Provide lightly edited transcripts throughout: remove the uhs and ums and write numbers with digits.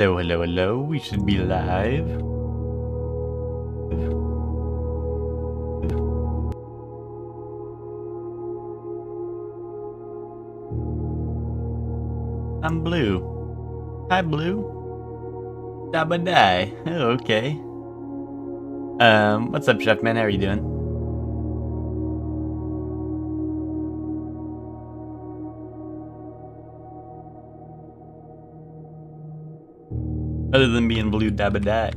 So hello, hello. We should be live. I'm Blue. Hi, Blue. Dabba die. Oh, okay. What's up, Chef Man? How are you doing? Other than being Blue Dabba die.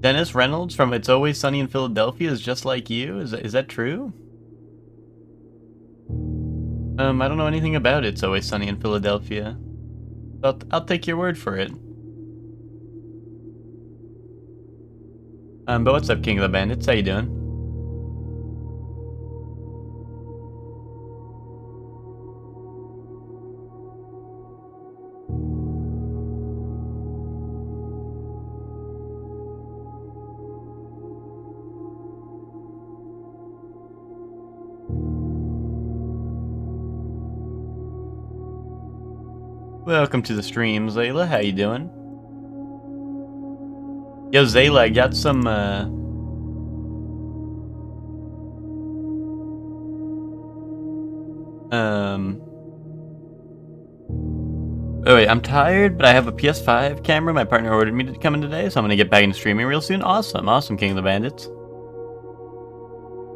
Dennis Reynolds from It's Always Sunny in Philadelphia is just like you? Is that true? I don't know anything about It's Always Sunny in Philadelphia. I'll take your word for it. But what's up, King of the Bandits? How you doing? Welcome to the stream, Zayla. How you doing? Yo, Zayla, I got some, Oh wait, I'm tired, but I have a PS5 camera. My partner ordered me to come in today, so I'm gonna get back into streaming real soon. Awesome, awesome, King of the Bandits.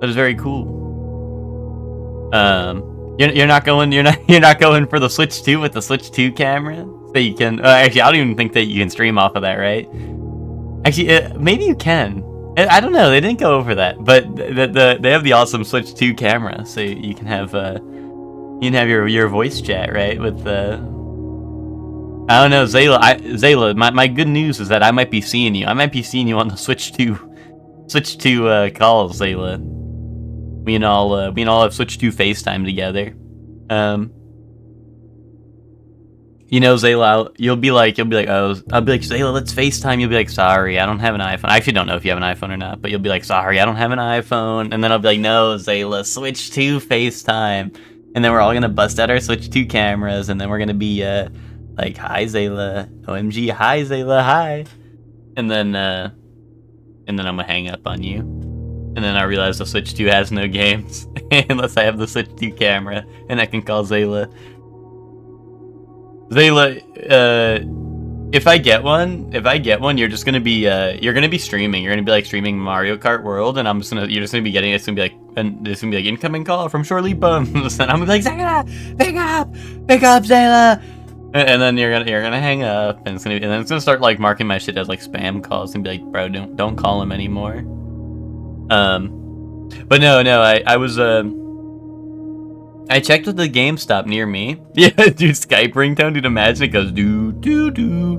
That is very cool. You're not going for the Switch 2 with the Switch 2 camera, so you can. Actually, I don't even think that you can stream off of that, right? Actually, maybe you can. I don't know. They didn't go over that, but they have the awesome Switch 2 camera, so you can have your voice chat, right? With I don't know, Zayla. My good news is that I might be seeing you. I might be seeing you on the Switch 2 calls, Zayla. We and all have Switch 2 FaceTime together. Zayla, you'll be like, oh, I'll be like, Zayla, let's FaceTime. You'll be like, sorry, I don't have an iPhone. I actually don't know if you have an iPhone or not, but you'll be like, sorry, I don't have an iPhone. And then I'll be like, no, Zayla, Switch 2 FaceTime. And then we're all gonna bust out our Switch 2 cameras, and then we're gonna be like, hi, Zayla, OMG, hi, Zayla, hi. And then I'm gonna hang up on you. And then I realize the Switch 2 has no games unless I have the Switch 2 camera, and I can call Zayla. Zayla, if I get one, you're just gonna be streaming. You're gonna be like streaming Mario Kart World, and you're just gonna be getting. It's gonna be like incoming call from Shorely Bums, and I'm gonna be like, Zayla, pick up, Zayla. And then you're gonna hang up, and then it's gonna start like marking my shit as like spam calls, and be like, bro, don't call him anymore. But no, I checked with the GameStop near me. Yeah, dude, Skype ringtone, dude, imagine it goes doo doo doo,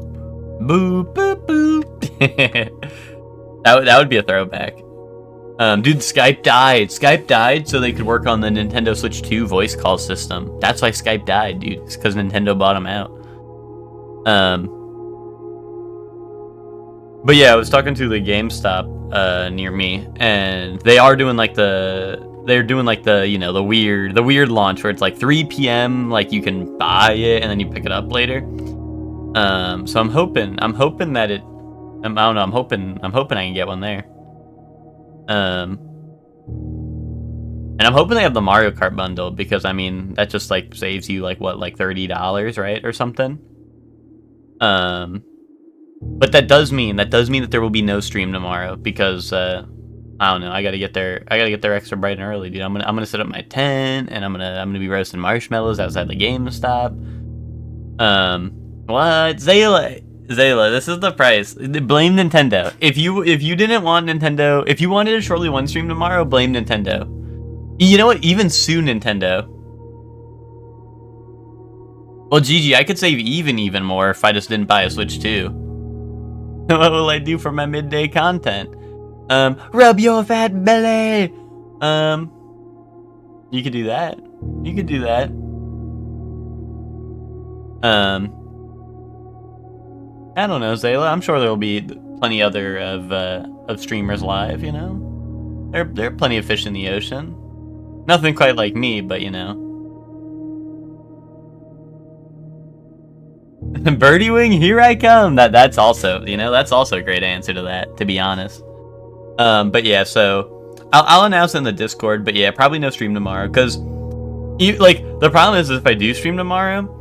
boo boo boo. That would be a throwback. Dude, Skype died so they could work on the Nintendo Switch 2 voice call system. That's why Skype died, dude. It's because Nintendo bought them out. But yeah, I was talking to the GameStop near me, and they're doing like the the weird launch where it's like 3 p.m. like you can buy it and then you pick it up later. So I'm hoping that it. I don't know. I'm hoping I can get one there. And I'm hoping they have the Mario Kart bundle, because I mean that just like saves you like what, like $30, right, or something. But that does mean that there will be no stream tomorrow, because I don't know. I gotta get there extra bright and early, dude. I'm gonna set up my tent, and I'm gonna be roasting marshmallows outside the GameStop. What, Zayla? This is the price. Blame Nintendo. If you didn't want Nintendo, if you wanted a Shortly 1 stream tomorrow, blame Nintendo. You know what? Even sue Nintendo. Well, GG, I could save even more if I just didn't buy a Switch 2. What will I do for my midday content? Rub your fat belly. You could do that. I don't know, Zayla. I'm sure there will be plenty other of streamers live, you know. There are plenty of fish in the ocean. Nothing quite like me, but you know. Birdie wing, here I come. That's also, you know, that's also a great answer to that, to be honest. But yeah, so I'll announce it in the Discord, but yeah, probably no stream tomorrow, because like the problem is if I do stream tomorrow,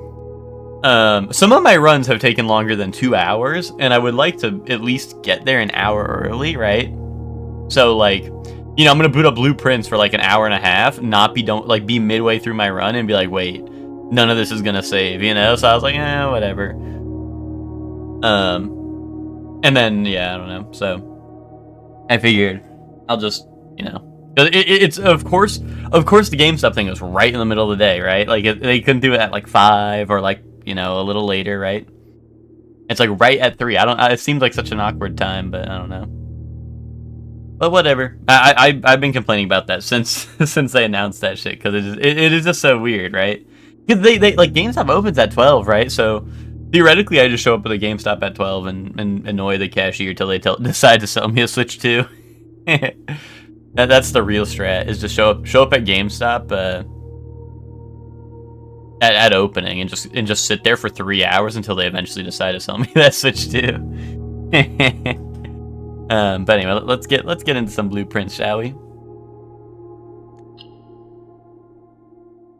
some of my runs have taken longer than 2 hours, and I would like to at least get there an hour early, right? So like, you know, I'm gonna boot up blueprints for like an hour and a half, not be midway through my run and be like, wait, none of this is gonna save, you know? So I was like, whatever. And then yeah, I don't know. So I figured I'll just, you know, it's of course the GameStop thing was right in the middle of the day, right? Like they couldn't do it at like 5 or like, you know, a little later, right? It's like right at 3. It seems like such an awkward time, but I don't know. But whatever. I've been complaining about that since they announced that shit, because it is just so weird, right? Because they like GameStop opens at 12, right? So theoretically, I just show up at the GameStop at 12 and annoy the cashier till they decide to sell me a Switch 2. That's the real strat, is to show up at GameStop at opening and just sit there for 3 hours until they eventually decide to sell me that Switch 2. But anyway, let's get into some blueprints, shall we?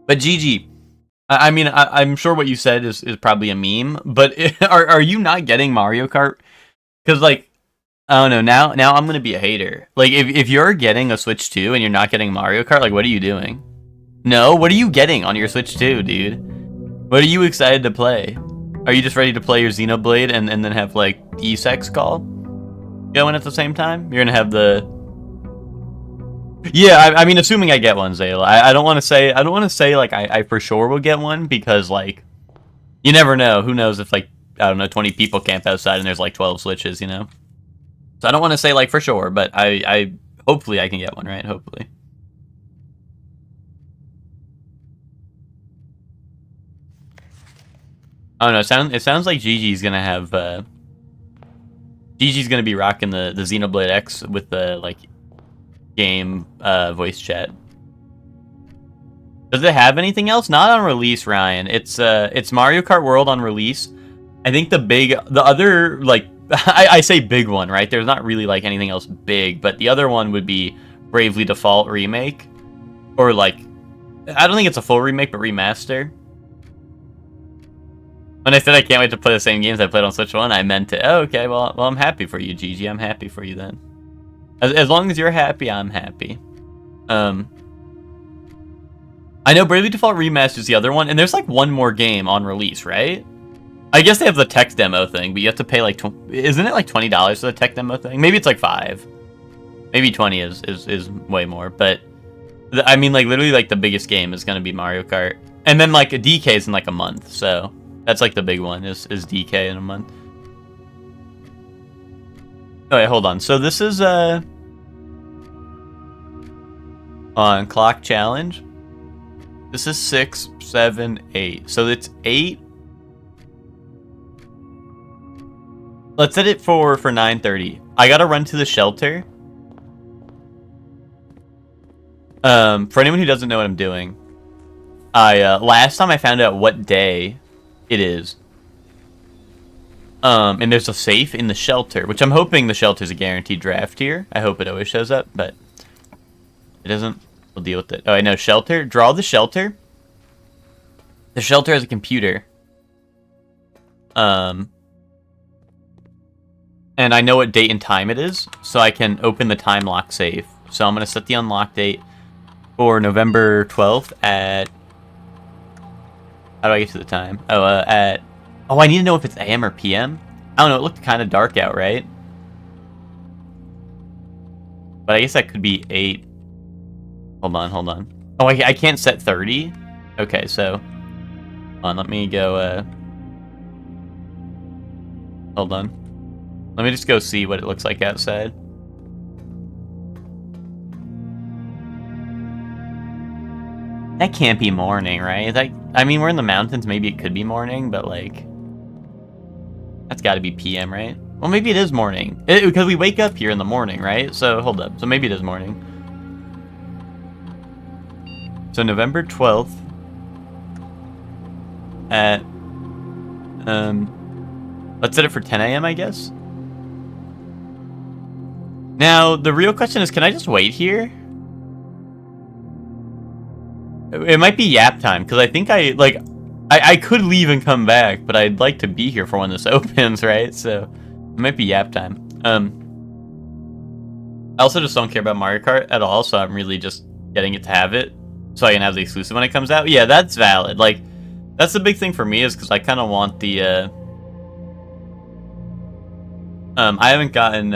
But GG, I mean, I'm sure what you said is probably a meme, but are you not getting Mario Kart? Because like, I don't know, now I'm gonna be a hater. Like, if you're getting a Switch 2 and you're not getting Mario Kart, like, what are you doing? No, what are you getting on your Switch 2, dude? What are you excited to play? Are you just ready to play your Xenoblade and then have like Esex call going at the same time? You're gonna have the... Yeah, I mean, assuming I get one, Zayla. I don't want to say like I for sure will get one, because like, you never know. Who knows if like, I don't know, 20 people camp outside and there's like 12 Switches, you know? So I don't want to say like for sure, but I hopefully I can get one, right? Hopefully. Oh no, it sounds like Gigi's gonna have Gigi's gonna be rocking the Xenoblade X with the like game voice chat. Does it have anything else? Not on release, Ryan. It's Mario Kart World on release. I think the other like I say big one, right? There's not really like anything else big, but the other one would be Bravely Default remake, or like, I don't think it's a full remake, but remaster. When I said I can't wait to play the same games I played on Switch 1, I meant it. Oh, okay, well, I'm happy for you, Gigi. I'm happy for you then. As long as you're happy, I'm happy. I know Bravely Default Remastered is the other one, and there's like one more game on release, right? I guess they have the tech demo thing, but you have to pay like, isn't it like $20 for the tech demo thing? Maybe it's like 5. Maybe 20 is way more, but I mean, like, literally, like, the biggest game is gonna be Mario Kart, and then like a DK is in like a month, so that's like the big one is DK in a month. Oh wait, hold on. So this is on clock challenge. This is 6, 7, 8. So it's 8. Let's set it for 9:30. I gotta run to the shelter. For anyone who doesn't know what I'm doing, last time I found out what day it is. And there's a safe in the shelter, which I'm hoping the shelter's a guaranteed draft here. I hope it always shows up, but it doesn't. We'll deal with it. Oh, I know, shelter. Draw the shelter. The shelter has a computer. And I know what date and time it is, so I can open the time lock safe. So I'm going to set the unlock date for November 12th at... How do I get to the time? Oh, Oh, I need to know if it's AM or PM. I don't know, it looked kind of dark out, right? But I guess that could be 8. Hold on. Oh, I can't set 30? Okay, so... Hold on, let me go, Hold on. Let me just go see what it looks like outside. That can't be morning, right? Like, I mean, we're in the mountains. Maybe it could be morning, but like, that's got to be PM, right? Well, maybe it is morning because we wake up here in the morning, right? So hold up. So maybe it is morning. So November 12th at let's set it for 10 a.m. I guess. Now the real question is, can I just wait here? It might be yap time, because I think I could leave and come back, but I'd like to be here for when this opens, right? So it might be yap time. I also just don't care about Mario Kart at all, so I'm really just getting it to have it, so I can have the exclusive when it comes out. Yeah, that's valid. Like, that's the big thing for me, is because I kind of want the, I haven't gotten,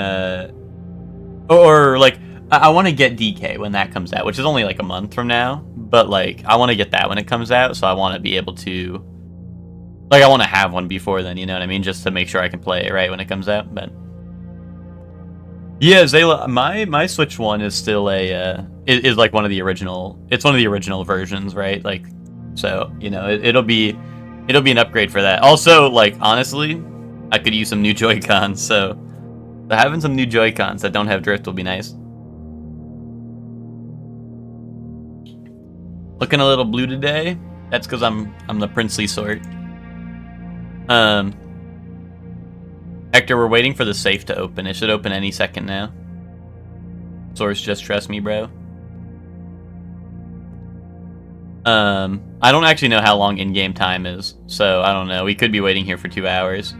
or like, I want to get DK when that comes out, which is only like a month from now, but like, I want to get that when it comes out, so I want to be able to, like, I want to have one before then, you know what I mean, just to make sure I can play it right when it comes out. But yeah, Zayla, my Switch one is still a is like one of the original. It's one of the original versions, right? Like, so you know, it'll be an upgrade for that. Also, like, honestly, I could use some new Joy-Cons, so having some new Joy-Cons that don't have drift will be nice. Looking a little blue today. That's because I'm the princely sort. Hector, we're waiting for the safe to open. It should open any second now. Source, just trust me, bro. I don't actually know how long in-game time is, so I don't know. We could be waiting here for 2 hours.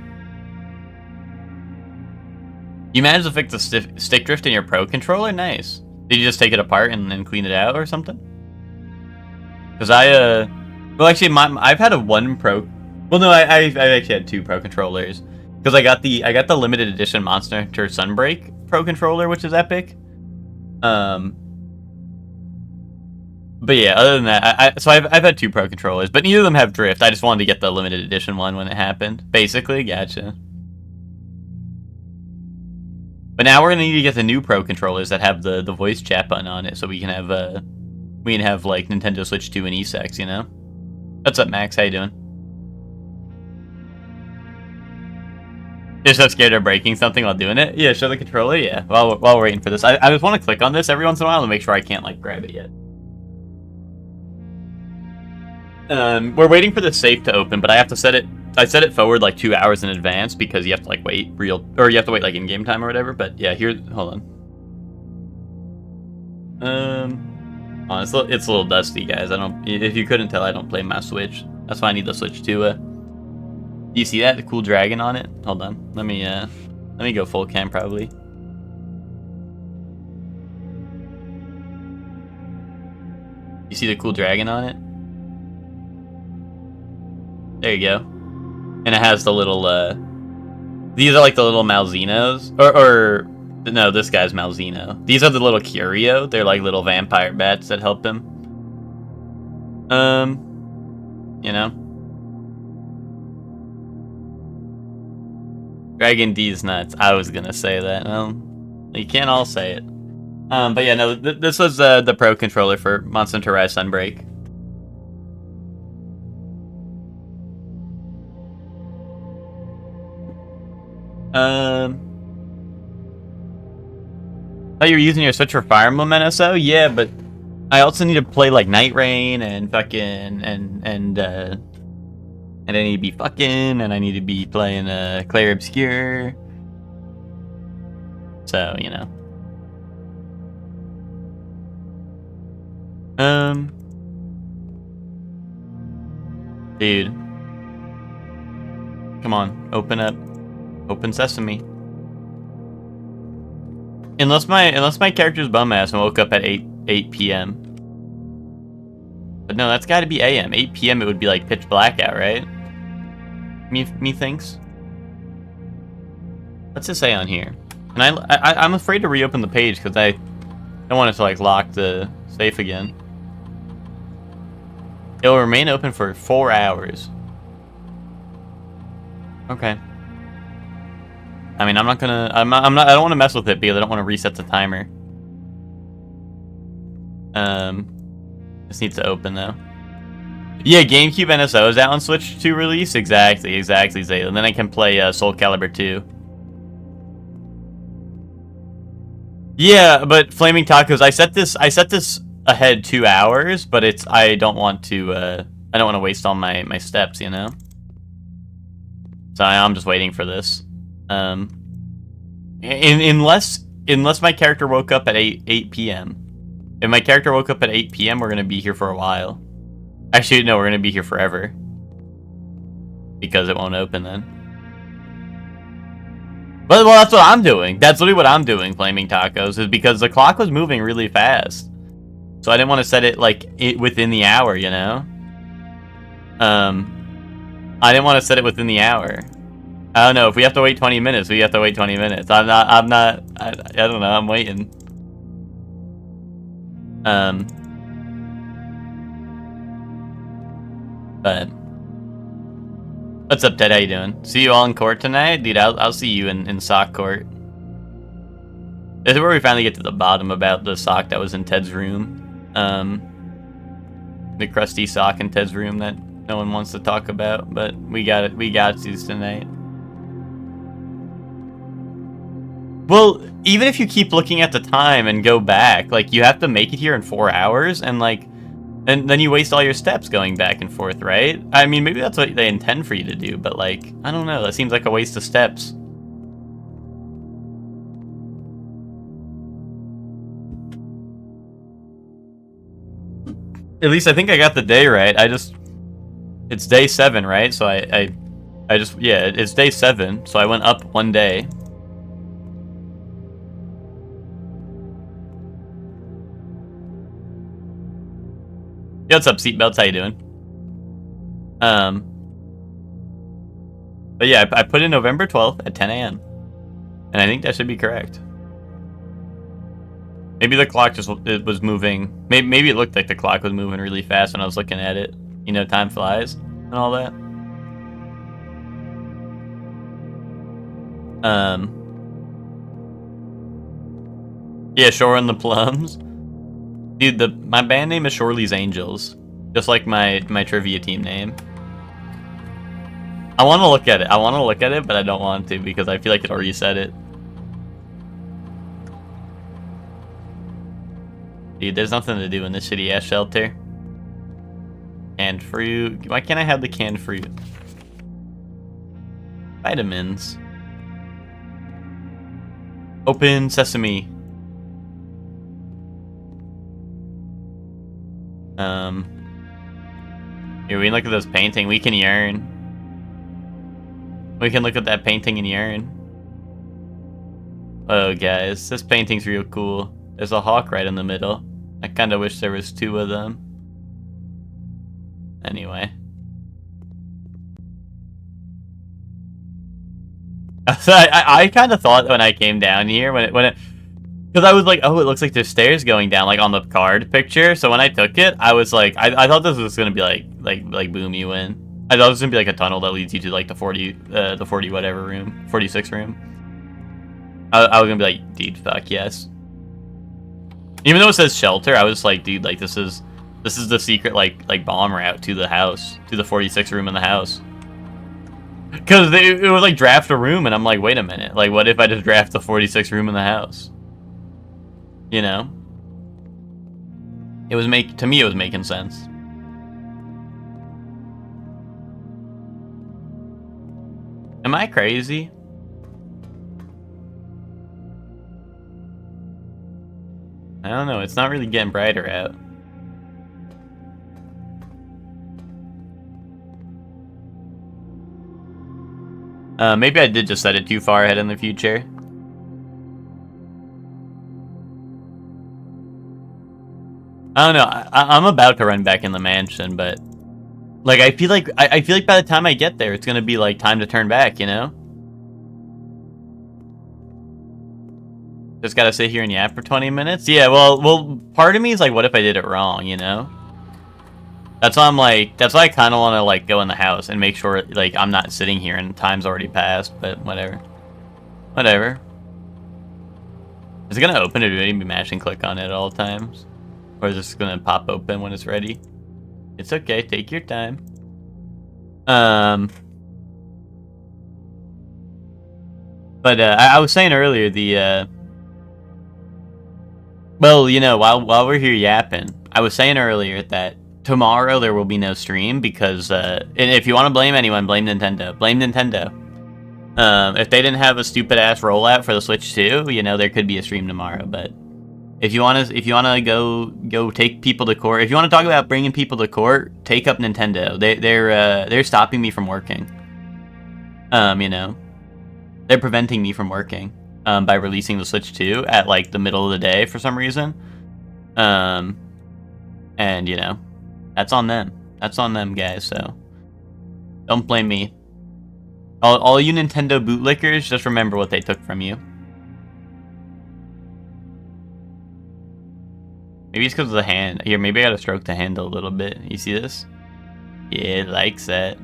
You managed to fix the stick drift in your Pro controller? Nice. Did you just take it apart and then clean it out or something? Because well, actually, I've had one Pro. Well, no, I've actually had 2 Pro controllers. Because I got the limited edition Monster Hunter Sunbreak Pro controller, which is epic. But yeah, other than that, I've had 2 Pro controllers, but neither of them have drift. I just wanted to get the limited edition one when it happened. Basically, gotcha. But now we're gonna need to get the new Pro controllers that have the voice chat button on it, so we can have like Nintendo Switch 2 and eSex, you know. What's up, Max? How you doing? You're so scared of breaking something while doing it? Yeah, show the controller? Yeah, while we're waiting for this. I just want to click on this every once in a while to make sure I can't, like, grab it yet. We're waiting for the safe to open, but I have to set it... I set it forward, like, 2 hours in advance because you have to, like, wait you have to wait, like, in-game time or whatever, but yeah, here... Hold on. Oh, it's a little dusty, guys. If you couldn't tell, I don't play my Switch. That's why I need the Switch to, Do you see that? The cool dragon on it? Hold on. Let me go full cam probably. You see the cool dragon on it? There you go. And it has the little, these are like the little Malzinos. Or no, this guy's Malzino. These are the little Curio. They're like little vampire bats that help him. You know? Dragon D's nuts. I was gonna say that. Well, you can't all say it. But yeah, no, this was the Pro controller for Monster Hunter Rise Sunbreak. Thought you were using your Switch for Fire Emblem NSO? Yeah, but I also need to play like Night Rain and fucking and I need to be fucking, and I need to be playing Clair Obscure. So, you know. Dude. Come on, open up. Open sesame. Unless my character's bum ass and woke up at 8 p.m. But no, that's gotta be AM. 8 p.m. it would be like pitch black out, right? Me thinks. What's it say on here? And I'm afraid to reopen the page because I don't want it to like lock the safe again. It will remain open for 4 hours. Okay. I mean, I don't want to mess with it because I don't want to reset the timer. This needs to open though. Yeah, GameCube NSO is out on Switch 2 release. Exactly, Zay. And then I can play Soul Calibur 2. Yeah, but Flaming Tacos, I set this ahead 2 hours, but I don't want to waste all my steps, you know? So I'm just waiting for this. Unless my character woke up at 8 p.m. If my character woke up at 8 p.m., we're gonna be here for a while. Actually, no, we're gonna be here forever. Because it won't open then. But, well, that's what I'm doing. That's literally what I'm doing, Flaming Tacos, is because the clock was moving really fast. So I didn't want to set it, like, within the hour, you know? I didn't want to set it within the hour. I don't know, if we have to wait 20 minutes, we have to wait 20 minutes. I don't know, I'm waiting. But what's up, Ted? How you doing? See you all in court tonight? Dude, I'll see you in sock court. This is where we finally get to the bottom about the sock that was in Ted's room. The crusty sock in Ted's room that no one wants to talk about, but we got to tonight. Well, even if you keep looking at the time and go back, like, you have to make it here in 4 hours, and, like, and then you waste all your steps going back and forth, right? I mean, maybe that's what they intend for you to do, but, like, I don't know. That seems like a waste of steps. At least I think I got the day right. It's day 7, right? So I just, yeah, it's day 7. So I went up 1 day. Yo, what's up, seatbelts? How you doing? But yeah, I put in November 12th at 10 a.m. And I think that should be correct. Maybe the clock it was moving. Maybe it looked like the clock was moving really fast when I was looking at it. You know, time flies and all that. Yeah, Shore and the Plums. Dude, my band name is Shorely's Angels. Just like my trivia team name. I want to look at it. But I don't want to because I feel like it already said it. Dude, there's nothing to do in this shitty ass shelter. Canned fruit. Why can't I have the canned fruit? Vitamins. Open sesame. Here, we can look at this painting. We can yearn. We can look at that painting and yearn. Oh, guys, this painting's real cool. There's a hawk right in the middle. I kind of wish there was 2 of them. Anyway. I kind of thought when I came down here, because I was like, oh, it looks like there's stairs going down, like on the card picture. So when I took it, I was like, I thought this was gonna be like boom you in. I thought it was gonna be like a tunnel that leads you to like the 40 whatever room, 46 room. I was gonna be like, dude, fuck yes. Even though it says shelter, I was like, dude, like this is the secret like bomb route to the house, to the 46 room in the house. Because it was like draft a room, and I'm like, wait a minute, like what if I just draft the 46 room in the house? You know? To me it was making sense. Am I crazy? I don't know, it's not really getting brighter out. Maybe I did just set it too far ahead in the future. I don't know. I'm about to run back in the mansion, but like I feel like by the time I get there, it's gonna be like time to turn back. You know. Just gotta sit here and yap for 20 minutes. Yeah. Well. Part of me is like, what if I did it wrong? You know. That's why I'm like. That's why I kind of want to like go in the house and make sure like I'm not sitting here and time's already passed. But whatever. Whatever. Is it gonna open, or do I need to be mashing click on it at all times? Or is this gonna pop open when it's ready? It's okay, take your time. But I was saying earlier, well, you know, while we're here yapping, I was saying earlier that tomorrow there will be no stream because, and if you want to blame anyone, blame Nintendo. Blame Nintendo. If they didn't have a stupid ass rollout for the Switch 2, you know, there could be a stream tomorrow. But if you want to go take people to court, if you want to talk about bringing people to court, take up Nintendo. They're stopping me from working. You know, they're preventing me from working by releasing the Switch 2 at like the middle of the day for some reason. And you know, that's on them. That's on them, guys. So don't blame me. All you Nintendo bootlickers, just remember what they took from you. Maybe it's because of the hand. Here, maybe I gotta stroke the handle a little bit. You see this? Yeah, it likes that.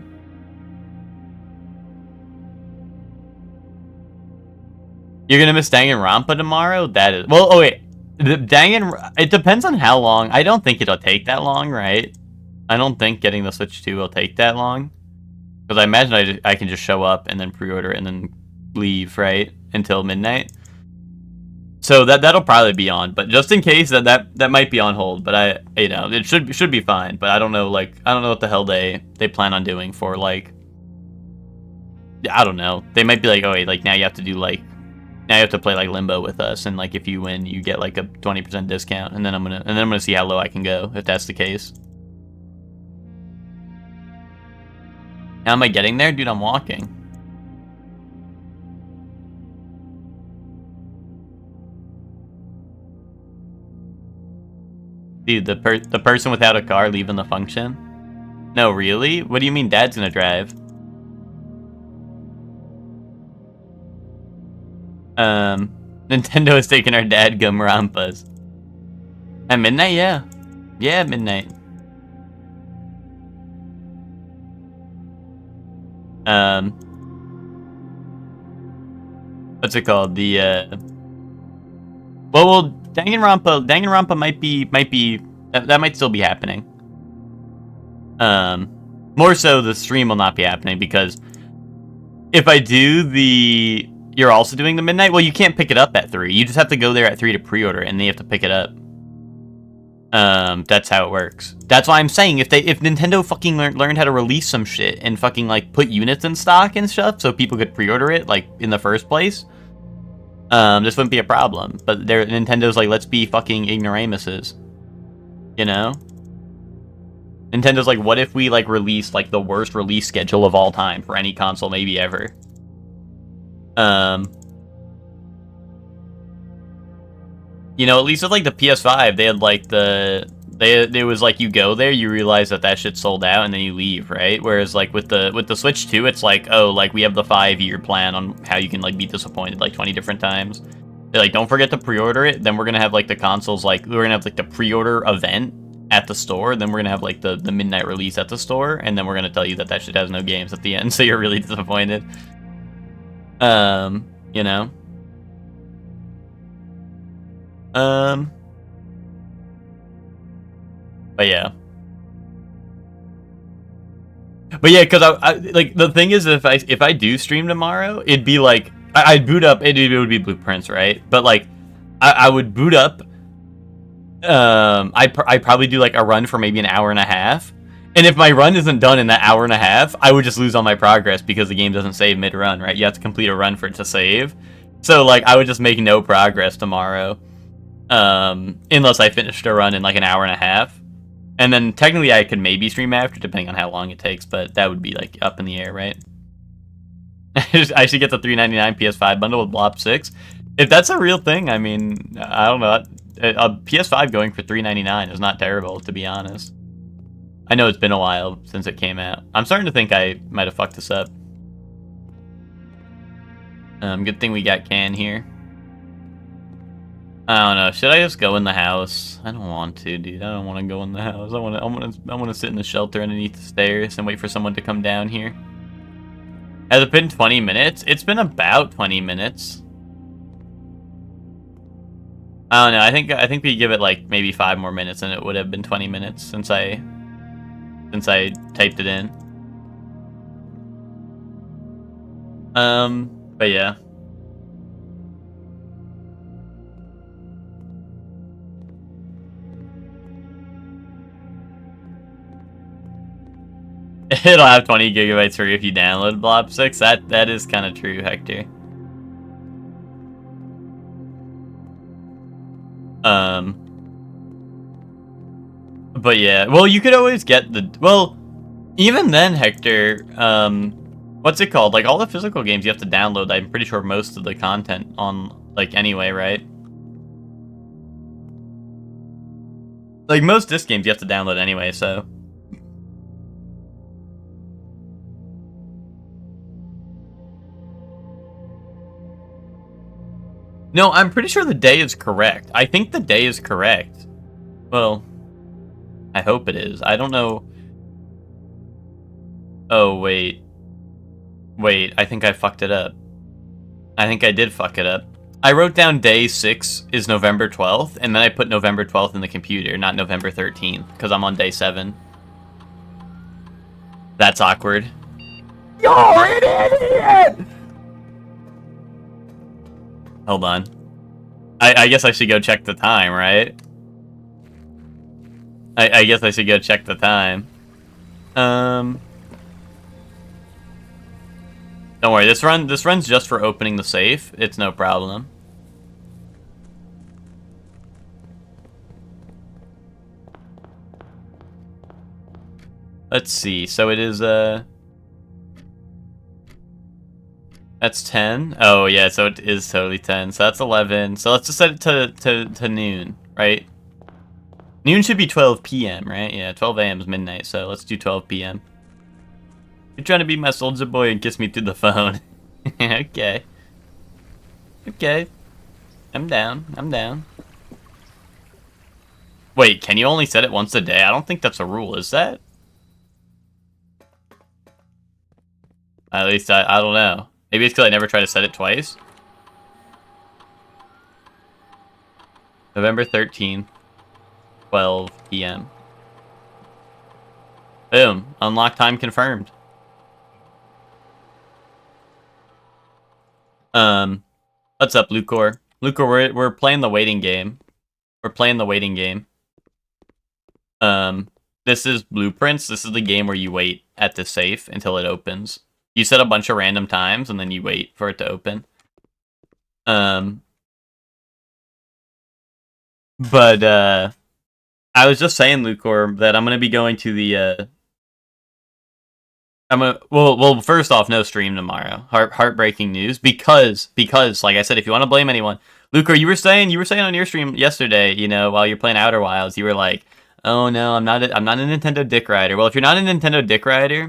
You're gonna miss Danganronpa tomorrow? That is... Well, oh wait. It depends on how long. I don't think it'll take that long, right? I don't think getting the Switch 2 will take that long. Because I imagine I can just show up and then pre-order and then leave, right? Until midnight. So that'll probably be on, but just in case that might be on hold. But you know, it should be fine. But I don't know, like I don't know what the hell they plan on doing for like. I don't know. They might be like, oh wait, like now you have to do like, now you have to play like Limbo with us, and like if you win, you get like a 20% discount, and then I'm gonna see how low I can go if that's the case. How am I getting there? Dude, I'm walking. Dude, the person without a car leaving the function? No, really? What do you mean Dad's gonna drive? Nintendo is taking our dad Rampas. At midnight, yeah. Yeah, at midnight. What's it called? The well, Danganronpa might be that might still be happening. More so the stream will not be happening because if I do the, you're also doing the midnight. Well, you can't pick it up at 3. You just have to go there at 3 to pre-order, and then you have to pick it up. That's how it works. That's why I'm saying if Nintendo fucking learned how to release some shit and fucking like put units in stock and stuff so people could pre-order it like in the first place, this wouldn't be a problem. But Nintendo's like, let's be fucking ignoramuses, you know? Nintendo's like, what if we like release like the worst release schedule of all time for any console, maybe ever? You know, at least with like the PS5, they had like it was like you go there, you realize that shit's sold out, and then you leave, right? Whereas like with the Switch 2, it's like, oh, like we have the 5-year plan on how you can like be disappointed like 20 different times. They're like, don't forget to pre-order it. Then we're gonna have like the consoles, like we're gonna have like the pre-order event at the store. Then we're gonna have like the midnight release at the store, and then we're gonna tell you that shit has no games at the end, so you're really disappointed. You know. But yeah. But yeah, because I like the thing is, if I do stream tomorrow, it'd be like I'd boot up. It would be Blueprints, right? But like I would boot up. I'd probably do like a run for maybe an hour and a half. And if my run isn't done in that hour and a half, I would just lose all my progress because the game doesn't save mid-run, right? You have to complete a run for it to save. So like I would just make no progress tomorrow. Unless I finished a run in like an hour and a half. And then technically I could maybe stream after, depending on how long it takes, but that would be like up in the air, right? I should get the $3.99 PS5 bundle with Blob 6. If that's a real thing, I mean, I don't know. A PS5 going for $3.99 is not terrible, to be honest. I know it's been a while since it came out. I'm starting to think I might have fucked this up. Good thing we got Can here. I don't know. Should I just go in the house? I don't want to, dude. I don't want to go in the house. I want to sit in the shelter underneath the stairs and wait for someone to come down here. Has it been 20 minutes? It's been about 20 minutes. I don't know. I think we give it like maybe 5 more minutes, and it would have been 20 minutes since I typed it in. But yeah. It'll have 20 gigabytes free if you download Blob 6. That is kind of true, Hector. But yeah, well, you could always get the, well, even then, Hector, what's it called? Like, all the physical games you have to download, I'm pretty sure most of the content on, like, anyway, right? Like, most disc games you have to download anyway, so. No, I'm pretty sure the day is correct. I think the day is correct. Well, I hope it is. I don't know. Oh, wait. Wait, I think I fucked it up. I think I did fuck it up. I wrote down day 6 is November 12th, and then I put November 12th in the computer, not November 13th, because I'm on day 7. That's awkward. You're an idiot! Hold on. I guess I should go check the time, right? I guess I should go check the time. Don't worry, this run's just for opening the safe. It's no problem. Let's see. So it is that's 10. Oh yeah, so it is totally 10. So that's 11. So let's just set it to noon, right? Noon should be 12 p.m., right? Yeah, 12 a.m. is midnight, so let's do 12 p.m. You're trying to be my soldier boy and kiss me through the phone. Okay. Okay. I'm down. I'm down. Wait, can you only set it once a day? I don't think that's a rule, is that? At least I don't know. Maybe it's because I never tried to set it twice. November 13th, 12 p.m. Boom. Unlock time confirmed. What's up, Lucor? Lucor, we're playing the waiting game. We're playing the waiting game. This is Blueprints. This is the game where you wait at the safe until it opens. You set a bunch of random times, and then you wait for it to open. But, I was just saying, Lucor, that I'm gonna be going to the, well, first off, no stream tomorrow. Heartbreaking news, because, like I said, if you want to blame anyone, Lucor, you were saying on your stream yesterday, you know, while you're playing Outer Wilds, you were like, oh no, I'm not a Nintendo dick rider. Well, if you're not a Nintendo dick rider,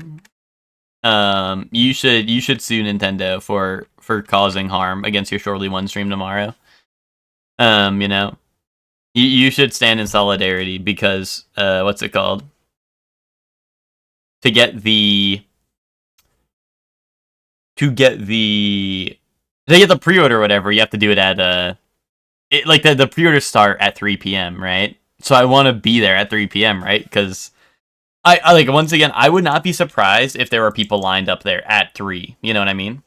you should sue Nintendo for causing harm against your Surely One stream tomorrow. You know, you should stand in solidarity because what's it called? To get the pre-order or whatever, you have to do it at the pre-orders start at 3 p.m., right? So I want to be there at 3 p.m., right? Because I like, once again, I would not be surprised if there were people lined up there at 3. You know what I mean?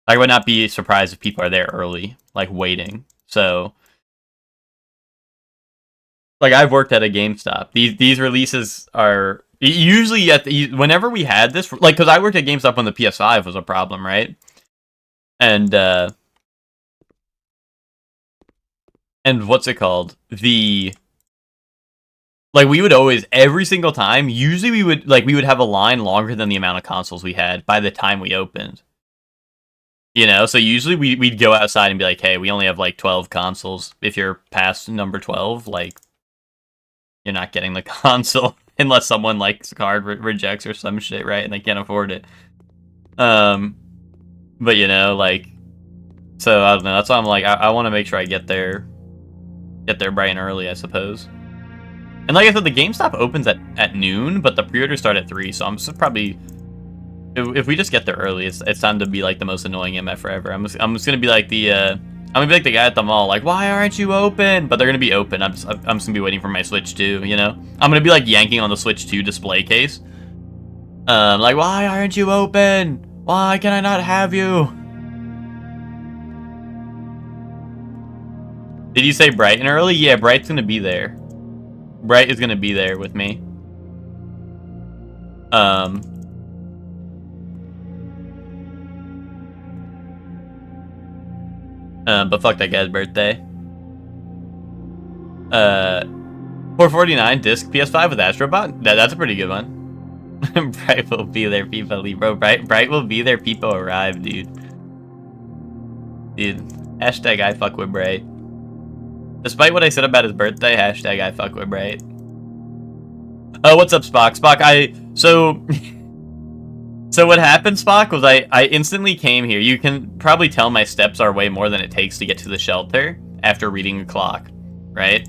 I would not be surprised if people are there early, like waiting. So, like, I've worked at a GameStop. These releases are usually whenever we had this, like, because I worked at GameStop when the PS5 was a problem, right? And what's it called? Like, we would always, every single time, usually we would have a line longer than the amount of consoles we had by the time we opened. You know, so usually we'd go outside and be like, hey, we only have like 12 consoles. If you're past number 12, like, you're not getting the console unless someone like card rejects or some shit, right? And they can't afford it. But you know, like, so I don't know. That's why I'm like, I want to make sure I get there bright and early, I suppose. And like I said, the GameStop opens at noon, but the pre-orders start at 3. So I'm just probably, if we just get there early, it's time to be like the most annoying MF forever. I'm just gonna be like the guy at the mall, like, why aren't you open? But they're gonna be open. I'm just gonna be waiting for my Switch 2, you know? I'm gonna be like yanking on the Switch 2 display case. Like, why aren't you open? Why can I not have you? Did you say bright and early? Yeah, Bright's gonna be there. Bright is gonna be there with me. But fuck that guy's birthday. 449 disc PS5 with Astrobot. That's a pretty good one. Bright will be there, people, bro. Bright will be there, people arrive, dude. Dude, hashtag I fuck with Bright. Despite what I said about his birthday, hashtag I fuck with Bright. Oh, what's up, Spock? Spock, So what happened, Spock, was I instantly came here. You can probably tell my steps are way more than it takes to get to the shelter after reading the clock, right?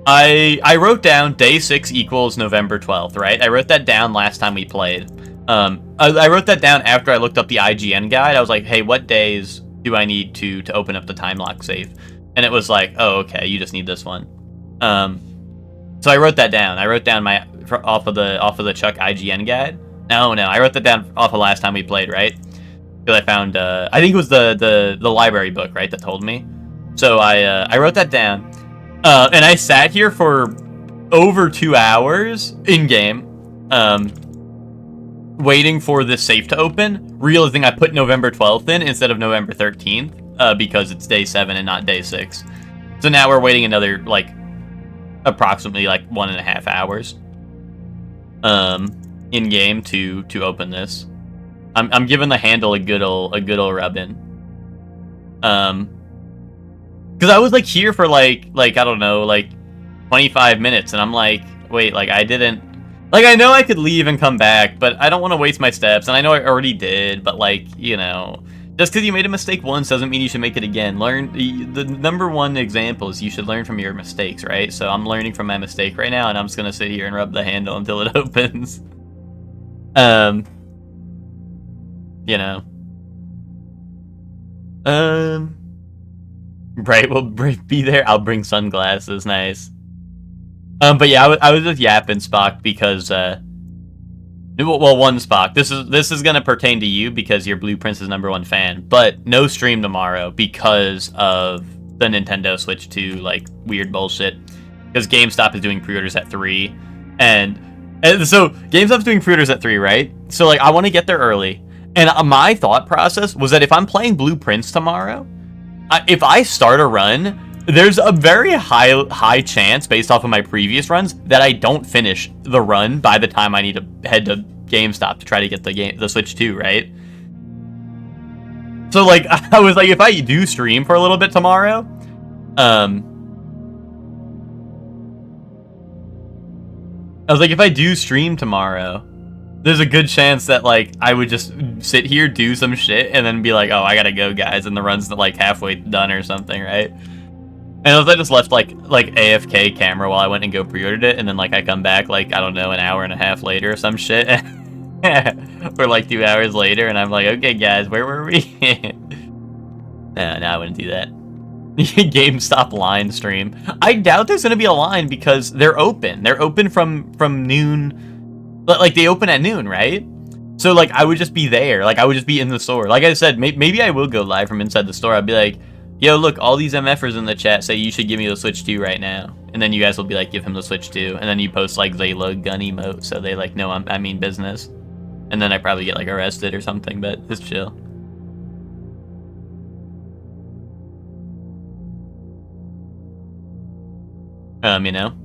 I wrote down day 6 equals November 12th, right? I wrote that down last time we played. I wrote that down after I looked up the IGN guide. I was like, hey, what days do I need to open up the time lock safe? And it was like, oh, okay, you just need this one. So I wrote that down. I wrote down off of the Chuck IGN guide. No, I wrote that down off of last time we played, right? Because I found, I think it was the library book, right, that told me. So I wrote that down. And I sat here for over 2 hours in-game, waiting for this safe to open, realizing I put November 12th in instead of November 13th, because it's day 7 and not day 6. So now we're waiting another, like, approximately, like, 1.5 hours, in-game to open this. I'm giving the handle a good ol' rub-in. Because I was, like, here for, like, I don't know, like, 25 minutes, and I'm like, wait, like, I didn't... Like, I know I could leave and come back, but I don't want to waste my steps, and I know I already did, but, like, you know... Just because you made a mistake once doesn't mean you should make it again. The number one example is you should learn from your mistakes, right? So I'm learning from my mistake right now, and I'm just going to sit here and rub the handle until it opens. You know. Bright will be there. I'll bring sunglasses. Nice. But yeah, I was just yapping, Spock, because well, one, Spock. This is gonna pertain to you because you're Blue Prince's #1 fan. But no stream tomorrow because of the Nintendo Switch 2 like weird bullshit. Because GameStop is doing pre-orders at 3, and so GameStop's doing pre-orders at 3, right? So like I want to get there early, and my thought process was that if I'm playing Blue Prince tomorrow, if I start a run, there's a very high chance, based off of my previous runs, that I don't finish the run by the time I need to head to GameStop to try to get the Switch 2, right? So, like, I was like, if I do stream for a little bit tomorrow, I was like, if I do stream tomorrow, there's a good chance that, like, I would just sit here, do some shit, and then be like, oh, I gotta go, guys, and the run's, like, halfway done or something, right? And I just left, like AFK camera while I went and go pre-ordered it, and then, like, I come back, like, I don't know, an hour and a half later or some shit, or, like, 2 hours later, and I'm like, okay, guys, where were we? No, I wouldn't do that. GameStop line stream. I doubt there's gonna be a line because they're open. They're open from noon. But, like, they open at noon, right? So, like, I would just be there. Like, I would just be in the store. Like I said, maybe I will go live from inside the store. I'll be like, yo, look, all these MFers in the chat say you should give me the Switch 2 right now. And then you guys will be like, give him the Switch 2. And then you post, like, Zayla gun emote. So they, like, know I mean business. And then I probably get, like, arrested or something. But just chill. You know?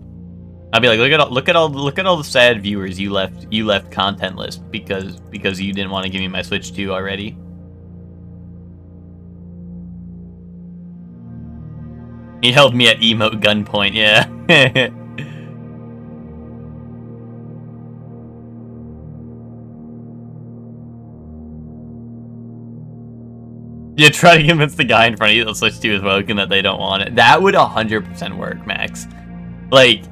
I'll be like, look at all the sad viewers you left contentless because you didn't want to give me my Switch 2 already. He held me at emote gunpoint, yeah. You try to convince the guy in front of you that the Switch 2 is woken that they don't want it. That would 100% work, Max. Like,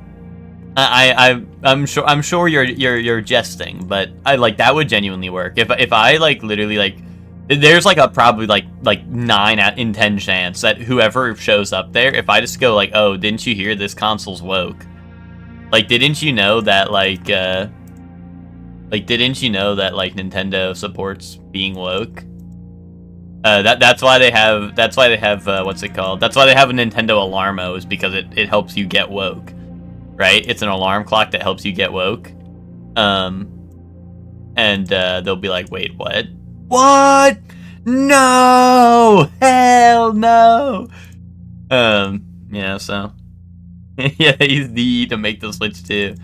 I'm sure you're jesting, but that would genuinely work. If I like literally like, there's like a probably like 9 in 10 chance that whoever shows up there, if I just go like, oh, didn't you hear this console's woke? Like, didn't you know that didn't you know that like Nintendo supports being woke? That's why they have what's it called? That's why they have a Nintendo Alarmo, is because it helps you get woke, right? It's an alarm clock that helps you get woke. And they'll be like, wait, what? What? No! Hell no! Yeah, so. Yeah, he's the to make the Switch too.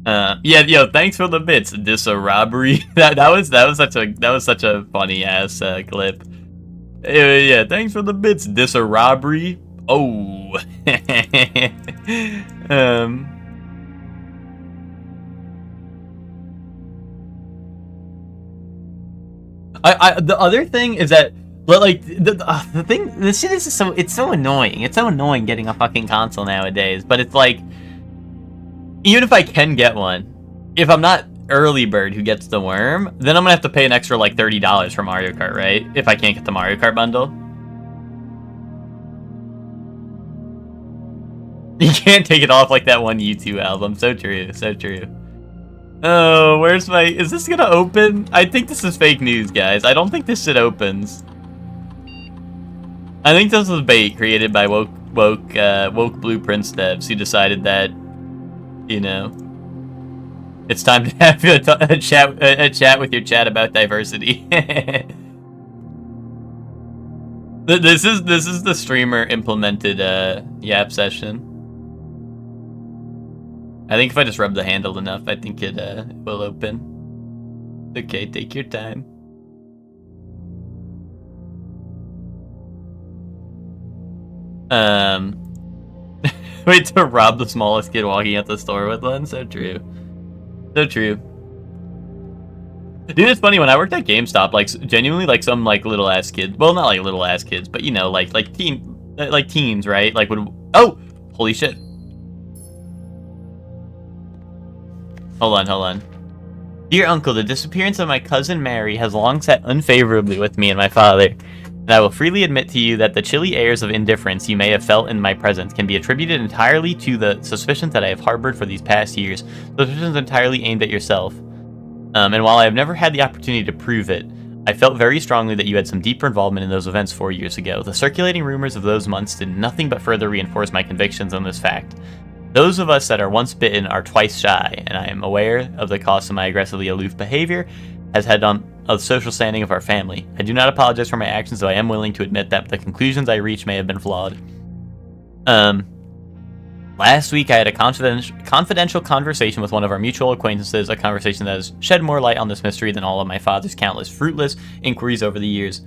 Yeah, yo, thanks for the bits. This a robbery? that was such a funny ass clip. Yeah, thanks for the bits. This a robbery? Oh. The other thing is that, but like the thing, this shit is so annoying. It's so annoying getting a fucking console nowadays. But it's like, even if I can get one, if I'm not early bird who gets the worm, then I'm gonna have to pay an extra like $30 for Mario Kart, right? If I can't get the Mario Kart bundle. You can't take it off like that one U2 album. So true, so true. Oh, where's my... Is this gonna open? I think this is fake news, guys. I don't think this shit opens. I think this was bait created by woke Blueprints devs who decided that, you know, it's time to have a chat with your chat about diversity. This is the streamer implemented Yap session. I think if I just rub the handle enough, I think it will open. Okay, take your time. Wait to rob the smallest kid walking out the store with one? So true. So true. Dude, it's funny, when I worked at GameStop, like, genuinely, like, some, like, little-ass kids, well, not, like, little-ass kids, but, you know, like teens, right? Like, would... Oh! Holy shit. Hold on. Dear Uncle, the disappearance of my cousin Mary has long sat unfavorably with me and my father, and I will freely admit to you that the chilly airs of indifference you may have felt in my presence can be attributed entirely to the suspicions that I have harbored for these past years, suspicions entirely aimed at yourself. And while I have never had the opportunity to prove it, I felt very strongly that you had some deeper involvement in those events 4 years ago. The circulating rumors of those months did nothing but further reinforce my convictions on this fact. Those of us that are once bitten are twice shy, and I am aware of the cost of my aggressively aloof behavior has had on the social standing of our family. I do not apologize for my actions, though I am willing to admit that the conclusions I reached may have been flawed. Last week I had a confidential conversation with one of our mutual acquaintances, a conversation that has shed more light on this mystery than all of my father's countless fruitless inquiries over the years.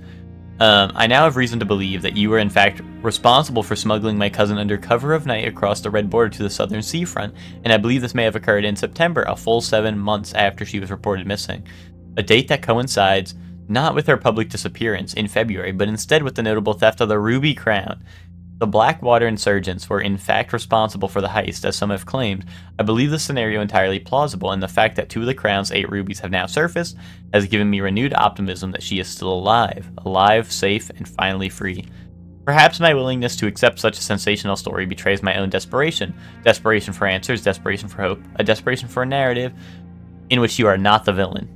I now have reason to believe that you were in fact responsible for smuggling my cousin under cover of night across the Red Border to the southern seafront, and I believe this may have occurred in September, a full 7 months after she was reported missing. A date that coincides not with her public disappearance in February, but instead with the notable theft of the Ruby Crown. The Blackwater insurgents were in fact responsible for the heist, as some have claimed. I believe this scenario entirely plausible, and the fact that 2 of the Crown's 8 rubies have now surfaced has given me renewed optimism that she is still alive, safe, and finally free. Perhaps my willingness to accept such a sensational story betrays my own desperation. Desperation for answers, desperation for hope, a desperation for a narrative in which you are not the villain.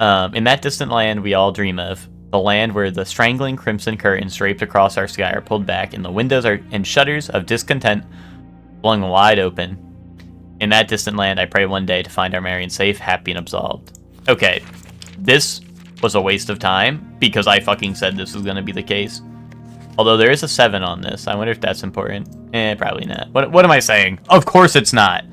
In that distant land we all dream of, the land where the strangling crimson curtains draped across our sky are pulled back and the windows and shutters of discontent flung wide open. In that distant land, I pray one day to find our Marion safe, happy, and absolved. Okay, this was a waste of time because I fucking said this was going to be the case. Although there is a 7 on this. I wonder if that's important. Probably not. What am I saying? Of course it's not.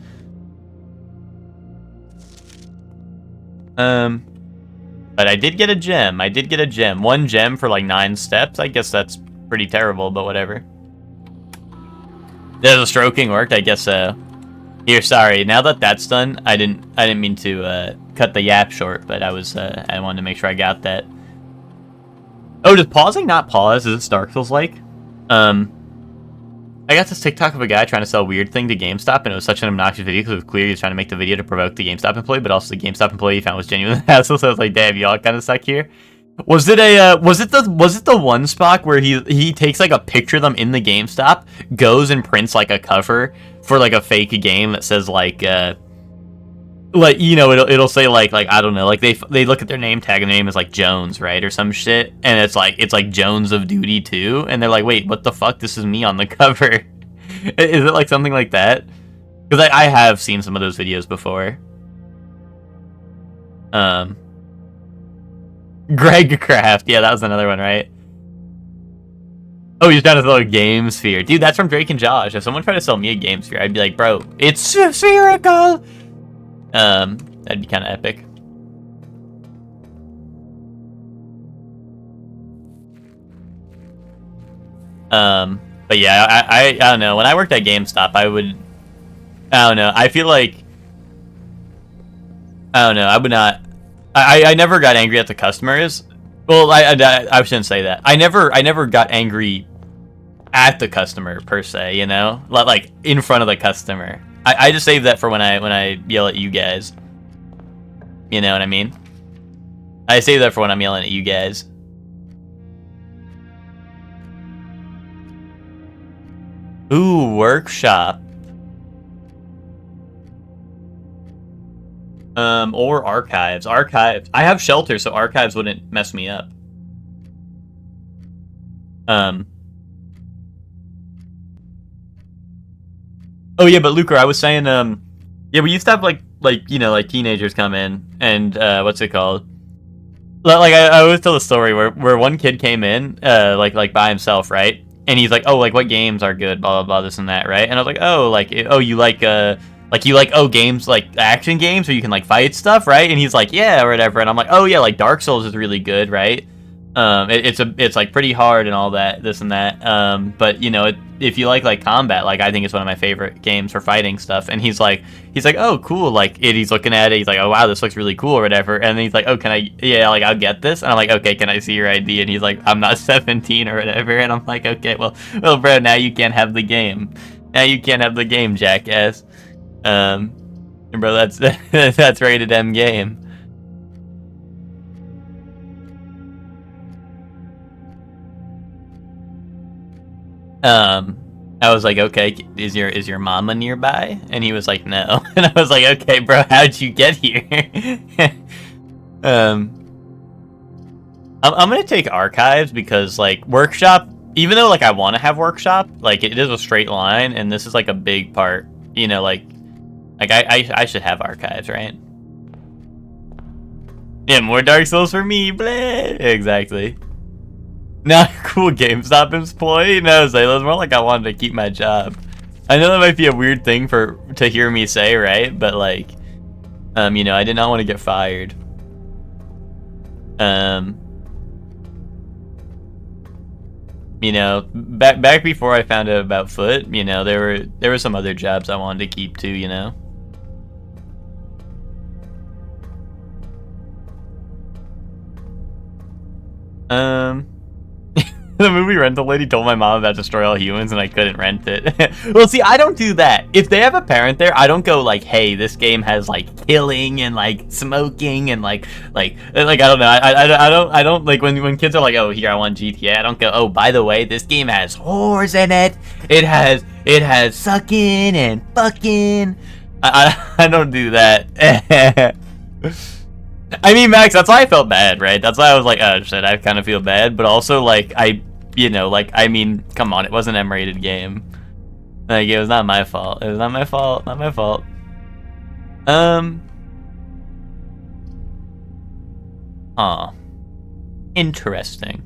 But I did get a gem. 1 gem for like 9 steps. I guess that's pretty terrible, but whatever. There's a stroking worked. I guess so. Here, sorry. Now that that's done, I didn't mean to cut the yap short, but I wanted to make sure I got that. Oh, does pausing not pause? Is this Dark Souls like? I got this TikTok of a guy trying to sell a weird thing to GameStop, and it was such an obnoxious video because it was clear he was trying to make the video to provoke the GameStop employee, but also the GameStop employee he found was genuinely hassle. So I was like, damn, y'all kind of suck here. Was it the one spot where he takes like a picture of them in the GameStop, goes and prints like a cover for like a fake game that says like you know, it'll say like I don't know, like they look at their name tag and their name is like Jones, right, or some shit, and it's like Jones of Duty 2, and they're like, wait, what the fuck? This is me on the cover. Is it like something like that? Because I have seen some of those videos before. Greg Craft. Yeah, that was another one, right? Oh, he's trying to sell a Game Sphere. Dude, that's from Drake and Josh. If someone tried to sell me a Game Sphere, I'd be like, bro, it's spherical! That'd be kind of epic. But yeah, I don't know. When I worked at GameStop, I don't know. I feel like, I don't know. I would not. I never got angry at the customers. Well, I shouldn't say that. I never got angry at the customer per se. You know, like in front of the customer. I just save that for when I yell at you guys. You know what I mean? I save that for when I'm yelling at you guys. Ooh, workshop. Or archives. Archives. I have shelter, so archives wouldn't mess me up. Oh yeah, but Luker, I was saying, yeah, we used to have like you know, like teenagers come in and what's it called? Like I always tell the story where one kid came in, like by himself, right? And he's like, oh, like what games are good, blah blah blah, this and that, right? And I was like, oh, you like games like action games where you can like fight stuff, right? And he's like, yeah, or whatever. And I'm like, oh yeah, like Dark Souls is really good, right? It's like pretty hard and all that, this and that. But you know, if you like combat, like I think it's one of my favorite games for fighting stuff. And he's like, oh cool, like he's looking at it, he's like, oh wow, this looks really cool or whatever. And then he's like, oh, can I? Yeah, like I'll get this. And I'm like, okay, can I see your ID? And he's like, I'm not 17 or whatever. And I'm like, okay, well, bro, now you can't have the game. Now you can't have the game, jackass. Bro, that's rated M game. I was like, okay, is your mama nearby? And he was like, no. And I was like, okay, bro, how'd you get here? I'm gonna take archives because like workshop, even though like I want to have workshop, like it is a straight line, and this is like a big part, you know, like I should have archives, right? Yeah, more Dark Souls for me, blah. Exactly. Not a cool GameStop employee? No, Zayla, it's more like I wanted to keep my job. I know that might be a weird thing to hear me say, right? But like, you know, I did not want to get fired. You know, back before I found out about Foot, you know, there were some other jobs I wanted to keep too, you know. The movie Rental Lady told my mom about Destroy All Humans and I couldn't rent it. Well, see, I don't do that. If they have a parent there, I don't go like, hey, this game has like killing and like smoking and like I don't know. I don't like when kids are like, oh, here, I want GTA. I don't go, oh, by the way, this game has whores in it. It has sucking and fucking. I don't do that. I mean, Max, that's why I felt bad, right? That's why I was like, oh shit, I kind of feel bad, but also like you know, like I mean, come on, it was an M-rated game. Like it was not my fault. It was not my fault. Not my fault. Interesting.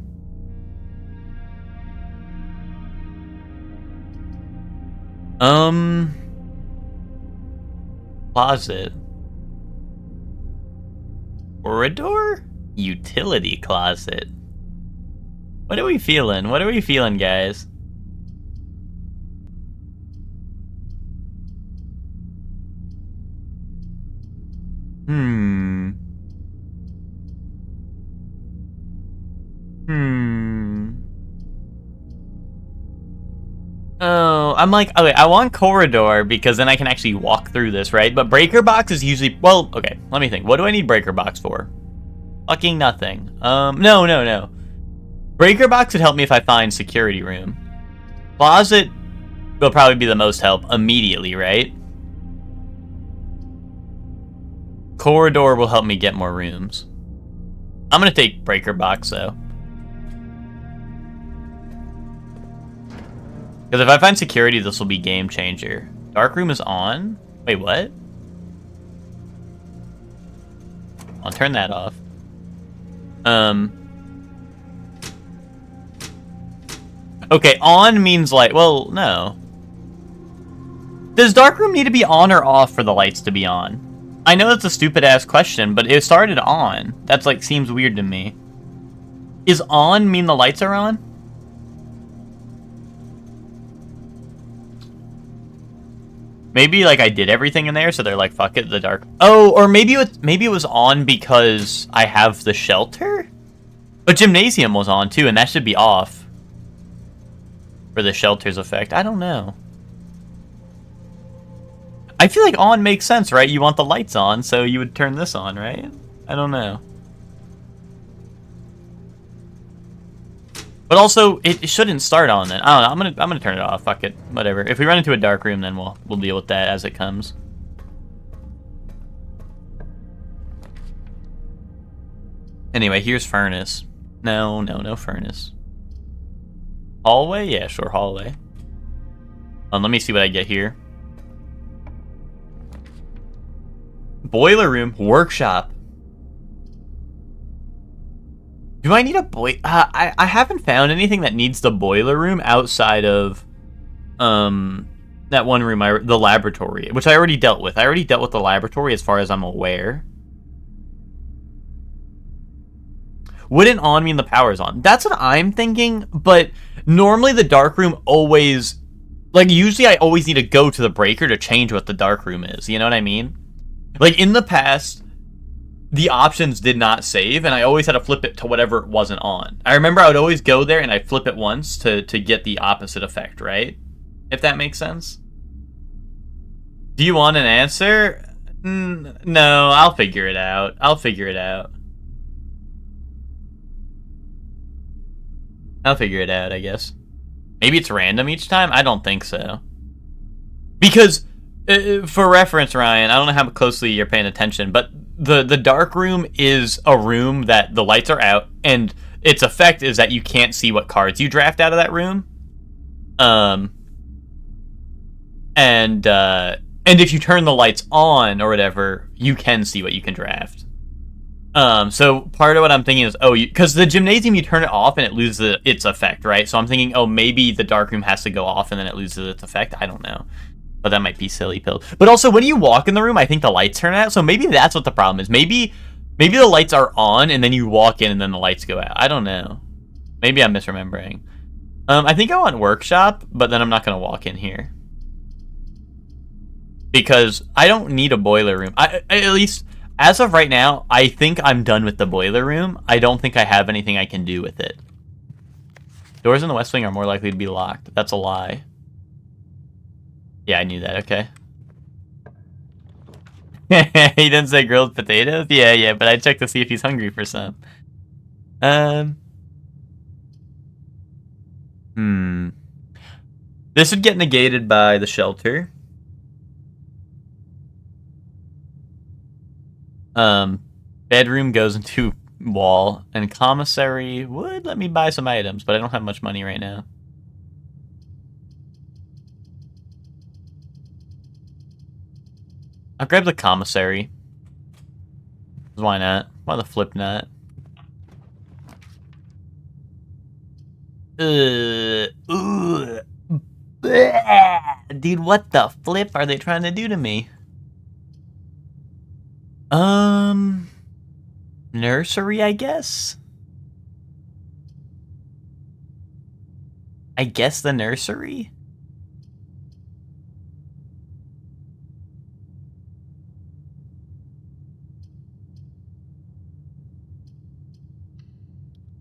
Closet. Corridor? Utility closet. What are we feeling? What are we feeling, guys? Oh, I'm like, okay, I want corridor because then I can actually walk through this, right? But breaker box is usually, well, okay, let me think. What do I need breaker box for? Fucking nothing. No. Breaker box would help me if I find security room. Closet will probably be the most help immediately, right? Corridor will help me get more rooms. I'm gonna take breaker box though. Because if I find security, this will be game changer. Dark room is on? Wait, what? I'll turn that off. Okay, on means like, well, no. Does dark room need to be on or off for the lights to be on? I know that's a stupid ass question, but it started on. That's like, seems weird to me. Is on mean the lights are on? Maybe like I did everything in there, so they're like, fuck it, the dark. Oh, or maybe it was on because I have the shelter? But gymnasium was on too, and that should be off. For the shelter's effect. I don't know. I feel like on makes sense, right? You want the lights on, so you would turn this on, right? I don't know. But also, it shouldn't start on then. I don't know. I'm gonna turn it off. Fuck it. Whatever. If we run into a dark room, then we'll deal with that as it comes. Anyway, here's furnace. No furnace. Hallway? Yeah, sure, hallway. Let me see what I get here. Boiler room, workshop. Do I need a I haven't found anything that needs the boiler room outside of that one room, the laboratory, which I already dealt with. I already dealt with the laboratory as far as I'm aware. Wouldn't on mean the power's on? That's what I'm thinking, but normally the dark room always, like, usually I always need to go to the breaker to change what the dark room is, you know what I mean? Like, in the past, the options did not save, and I always had to flip it to whatever it wasn't on. I remember I would always go there and I'd flip it once to get the opposite effect, right? If that makes sense. Do you want an answer? No, I'll figure it out. I'll figure it out, I guess. Maybe it's random each time? I don't think so. Because, for reference, Ryan, I don't know how closely you're paying attention, but the dark room is a room that the lights are out, and its effect is that you can't see what cards you draft out of that room. And if you turn the lights on or whatever, you can see what you can draft. So part of what I'm thinking is, because the gymnasium, you turn it off and it loses its effect, right? So I'm thinking, maybe the dark room has to go off and then it loses its effect. I don't know. But that might be silly pill. But also, when you walk in the room, I think the lights turn out. So maybe that's what the problem is. Maybe the lights are on and then you walk in and then the lights go out. I don't know. Maybe I'm misremembering. I think I want workshop, but then I'm not going to walk in here. Because I don't need a boiler room. At least, as of right now, I think I'm done with the boiler room. I don't think I have anything I can do with it. Doors in the West Wing are more likely to be locked. That's a lie. Yeah, I knew that. Okay. He didn't say grilled potatoes? Yeah, but I checked to see if he's hungry for some. This would get negated by the shelter. Bedroom goes into wall, and commissary would let me buy some items, but I don't have much money right now. I'll grab the commissary. Why not? Why the flip not? Dude, what the flip are they trying to do to me? Nursery, I guess? I guess the nursery?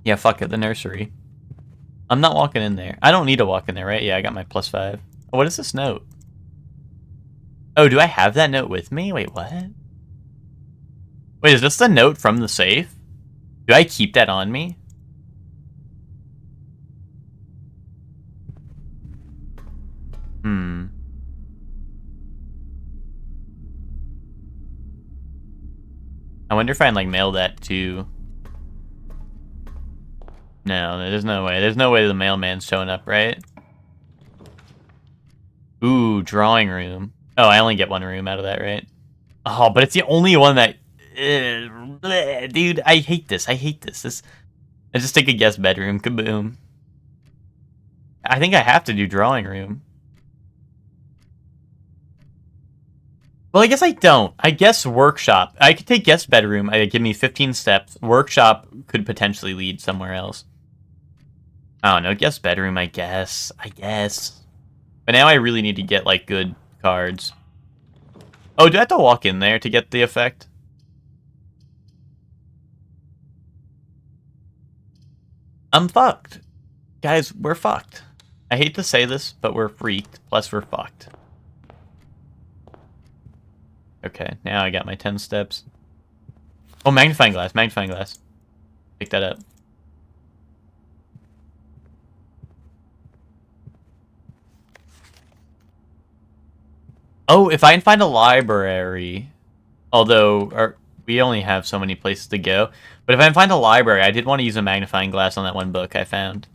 Yeah, fuck it, the nursery. I'm not walking in there. I don't need to walk in there, right? Yeah, I got my +5. Oh, what is this note? Oh, do I have that note with me? Wait, what? Wait, is this the note from the safe? Do I keep that on me? I wonder if I can, like, mail that to... No, there's no way. There's no way the mailman's showing up, right? Ooh, drawing room. Oh, I only get one room out of that, right? Oh, but it's the only one that... bleh, dude, I hate this. I hate this. I just take a guess bedroom. Kaboom. I think I have to do drawing room. Well, I guess I don't. I guess workshop. I could take guest bedroom. Give me 15 steps. Workshop could potentially lead somewhere else. I don't know. Guest bedroom, I guess. But now I really need to get, like, good cards. Oh, do I have to walk in there to get the effect? I'm fucked. Guys, we're fucked. I hate to say this, but we're freaked. Plus, we're fucked. Okay, now I got my 10 steps. Oh, magnifying glass. Pick that up. Oh, if I can find a library... Although, we only have so many places to go. But if I can find a library, I did want to use a magnifying glass on that one book I found.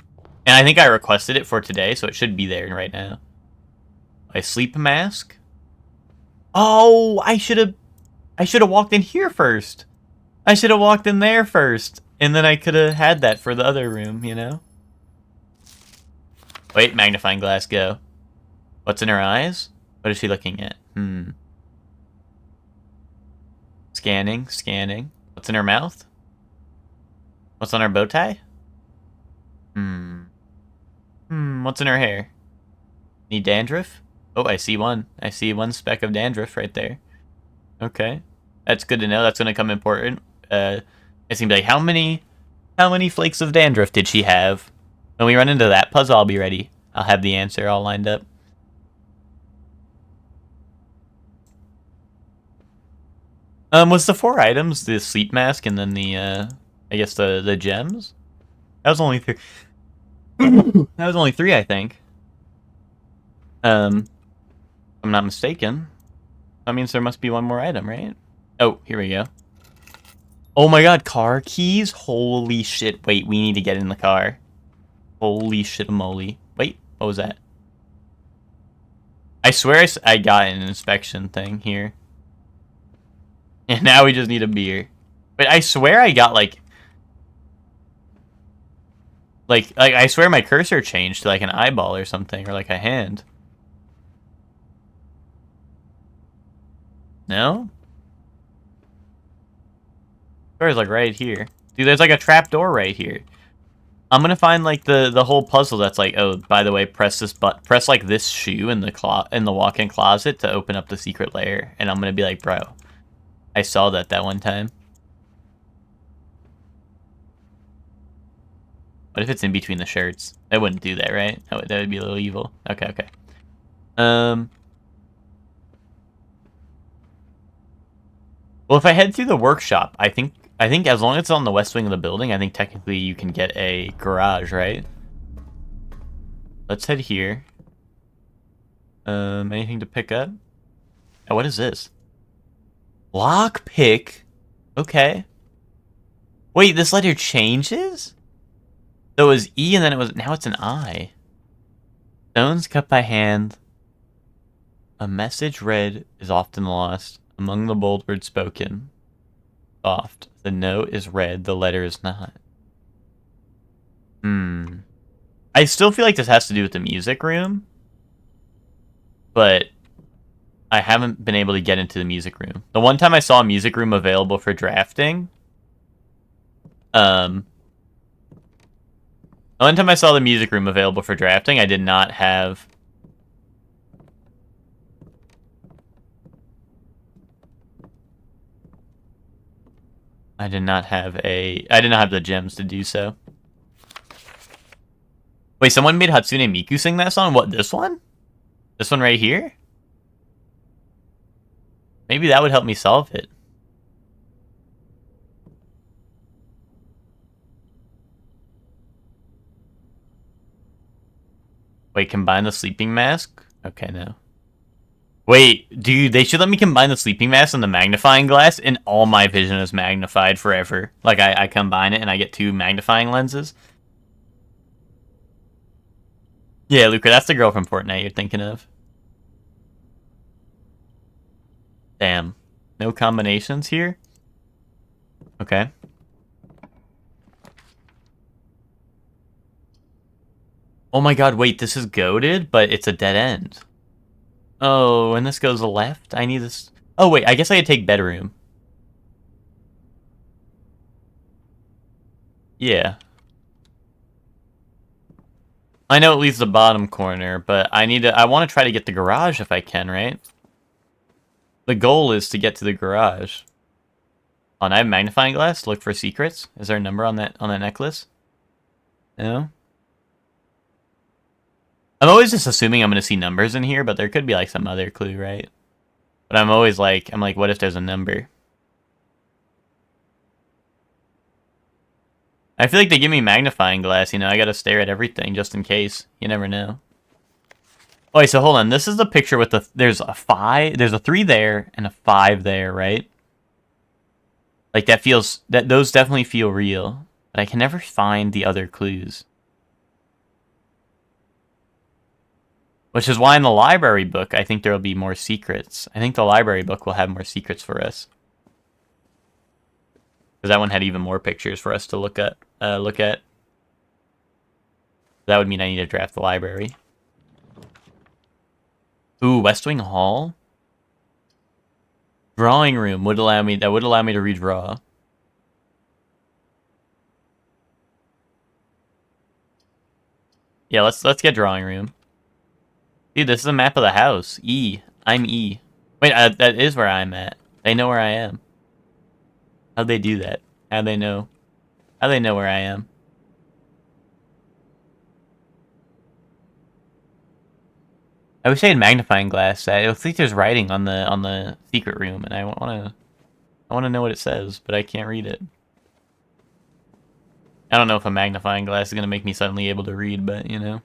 And I think I requested it for today, so it should be there right now. A sleep mask? Oh, I should have walked in here first. I should have walked in there first. And then I could have had that for the other room, you know? Wait, magnifying glass, go. What's in her eyes? What is she looking at? Scanning. What's in her mouth? What's on her bow tie? What's in her hair? Need dandruff? Oh, I see one. I see one speck of dandruff right there. Okay. That's good to know. That's gonna come important. It's gonna be like, how many flakes of dandruff did she have? When we run into that puzzle, I'll be ready. I'll have the answer all lined up. Was the 4 items the sleep mask and then the, I guess the gems? That was only 3. That was only 3, I think. If I'm not mistaken. That means there must be one more item, right? Oh, here we go. Oh my god, car keys? Holy shit. Wait, we need to get in the car. Holy shit moly. Wait, what was that? I swear I got an inspection thing here. And now we just need a beer. But I swear I got, like, I swear my cursor changed to, like, an eyeball or something, or, like, a hand. No? Door's, like, right here. Dude, there's, like, a trap door right here. I'm gonna find, like, the whole puzzle that's like, oh, by the way, press, like, this shoe in the walk-in closet to open up the secret lair. And I'm gonna be like, bro, I saw that one time. What if it's in between the shirts? I wouldn't do that, right? That would be a little evil. Okay. Well, if I head through the workshop, I think as long as it's on the west wing of the building, I think technically you can get a garage, right? Let's head here. Anything to pick up? Oh, what is this? Lockpick? Okay. Wait, this letter changes? So it was E and then now it's an I. Stones cut by hand. A message read is often lost. Among the bold words spoken. Soft. The note is read, the letter is not. I still feel like this has to do with the music room. But I haven't been able to get into the music room. The one time I saw a music room available for drafting, I did not have... I did not have the gems to do so. Wait, someone made Hatsune Miku sing that song? What, this one? This one right here? Maybe that would help me solve it. Wait, combine the sleeping mask? Okay, no. Wait, dude, they should let me combine the sleeping mask and the magnifying glass, and all my vision is magnified forever. Like, I combine it and I get 2 magnifying lenses. Yeah, Luca, that's the girl from Fortnite you're thinking of. Damn. No combinations here? Okay. Oh my god, wait, this is goated, but it's a dead end. Oh, and this goes left? I need this... Oh, wait, I guess I could take bedroom. Yeah. I know it leaves the bottom corner, but I want to try to get the garage if I can, right? The goal is to get to the garage. Oh, and I have magnifying glass to look for secrets. Is there a number on that necklace? No? I'm always just assuming I'm going to see numbers in here, but there could be like some other clue, right? But I'm like, what if there's a number? I feel like they give me magnifying glass, you know, I gotta stare at everything just in case. You never know. Oh, wait, so hold on. This is the picture with there's a 5, there's a 3 there, and a 5 there, right? Like, those definitely feel real. But I can never find the other clues. Which is why in the library book, I think there will be more secrets. I think the library book will have more secrets for us. Because that one had even more pictures for us to look at. That would mean I need to draft the library. Ooh, West Wing Hall? Drawing room would allow me to redraw. Yeah, let's get drawing room. Dude, this is a map of the house. E. I'm E. Wait, that is where I'm at. They know where I am. How'd they do that? How'd they know? How'd they know where I am? I wish I had magnifying glass. I think there's writing on the secret room, and I wanna know what it says, but I can't read it. I don't know if a magnifying glass is gonna make me suddenly able to read, but you know.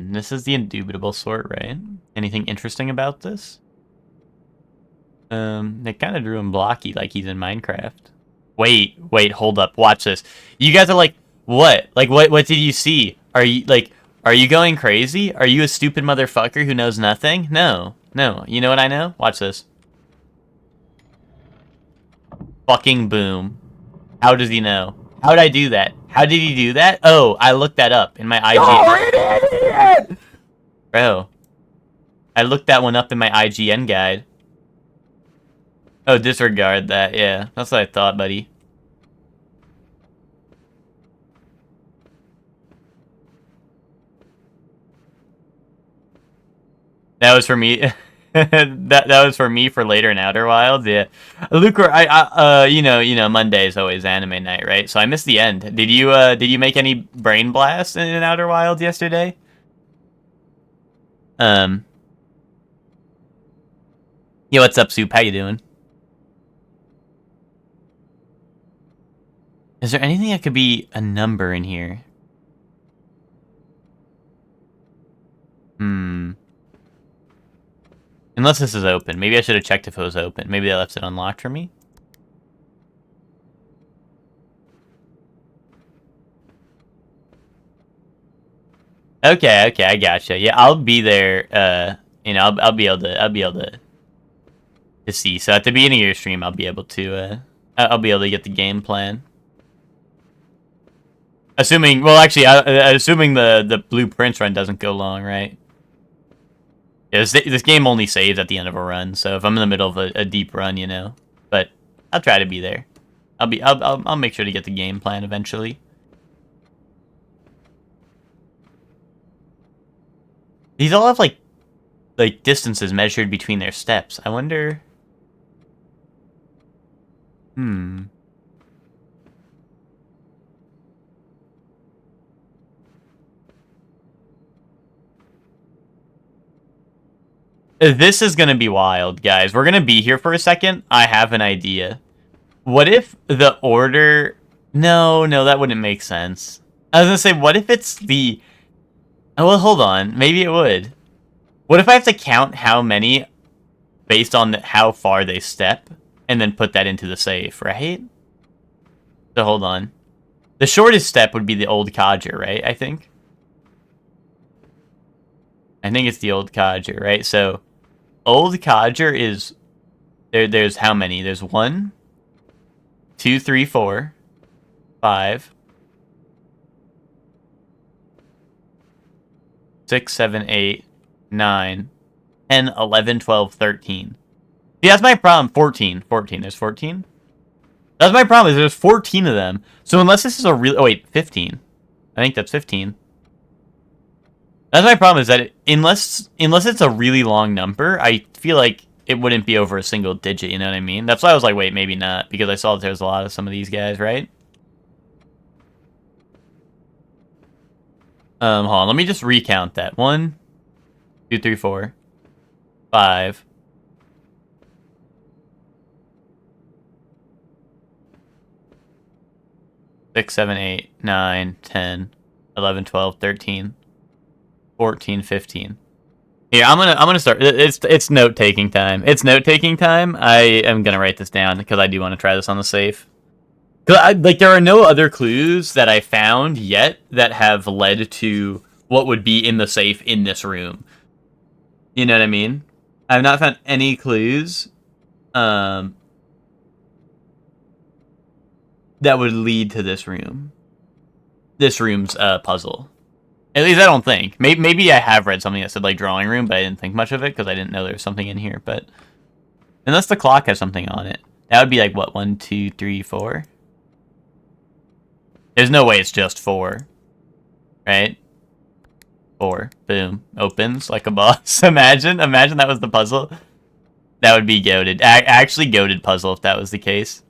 This is the indubitable sort, right? Anything interesting about this? They kind of drew him blocky like he's in Minecraft. Wait, hold up. Watch this. You guys are like, what? Like, what did you see? Are you going crazy? Are you a stupid motherfucker who knows nothing? No. You know what I know? Watch this. Fucking boom. How does he know? How did I do that? How did he do that? Oh, I looked that up in my IG. Oh, idiot! Bro. I looked that one up in my IGN guide. Oh, disregard that. Yeah, that's what I thought, buddy. That was for me. that was for me for later in Outer Wilds. Yeah, Luke, you know, Monday is always anime night, right? So I missed the end. Did you make any brain blasts in Outer Wilds yesterday? Yeah, what's up, Soup? How you doing? Is there anything that could be a number in here? Unless this is open. Maybe I should have checked if it was open. Maybe they left it unlocked for me. Okay, I gotcha. Yeah, I'll be there. You know, I'll be able to see. So at the beginning of your stream, I'll be able to get the game plan. Assuming, well, actually, assuming the blueprints run doesn't go long, right? Yeah, this game only saves at the end of a run, so if I'm in the middle of a deep run, you know, but I'll try to be there. I'll make sure to get the game plan eventually. These all have like distances measured between their steps. I wonder. This is gonna be wild, guys. We're gonna be here for a second. I have an idea. What if the order... No, that wouldn't make sense. I was gonna say, what if it's the... Oh, well, hold on. Maybe it would. What if I have to count how many based on how far they step, and then put that into the safe, right? So, hold on. The shortest step would be the old codger, right? I think it's the old codger, right? So old codger is there's how many? There's 1, 2, 3, 4, 5, 6, 7, 8, 9, 10, 11, 12, 13. See, that's my problem. 14. There's 14. That's my problem, is there's 14 of them. So unless this is a real... Oh, wait, 15. I think that's 15. That's my problem, is that unless it's a really long number, I feel like it wouldn't be over a single digit, you know what I mean? That's why I was like, wait, maybe not, because I saw that there's a lot of some of these guys, right? Hold on, let me just recount that. 1, 2, 3, 4, 5... 6, 7, 8, 9, 10, 11, 12, 13, 14, 15. Here, I'm gonna start. It's note taking time. It's note taking time. I am gonna write this down because I do want to try this on the safe. Cause there are no other clues that I found yet that have led to what would be in the safe in this room. You know what I mean? I've not found any clues. That would lead to this room. This room's puzzle. At least I don't think. Maybe I have read something that said like drawing room, but I didn't think much of it because I didn't know there was something in here. But unless the clock has something on it, that would be like what, 1, 2, 3, 4. There's no way it's just 4, right? 4, boom, opens like a boss. Imagine that was the puzzle. That would be goated. Actually, goated puzzle if that was the case.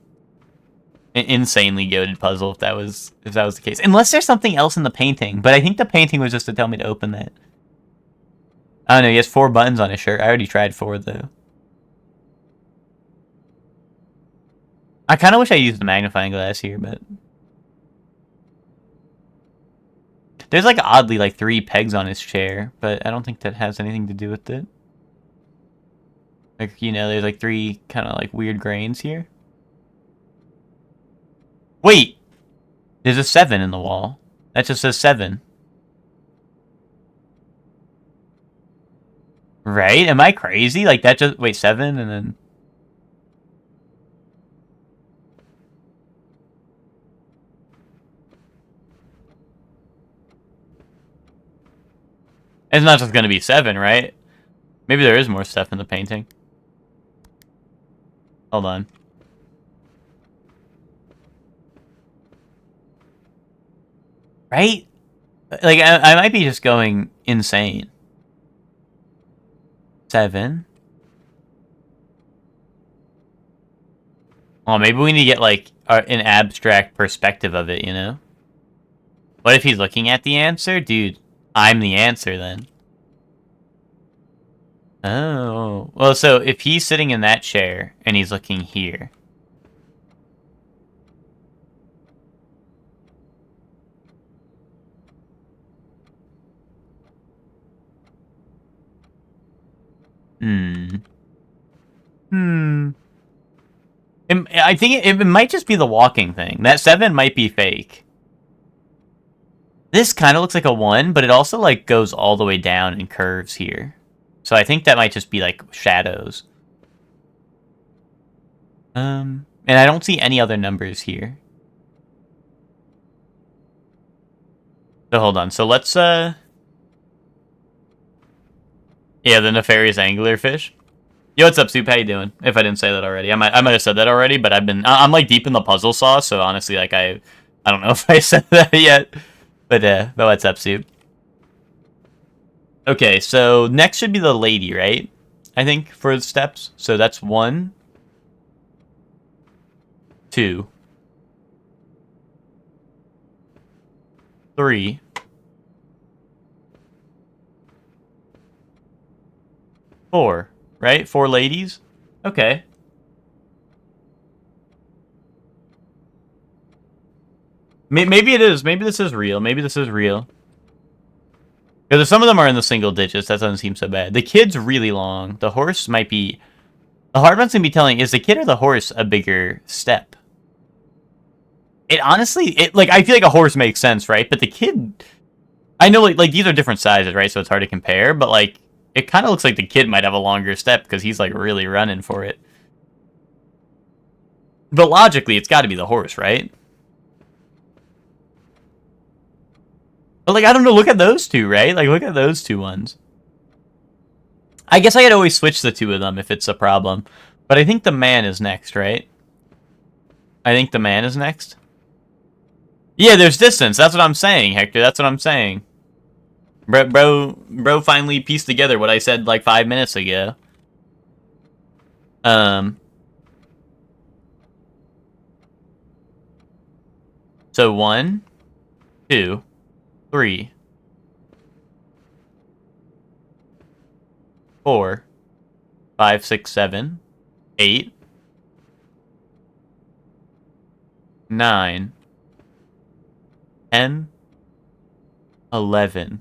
Insanely goated puzzle if that was the case. Unless there's something else in the painting, but I think the painting was just to tell me to open that. I don't know. He has 4 buttons on his shirt. I already tried 4 though. I kind of wish I used the magnifying glass here, but there's like oddly like 3 pegs on his chair, but I don't think that has anything to do with it. Like, you know, there's like 3 kind of like weird grains here. Wait! There's a 7 in the wall. That just says 7. Right? Am I crazy? Like, that just... Wait, 7 and then... It's not just gonna be 7, right? Maybe there is more stuff in the painting. Hold on. Right? Like, I might be just going insane. 7. Well, maybe we need to get, like, an abstract perspective of it, you know? What if he's looking at the answer? Dude, I'm the answer, then. Oh. Well, so if he's sitting in that chair, and he's looking here... I think it might just be the walking thing. That 7 might be fake. This kind of looks like a 1, but it also like goes all the way down and curves here. So I think that might just be like shadows. And I don't see any other numbers here. So hold on. So let's yeah, the nefarious anglerfish. Yo, what's up, Soup? How you doing? If I didn't say that already, I might have said that already, but I'm like deep in the puzzle sauce, so honestly, like I don't know if I said that yet, but what's up, Soup? Okay, so next should be the lady, right? I think for the steps. So that's 1, 2, 3, 4. Right? 4 ladies? Okay. Maybe it is. Maybe this is real. Maybe this is real. Because if some of them are in the single digits, that doesn't seem so bad. The kid's really long. The horse might be... The hard one's going to be telling, is the kid or the horse a bigger step? It honestly, like, I feel like a horse makes sense, right? But the kid, I know, like these are different sizes, right? So it's hard to compare, but like, it kind of looks like the kid might have a longer step because he's like really running for it. But logically, it's got to be the horse, right? But like, I don't know. Look at those two, right? Like, look at those two ones. I guess I could always switch the two of them if it's a problem. But I think the man is next, right? I think the man is next. Yeah, there's distance. That's what I'm saying, Hector. That's what I'm saying. Bro finally pieced together what I said like 5 minutes ago. So 1, 2, 3, 4, 5, 6, 7, 8, 9, 10, 11.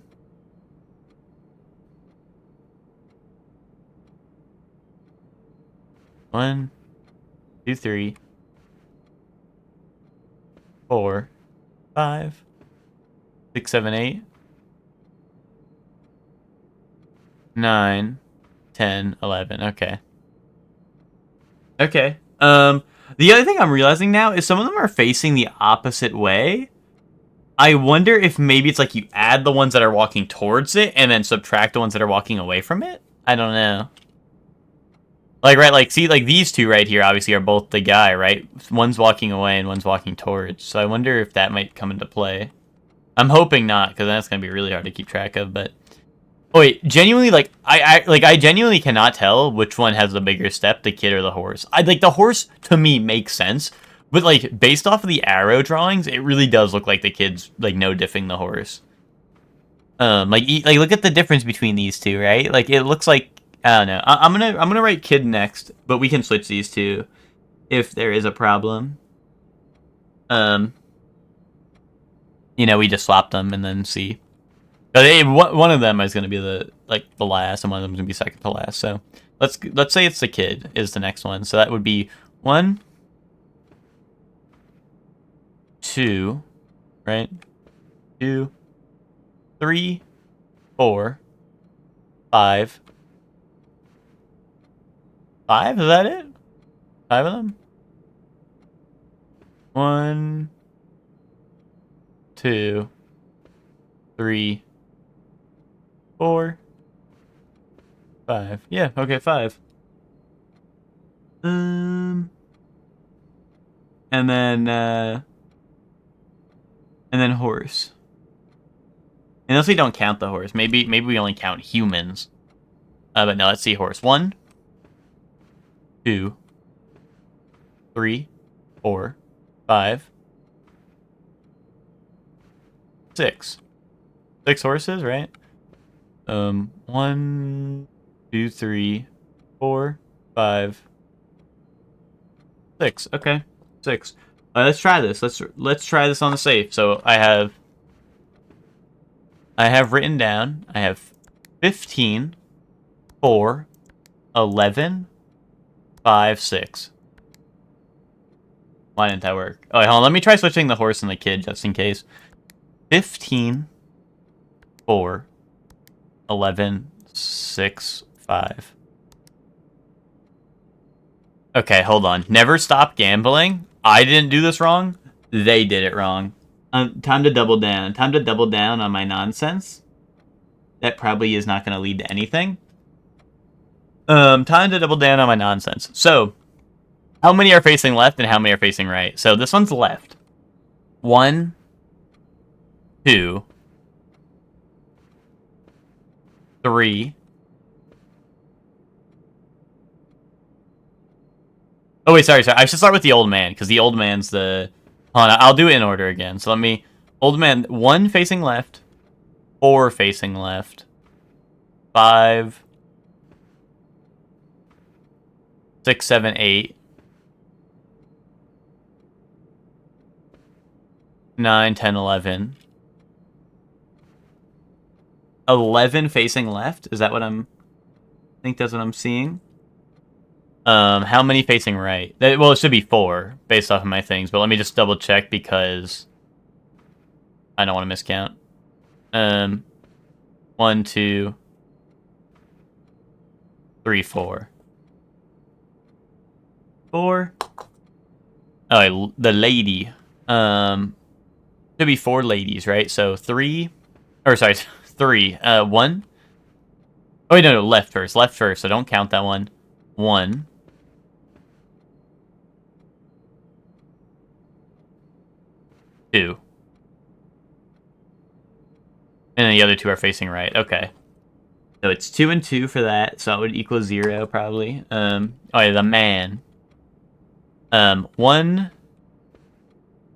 One, 2, 3, 4, 5, 6, 7, 8, 9, 10, 11. Okay. Okay. The other thing I'm realizing now is some of them are facing the opposite way. I wonder if maybe it's like you add the ones that are walking towards it and then subtract the ones that are walking away from it. I don't know. Like, right, like, see, like, these two right here obviously are both the guy, right? One's walking away and one's walking towards. So I wonder if that might come into play. I'm hoping not, because that's going to be really hard to keep track of, but... Oh, wait, genuinely, like, I genuinely cannot tell which one has the bigger step, the kid or the horse. Like, the horse, to me, makes sense. But, like, based off of the arrow drawings, it really does look like the kid's, like, no-diffing the horse. Like, look at the difference between these two, right? Like, it looks like... I don't know. I'm gonna write kid next, but we can switch these two if there is a problem. You know, we just swap them and then see. But one of them is gonna be the last, and one of them is gonna be second to last. So let's say it's the kid is the next one. So that would be 1, 2, right? 2, 3, 4, 5. 5? Is that it? 5 of them? 1, 2, 3, 4, 5. Yeah, okay, 5. And then horse. Unless we don't count the horse. Maybe we only count humans. But no, let's see horse. 1, 2, 3, 4, 5, 6. 6 horses, right? 1, 2, 3, 4, 5, 6. Okay, 6. Let's try this. Let's try this on the safe. So I have written down. I have 15, 4, 11, 5, 6. Why didn't that work? Oh, wait, hold on. Let me try switching the horse and the kid just in case. 15, 4, 11, 6, 5. Okay, hold on. Never stop gambling. I didn't do this wrong. They did it wrong. Time to double down. Time to double down on my nonsense. That probably is not going to lead to anything. Time to double down on my nonsense. So, how many are facing left and how many are facing right? So this one's left. 1, 2, 3. Oh wait, sorry. I should start with the old man because the old man's the. Hold on, I'll do it in order again. So let me. Old man, 1 facing left, 4 facing left, 5, 6, 7, 8. 9, 10, 11. 11 facing left? Is that what I think that's what I'm seeing? How many facing right? Well, it should be 4 based off of my things, but let me just double check because I don't want to miscount. 1, 2, 3, 4. 4. Oh, the lady. Should be 4 ladies, right? So 3, or sorry, 3. 1. Oh wait, no, left first. Left first. So don't count that one. 1. 2. And then the other 2 are facing right. Okay. So it's 2 and 2 for that. So it would equal 0 probably. Oh yeah, the man. 1,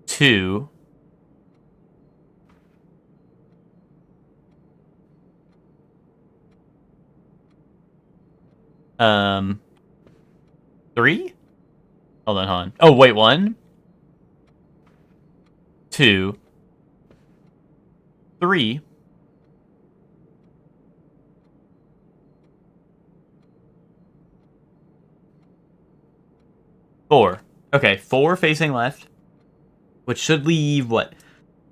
2. 3. Hold on. Oh wait, 1, 2, 3. 4. Okay, 4 facing left, which should leave what?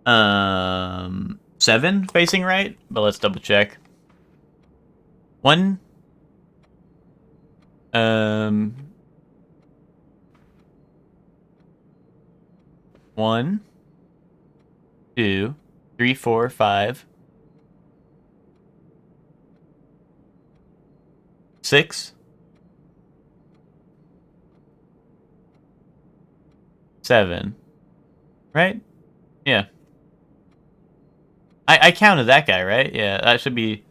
7 facing right. But let's double check. 1. 1, 2, 3, 4, 5, 6, 7. Right? Yeah. I counted that guy, right? Yeah, that should be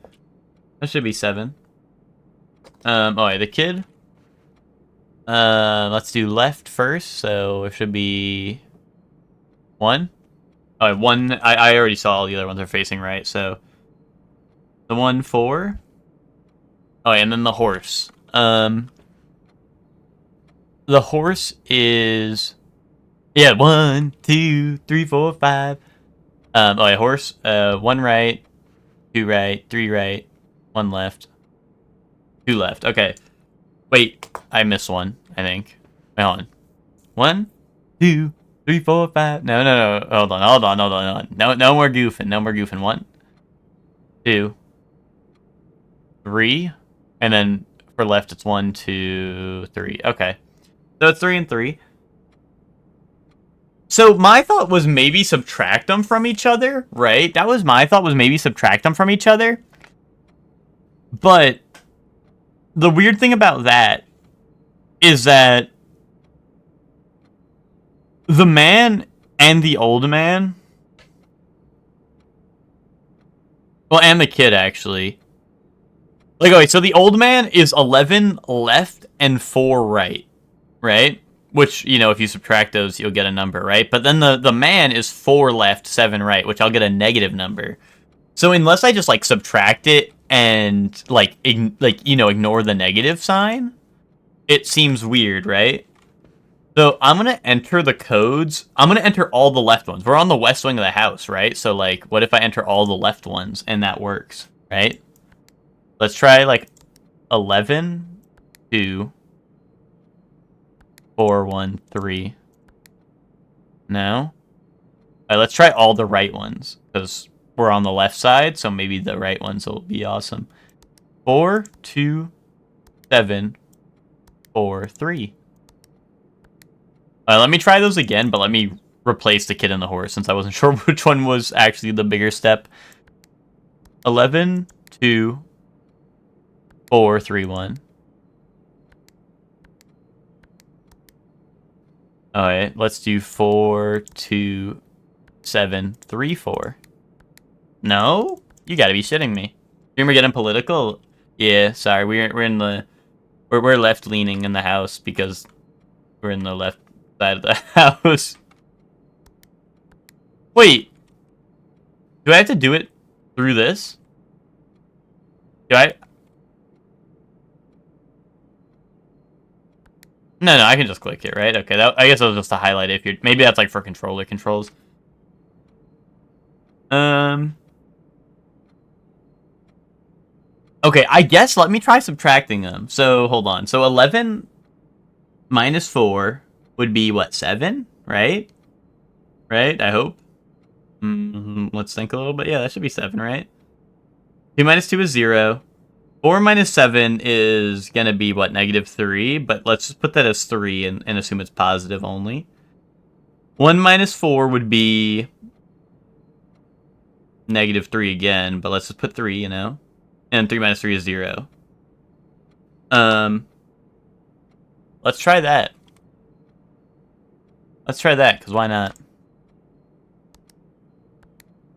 7. Oh yeah, the kid. Let's do left first, so it should be 1. Oh, 1. I already saw all the other ones are facing right, so the 1, 4. Oh, and then the horse. The horse is 1, 2, 3, 4, 5. Oh yeah, horse. 1 right, 2 right, 3 right, 1 left, 2 left. Okay. Wait, I missed 1. I think. Wait, hold on. 1, 2, 3, 4, 5. No. Hold on. No more goofing. No more goofing. 1, 2, 3, and then for left it's 1, 2, 3. Okay, so it's 3 and 3. So my thought was maybe subtract them from each other, right? That was my thought, was maybe subtract them from each other. But the weird thing about that is that the man and the old man, well, and the kid actually, like, okay, so the old man is 11 left and 4 right, right? Which, you know, if you subtract those, you'll get a number, right? But then the man is 4 left, 7 right, which I'll get a negative number. So unless I just, like, subtract it and, like, ignore the negative sign, it seems weird, right? So I'm going to enter the codes. I'm going to enter all the left ones. We're on the west wing of the house, right? So, like, what if I enter all the left ones and that works, right? Let's try, like, 11, 2, 4, 1, 3. No? All right, let's try all the right ones, because we're on the left side, so maybe the right ones will be awesome. 4, 2, 7, 4, 3. Let me try those again, but let me replace the kid and the horse, since I wasn't sure which one was actually the bigger step. 11, 2, 4, 3, 1. Alright, let's do 4, 2, 7, 3, 4. No? You gotta be shitting me. We're getting political? Yeah, sorry, we're left leaning in the house because we're in the left side of the house. Wait. Do I have to do it through this? Do I? No, I can just click it, right? Okay, I guess that was just to highlight it. If you're, maybe that's like for controller controls. Okay, I guess let me try subtracting them. So hold on. So 11 minus 4 would be, what, 7? Right? Right? I hope. Let's think a little bit. Yeah, that should be 7, right? 2 minus 2 is 0. 4 minus 7 is going to be, what, negative 3? But let's just put that as 3 and assume it's positive only. 1 minus 4 would be negative 3 again, but let's just put 3, you know? And 3 minus 3 is 0. Let's try that. Let's try that, because why not?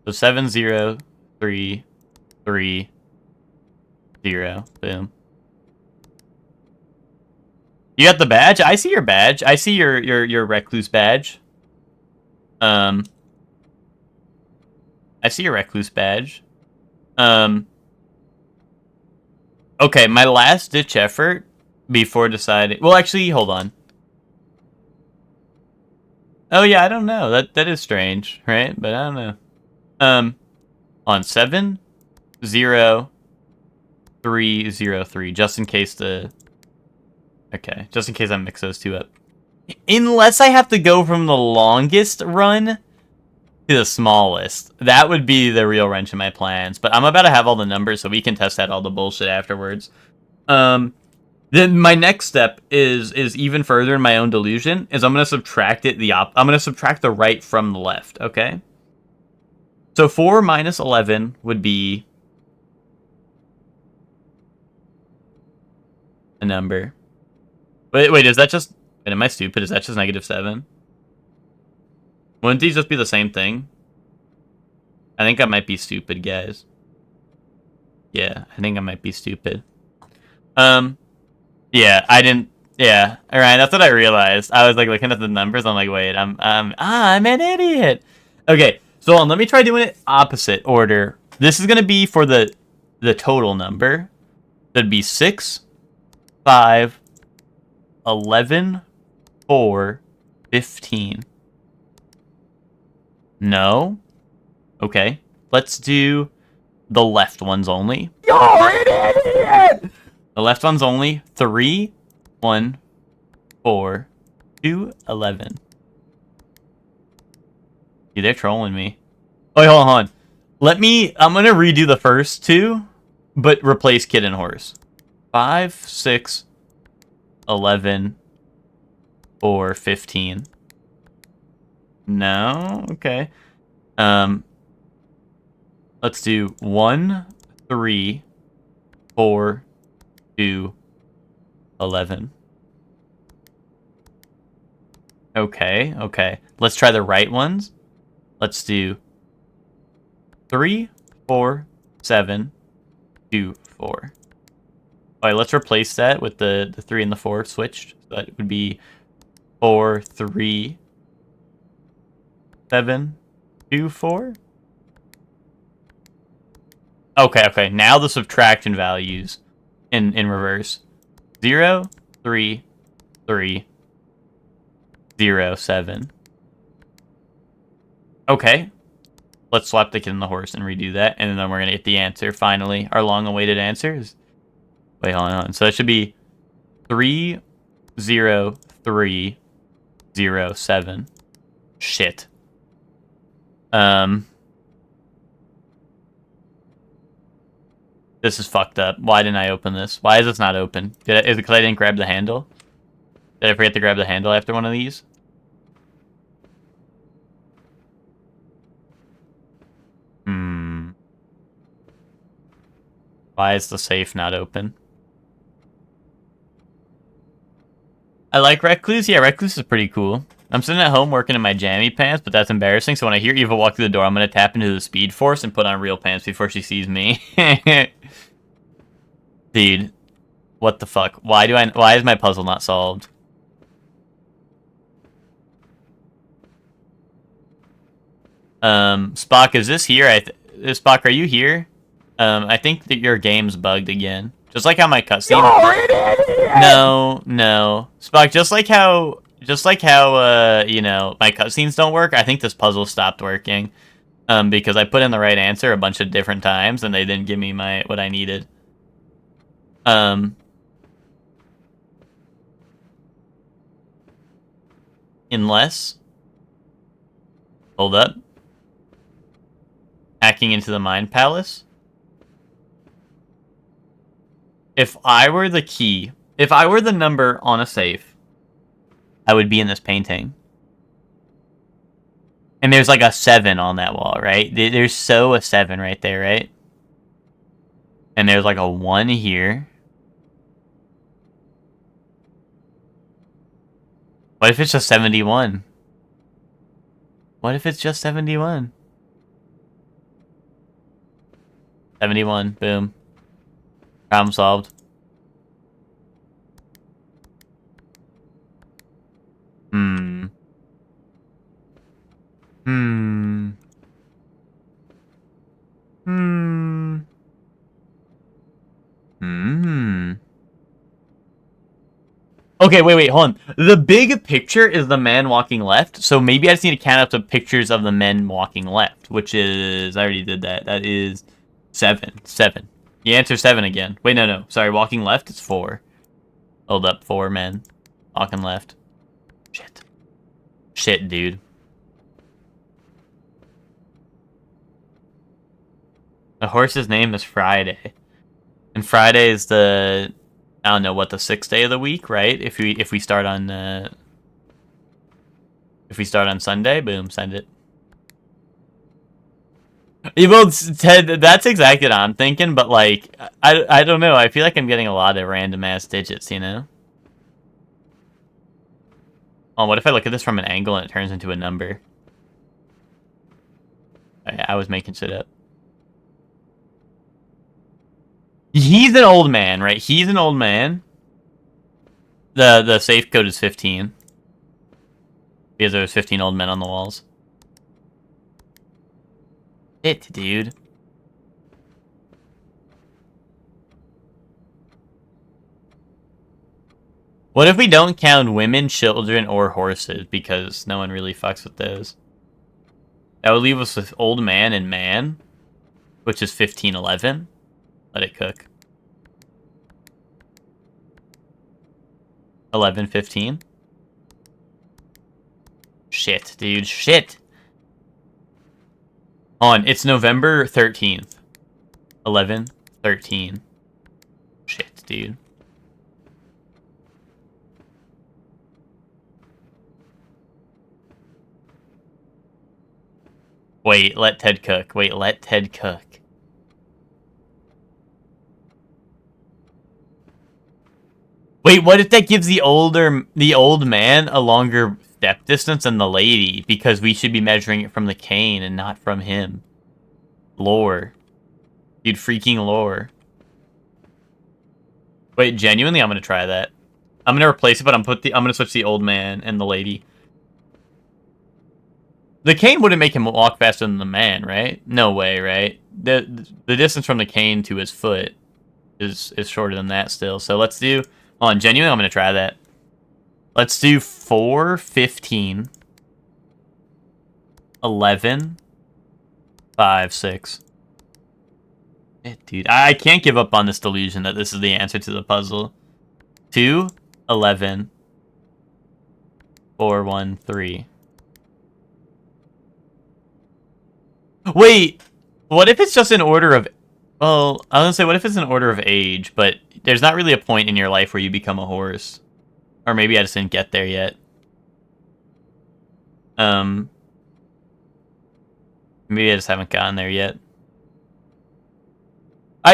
So 7, 0, 3, 3, 0. Boom. You got the badge? I see your badge. I see your recluse badge. I see your recluse badge. Okay, my last ditch effort before deciding. Well, actually, hold on. Oh yeah, I don't know. That is strange, right? But I don't know. On 7, 0, 3, 0, 3, just in case the. Okay, just in case I mix those two up. Unless I have to go from the longest run to the smallest. That would be the real wrench in my plans. But I'm about to have all the numbers so we can test out all the bullshit afterwards. Then my next step is even further in my own delusion. Is I'm gonna subtract it I'm gonna subtract the right from the left. Okay. So 4 minus 11 would be a number. Wait, is that just... Wait, am I stupid? Is that just negative 7? Wouldn't these just be the same thing? I think I might be stupid, guys. Yeah, I think I might be stupid. Yeah, I didn't... Yeah, alright, that's what I realized. I was, like, looking at the numbers, I'm like, wait, I'm an idiot! Okay, so let me try doing it opposite order. This is gonna be for the total number. That'd be 6, 5, 11, 4, 15. No? Okay. Let's do the left ones only. You're an idiot! The left ones only. 3, 1, 4, 2, 11. Dude, they're trolling me. Oh, hold on. I'm gonna redo the first two, but replace kid and horse. 5, 6, 11, 4, 15. No? Okay. Let's do 1, 3, 4, 2, 11. Okay. Let's try the right ones. Let's do 3, 4, 7, 2, 4. Alright, let's replace that with the 3 and the 4 switched. So that would be 4, 3, 7, 2, 4. Okay. Now the subtraction values in reverse. 0, 3, 3, 0, 7. Okay. Let's swap the kid and the horse and redo that, and then we're gonna get the answer finally. Our long-awaited answer is... Wait, hold on. So that should be 3, 0, 3, 0, 7. Shit. This is fucked up. Why didn't I open this? Why is this not open? Is it because I didn't grab the handle? Did I forget to grab the handle after one of these? Why is the safe not open? I like Recluse. Yeah, Recluse is pretty cool. I'm sitting at home working in my jammy pants, but that's embarrassing. So when I hear Eva walk through the door, I'm going to tap into the Speed Force and put on real pants before she sees me. Dude, what the fuck? Why is my puzzle not solved? Spock, is this here? Spock, are you here? I think that your game's bugged again. Just like how my cutscene... No. Spock, just like how, you know, my cutscenes don't work, I think this puzzle stopped working. Because I put in the right answer a bunch of different times, and they didn't give me what I needed. Unless... Hold up. Hacking into the Mind Palace. If I were the key, if I were the number on a safe, I would be in this painting. And there's like a 7 on that wall, right? There's so a 7 right there, right? And there's like a 1 here. What if it's just 71? What if it's just 71? 71, boom. Problem solved. Hmm. Okay, wait, hold on. The big picture is the man walking left, so maybe I just need to count up the pictures of the men walking left, which is... I already did that. That is 7. 7. You answer 7 again. Wait, no. Sorry, walking left is 4. Hold up, 4 men. Walking left. Shit, dude. The horse's name is Friday. And Friday is the... I don't know what, the 6th day of the week, right? If we start on Sunday, boom, send it. Well, Ted, that's exactly what I'm thinking, but like I don't know. I feel like I'm getting a lot of random ass digits, you know? Oh, what if I look at this from an angle and it turns into a number? I was making shit up. He's an old man, right? He's an old man. The safe code is 15. Because there was 15 old men on the walls. Shit, dude. What if we don't count women, children, or horses? Because no one really fucks with those. That would leave us with old man and man. Which is 1511. Let it cook. 11:15. Shit, dude. Shit. On. It's November 13th. 11:13. Shit, dude. Wait, let Ted cook. Wait, let Ted cook. Wait, what if that gives the old man a longer step distance than the lady? Because we should be measuring it from the cane and not from him. Lore. Dude, freaking lore. Wait, genuinely, I'm gonna try that. I'm gonna replace it, but I'm gonna switch the old man and the lady. The cane wouldn't make him walk faster than the man, right? No way, right? The distance from the cane to his foot is shorter than that still. So let's do... Hold on, genuinely, I'm going to try that. Let's do 4, 15, 11, 5, 6. Dude, I can't give up on this delusion that this is the answer to the puzzle. 2, 11, 4, 1, 3. Wait, what if it's just in order of... Well, I was going to say, what if it's in order of age, but there's not really a point in your life where you become a horse. Or maybe I just didn't get there yet. Maybe I just haven't gotten there yet.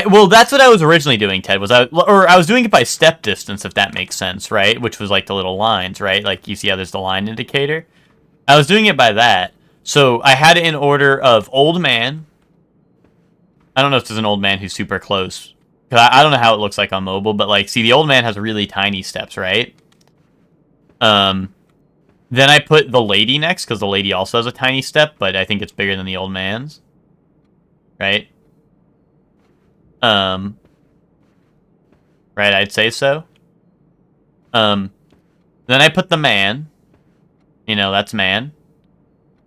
Well, that's what I was originally doing, Ted. I was doing it by step distance, if that makes sense, right? Which was like the little lines, right? Like you see how there's the line indicator. I was doing it by that. So I had it in order of old man. I don't know if there's an old man who's super close. Cause I don't know how it looks like on mobile, but like, see, the old man has really tiny steps, right? Then I put the lady next, because the lady also has a tiny step, but I think it's bigger than the old man's. Right? Right, I'd say so. Then I put the man. You know, that's man.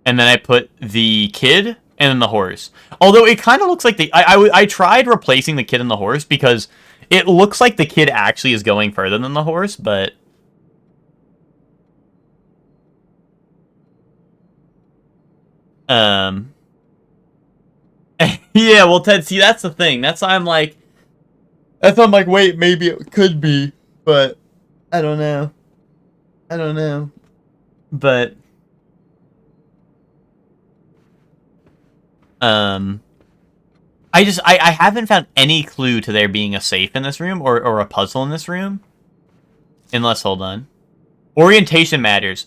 And then I put the kid and then the horse. Although it kind of looks like I tried replacing the kid and the horse because it looks like the kid actually is going further than the horse, but Um. Yeah, well, Ted, see, that's the thing. That's why I'm like, wait, maybe it could be, but I don't know. I don't know. But, I haven't found any clue to there being a safe in this room or a puzzle in this room. Unless, hold on. Orientation matters.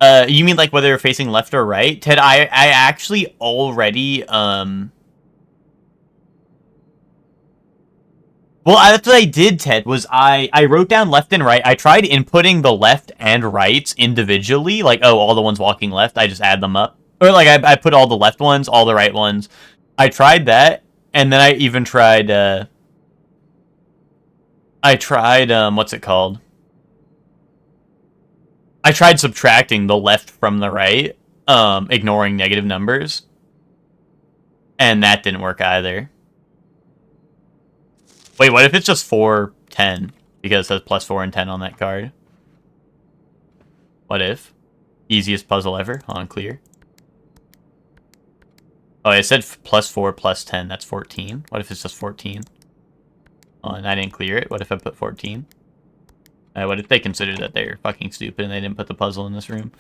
You mean like whether you're facing left or right? Ted, I actually already, well, that's what I did, Ted, was I wrote down left and right. I tried inputting the left and rights individually. Like, oh, all the ones walking left, I just add them up. Or, like, I put all the left ones, all the right ones. I tried that, and then I even tried, what's it called? I tried subtracting the left from the right, ignoring negative numbers. And that didn't work either. Wait, what if it's just 4, 10? Because it says plus 4 and 10 on that card. What if? Easiest puzzle ever. On clear. Oh, it said plus 4, plus 10. That's 14. What if it's just 14? Oh, and I didn't clear it. What if I put 14? What if they considered that they're fucking stupid and they didn't put the puzzle in this room?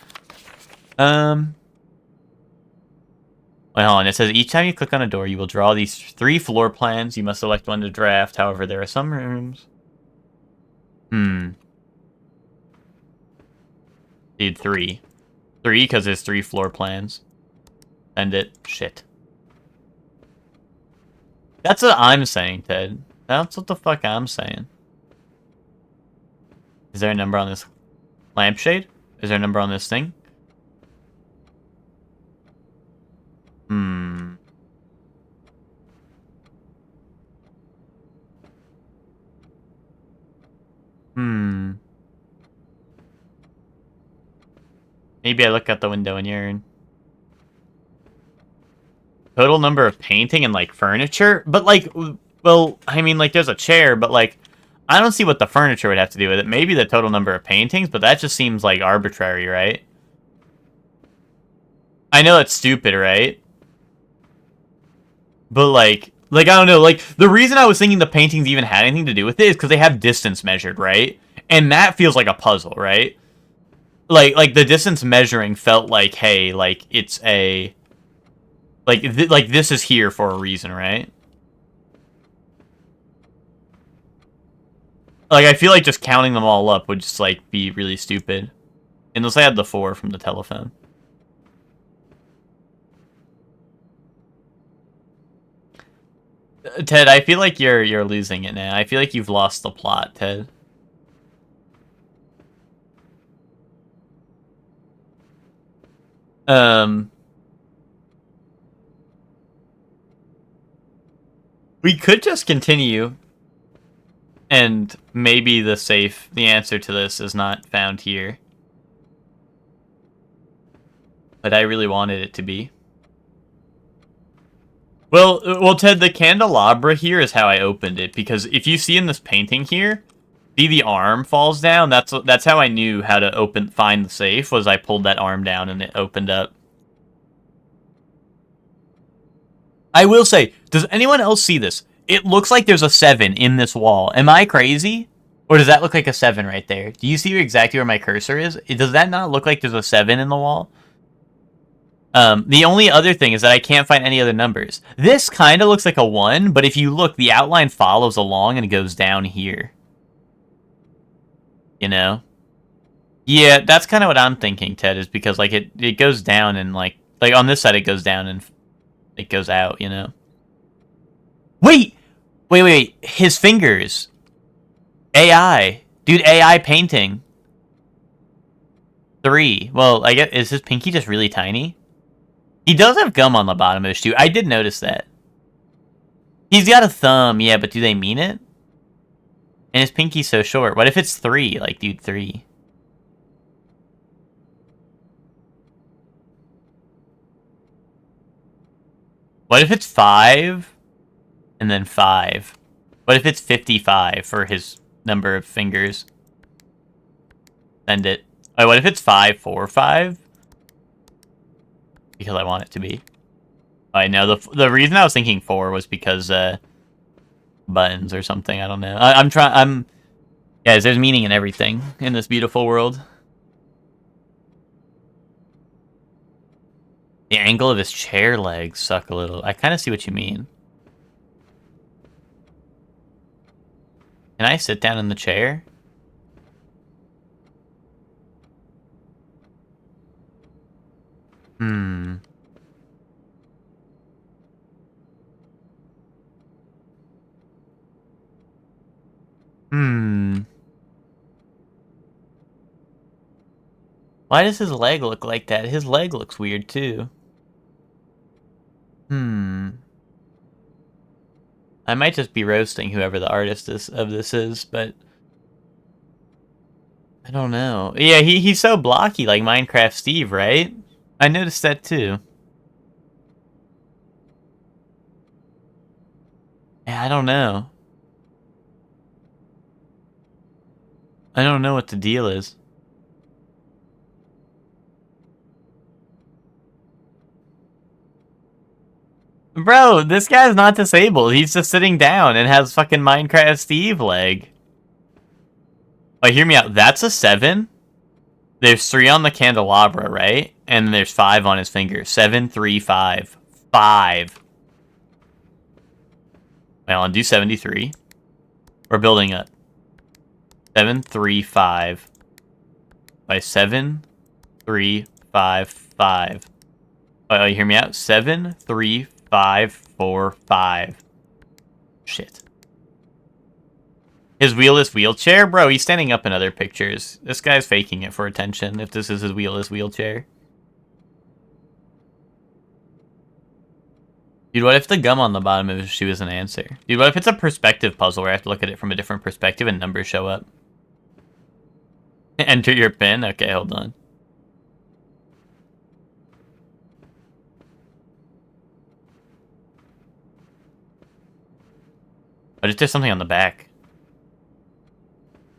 Wait, hold on. It says each time you click on a door, you will draw these 3 floor plans. You must select one to draft. However, there are some rooms. Dude, 3. 3, because there's 3 floor plans. Send it. Shit. That's what I'm saying, Ted. That's what the fuck I'm saying. Is there a number on this lampshade? Is there a number on this thing? Maybe I look out the window and you're... Total number of painting and, like, furniture? But, like, well, I mean, like, there's a chair, but, like, I don't see what the furniture would have to do with it. Maybe the total number of paintings, but that just seems, like, arbitrary, right? I know it's stupid, right? But, like, I don't know, like, the reason I was thinking the paintings even had anything to do with it is because they have distance measured, right? And that feels like a puzzle, right? Like the distance measuring felt like, hey, like, it's a... Like, this is here for a reason, right? Like, I feel like just counting them all up would just, like, be really stupid. Unless I had the 4 from the telephone. Ted, I feel like you're losing it now. I feel like you've lost the plot, Ted. We could just continue, and maybe the answer to this is not found here. But I really wanted it to be. Well, Ted, the candelabra here is how I opened it, because if you see in this painting here, see the arm falls down? That's how I knew how to find the safe, was I pulled that arm down and it opened up. I will say, does anyone else see this? It looks like there's a 7 in this wall. Am I crazy? Or does that look like a 7 right there? Do you see exactly where my cursor is? Does that not look like there's a 7 in the wall? The only other thing is that I can't find any other numbers. This kind of looks like a 1, but if you look, the outline follows along and it goes down here. You know? Yeah, that's kind of what I'm thinking, Ted, is because, like, it goes down and, like on this side it goes down and it goes out, you know? Wait! His fingers. AI. Dude, AI painting. 3. Well, I guess, is his pinky just really tiny? He does have gum on the bottom of his shoe. I did notice that. He's got a thumb, yeah, but do they mean it? And his pinky's so short. What if it's 3? Like, dude, 3. What if it's 5? And then 5? What if it's 55 for his number of fingers? Send it. Oh, what if it's 5, 4, 5? because I want it to be. I know the reason I was thinking 4 was because buttons or something. I don't know. I'm trying. Guys, there's meaning in everything in this beautiful world. The angle of his chair legs suck a little. I kind of see what you mean. Can I sit down in the chair? Hmm. Why does his leg look like that? His leg looks weird too. I might just be roasting whoever the artist of this is, but I don't know. Yeah, he's so blocky like Minecraft Steve, right? I noticed that too. Yeah, I don't know. I don't know what the deal is. Bro, this guy's not disabled. He's just sitting down and has fucking Minecraft Steve leg. Oh, hear me out. That's a 7. There's 3 on the candelabra, right? And there's 5 on his finger. 7, 3, 5. 5. Well, I'll do 73. We're building up. 7, 3, 5. By 7, 3, 5, 5. Oh, you hear me out? 7, 3, 5, 4, 5. Shit. His wheelless wheelchair? Bro, he's standing up in other pictures. This guy's faking it for attention if this is his wheelless wheelchair. Dude, what if the gum on the bottom of his shoe is an answer? Dude, what if it's a perspective puzzle where I have to look at it from a different perspective and numbers show up? Enter your PIN? Okay, hold on. But is there something on the back?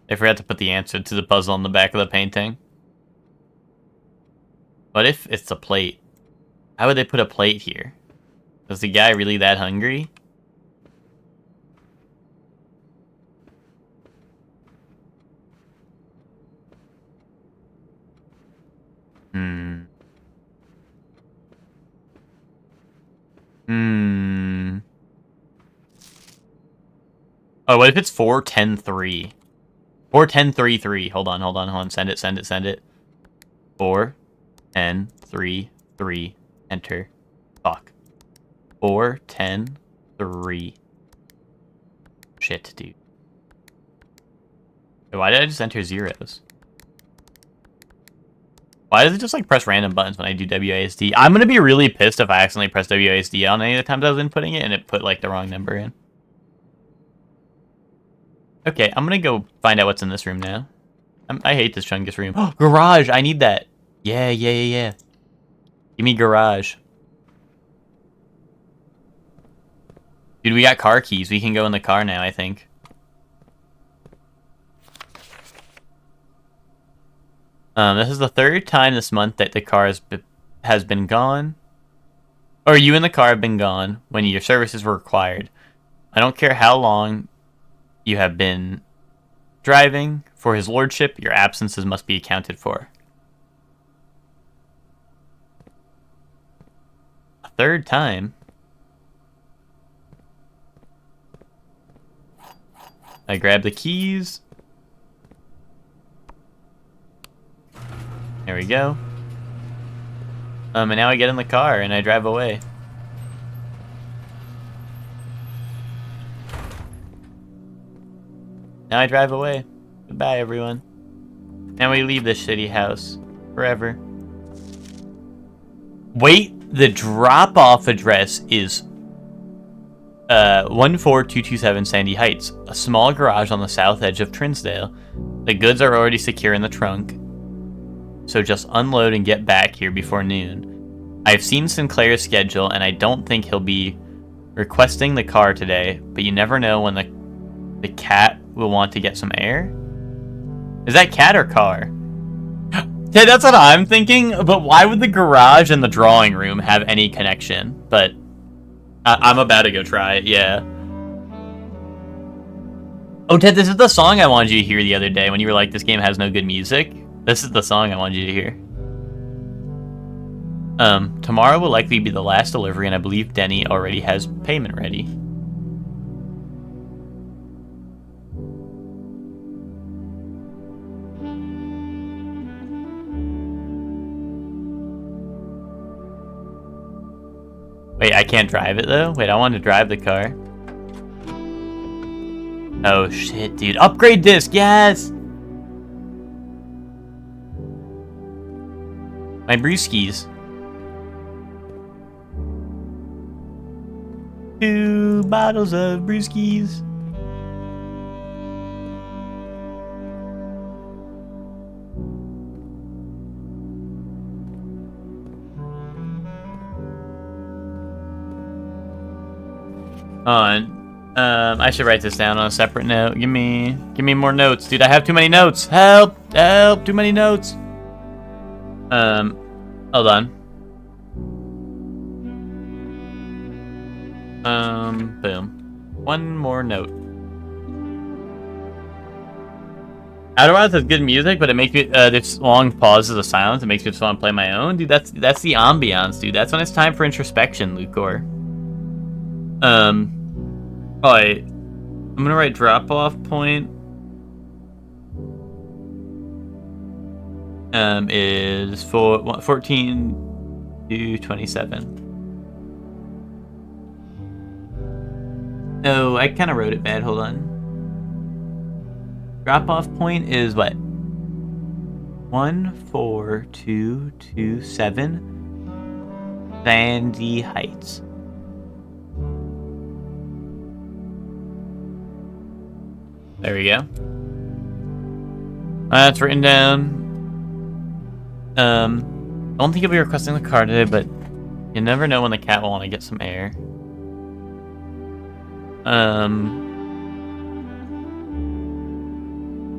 They forgot to put the answer to the puzzle on the back of the painting. What if it's a plate? How would they put a plate here? Was the guy really that hungry? Oh, what if it's 4, 10, 3? 4, 10, 3, 3. Hold on. Send it. 4, 10, 3, 3. Enter. Fuck. 4, 10, 3. Shit, dude. Why did I just enter zeros? Why does it just, like, press random buttons when I do WASD? I'm gonna be really pissed if I accidentally press WASD on any of the times I was inputting it and it put, like, the wrong number in. Okay, I'm gonna go find out what's in this room now. I hate this Chungus room. Oh, garage! I need that! Yeah. Give me garage. Dude, we got car keys. We can go in the car now, I think. This is the 3rd time this month that the car has been gone. Or you and the car have been gone when your services were required. I don't care how long you have been driving. For his lordship, your absences must be accounted for. A 3rd time? I grab the keys. There we go. And now I get in the car and I drive away. Now I drive away. Goodbye, everyone. Now we leave this shitty house. Forever. Wait, the drop-off address is 14227 Sandy Heights, a small garage on the south edge of Trinsdale. The goods are already secure in the trunk, so just unload and get back here before noon. I've seen Sinclair's schedule, and I don't think he'll be requesting the car today, but you never know when the cat will want to get some air. Is that cat or car? Okay, that's what I'm thinking, but why would the garage and the drawing room have any connection? But I'm about to go try it, yeah. Oh, Ted, this is the song I wanted you to hear the other day when you were like, this game has no good music. This is the song I wanted you to hear. Tomorrow will likely be the last delivery, and I believe Denny already has payment ready. Wait, I can't drive it though? Wait, I want to drive the car. Oh shit, dude. Upgrade disc, yes! My brewskis. 2 bottles of brewskis. I should write this down on a separate note. Give me more notes, dude. I have too many notes. Help! Help! Too many notes. Hold on. Boom. One more note. Outer Wilds has good music, but it makes me there's long pauses of silence. It makes me just want to play my own, dude. That's the ambiance, dude. That's when it's time for introspection, Lucor. Alright. I'm gonna write drop-off point. Is 14 to 27. No, I kind of wrote it bad. Hold on. Drop-off point is what? 14227 Sandy Heights. There we go. That's written down. I don't think you'll be requesting the car today, but you never know when the cat will want to get some air.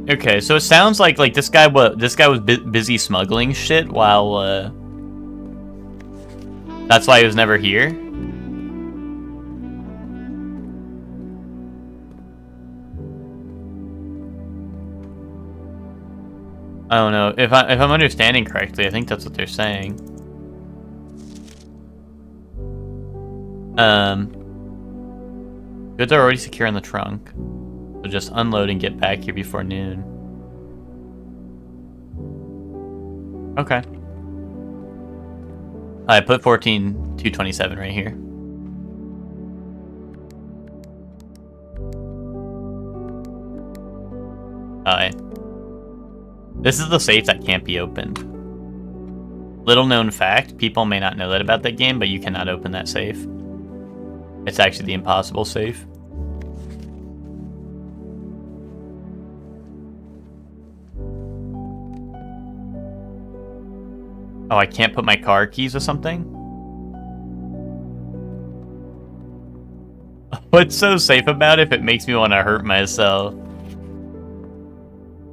Okay, so it sounds like this guy was busy smuggling shit while that's why he was never here. I don't know if I'm understanding correctly. I think that's what they're saying. Goods are already secure in the trunk, so just unload and get back here before noon. Okay. I put 14-227 right here. Alright. This is the safe that can't be opened. Little known fact, people may not know that about that game, but you cannot open that safe. It's actually the impossible safe. Oh, I can't put my car keys or something? What's so safe about it if it makes me want to hurt myself?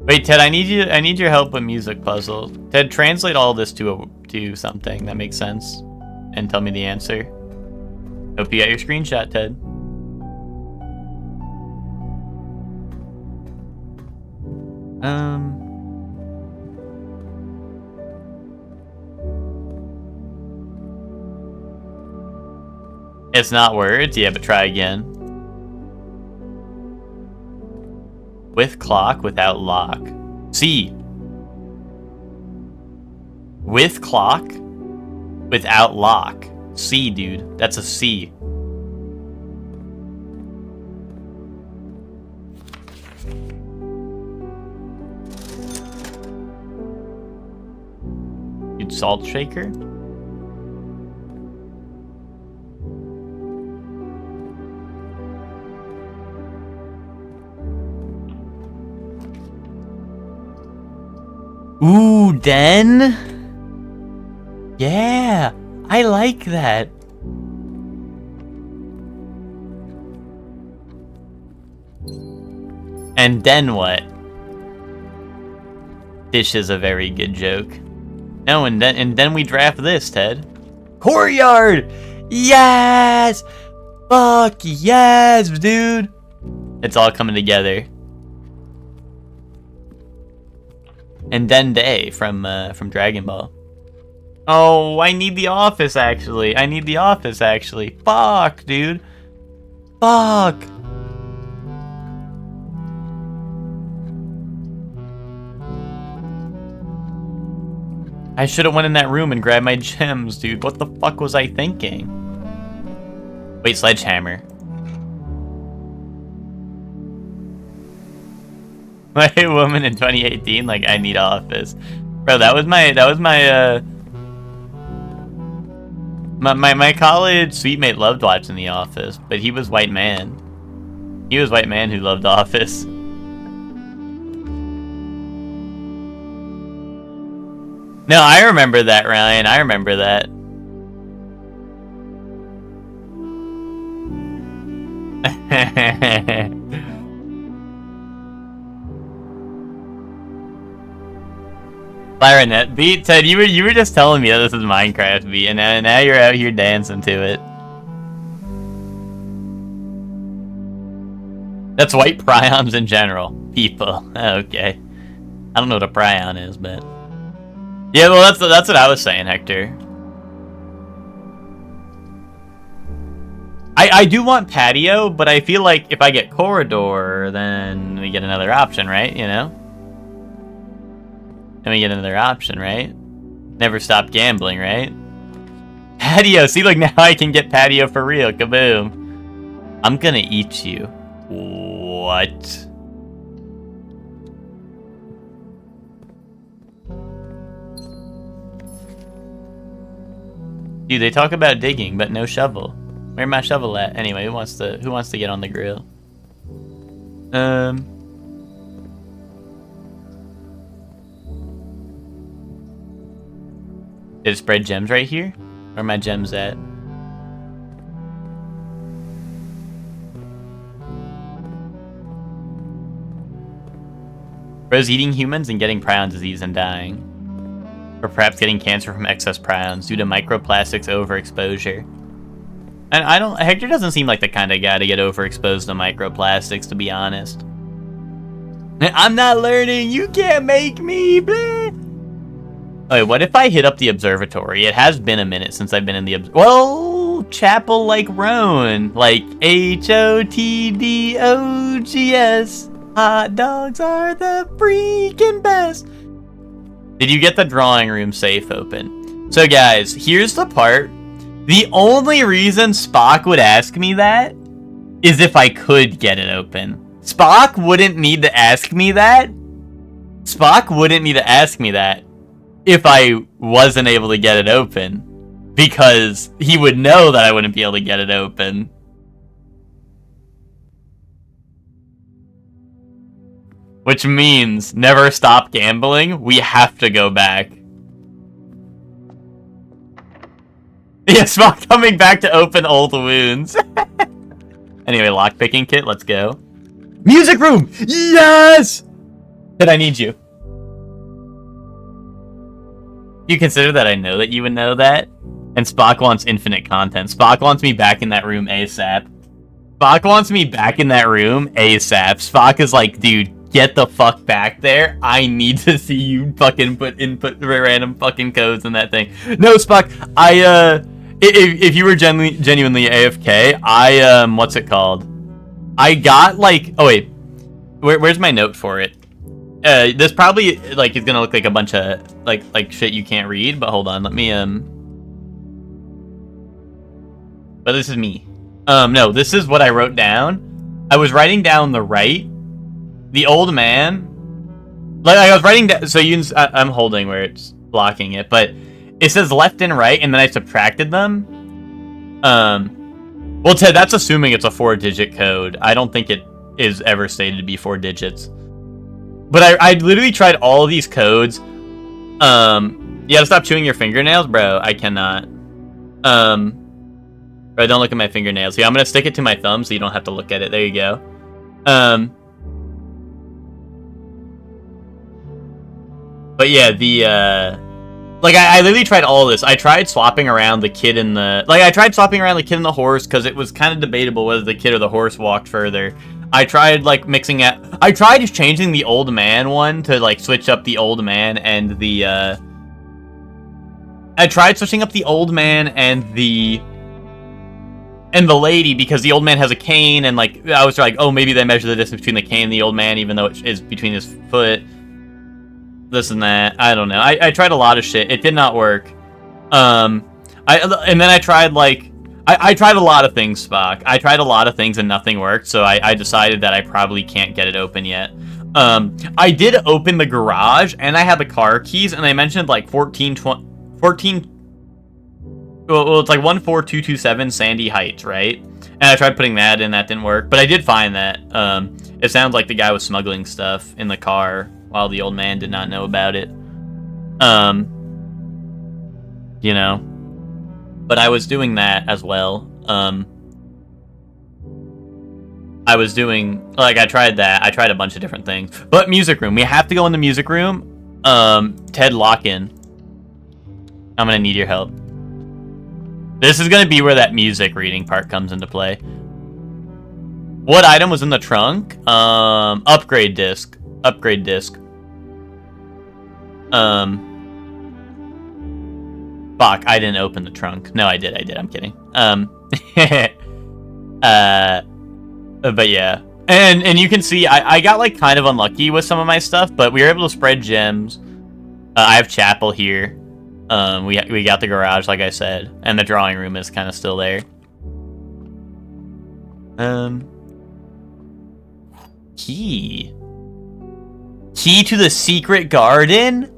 Wait, Ted, I need your help with music puzzle. Ted, translate all this to something that makes sense and tell me the answer. Hope you got your screenshot, Ted. It's not words? Yeah, but try again. With clock, without lock. C. With clock, without lock. C, dude. That's a C. Dude, salt shaker? Ooh, Den? Yeah, I like that. And then what? This is a very good joke. No, and then we draft this, Ted. Courtyard! Yes! Fuck yes, dude! It's all coming together. And Dende from Dragon Ball. Oh, I need the office actually. Fuck, dude. Fuck. I should have went in that room and grabbed my gems, dude. What the fuck was I thinking? Wait, sledgehammer. White woman in 2018, like, I need office. Bro, that was my college suite mate loved watching The Office, but he was white man. He was white man who loved Office. No, I remember that, Ryan. I remember that. Clarinet beat, Ted. You were just telling me that this is Minecraft beat, and now you're out here dancing to it. That's white prions in general. People. Okay. I don't know what a prion is, but yeah, well that's what I was saying, Hector. I do want patio, but I feel like if I get corridor, then we get another option, right? You know? And we get another option, right? Never stop gambling, right? Patio! See, like, now I can get patio for real. Kaboom. I'm gonna eat you. What? Dude, they talk about digging, but no shovel. Where's my shovel at? Anyway, who wants to get on the grill? Did it spread gems right here? Where are my gems at? Bro's eating humans and getting prion disease and dying. Or perhaps getting cancer from excess prions due to microplastics overexposure. And Hector doesn't seem like the kind of guy to get overexposed to microplastics, to be honest. I'm not learning, you can't make me, bleh. Okay, what if I hit up the observatory? It has been a minute since I've been in the well, chapel like Roan. Like HOTDOGS. Hot dogs are the freaking best. Did you get the drawing room safe open? So guys, here's the part. The only reason Spock would ask me that is if I could get it open. Spock wouldn't need to ask me that. Spock wouldn't need to ask me that if I wasn't able to get it open. Because he would know that I wouldn't be able to get it open. Which means never stop gambling. We have to go back. Yeah, Spock coming back to open old wounds. Anyway, lockpicking kit, let's go. Music room! Yes! Did I need you? You consider that I know that you would know that? And Spock wants infinite content. Spock wants me back in that room ASAP. Spock wants me back in that room ASAP. Spock is like, dude, get the fuck back there. I need to see you fucking input random fucking codes in that thing. No, Spock, if you were genuinely AFK, what's it called? I got, like, oh wait, where's my note for it? This probably, like, is gonna look like a bunch of, like shit you can't read, but hold on, let me, but this is me. No, this is what I wrote down. I was writing down the right, the old man, like, I was writing down, so I'm holding where it's blocking it, but it says left and right, and then I subtracted them. Well, Ted, that's assuming it's a 4-digit code. I don't think it is ever stated to be 4 digits. But I literally tried all of these codes. You gotta stop chewing your fingernails, bro. I cannot. Bro, don't look at my fingernails. Yeah, I'm gonna stick it to my thumb so you don't have to look at it. There you go. But yeah, Like, I literally tried all this. I tried swapping around the kid and the... Like, I tried swapping around the kid and the horse, because it was kind of debatable whether the kid or the horse walked further. I tried, like, mixing it... I tried just changing the old man one to, like, switch up the old man and the, I tried switching up the old man and the lady, because the old man has a cane, and, like, I was like, oh, maybe they measure the distance between the cane and the old man, even though it is between his foot. This and that. I don't know. I tried a lot of shit. It did not work. And then I tried, like... I tried a lot of things, Spock. I tried a lot of things and nothing worked, so I decided that I probably can't get it open yet. I did open the garage, and I had the car keys, and I mentioned, like, 14... Well, it's like 14227 Sandy Heights, right? And I tried putting that in, that didn't work. But I did find that. It sounds like the guy was smuggling stuff in the car while the old man did not know about it. You know. But I was doing that as well. I was doing... Like, I tried that. I tried a bunch of different things. But music room. We have to go in the music room. Ted, lock in. I'm gonna need your help. This is gonna be where that music reading part comes into play. What item was in the trunk? Upgrade disc. Upgrade disc. Fuck, I didn't open the trunk. No, I did, I'm kidding. But yeah. And you can see, I got, like, kind of unlucky with some of my stuff, but we were able to spread gems. I have chapel here. We got the garage, like I said, and the drawing room is kind of still there. Key to the secret garden?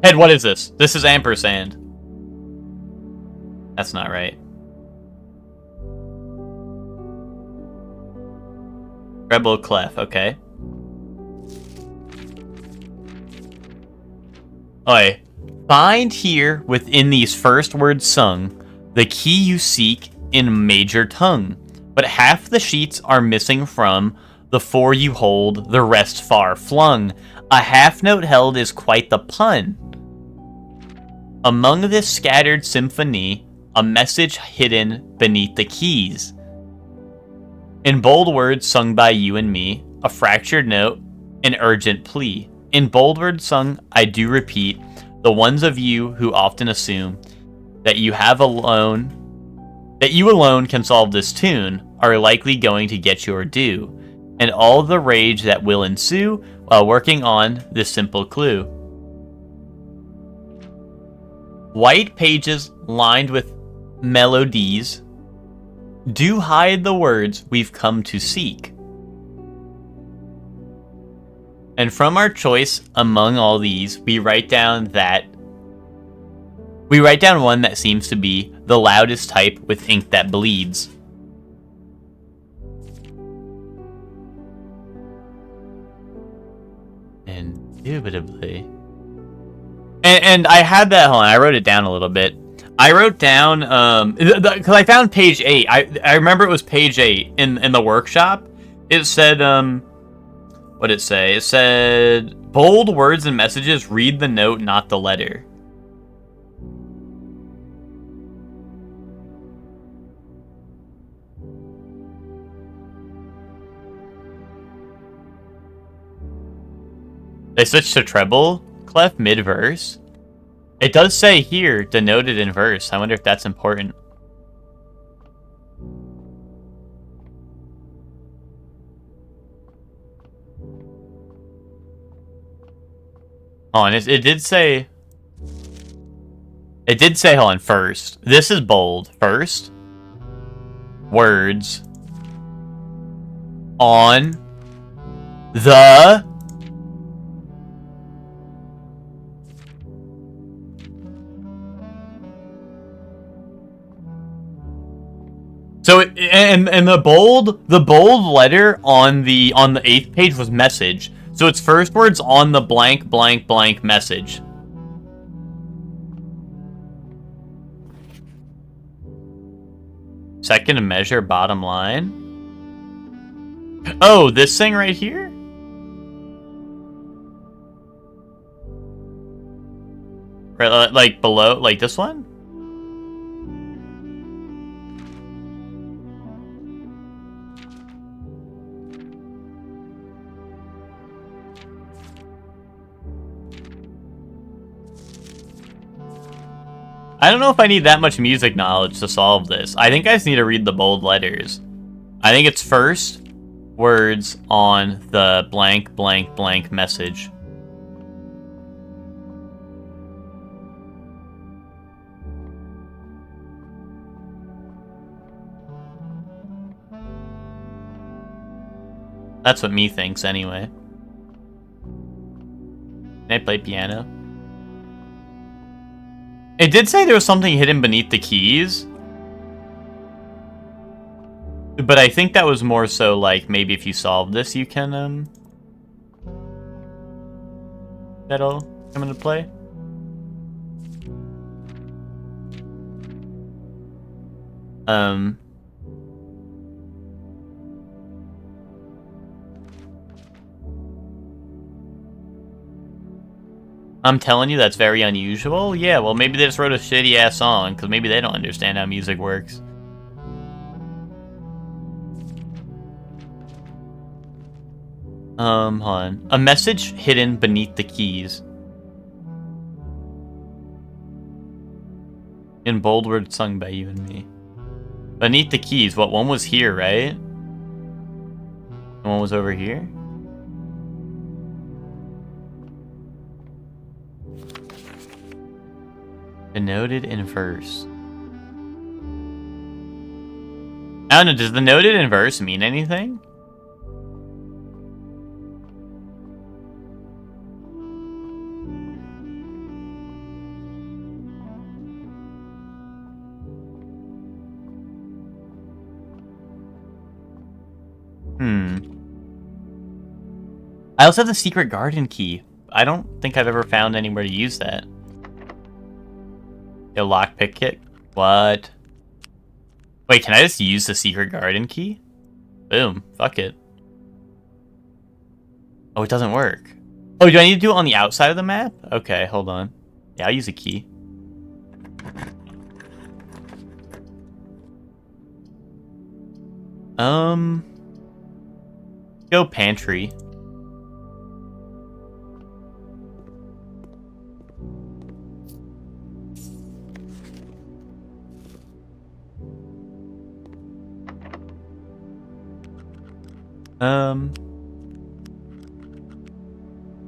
Ed, what is this? This is ampersand. That's not right. Rebel Clef, okay. Oi. Find here, within these first words sung, the key you seek in major tongue. But half the sheets are missing from the four you hold, the rest far flung. A half note held is quite the pun. Among this scattered symphony, a message hidden beneath the keys. In bold words sung by you and me, a fractured note, an urgent plea. In bold words sung, I do repeat, the ones of you who often assume that you alone can solve this tune are likely going to get your due, and all the rage that will ensue while working on this simple clue. White pages lined with melodies do hide the words we've come to seek. And from our choice among all these, we write down one that seems to be the loudest type with ink that bleeds. Indubitably. And I had that, hold on, I wrote it down a little bit. I wrote down, because I found page 8. I remember it was page 8 in the workshop. It said, what did it say? It said, bold words and messages, read the note, not the letter. They switched to treble clef mid-verse. It does say here, denoted in verse. I wonder if that's important. Oh, and it did say... It did say, hold on, first. This is bold. First. Words. On. The... So and the bold letter on the 8th page was message. So it's first words on the blank blank blank message. Second measure bottom line. Oh, this thing right here? Right, like below, like this one? I don't know if I need that much music knowledge to solve this. I think I just need to read the bold letters. I think it's first words on the blank, blank, blank message. That's what me thinks, anyway. Can I play piano? It did say there was something hidden beneath the keys. But I think that was more so like, maybe if you solve this, you can, that'll come into play. I'm telling you, that's very unusual. Yeah, well, maybe they just wrote a shitty-ass song, because maybe they don't understand how music works. Hold on. A message hidden beneath the keys. In bold words sung by you and me. Beneath the keys. What, one was here, right? One was over here? Denoted in verse. I don't know, does the noted in verse mean anything? I also have the secret garden key. I don't think I've ever found anywhere to use that. A lockpick kit? What? Wait, can I just use the secret garden key? Boom. Fuck it. Oh, it doesn't work. Oh, do I need to do it on the outside of the map? Okay, hold on. Yeah, I'll use a key. Go pantry.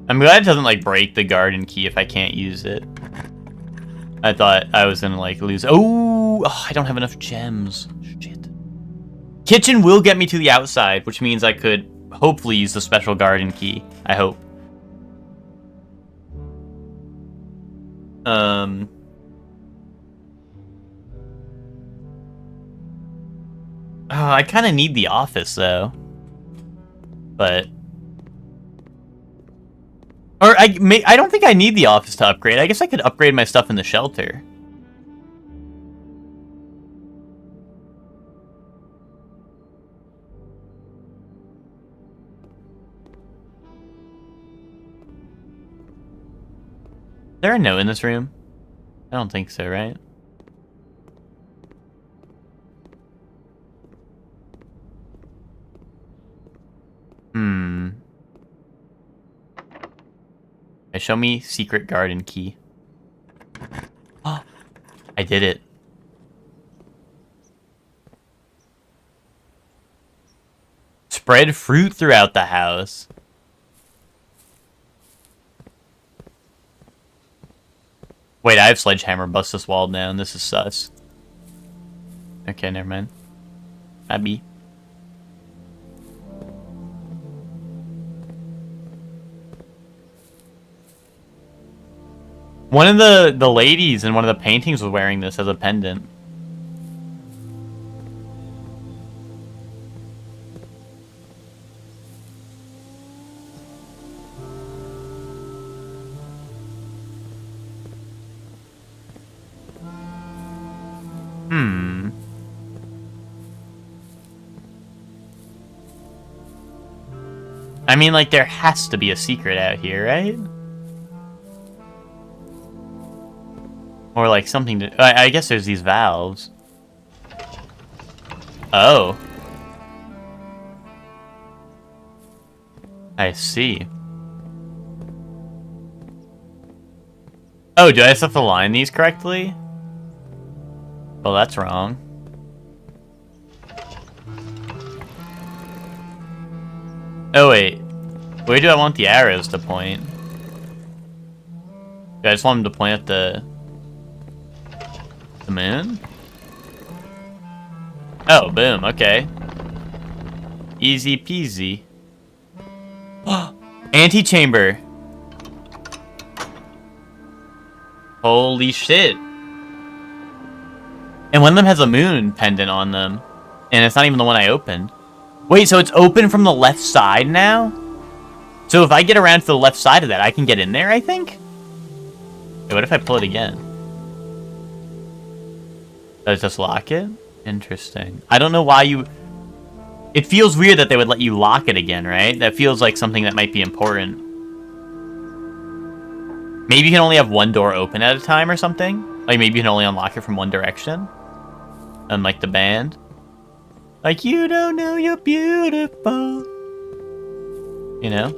I'm glad it doesn't, like, break the garden key if I can't use it. I thought I was gonna, like, lose... Oh, I don't have enough gems. Shit. Kitchen will get me to the outside, which means I could hopefully use the special garden key. I hope. Oh, I kind of need the office, though. But... Or, I don't think I need the office to upgrade. I guess I could upgrade my stuff in the shelter. Is there a note in this room? I don't think so, right? Show me secret garden key. Oh, I did it. Spread fruit throughout the house. Wait, I have sledgehammer. Bust this wall down. This is sus. Okay, never mind. Abby. One of the ladies in one of the paintings was wearing this as a pendant. I mean, like, there has to be a secret out here, right? Or, like, something to... I guess there's these valves. Oh. I see. Oh, do I just have to line these correctly? Well, that's wrong. Oh, wait. Where do I want the arrows to point? Do I just want them to point at the moon? Oh, boom, okay. Easy peasy. Antechamber. Holy shit. And one of them has a moon pendant on them. And it's not even the one I opened. Wait, so it's open from the left side now? So if I get around to the left side of that, I can get in there, I think? Wait, what if I pull it again? Does it just lock it? Interesting. I don't know why you... It feels weird that they would let you lock it again, right? That feels like something that might be important. Maybe you can only have one door open at a time or something? Like, maybe you can only unlock it from one direction? Unlike the band? Like, you don't know you're beautiful. You know?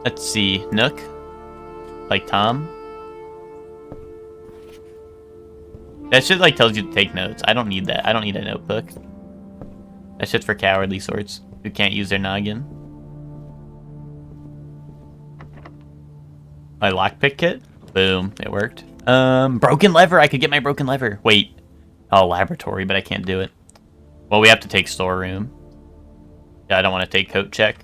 Let's see. Nook? Like Tom? That shit, like, tells you to take notes. I don't need that. I don't need a notebook. That shit's for cowardly sorts who can't use their noggin. My lockpick kit? Boom. It worked. Broken lever. I could get my broken lever. Wait. Oh, laboratory, but I can't do it. Well, we have to take storeroom. Yeah, I don't want to take coat check.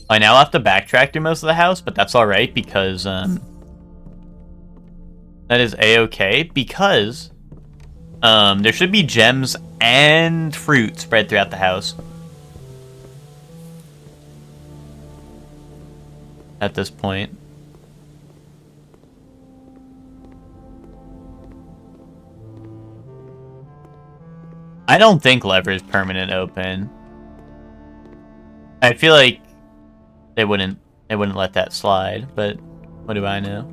I now have to backtrack through most of the house, but that's alright because, that is a-okay because, there should be gems and fruit spread throughout the house. At this point. I don't think lever is permanent open. I feel like they wouldn't let that slide, but what do I know?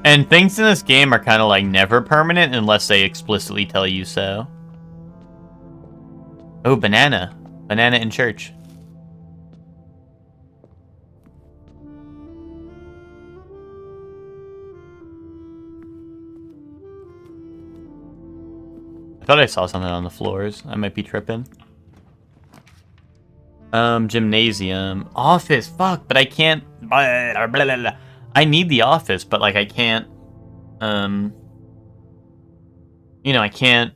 And things in this game are kind of like never permanent unless they explicitly tell you so. Oh, banana. Banana in church. I thought I saw something on the floors. I might be tripping. Gymnasium. Office. Fuck, but I can't... Blah, blah, blah, blah. I need the office, but, like, I can't... You know, I can't...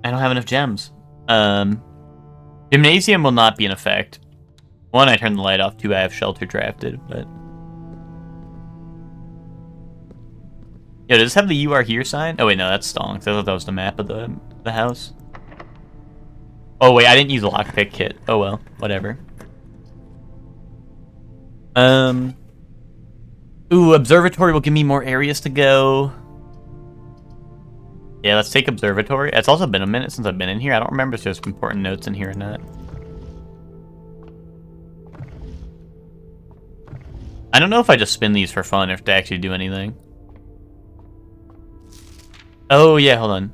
I don't have enough gems. Gymnasium will not be in effect. One, I turned the light off. Two, I have shelter drafted, but... Yo, does this have the "You Are Here" sign? Oh, wait, no, that's Stonks. I thought that was the map of the house. Oh, wait, I didn't use a lockpick kit. Oh, well, whatever. Ooh, observatory will give me more areas to go. Yeah, let's take observatory. It's also been a minute since I've been in here. I don't remember if there's important notes in here or not. I don't know if I just spin these for fun or if they actually do anything. Oh, yeah, hold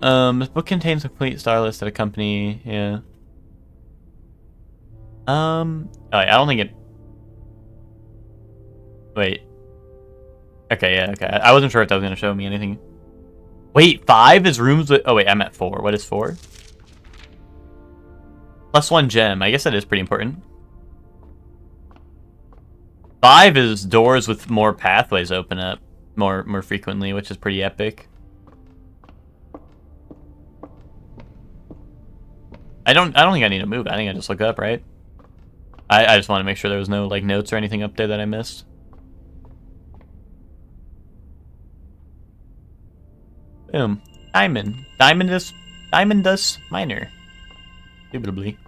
on. This book contains a complete star list at a company, yeah. Oh, I don't think it... Wait. Okay, yeah, okay. I wasn't sure if that was going to show me anything. Wait, 5 is rooms with... Oh, wait, I'm at 4. What is 4? +1 gem. I guess that is pretty important. 5 is doors with more pathways open up more frequently, which is pretty epic. I don't think I need to move. I think I just look up, right? I just want to make sure there was no, like, notes or anything up there that I missed. Boom. Diamond. Diamondus minor. Indubitably.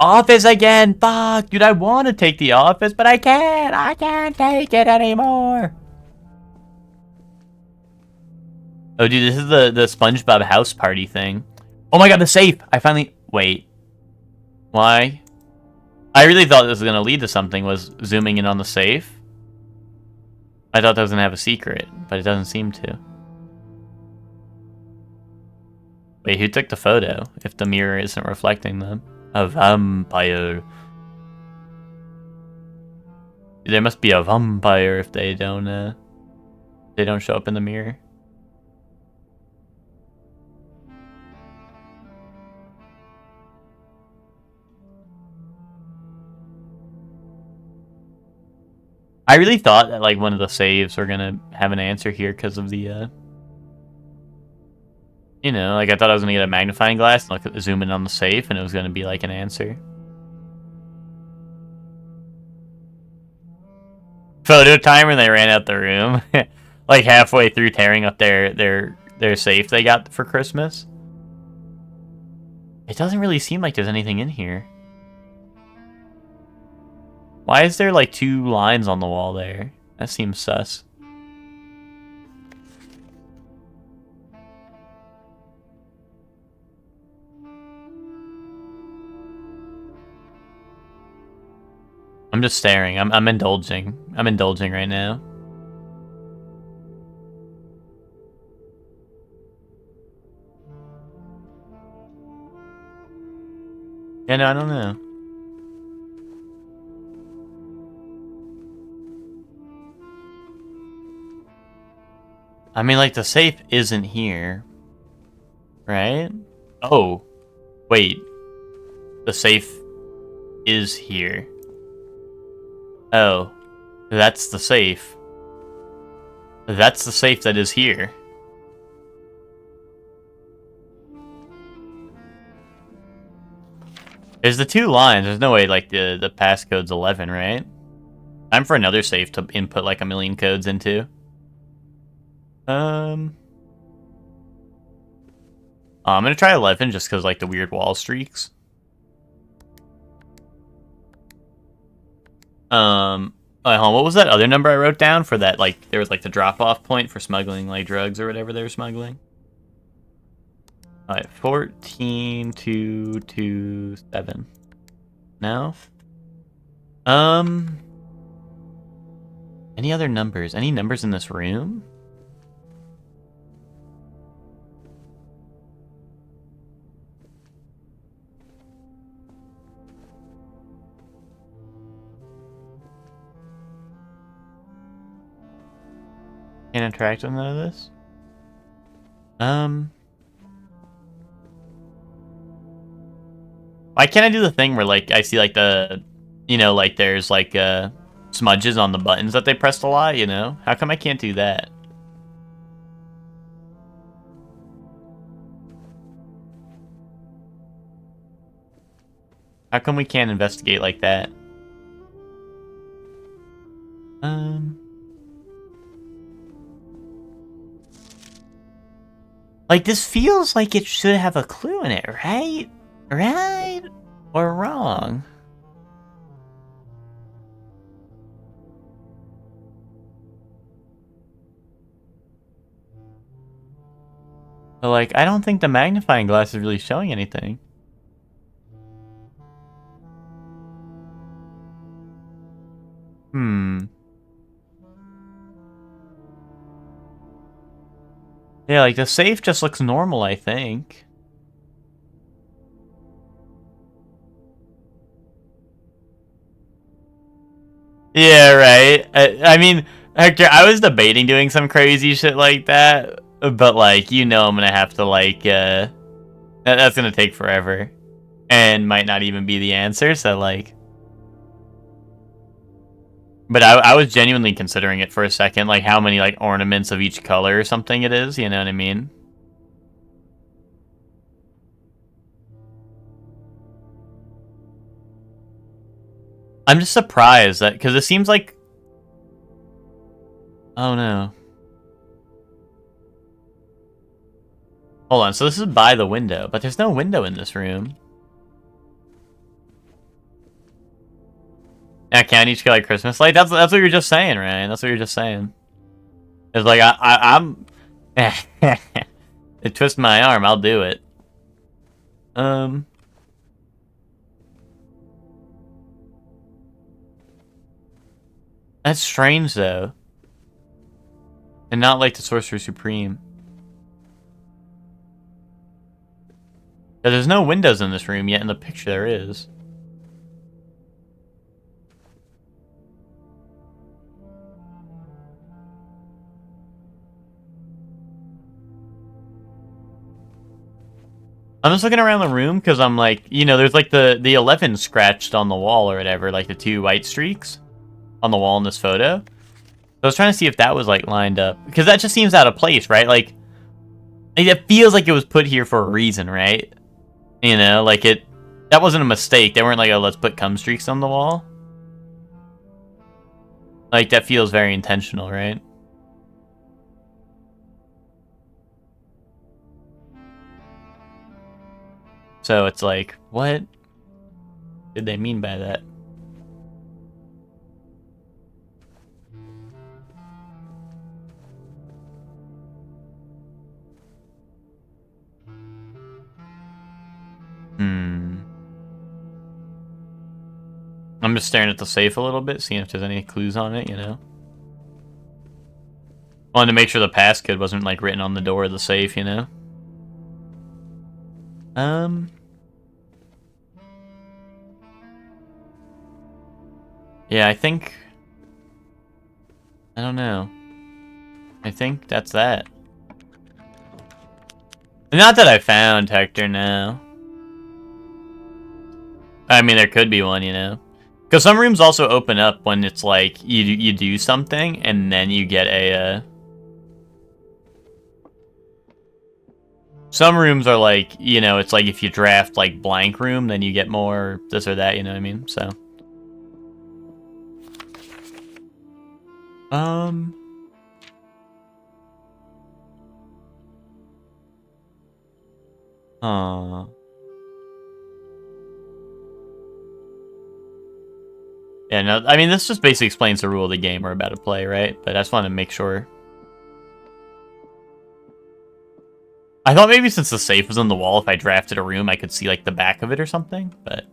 Office again! Fuck! Dude, I want to take the office, but I can't! I can't take it anymore! Oh, dude, this is the SpongeBob house party thing. Oh my god, the safe! I finally... Wait. Why? I really thought this was going to lead to something, was zooming in on the safe. I thought that was going to have a secret, but it doesn't seem to. Wait, who took the photo if the mirror isn't reflecting them? A vampire. There must be a vampire if they don't show up in the mirror. I really thought that like one of the saves were gonna have an answer here because of the you know, like I thought I was gonna get a magnifying glass and look at zoom in on the safe and it was gonna be like an answer. Photo timer and they ran out the room. Like halfway through tearing up their safe they got for Christmas. It doesn't really seem like there's anything in here. Why is there like 2 lines on the wall there? That seems sus. I'm just staring. I'm indulging. I'm indulging right now. Yeah, no, I don't know. I mean, like, the safe isn't here. Right? Oh. Wait. The safe is here. Oh. That's the safe. That's the safe that is here. There's the 2 lines. There's no way, like, the passcode's 11, right? Time for another safe to input, like, a million codes into. I'm gonna try 11 just because, like, the weird wall streaks. Hold on, what was that other number I wrote down for that, like, there was, like, the drop-off point for smuggling, like, drugs or whatever they were smuggling? Alright, 14227. No? Any other numbers? Any numbers in this room? Can't interact with none of this? Why can't I do the thing where, like, I see, like, the, you know, like, there's, like, smudges on the buttons that they pressed a lot, you know? How come I can't do that? How come we can't investigate like that? Like, this feels like it should have a clue in it, right? Right? Or wrong? But, like, I don't think the magnifying glass is really showing anything. Yeah, like, the safe just looks normal, I think. Yeah, right. I mean, Hector, I was debating doing some crazy shit like that, but, like, you know I'm gonna have to, like, that's gonna take forever. And might not even be the answer, so, like... But I was genuinely considering it for a second, like, how many, like, ornaments of each color or something it is, you know what I mean? I'm just surprised that, because it seems like... Oh, no. Hold on, so this is by the window, but there's no window in this room. Yeah, can't each get like Christmas light. That's what you're just saying, right? That's what you're just saying. It's like I'm. It twists my arm. I'll do it. That's strange though, and not like the Sorcerer Supreme. There's no windows in this room yet. In the picture, there is. I'm just looking around the room because I'm like, you know, there's like the 11 scratched on the wall or whatever, like the 2 white streaks on the wall in this photo. So I was trying to see if that was like lined up because that just seems out of place, right? Like it feels like it was put here for a reason, right? You know, like that wasn't a mistake. They weren't like, oh, let's put cum streaks on the wall. Like that feels very intentional, right? So it's like, what did they mean by that? I'm just staring at the safe a little bit, seeing if there's any clues on it, you know? Wanted to make sure the passcode wasn't like written on the door of the safe, you know? Yeah, I think... I don't know. I think that's that. Not that I found, Hector, no. I mean, there could be one, you know? Because some rooms also open up when it's like, you do something, and then you get a, Some rooms are like, you know, it's like if you draft, like, blank room, then you get more this or that, you know what I mean? So... Yeah, no, I mean, this just basically explains the rule of the game we're about to play, right? But I just wanted to make sure. I thought maybe since the safe was on the wall, if I drafted a room, I could see, like, the back of it or something, but...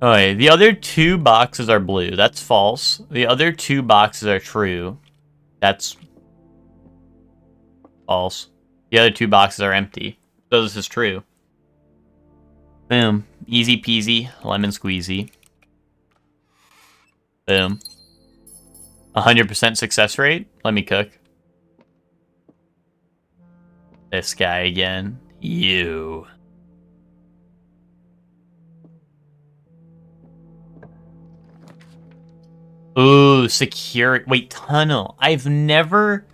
Okay, the other 2 boxes are blue. That's false. The other 2 boxes are true. That's... false. The other 2 boxes are empty. So this is true. Boom. Easy peasy, lemon squeezy. Boom. 100% success rate? Let me cook. This guy again. You. Ooh, secure. Wait, tunnel. I've never...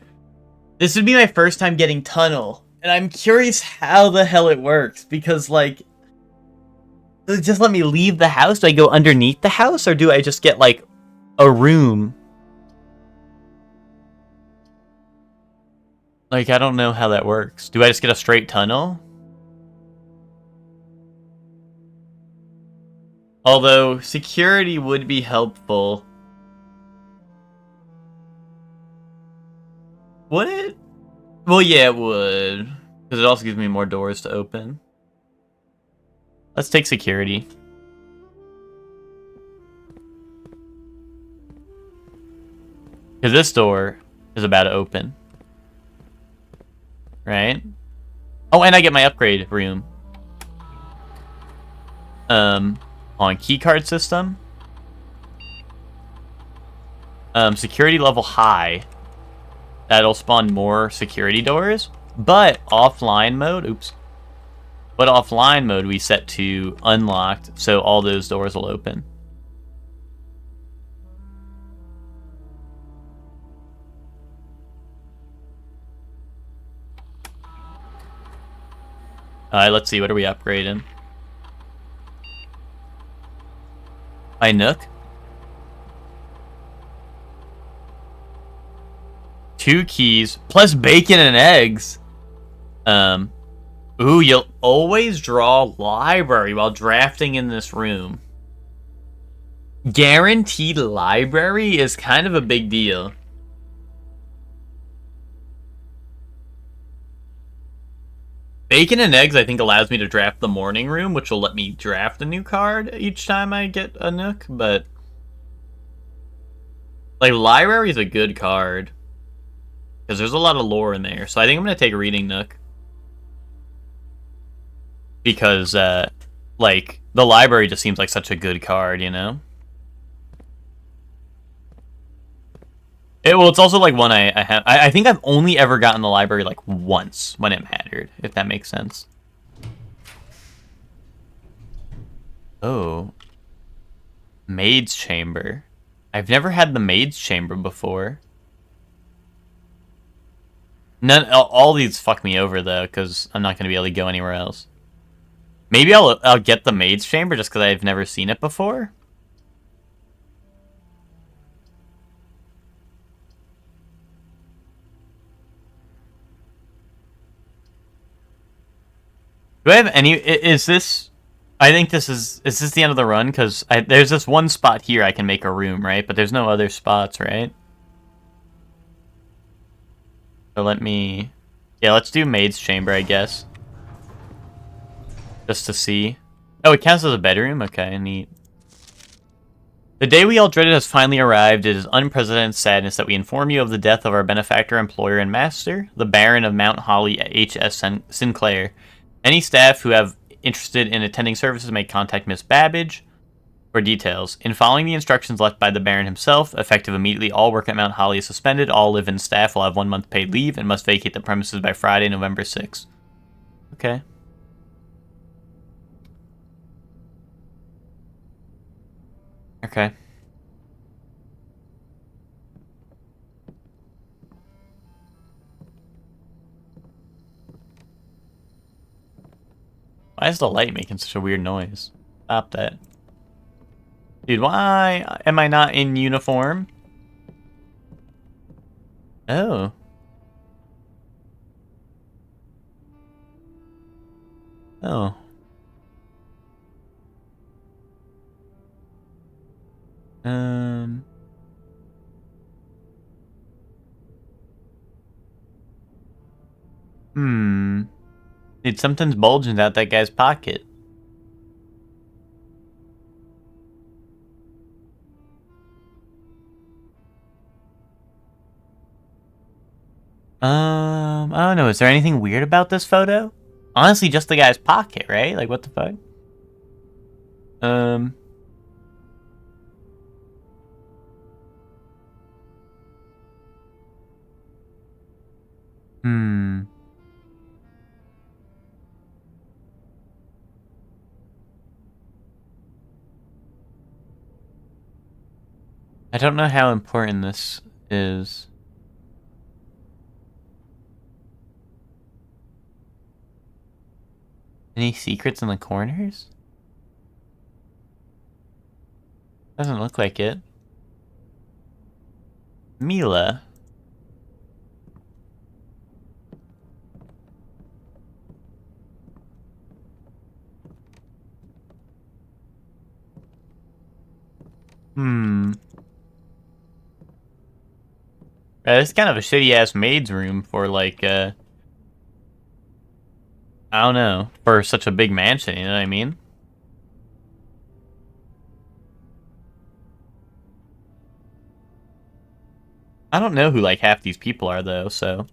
This would be my first time getting tunnel. And I'm curious how the hell it works. Because, like... Does it just let me leave the house? Do I go underneath the house? Or do I just get, like, a room? Like, I don't know how that works. Do I just get a straight tunnel? Although, security would be helpful. Would it? Well, yeah, it would. Because it also gives me more doors to open. Let's take security. Because this door is about to open. Right? Oh, and I get my upgrade room. On keycard system. Security level high. That'll spawn more security doors. But offline mode, oops. But offline mode we set to unlocked, so all those doors will open. Alright, let's see, what are we upgrading? By Nook? 2 keys, plus bacon and eggs. Ooh, you'll always draw library while drafting in this room. Guaranteed library is kind of a big deal. Bacon and eggs, I think, allows me to draft the morning room, which will let me draft a new card each time I get a Nook, but... Like, library is a good card. Because there's a lot of lore in there, so I think I'm going to take Reading Nook. Because, like, the library just seems like such a good card, you know? Well, it's also like one I have. I think I've only ever gotten the library like once when it mattered, if that makes sense. Oh. Maid's Chamber. I've never had the Maid's Chamber before. All these fuck me over though, because I'm not going to be able to go anywhere else. Maybe I'll get the Maid's Chamber just because I've never seen it before. Do I have any... Is this... I think this is... Is this the end of the run? Because there's this one spot here I can make a room, right? But there's no other spots, right? So let me... Yeah, let's do Maid's Chamber, I guess. Just to see. Oh, it counts as a bedroom? Okay, neat. The day we all dreaded has finally arrived. It is unprecedented sadness that we inform you of the death of our benefactor, employer, and master, the Baron of Mount Holly, H.S. Sinclair. Any staff who have interested in attending services may contact Miss Babbage for details. In following the instructions left by the Baron himself, effective immediately, all work at Mount Holly is suspended. All live-in staff will have 1 month paid leave and must vacate the premises by Friday, November 6th. Okay. Okay. Why is the light making such a weird noise? Stop that. Dude, why am I not in uniform? Oh. Oh. Dude, something's bulging out that guy's pocket. I don't know. Is there anything weird about this photo? Honestly, just the guy's pocket, right? Like, what the fuck? I don't know how important this is. Any secrets in the corners? Doesn't look like it. Mila. It's kind of a shitty-ass maid's room for, like, I don't know, for such a big mansion, you know what I mean? I don't know who, like, half these people are, though, so...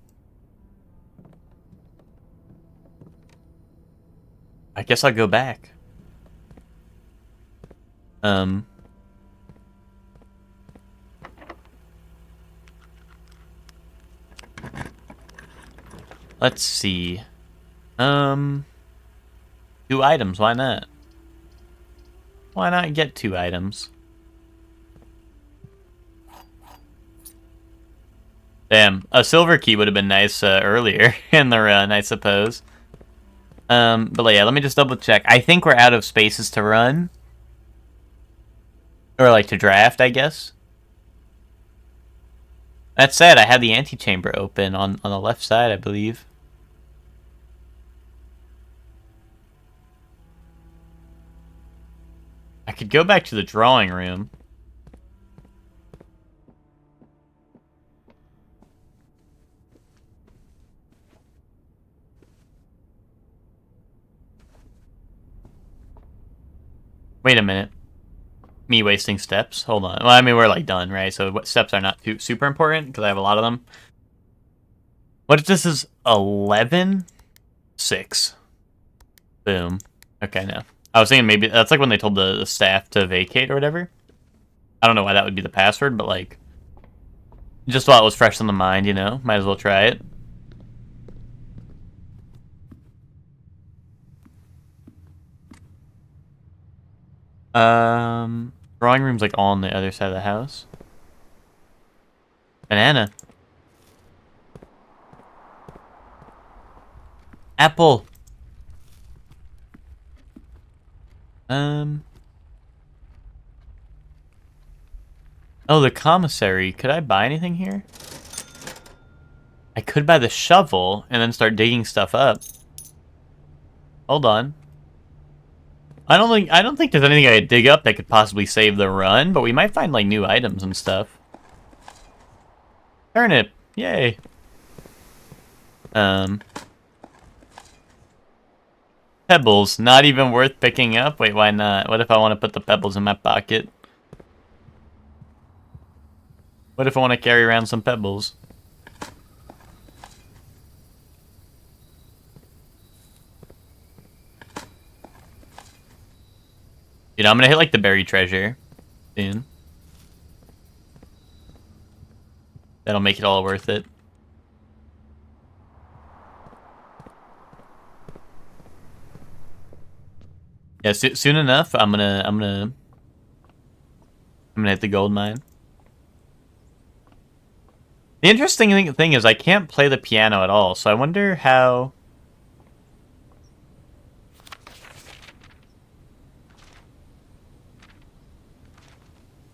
I guess I'll go back. Let's see. 2 items, why not? Why not get 2 items? Damn, a silver key would have been nice earlier in the run, I suppose. But yeah, let me just double check. I think we're out of spaces to run. Or like to draft, I guess. That said, I had the antechamber open on the left side, I believe. I could go back to the drawing room. Wait a minute. Me wasting steps? Hold on. Well, I mean, we're like done, right? So what steps are not too super important because I have a lot of them. What if this is 11? 6. Boom. Okay, no. I was thinking maybe that's like when they told the staff to vacate or whatever. I don't know why that would be the password, but like, just while it was fresh in the mind, you know, might as well try it. Drawing room's like all on the other side of the house. Banana. Apple. Oh, the commissary. Could I buy anything here? I could buy the shovel and then start digging stuff up. Hold on. I don't think there's anything I could dig up that could possibly save the run, but we might find like new items and stuff. Turnip. Yay. Pebbles. Not even worth picking up? Wait, why not? What if I want to put the pebbles in my pocket? What if I want to carry around some pebbles? You know, I'm gonna hit like the buried treasure soon. That'll make it all worth it. Yeah, soon enough, I'm gonna hit the gold mine. The interesting thing is I can't play the piano at all, so I wonder how.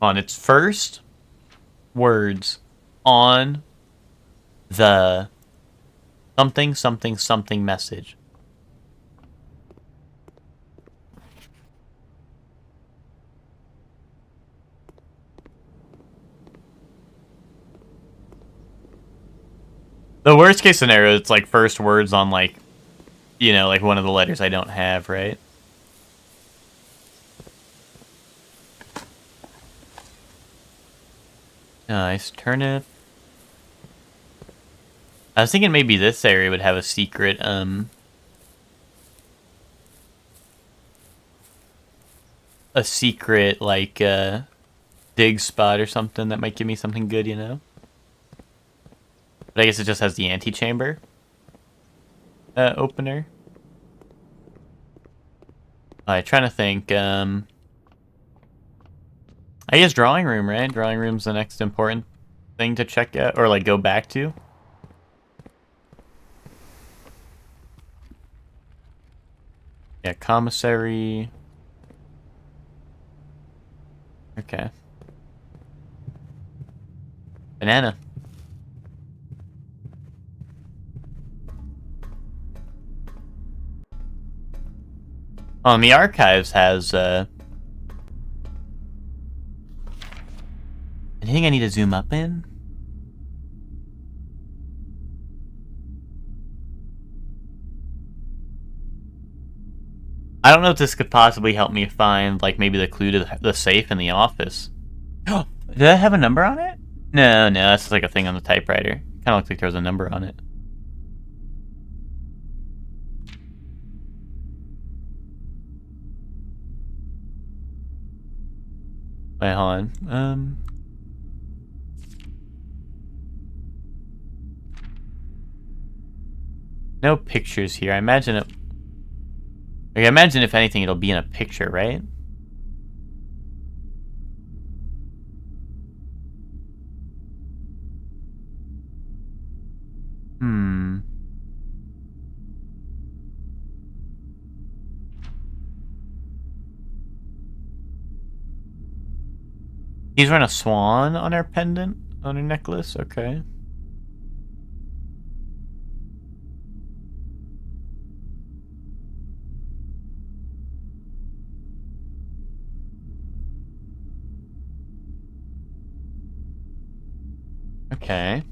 On its first words on the something something something message. The worst case scenario, it's like first words on like, you know, like one of the letters I don't have, right? Nice. Turnip. I was thinking maybe this area would have a secret, like, dig spot or something that might give me something good, you know? But I guess it just has the antechamber opener. Alright, trying to think, I guess drawing room, right? Drawing room's the next important thing to check out, or like go back to. Yeah, commissary. Okay. Banana. Oh, and the archives has, anything I need to zoom up in? I don't know if this could possibly help me find, like, maybe the clue to the safe in the office. Did that have a number on it? No, that's just like a thing on the typewriter. Kind of looks like there was a number on it. Wait, hold on. No pictures here. I imagine it. Like, I imagine if anything, it'll be in a picture, right? He's wearing a swan on her pendant, on her necklace. Okay. Okay.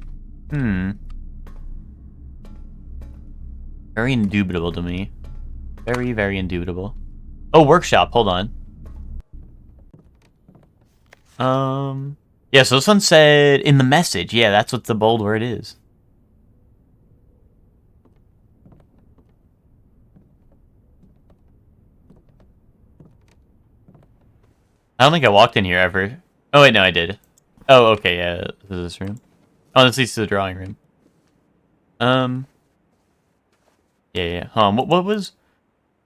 Very indubitable to me. Very, very indubitable. Oh, workshop. Hold on. Yeah, so this one said in the message. Yeah, that's what the bold word is. I don't think I walked in here ever. Oh, wait, no, I did. Oh, okay, yeah, this is this room. Oh, this leads to the drawing room. Yeah. What was...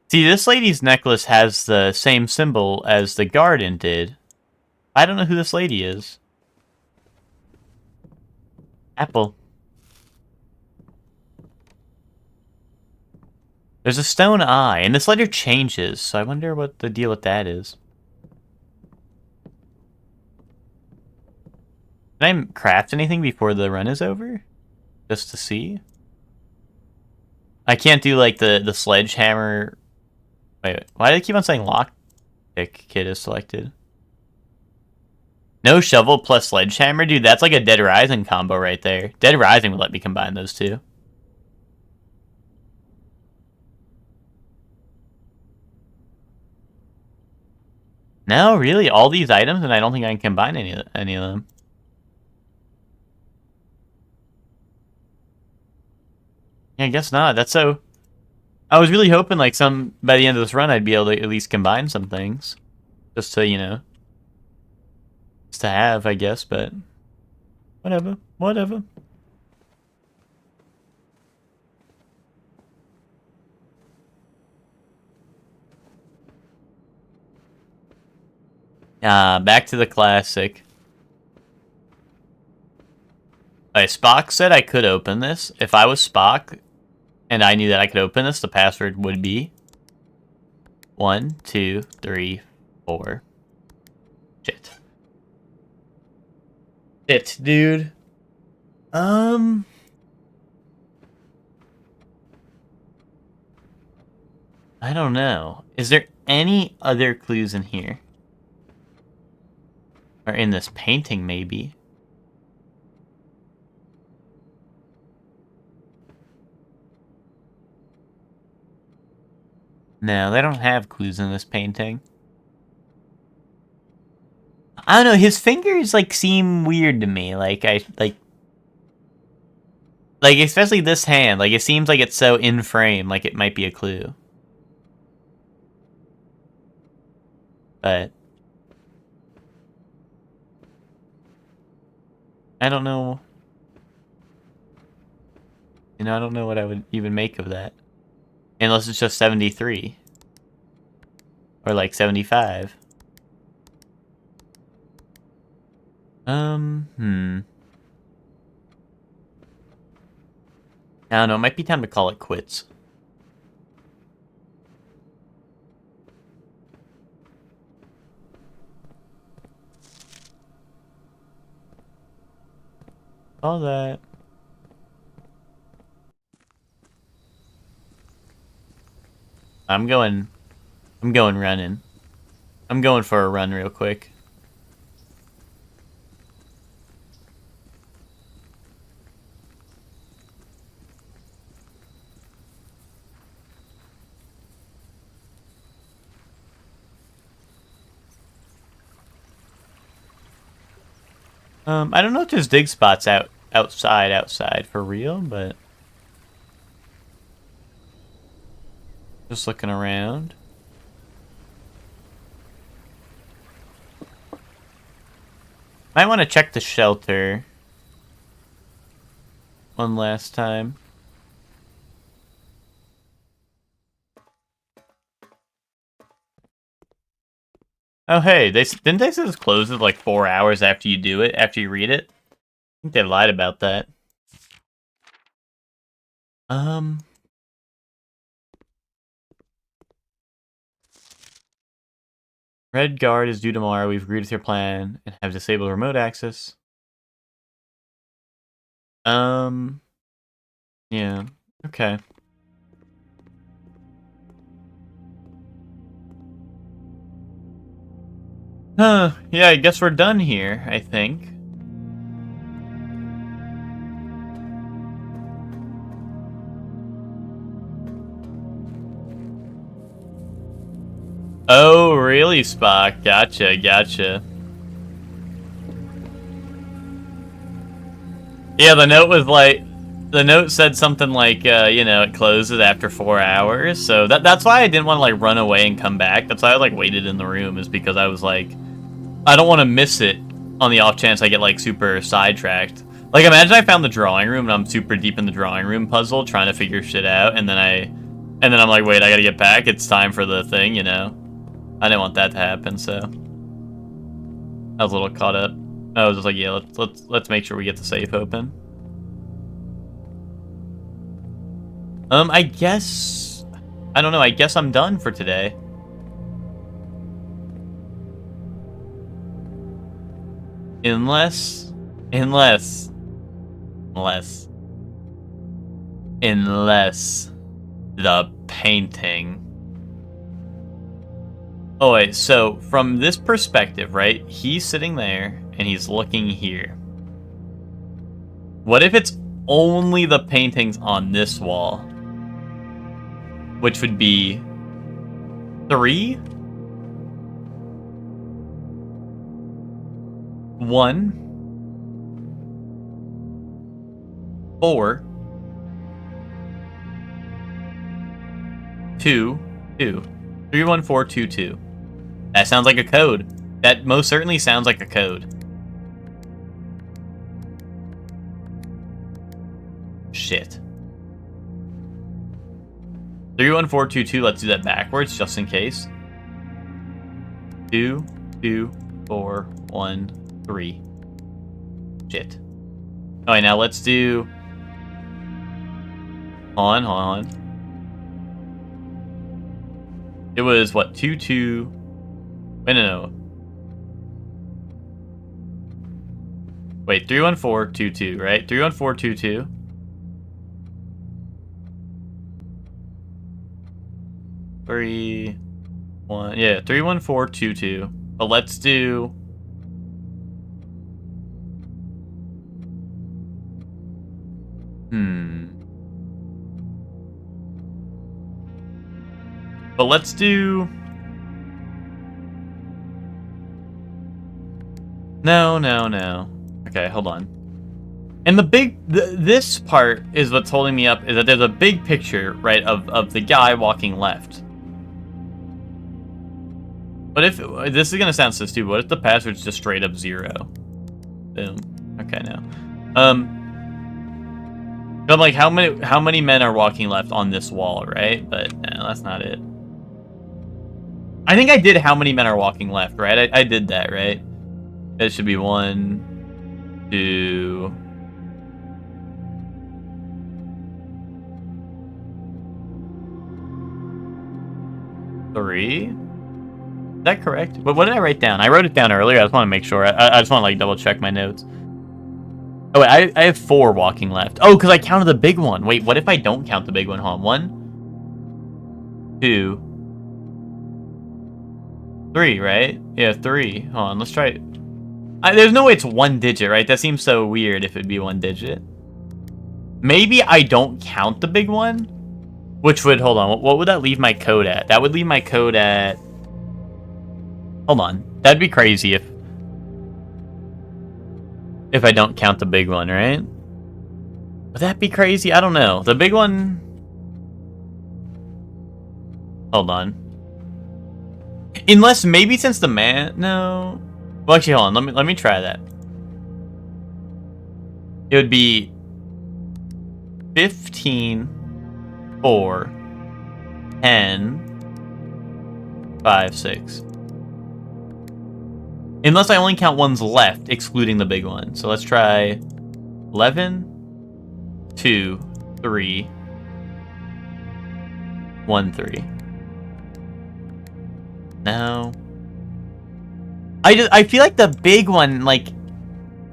See, this lady's necklace has the same symbol as the garden did. I don't know who this lady is. Apple. There's a stone eye, and this letter changes, so I wonder what the deal with that is. Can I craft anything before the run is over? Just to see? I can't do, like, the sledgehammer... Wait, why do they keep on saying lockpick kit is selected? No shovel plus sledgehammer? Dude, that's like a Dead Rising combo right there. Dead Rising would let me combine those two. No, really? All these items, and I don't think I can combine any of them. Yeah, I guess not. That's so... I was really hoping, like, by the end of this run, I'd be able to at least combine some things. Just to, you know... Just to have, I guess, but... Whatever. Back to the classic. Spock said I could open this. If I was Spock, and I knew that I could open this, the password would be 1, 2, 3, 4. Shit, dude. I don't know. Is there any other clues in here? Or in this painting, maybe? No, they don't have clues in this painting. I don't know, his fingers, like, seem weird to me. Like, especially this hand. Like, it seems like it's so in frame, like it might be a clue. But... I don't know. You know, I don't know what I would even make of that. Unless it's just 73. Or like 75. I don't know, it might be time to call it quits. All that. I'm going running. I'm going for a run real quick. I don't know if there's dig spots outside for real, but just looking around. Might want to check the shelter one last time. Oh, hey, didn't they say this closes like 4 hours after you do it, after you read it? I think they lied about that. Red Guard is due tomorrow. We've agreed with your plan and have disabled remote access. Yeah, okay. Yeah, I guess we're done here, I think. Oh, really, Spock? Gotcha. Yeah, the note was like, the note said something like, you know, it closes after 4 hours. So that's why I didn't want to like run away and come back. That's why I like waited in the room, is because I was like, I don't want to miss it on the off chance I get like super sidetracked. Like, imagine I found the drawing room and I'm super deep in the drawing room puzzle trying to figure shit out, and then I'm like, wait, I gotta get back. It's time for the thing, you know. I didn't want that to happen, so I was a little caught up. I was just like, yeah, let's make sure we get the safe open. I guess, I don't know. I guess I'm done for today. Unless the painting. Oh wait, so from this perspective, right? He's sitting there and he's looking here. What if it's only the paintings on this wall? Which would be 3, 1, 4, 2, 2. 31422. That sounds like a code. That most certainly sounds like a code. Shit. 31422, let's do that backwards just in case. 2, 2, 4, 1, 3. Shit. Alright, now let's do... Hold on. It was, what, 2, 2... Wait, no. Wait, 31422, right? 31422. Three, 1, yeah, 31422. But let's do... But let's do... No. Okay, hold on. And this part is what's holding me up, is that there's a big picture, right, of the guy walking left. But if... This is gonna sound so stupid. What if the password's just straight up 0? Boom. Okay, now. I'm like, how many men are walking left on this wall, right? But no, that's not it. I think I did how many men are walking left, right? I did that, right? It should be 1, 2... 3? Is that correct? But what did I write down? I wrote it down earlier. I just want to make sure. I just want to like double check my notes. Oh wait, I have 4 walking left. Oh, because I counted the big one. Wait, what if I don't count the big one? Hold on. 1, 2, 3, right? Yeah, 3. Hold on, let's try it. There's no way it's 1 digit, right? That seems so weird if it'd be 1 digit. Maybe I don't count the big one? Which would, hold on, what would that leave my code at? That would leave my code at... Hold on. That'd be crazy if I don't count the big one, right? Would that be crazy? I don't know. The big one... Hold on. Unless maybe since the man... No. Well, actually, hold on. Let me try that. It would be 15, 4, 10, 5, 6. Unless I only count ones left, excluding the big one. So let's try 11, 2, 3, 1, 3. No. I feel like the big one, like,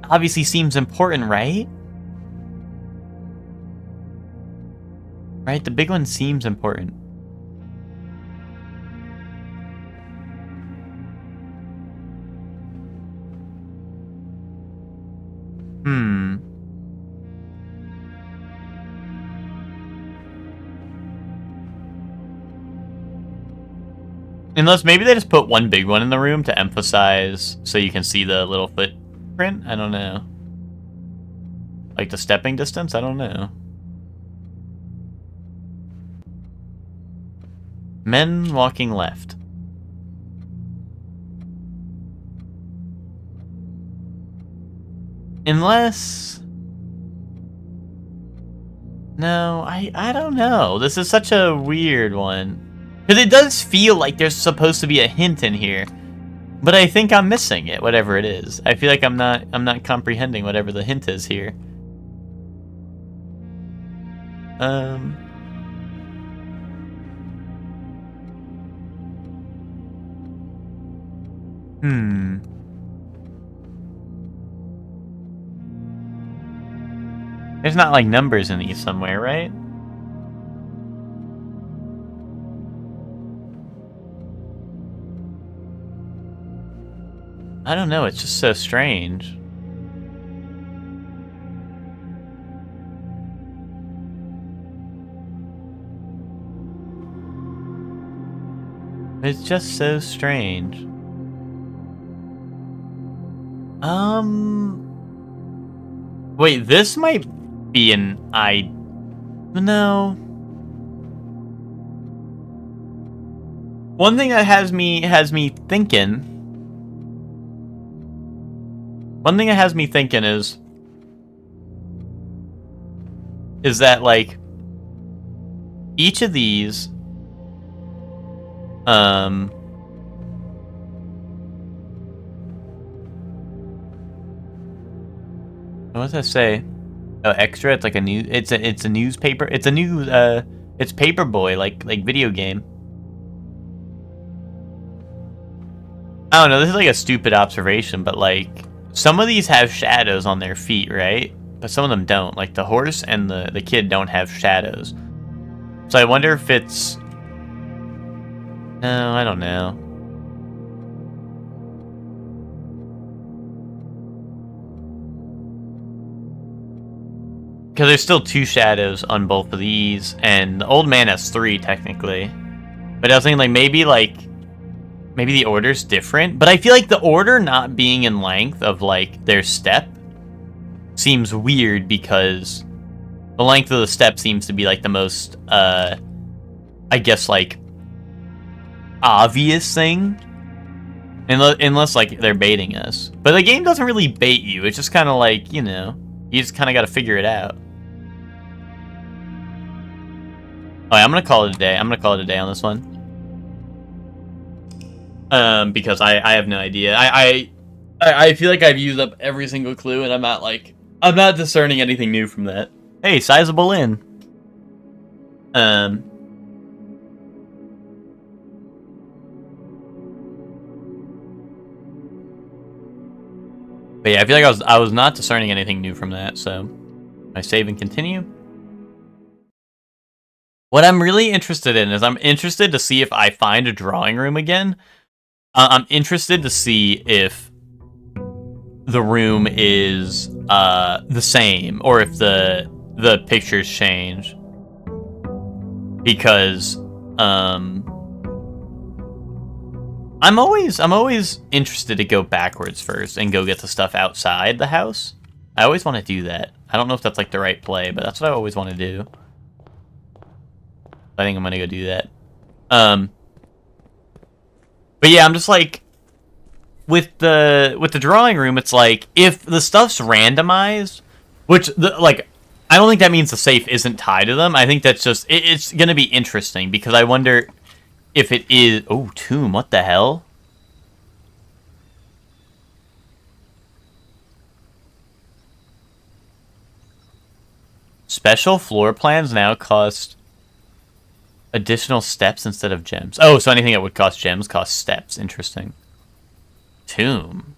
obviously seems important, right? Right? The big one seems important. Unless maybe they just put one big one in the room to emphasize so you can see the little footprint. I don't know. Like the stepping distance? I don't know. Men walking left. Unless... No, I don't know. This is such a weird one. Because it does feel like there's supposed to be a hint in here. But I think I'm missing it, whatever it is. I feel like I'm not comprehending whatever the hint is here. There's not like numbers in these somewhere, right? I don't know, it's just so strange. It's just so strange. Wait, this might be an no. One thing that has me thinking. One thing that has me thinking is that like each of these what does that say? Oh, extra. It's like a new. It's a newspaper. It's a new. It's Paperboy, like video game. I don't know. This is like a stupid observation, but like some of these have shadows on their feet, right? But some of them don't. Like the horse and the kid don't have shadows. So I wonder if it's. No, I don't know. Because there's still 2 shadows on both of these, and the old man has 3 technically. But I was thinking maybe the order's different. But I feel like the order not being in length of like their step seems weird because the length of the step seems to be like the most I guess like obvious thing. Unless like they're baiting us. But the game doesn't really bait you. It's just kind of like, you know, you just kind of got to figure it out. Alright, I'm gonna call it a day. I'm gonna call it a day on this one. Because I have no idea. I feel like I've used up every single clue, and I'm not discerning anything new from that. Hey, sizable inn. But yeah, I feel like I was not discerning anything new from that. So, I save and continue. What I'm really interested in is I'm interested to see if I find a drawing room again. I'm interested to see if the room is the same or if the pictures change. Because I'm always interested to go backwards first and go get the stuff outside the house. I always want to do that. I don't know if that's like the right play, but that's what I always want to do. I think I'm gonna go do that. But yeah, I'm just like with the drawing room. It's like if the stuff's randomized, which I don't think that means the safe isn't tied to them. I think that's just it's gonna be interesting because I wonder if it is. Oh, tomb! What the hell? Special floor plans now cost additional steps instead of gems. Oh, so anything that would cost gems costs steps. Interesting. Tomb.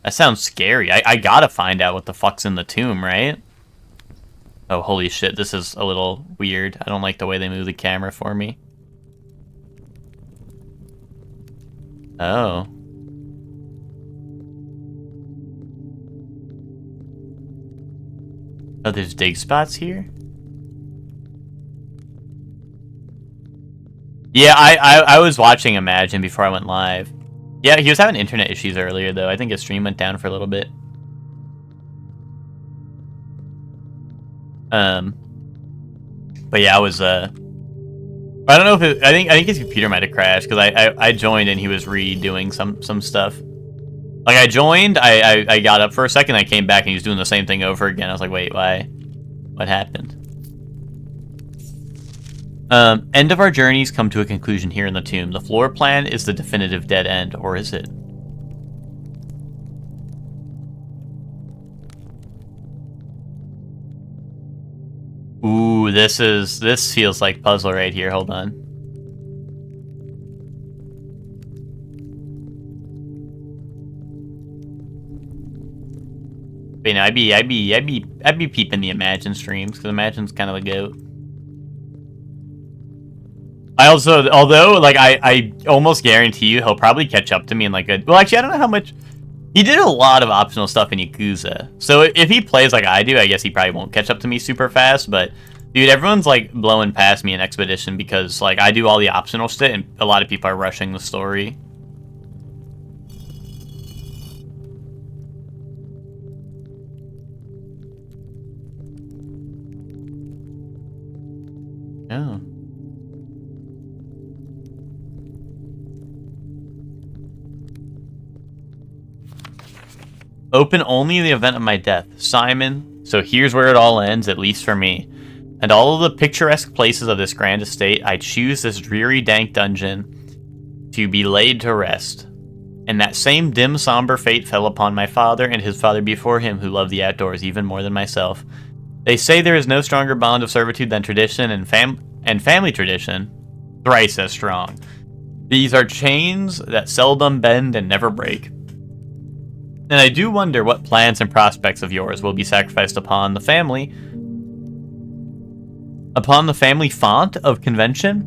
That sounds scary. I gotta find out what the fuck's in the tomb, right? Oh, holy shit. This is a little weird. I don't like the way they move the camera for me. Oh. Oh, there's dig spots here? Yeah, I was watching Imagine before I went live. Yeah, he was having internet issues earlier, though. I think his stream went down for a little bit. But yeah, I was I don't know if I think his computer might have crashed because I joined and he was redoing some stuff. Like I joined, I got up for a second, I came back and he was doing the same thing over again. I was like, wait, why? What happened? End of our journeys come to a conclusion here in the tomb. The floor plan is the definitive dead end, or is it? Ooh, this feels like puzzle right here. Hold on. But, you know, I'd be peeping the Imagine streams because Imagine's kind of the goat. I also, although like I almost guarantee you he'll probably catch up to me in like a. Well, actually, I don't know how much. He did a lot of optional stuff in Yakuza. So if he plays like I do, I guess he probably won't catch up to me super fast. But, dude, everyone's, like, blowing past me in Expedition because, like, I do all the optional shit and a lot of people are rushing the story. Oh. Open only in the event of my death. Simon, so here's where it all ends, at least for me. And all of the picturesque places of this grand estate, I choose this dreary, dank dungeon to be laid to rest. And that same dim, somber fate fell upon my father and his father before him, who loved the outdoors even more than myself. They say there is no stronger bond of servitude than tradition and family tradition, thrice as strong. These are chains that seldom bend and never break. And I do wonder what plans and prospects of yours will be sacrificed upon the family font of convention.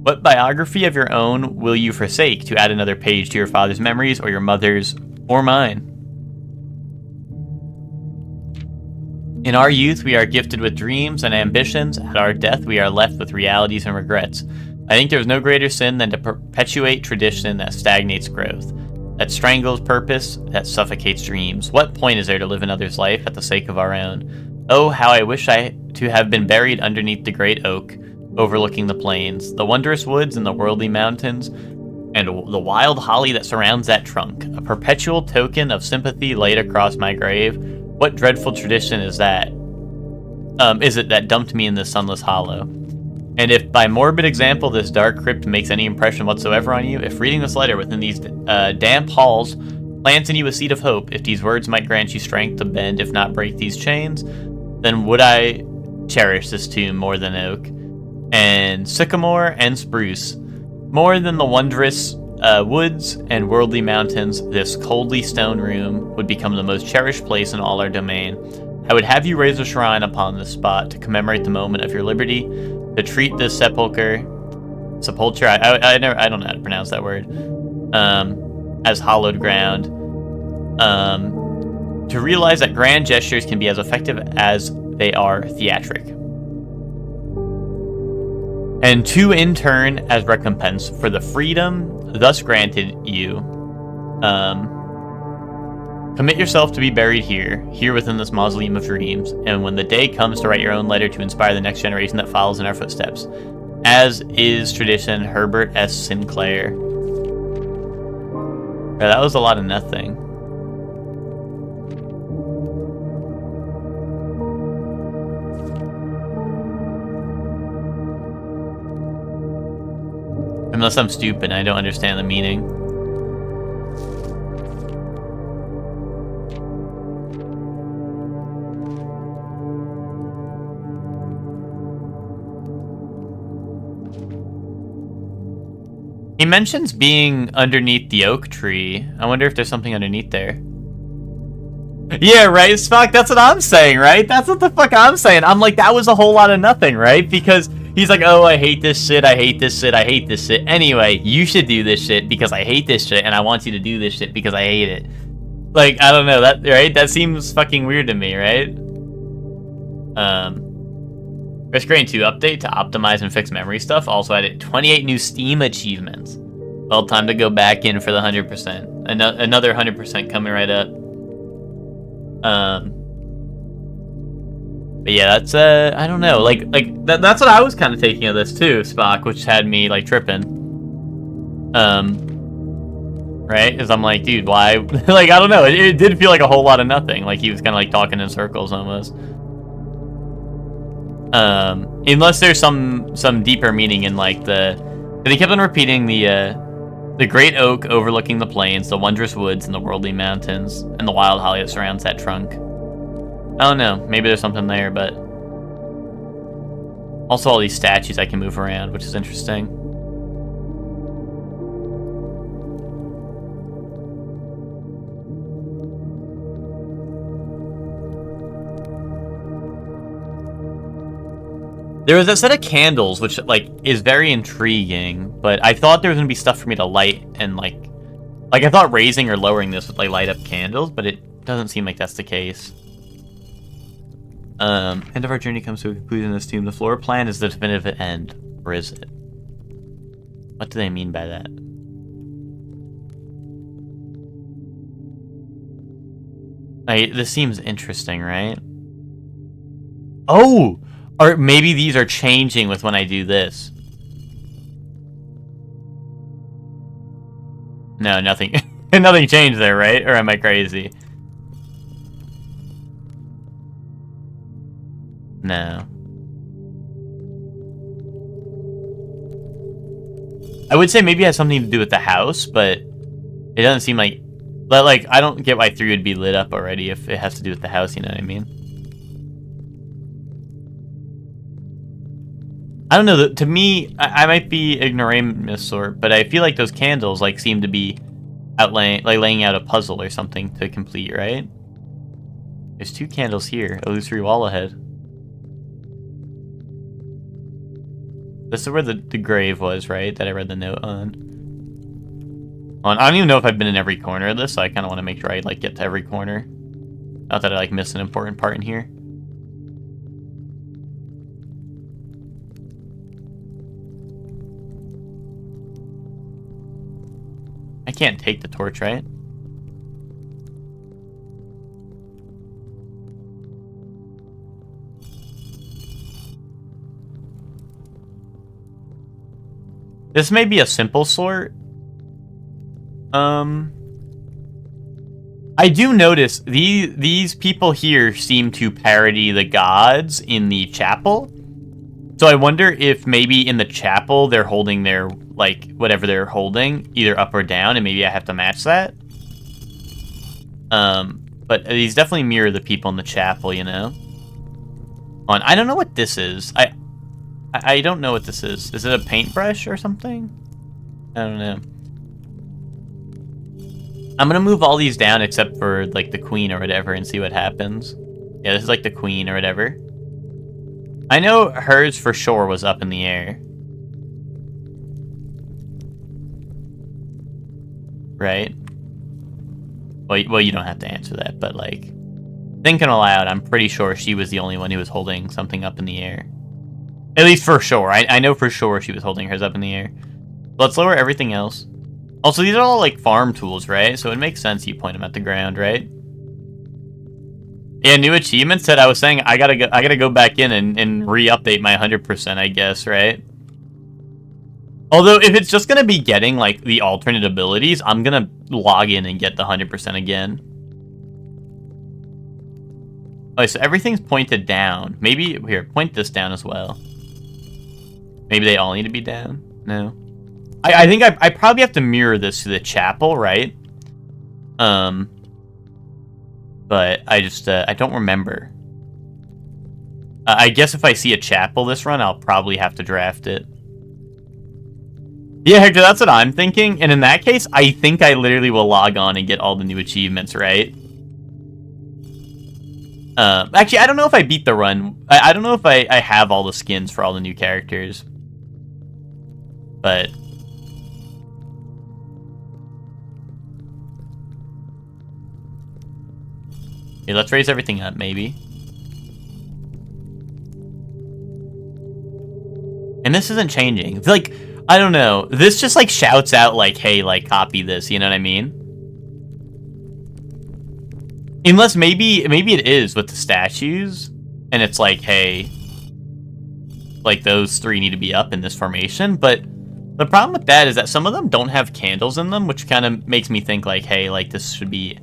What biography of your own will you forsake to add another page to your father's memories, or your mother's, or mine? In our youth, we are gifted with dreams and ambitions. At our death, we are left with realities and regrets. I think there's no greater sin than to perpetuate tradition that stagnates growth, that strangles purpose, that suffocates dreams. What point is there to live another's life at the sake of our own? Oh, how I wish to have been buried underneath the great oak, overlooking the plains, the wondrous woods and the worldly mountains, and the wild holly that surrounds that trunk, a perpetual token of sympathy laid across my grave. What dreadful tradition is that? Is it that dumped me in this sunless hollow? And if by morbid example this dark crypt makes any impression whatsoever on you, if reading this letter within these damp halls plants in you a seed of hope, if these words might grant you strength to bend, if not break these chains, then would I cherish this tomb more than oak, and sycamore and spruce, more than the wondrous woods and worldly mountains. This coldly stone room would become the most cherished place in all our domain. I would have you raise a shrine upon this spot to commemorate the moment of your liberty, to treat this sepulcher, I don't know how to pronounce that word, as hallowed ground, to realize that grand gestures can be as effective as they are theatric. And to, in turn, as recompense for the freedom thus granted you, commit yourself to be buried here within this mausoleum of dreams, and when the day comes to write your own letter to inspire the next generation that follows in our footsteps, as is tradition, Herbert S. Sinclair. Yeah, that was a lot of nothing. Unless I'm stupid and I don't understand the meaning. He mentions being underneath the oak tree. I wonder if there's something underneath there. Yeah, right, Spock? That's what I'm saying, right? That's what the fuck I'm saying. I'm like, that was a whole lot of nothing, right? Because he's like, oh, I hate this shit, I hate this shit, I hate this shit. Anyway, you should do this shit because I hate this shit, and I want you to do this shit because I hate it. Like, I don't know, that, right? That seems fucking weird to me, right? Risk Grain 2 update to optimize and fix memory stuff. Also added 28 new Steam achievements. Well, time to go back in for the 100%. Another 100% coming right up. But yeah, that's I don't know, that's what I was kind of taking of this too, Spock, which had me like tripping. Right? Because I'm like, dude, why? Like, I don't know. It did feel like a whole lot of nothing. Like he was kind of like talking in circles almost. Unless there's some deeper meaning in like but he kept on repeating the great oak overlooking the plains, the wondrous woods, and the worldly mountains, and the wild holly that surrounds that trunk. I don't know. Maybe there's something there, but also all these statues I can move around, which is interesting. There was a set of candles, which, like, is very intriguing, but I thought there was going to be stuff for me to light, and, like, I thought raising or lowering this would, like, light up candles, but it doesn't seem like that's the case. End of our journey comes to a conclusion in this tomb. The floor plan is the definitive end, or is it? What do they mean by that? This seems interesting, right? Oh! Or maybe these are changing with when I do this. No, nothing. Nothing changed there, right? Or am I crazy? No. I would say maybe it has something to do with the house, but it doesn't seem like... But, like, I don't get why 3 would be lit up already if it has to do with the house, you know what I mean? I don't know, to me, I might be ignoramus sort, but I feel like those candles, like, seem to be laying out a puzzle or something to complete, right? There's 2 candles here, illusory wall ahead. This is where the grave was, right? That I read the note on. I don't even know if I've been in every corner of this, so I kind of want to make sure I, like, get to every corner. Not that I, like, miss an important part in here. I can't take the torch, right? This may be a simple sort. I do notice these people here seem to parody the gods in the chapel. So I wonder if maybe in the chapel they're holding their, like, whatever they're holding, either up or down, and maybe I have to match that. But these definitely mirror the people in the chapel, you know? I don't know what this is. I don't know what this is. Is it a paintbrush or something? I don't know. I'm gonna move all these down except for, like, the queen or whatever and see what happens. Yeah, this is, like, the queen or whatever. I know hers for sure was up in the air. Right? Well, you don't have to answer that, but, like, thinking aloud, I'm pretty sure she was the only one who was holding something up in the air. At least for sure. I know for sure she was holding hers up in the air. Let's lower everything else. Also, these are all, like, farm tools, right? So it makes sense you point them at the ground, right? Yeah, new achievements that I was saying I gotta go back in and re-update my 100%, I guess, right? Although, if it's just gonna be getting, like, the alternate abilities, I'm gonna log in and get the 100% again. Okay, so everything's pointed down. Maybe, here, point this down as well. Maybe they all need to be down? No. I think I probably have to mirror this to the chapel, right? But I just, I don't remember. I guess if I see a chapel this run, I'll probably have to draft it. Yeah, Hector, that's what I'm thinking. And in that case, I think I literally will log on and get all the new achievements, right? Actually, I don't know if I beat the run. I don't know if I have all the skins for all the new characters. But... okay, let's raise everything up, maybe. And this isn't changing. Like, I don't know. This just, like, shouts out, like, hey, like, copy this, you know what I mean? Unless maybe it is with the statues, and it's like, hey, like those 3 need to be up in this formation. But the problem with that is that some of them don't have candles in them, which kind of makes me think like, hey, like this should be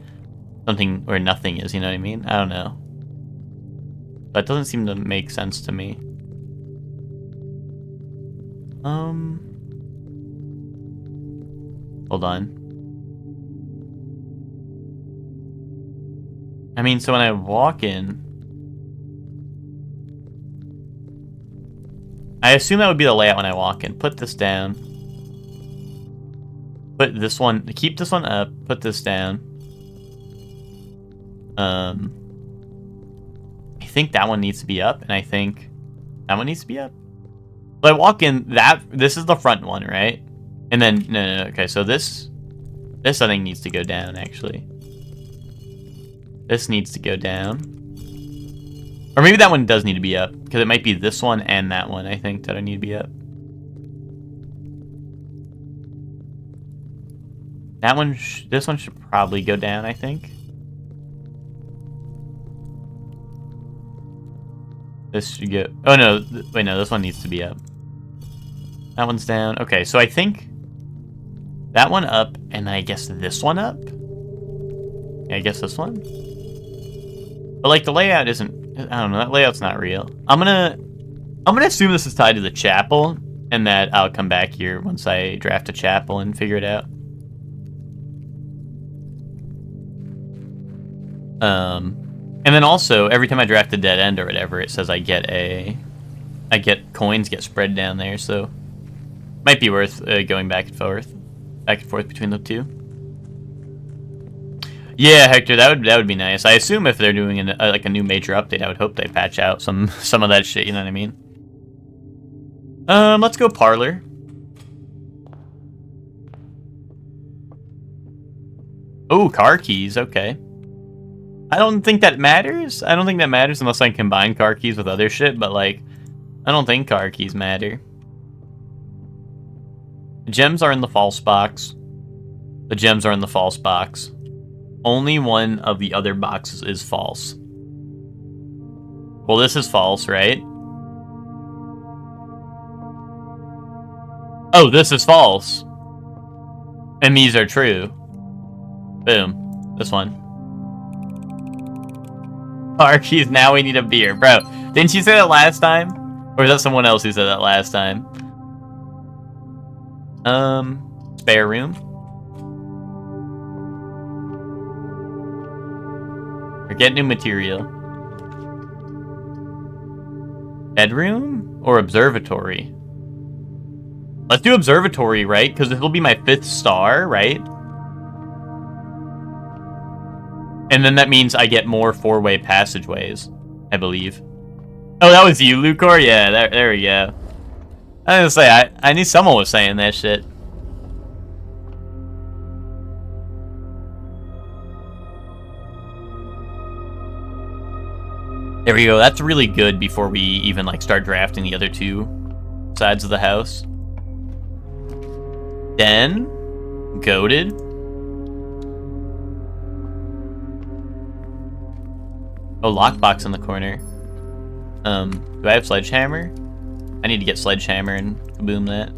something where nothing is, you know what I mean? I don't know. But it doesn't seem to make sense to me. Hold on. I mean, so when I walk in, I assume that would be the layout when I walk in. Put this down. Put this one, keep this one up, put this down. I think that one needs to be up, and I think that one needs to be up. So I walk in, this is the front one, right? And then, no, okay, so this I think needs to go down, actually. This needs to go down. Or maybe that one does need to be up, because it might be this one and that one, I think, that I need to be up. That one, this one should probably go down, I think. This should go, oh no, wait, no, this one needs to be up. That one's down. Okay, so I think that one up, and then I guess this one up? Yeah, I guess this one? But like the layout isn't, I don't know, that layout's not real. I'm gonna assume this is tied to the chapel, and that I'll come back here once I draft a chapel and figure it out. And then also, every time I draft a dead end or whatever, it says I get coins get spread down there, so might be worth going back and forth between the two. Yeah, Hector, that would be nice. I assume if they're doing like a new major update, I would hope they patch out some of that shit. You know what I mean? Let's go parlor. Oh, car keys. Okay. I don't think that matters. I don't think that matters unless I can combine car keys with other shit. But like, I don't think car keys matter. The gems are in the false box. The gems are in the false box. Only one of the other boxes is false. Well, this is false, right? Oh, this is false. And these are true. Boom. This one. Car keys, now we need a beer. Bro, didn't you say that last time? Or is that someone else who said that last time? Spare room. Or get new material. Bedroom or observatory? Let's do observatory, right? Because it'll be my 5th star, right? And then that means I get more 4-way passageways, I believe. Oh, that was you, Lucor? Yeah, there we go. I was gonna say, I knew someone was saying that shit. There we go. That's really good before we even like start drafting the other 2 sides of the house. Den, goated. Oh, lockbox in the corner. Do I have sledgehammer? I need to get sledgehammer and kaboom that.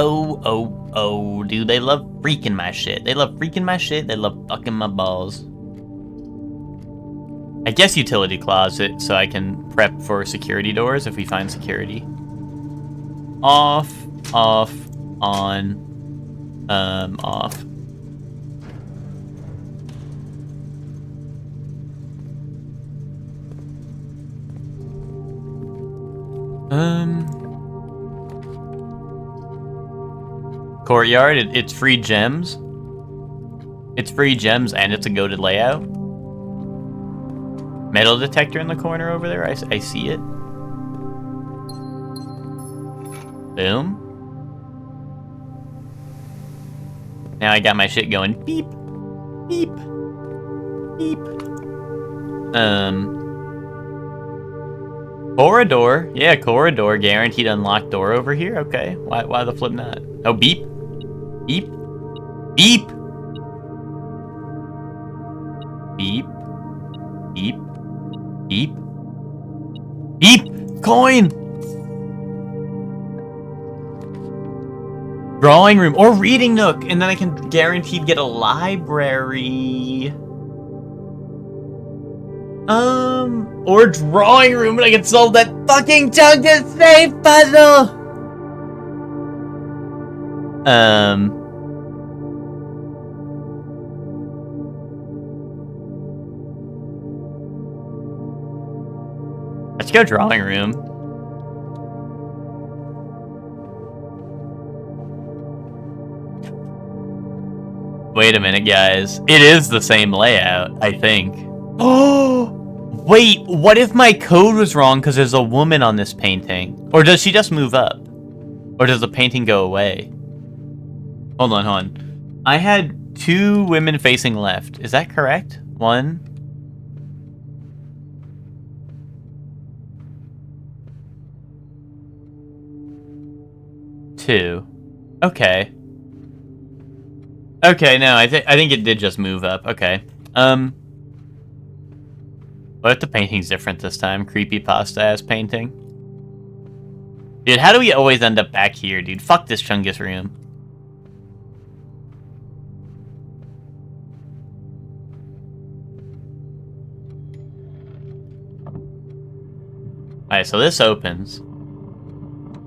Oh, dude, they love freaking my shit. They love freaking my shit. They love fucking my balls. I guess utility closet, so I can prep for security doors if we find security. Off, on, off. Courtyard, it's free gems. It's free gems and it's a goated layout. Metal detector in the corner over there, I see it. Boom. Now I got my shit going. Beep, beep, beep. Corridor. Yeah, corridor. Guaranteed unlocked door over here. Okay. Why the flip not? Oh, beep. Beep. Beep. Beep. Beep! Coin! Drawing room or reading nook, and then I can guaranteed get a library. Or drawing room, and I can solve that fucking chunk of safe puzzle. Let's go drawing room. Wait a minute, guys. It is the same layout, I think. Oh! Wait, what if my code was wrong because there's a woman on this painting? Or does she just move up? Or does the painting go away? Hold on. I had 2 women facing left. Is that correct? 1. Two. Okay. Okay, no, I think it did just move up. Okay. What if the painting's different this time? Creepypasta-ass painting. Dude, how do we always end up back here, dude? Fuck this Chungus room. Alright, so this opens.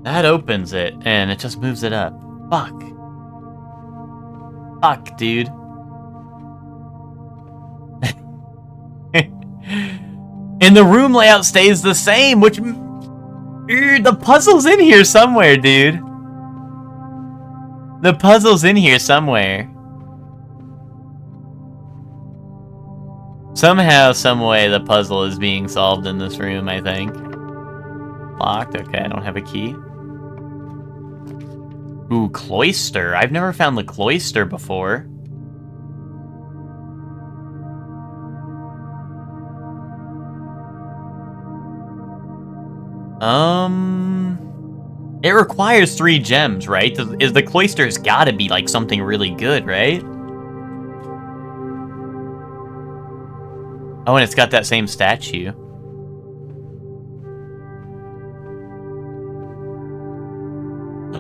That opens it, and it just moves it up. Fuck. Fuck, dude. And the room layout stays the same, which... the puzzle's in here somewhere, dude. The puzzle's in here somewhere. Somehow, someway, the puzzle is being solved in this room, I think. Locked. Okay, I don't have a key. Ooh, cloister. I've never found the cloister before. It requires 3 gems, right? Is the cloister's gotta be like something really good, right? Oh, and it's got that same statue.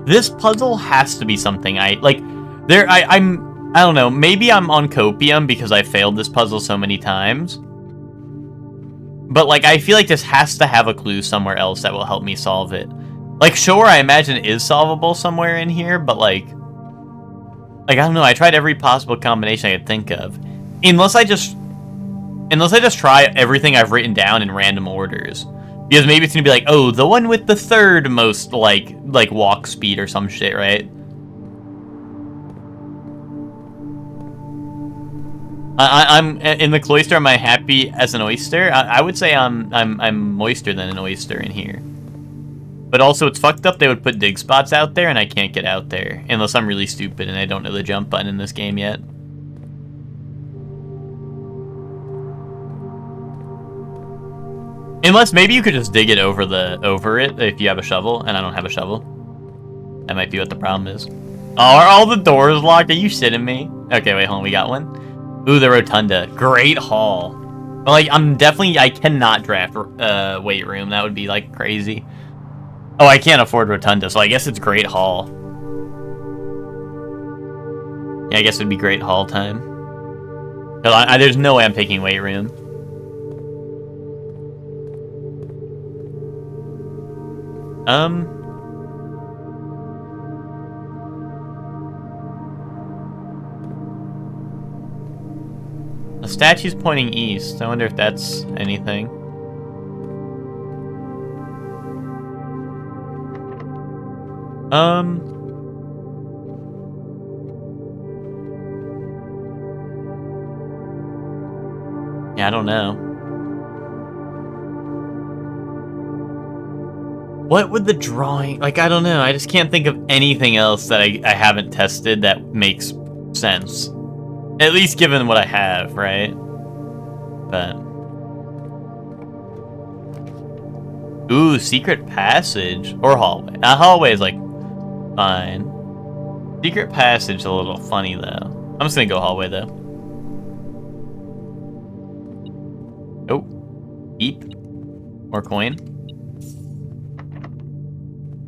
This puzzle has to be something I don't know, maybe I'm on copium because I failed this puzzle so many times. But like I feel like this has to have a clue somewhere else that will help me solve it. Like sure, I imagine it is solvable somewhere in here, but like I don't know, I tried every possible combination I could think of. Unless I just try everything I've written down in random orders. Because maybe it's gonna be like, oh, the one with the 3rd most, like walk speed or some shit, right? I'm in the cloister. Am I happy as an oyster? I would say I'm moister than an oyster in here. But also, it's fucked up. They would put dig spots out there, and I can't get out there unless I'm really stupid and I don't know the jump button in this game yet. Unless maybe you could just dig it over it if you have a shovel, and I don't have a shovel. That might be what the problem is. Oh, are all the doors locked? Are you shitting me? Okay, wait, hold on, we got one. Ooh, the rotunda. Great hall. Well, like, I cannot draft weight room. That would be, like, crazy. Oh, I can't afford rotunda, so I guess it's great hall. Yeah, I guess it'd be great hall time. There's no way I'm taking weight room. The statue's pointing east. I wonder if that's anything. Yeah, I don't know. What would the drawing... Like, I don't know. I just can't think of anything else that I haven't tested that makes sense. At least given what I have, right? But... Ooh, secret passage. Or hallway. Hallway is, like, fine. Secret passage is a little funny, though. I'm just gonna go hallway, though. Oh. Eep. More coin.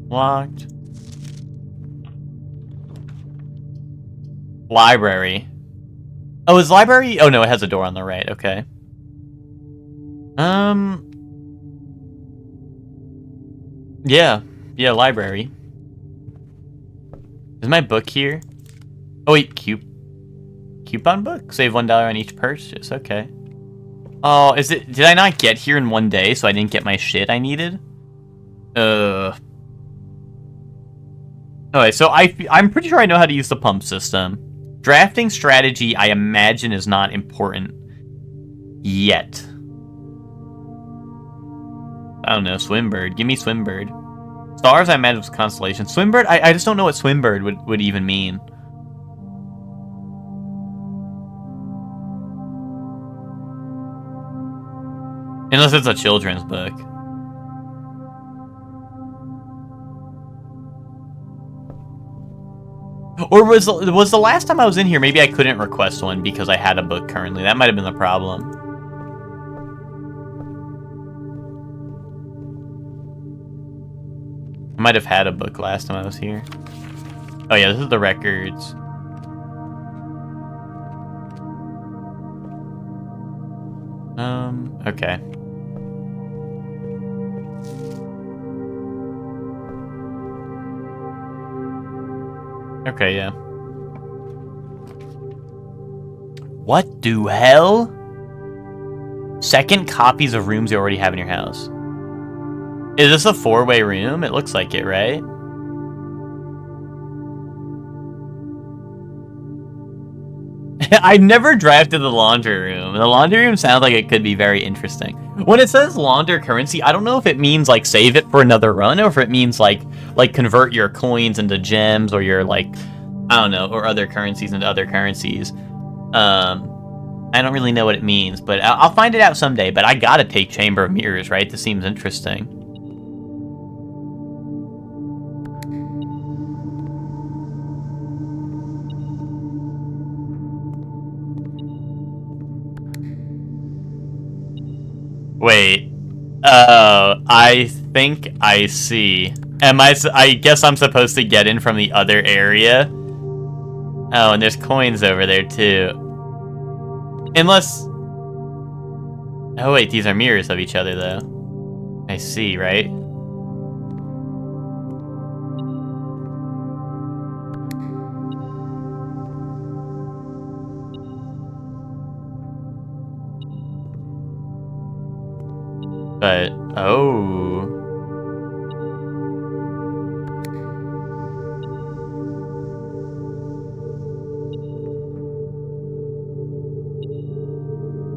Locked. Library. Oh, is library? Oh no, it has a door on the right. Okay. Yeah. Yeah, library. Is my book here? Oh wait, coupon book? Save $1 on each purchase. Okay. Oh, is it? Did I not get here in one day, so I didn't get my shit I needed? Okay, so I'm pretty sure I know how to use the pump system. Drafting strategy, I imagine, is not important yet. I don't know. Swimbird. Give me Swimbird. Stars, I imagine, was constellation. Swimbird? I just don't know what Swimbird would even mean. Unless it's a children's book. Or was the last time I was in here, maybe I couldn't request one because I had a book currently. That might have been the problem. I might have had a book last time I was here. Oh yeah, this is the records. Okay. Okay, yeah. What the hell? Second copies of rooms you already have in your house. Is this a 4-way room? It looks like it, right? I've never drafted the laundry room. The laundry room sounds like it could be very interesting. When it says launder currency, I don't know if it means like save it for another run or if it means like convert your coins into gems or your I don't know, or other currencies into other currencies. I don't really know what it means, but I'll find it out someday. But I gotta take Chamber of Mirrors, right? This seems interesting. Wait. I think I see. I guess I'm supposed to get in from the other area. Oh, and there's coins over there too. Unless... Oh wait, these are mirrors of each other though. I see, right? But, oh.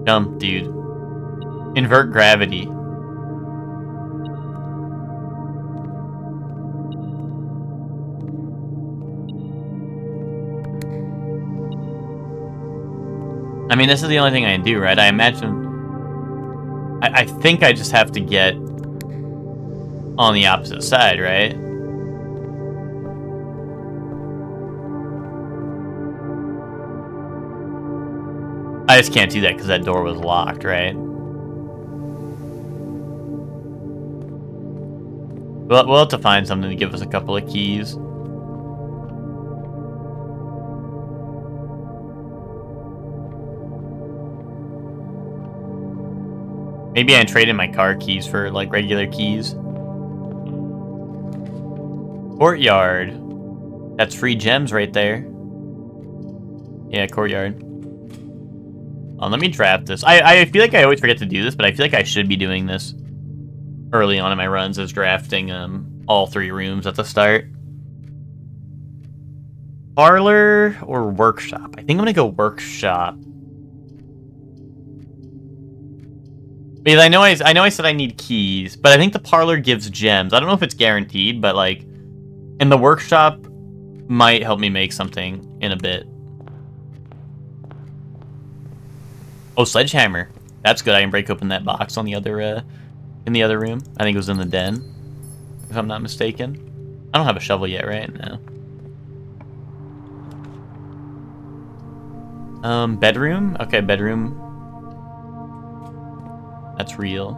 Jump, dude. Invert gravity. I mean, this is the only thing I can do, right? I imagine... I think I just have to get on the opposite side, right? I just can't do that because that door was locked, right? We'll have to find something to give us a couple of keys. Maybe I trade in my car keys for, like, regular keys. Courtyard. That's free gems right there. Yeah, courtyard. Let me draft this. I feel like I always forget to do this, but I feel like I should be doing this early on in my runs, is drafting all 3 rooms at the start. Parlor or workshop? I think I'm gonna go workshop. Because I know I said I need keys, but I think the parlor gives gems. I don't know if it's guaranteed, but like, and the workshop might help me make something in a bit. Oh, sledgehammer. That's good. I can break open that box on the other in the other room. I think it was in the den, if I'm not mistaken. I don't have a shovel yet, right? No. Bedroom? Okay, bedroom. That's real.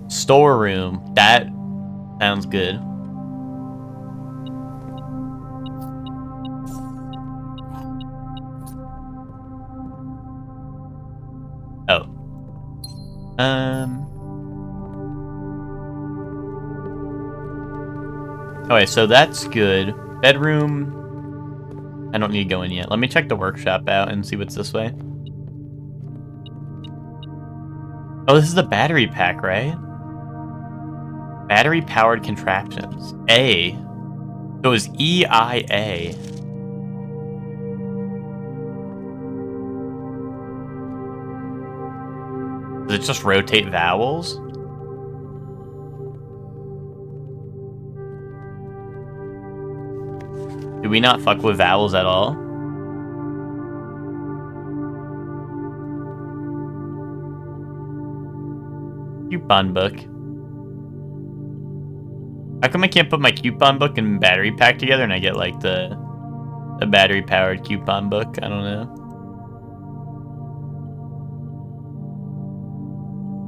Storeroom. That sounds good. Oh. Okay, so that's good. Bedroom. I don't need to go in yet. Let me check the workshop out and see what's this way. Oh, this is the battery pack, right? Battery powered contraptions. A. So it was EIA. Does it just rotate vowels? Do we not fuck with vowels at all? Coupon book. How come I can't put my coupon book and battery pack together and I get like the battery powered coupon book? I don't know.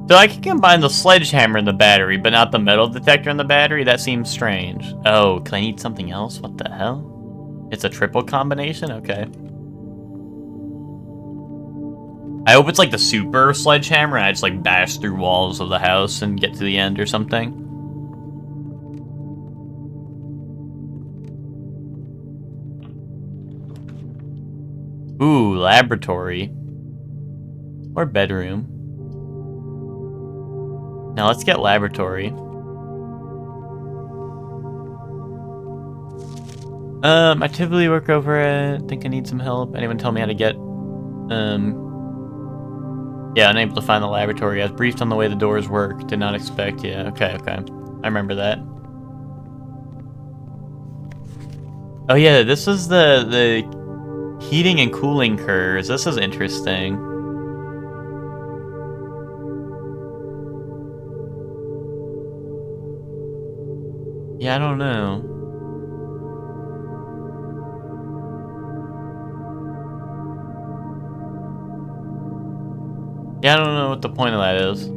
So I can combine the sledgehammer and the battery, but not the metal detector and the battery? That seems strange. Oh, can I need something else? What the hell? It's a triple combination? Okay. I hope it's like the super sledgehammer and I just like bash through walls of the house and get to the end or something. Ooh, laboratory. Or bedroom. Now let's get laboratory. I typically work over it. Think I need some help. Anyone tell me how to get, yeah, unable to find the laboratory. I was briefed on the way the doors work. Did not expect, yeah, okay. I remember that. Oh yeah, this is the heating and cooling curves. This is interesting. Yeah, I don't know. Yeah, I don't know what the point of that is.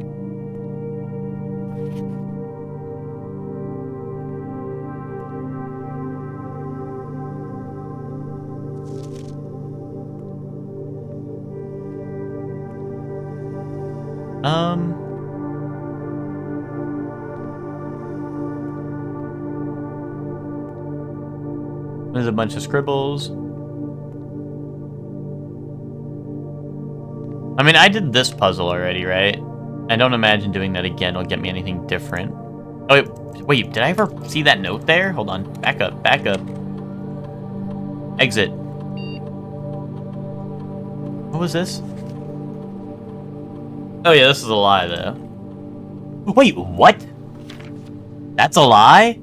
There's a bunch of scribbles. I mean, I did this puzzle already, right? I don't imagine doing that again will get me anything different. Oh, wait, did I ever see that note there? Hold on, back up. Exit. What was this? Oh yeah, this is a lie, though. Wait, what? That's a lie?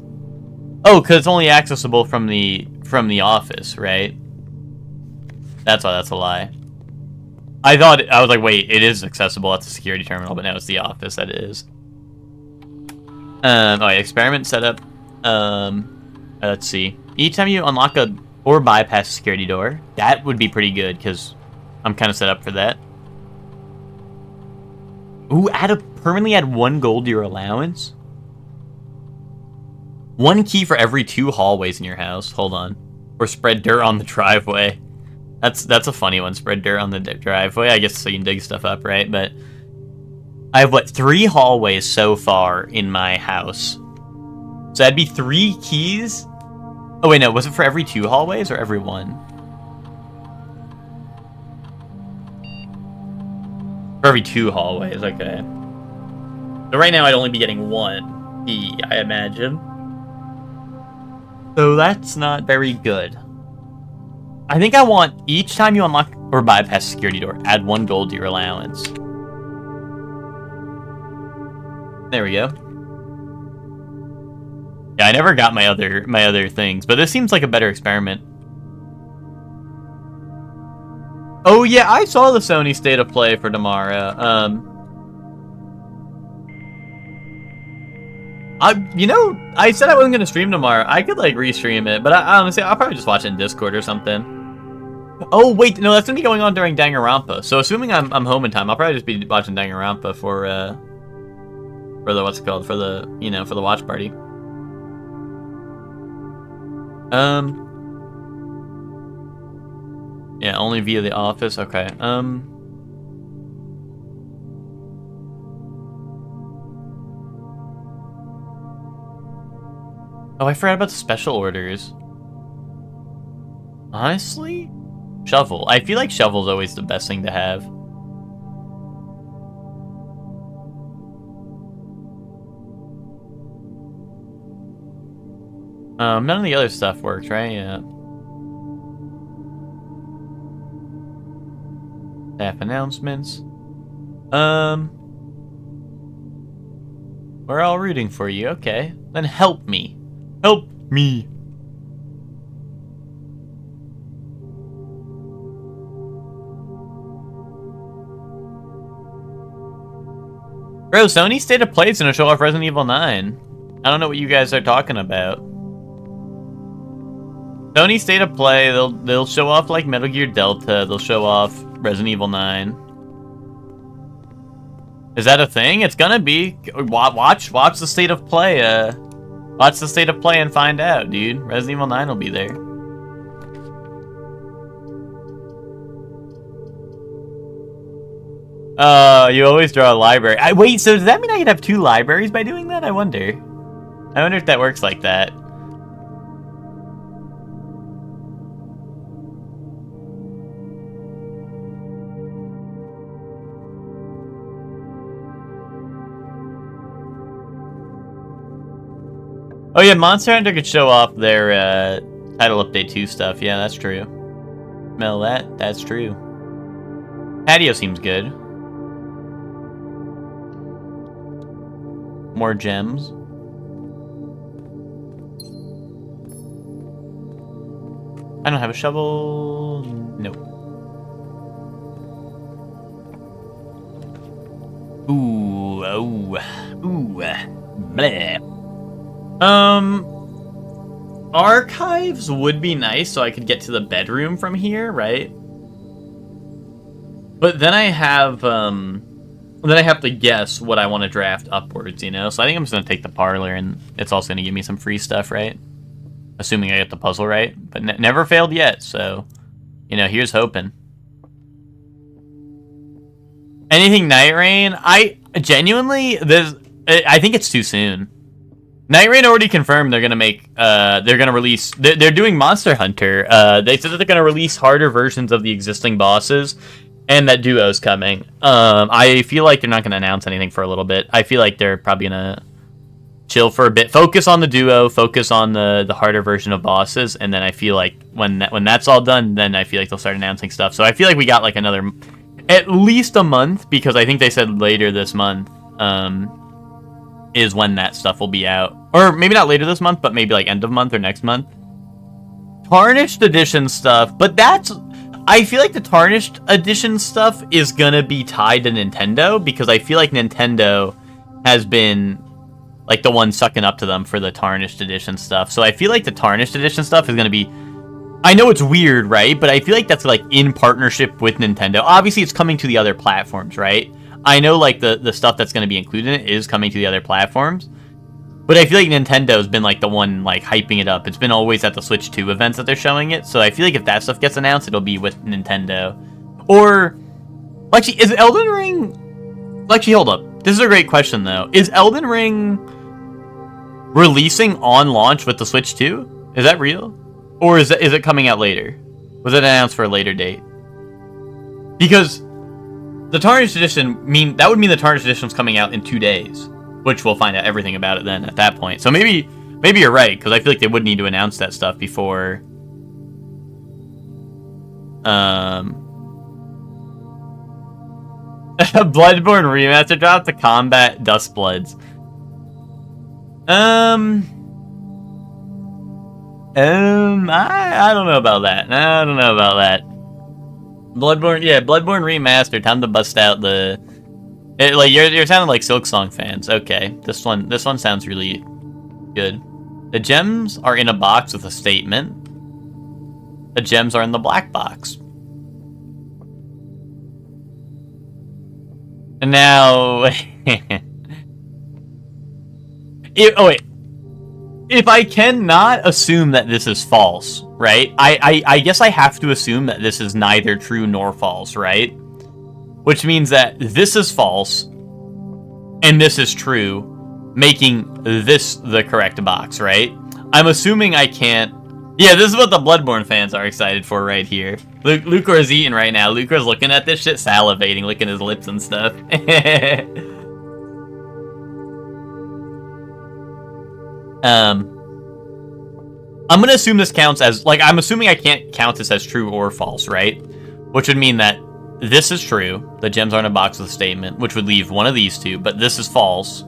Oh, because it's only accessible from the office, right? That's why that's a lie. I was like, wait, it is accessible at the security terminal, but now it's the office that it is. Alright, experiment setup. Let's see. Each time you unlock or bypass a security door, that would be pretty good, because I'm kind of set up for that. Ooh, permanently add 1 gold to your allowance? 1 key for every 2 hallways in your house. Hold on. Or spread dirt on the driveway. That's a funny one. Spread dirt on the driveway. I guess so you can dig stuff up, right? But I have, what, 3 hallways so far in my house. So that'd be 3 keys? Oh, wait, no. Was it for every 2 hallways or every 1? For every 2 hallways, okay. So right now I'd only be getting 1 key, I imagine. So that's not very good. I think I want each time you unlock or bypass a security door, add 1 gold to your allowance. There we go. Yeah, I never got my other things, but this seems like a better experiment. Oh yeah, I saw the Sony State of Play for tomorrow. I said I wasn't gonna stream tomorrow. I could like restream it, but I honestly, I'll probably just watch it in Discord or something. Oh wait, no, that's gonna be going on during Danganronpa. So assuming I'm home in time, I'll probably just be watching Danganronpa for the what's it called, for the for the watch party. Yeah, only via the office. Okay. Oh, I forgot about the special orders. Honestly, shovel. I feel like shovel's always the best thing to have. None of the other stuff works, right? Yeah. Staff announcements. We're all rooting for you. Okay, then help me. Help me. Bro, Sony State of Play is gonna show off Resident Evil 9. I don't know what you guys are talking about. Sony State of Play, they'll show off like Metal Gear Delta. They'll show off Resident Evil 9. Is that a thing? It's gonna be. Watch the State of Play. Watch the State of Play and find out, dude. Resident Evil 9 will be there. You always draw a library. Wait, so does that mean I could have 2 libraries by doing that? I wonder if that works like that. Oh yeah, Monster Hunter could show off their title update 2 stuff. Yeah, that's true. Smell that? That's true. Patio seems good. More gems. I don't have a shovel. Nope. Ooh, oh, ooh, bleh. Archives would be nice so I could get to the bedroom from here, right? But then I have to guess what I want to draft upwards, you know? So I think I'm just going to take the parlor, and it's also going to give me some free stuff, right? Assuming I get the puzzle right. But never failed yet, so, here's hoping. Anything Night Rain? I genuinely, I think it's too soon. Night Rain already confirmed they're gonna release. They're doing Monster Hunter. They said that they're gonna release harder versions of the existing bosses, and that duo's coming. I feel like they're not gonna announce anything for a little bit. I feel like they're probably gonna chill for a bit, focus on the duo, focus on the harder version of bosses, and then I feel like when that's all done, then I feel like they'll start announcing stuff. So I feel like we got like at least a month, because I think they said later this month. Is when that stuff will be out. Or maybe not later this month, but maybe like end of month or next month. Tarnished Edition stuff, but I feel like the Tarnished Edition stuff is gonna be tied to Nintendo, because I feel like Nintendo has been like the one sucking up to them for the Tarnished Edition stuff. So I feel like the Tarnished Edition stuff is gonna be, I know it's weird, right? But I feel like that's like in partnership with Nintendo. Obviously it's coming to the other platforms, right? I know, like, the stuff that's going to be included in it is coming to the other platforms. But I feel like Nintendo's been, like, the one, like, hyping it up. It's been always at the Switch 2 events that they're showing it. So I feel like if that stuff gets announced, it'll be with Nintendo. Or, actually, is Elden Ring... Actually, hold up. This is a great question, though. Is Elden Ring releasing on launch with the Switch 2? Is that real? Or is it coming out later? Was it announced for a later date? Because... the Tarnished Edition that would mean the Tarnished Edition's coming out in 2 days, which we'll find out everything about it then at that point. So maybe you're right, because I feel like they would need to announce that stuff before. Bloodborne Remaster dropped the Combat Dustbloods. I don't know about that. I don't know about that. Bloodborne Remastered. Time to bust out you're sounding like Silksong fans. Okay, this one sounds really good. The gems are in a box with a statement. The gems are in the black box. Now... oh, wait. If I cannot assume that this is false, right? I guess I have to assume that this is neither true nor false, right? Which means that this is false, and this is true, making this the correct box, right? I'm assuming I can't... Yeah, this is what the Bloodborne fans are excited for right here. Lucor's eating right now. Lucor's looking at this shit, salivating, licking his lips and stuff. I'm gonna assume this counts as... Like, I'm assuming I can't count this as true or false, right? Which would mean that this is true. The gems are in a box with a statement, which would leave one of these two, but this is false.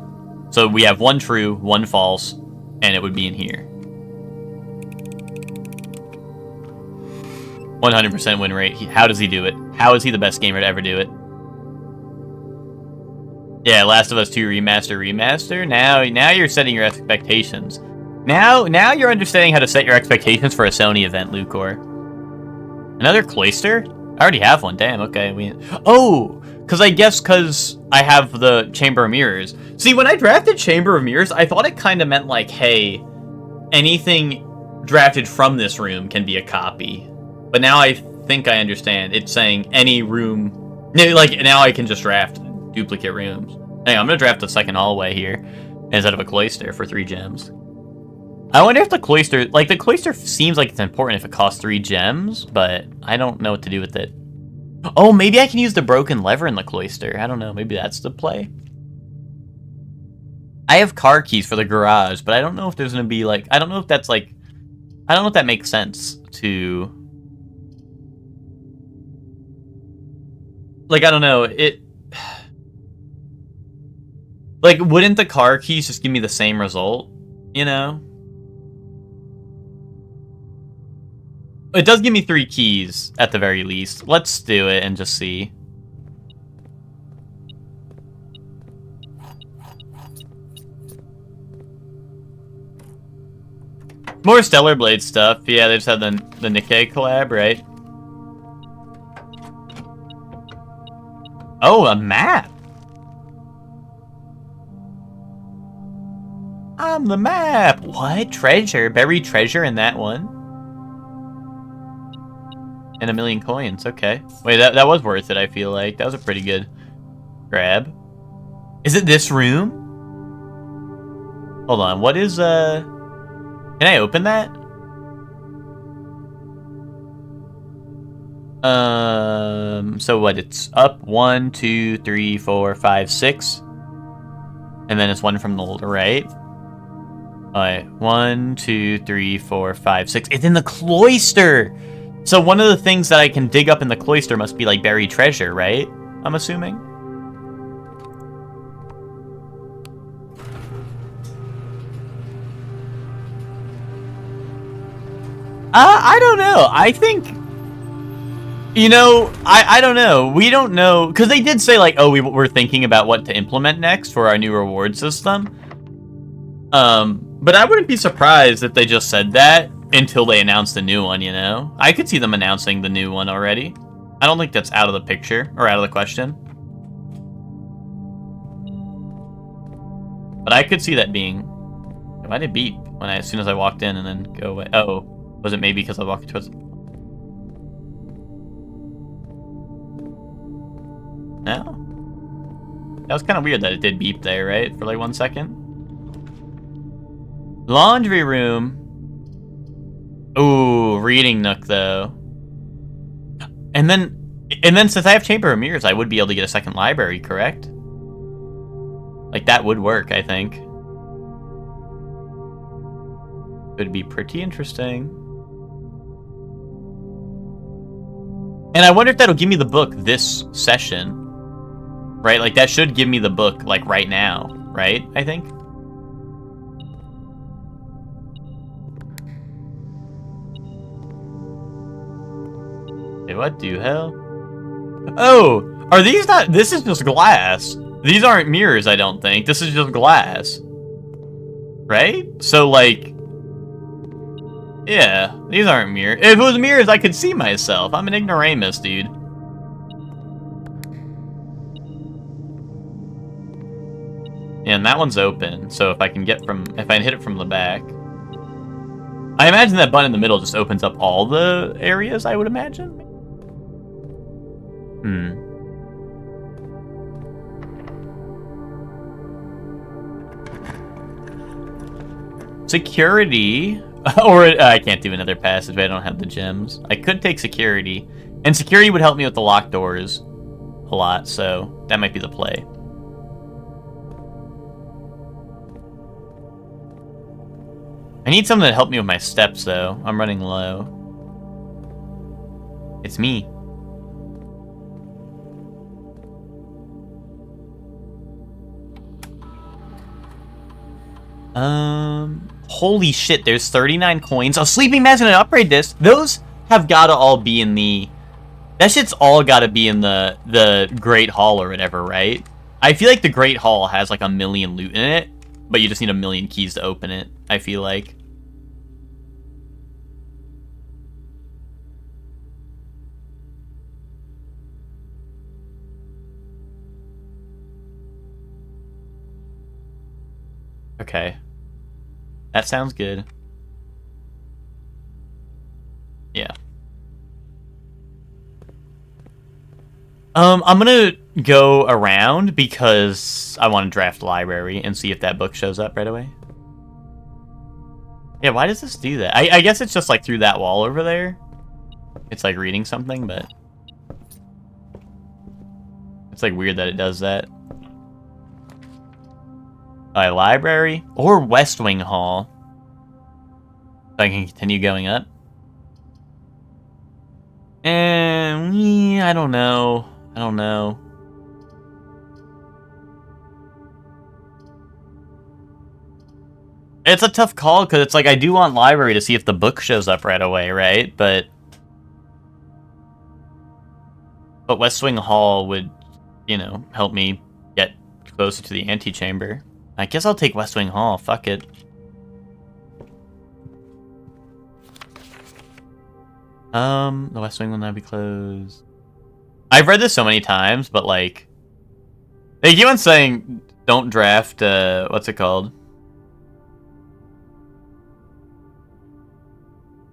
So we have one true, one false, and it would be in here. 100% win rate. How does he do it? How is he the best gamer to ever do it? Yeah, Last of Us 2 remaster. Now you're setting your expectations. Now you're understanding how to set your expectations for a Sony event, Lucor. Another cloister? I already have one. Damn. Okay. Because I have the Chamber of Mirrors. See, when I drafted Chamber of Mirrors, I thought it kind of meant like, hey, anything drafted from this room can be a copy. But now I think I understand. It's saying any room... Like, now I can just draft duplicate rooms. Hey, I'm going to draft the second hallway here instead of a cloister for 3 gems. I wonder if the cloister... Like, the cloister seems like it's important if it costs 3 gems, but I don't know what to do with it. Oh, maybe I can use the broken lever in the cloister. I don't know. Maybe that's the play. I have car keys for the garage, but I don't know if there's going to be, like... I don't know if that's, like... I don't know if that makes sense to... Like, I don't know, like, wouldn't the car keys just give me the same result, you know? It does give me 3 keys, at the very least. Let's do it and just see. More Stellar Blade stuff. Yeah, they just had the Nikkei collab, right? Oh, a map! I'm the map! What? Treasure? Buried treasure in that one? And 1,000,000 coins, okay. Wait, that was worth it, I feel like. That was a pretty good grab. Is it this room? Hold on, what is, Can I open that? So what, it's up 1, 2, 3, 4, 5, 6. And then it's 1 from the right. Alright, 1, 2, 3, 4, 5, 6. It's in the cloister! So one of the things that I can dig up in the cloister must be like buried treasure, right? I'm assuming. I don't know. I think... You know, I don't know. We don't know. Because they did say, like, oh, we're thinking about what to implement next for our new reward system. But I wouldn't be surprised if they just said that until they announced the new one, you know? I could see them announcing the new one already. I don't think that's out of the picture, or out of the question. But I could see that being... Why did it beep as soon as I walked in and then go away? Oh, was it maybe because I walked towards... No? That was kind of weird that it did beep there, right? For like 1 second. Laundry room. Ooh, reading nook though. And then since I have Chamber of Mirrors, I would be able to get a second library, correct? Like that would work, I think. Would be pretty interesting. And I wonder if that'll give me the book this session. Right? Like, that should give me the book, like, right now. Right? I think? Hey, what the hell? Oh! Are these not... This is just glass. These aren't mirrors, I don't think. This is just glass. Right? So, like... Yeah, these aren't mirrors. If it was mirrors, I could see myself. I'm an ignoramus, dude. And that one's open, so if I can hit it from the back. I imagine that button in the middle just opens up all the areas, I would imagine. Security. Or I can't do another passage, I don't have the gems. I could take security. And security would help me with the locked doors a lot, so that might be the play. I need something to help me with my steps, though. I'm running low. It's me. Holy shit, there's 39 coins. A sleeping mask and an upgrade disc. Those have gotta all be in the... That shit's all gotta be in the Great Hall or whatever, right? I feel like the Great Hall has like 1 million loot in it, but you just need 1 million keys to open it, I feel like. Okay. That sounds good. Yeah. I'm gonna go around because I want to draft library and see if that book shows up right away. Yeah, why does this do that? I guess it's just like through that wall over there. It's like reading something, but... It's like weird that it does that. Library or West Wing Hall. So I can continue going up. And yeah, I don't know. I don't know. It's a tough call because it's like I do want library to see if the book shows up right away, right? But West Wing Hall would, you know, help me get closer to the antechamber. I guess I'll take West Wing Hall. Fuck it. The West Wing will now be closed. I've read this so many times, but like, they keep on saying don't draft. What's it called?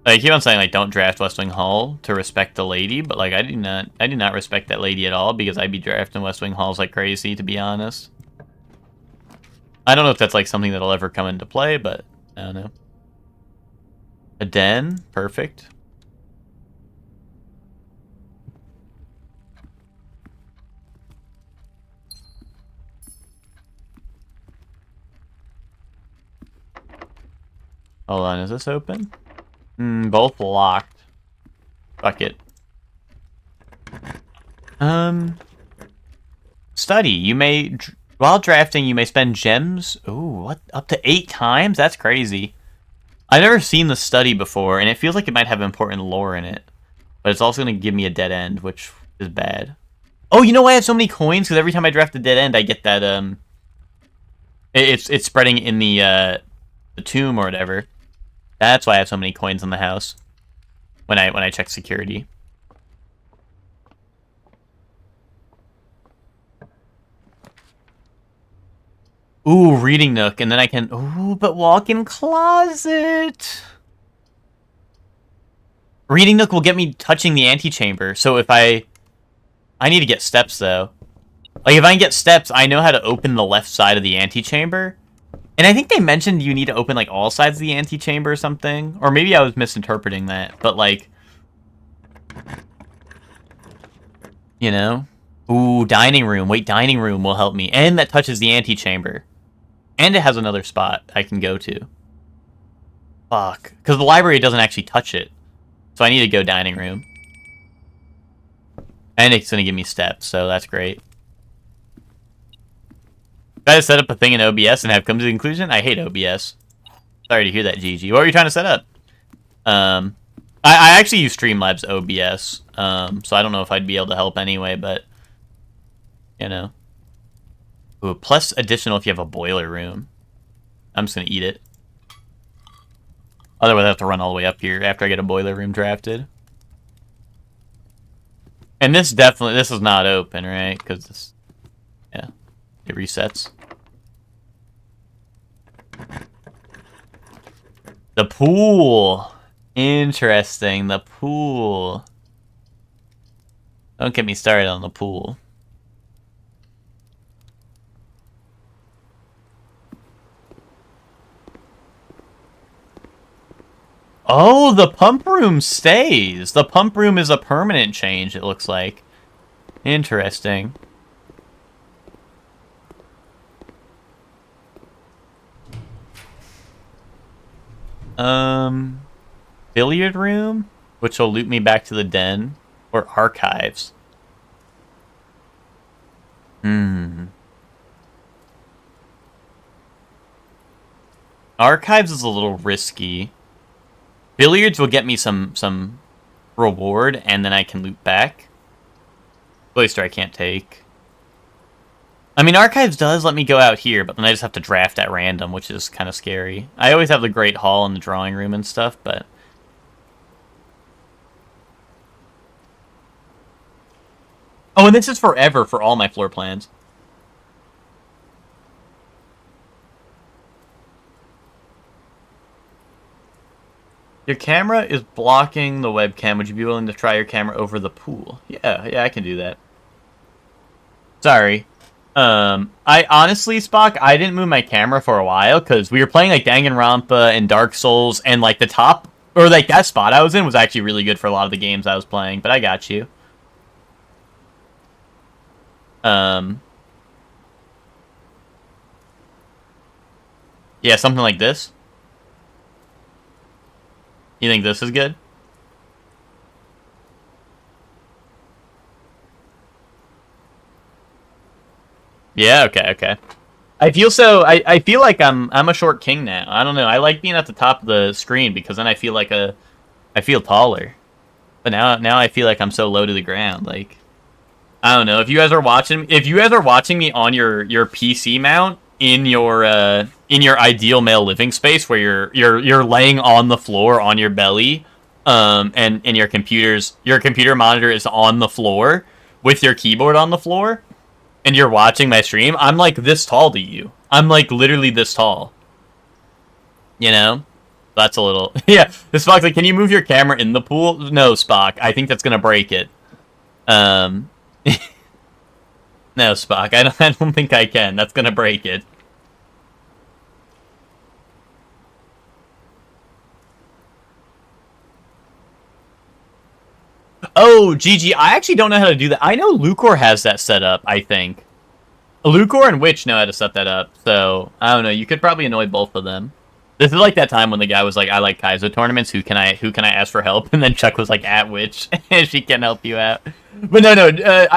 They keep on saying like don't draft West Wing Hall to respect the lady, but like I do not respect that lady at all because I'd be drafting West Wing Halls like crazy, to be honest. I don't know if that's like something that'll ever come into play, but I don't know. A den, perfect. Hold on, is this open? Both locked. Fuck it. Study. You may, while drafting, you may spend gems. Ooh, what? Up to 8 times? That's crazy. I've never seen the study before, and it feels like it might have important lore in it. But it's also going to give me a dead end, which is bad. Oh, you know why I have so many coins? Because every time I draft a dead end, I get that, it's spreading in the tomb or whatever. That's why I have so many coins in the house. When I check security. Ooh, reading nook, and then I can... Ooh, but walk-in closet! Reading nook will get me touching the antechamber, so if I need to get steps, though. Like, if I can get steps, I know how to open the left side of the antechamber. And I think they mentioned you need to open, like, all sides of the antechamber or something. Or maybe I was misinterpreting that, but, like... You know? Ooh, dining room. Wait, dining room will help me. And that touches the antechamber. And it has another spot I can go to. Fuck. Because the library doesn't actually touch it. So I need to go dining room. And it's going to give me steps, so that's great. Try to set up a thing in OBS and have come to the conclusion? I hate OBS. Sorry to hear that, GG. What were you trying to set up? I actually use Streamlabs OBS, so I don't know if I'd be able to help anyway, but... You know. Ooh, plus additional if you have a boiler room. I'm just going to eat it. Otherwise I have to run all the way up here after I get a boiler room drafted. And this is not open, right? Because this... Yeah. It resets. The pool. Interesting. The pool. Don't get me started on the pool. Oh, the pump room stays. The pump room is a permanent change, it looks like. Interesting. Billiard room, which will loop me back to the den, or archives. Archives is a little risky. Billiards will get me some reward, and then I can loop back. Cloister I can't take. I mean, Archives does let me go out here, but then I just have to draft at random, which is kind of scary. I always have the Great Hall and the drawing room and stuff, but... Oh, and this is forever for all my floor plans. Your camera is blocking the webcam. Would you be willing to try your camera over the pool? Yeah, I can do that. Sorry. I honestly, Spock, I didn't move my camera for a while because we were playing like Danganronpa and Dark Souls, and like the top, or like that spot I was in was actually really good for a lot of the games I was playing, but I got you. Yeah, something like this. You think this is good? Yeah, okay. I feel like I'm a short king now. I don't know. I like being at the top of the screen because then I feel like I feel taller. But now I feel like I'm so low to the ground. Like, I don't know. If you guys are watching me on your PC mount in your ideal male living space where you're laying on the floor on your belly, and your computer monitor is on the floor with your keyboard on the floor, and you're watching my stream, I'm like this tall to you. I'm like literally this tall. You know? That's a little... Yeah, Spock's like, can you move your camera in the pool? No, Spock. I think that's gonna break it. No, Spock. I don't think I can. That's gonna break it. Oh, GG. I actually don't know how to do that. I know Lucor has that set up, I think. Lucor and Witch know how to set that up, so I don't know. You could probably annoy both of them. This is like that time when the guy was like, I like Kaizo tournaments, who can I ask for help? And then Chuck was like, at Witch, and she can help you out. But no,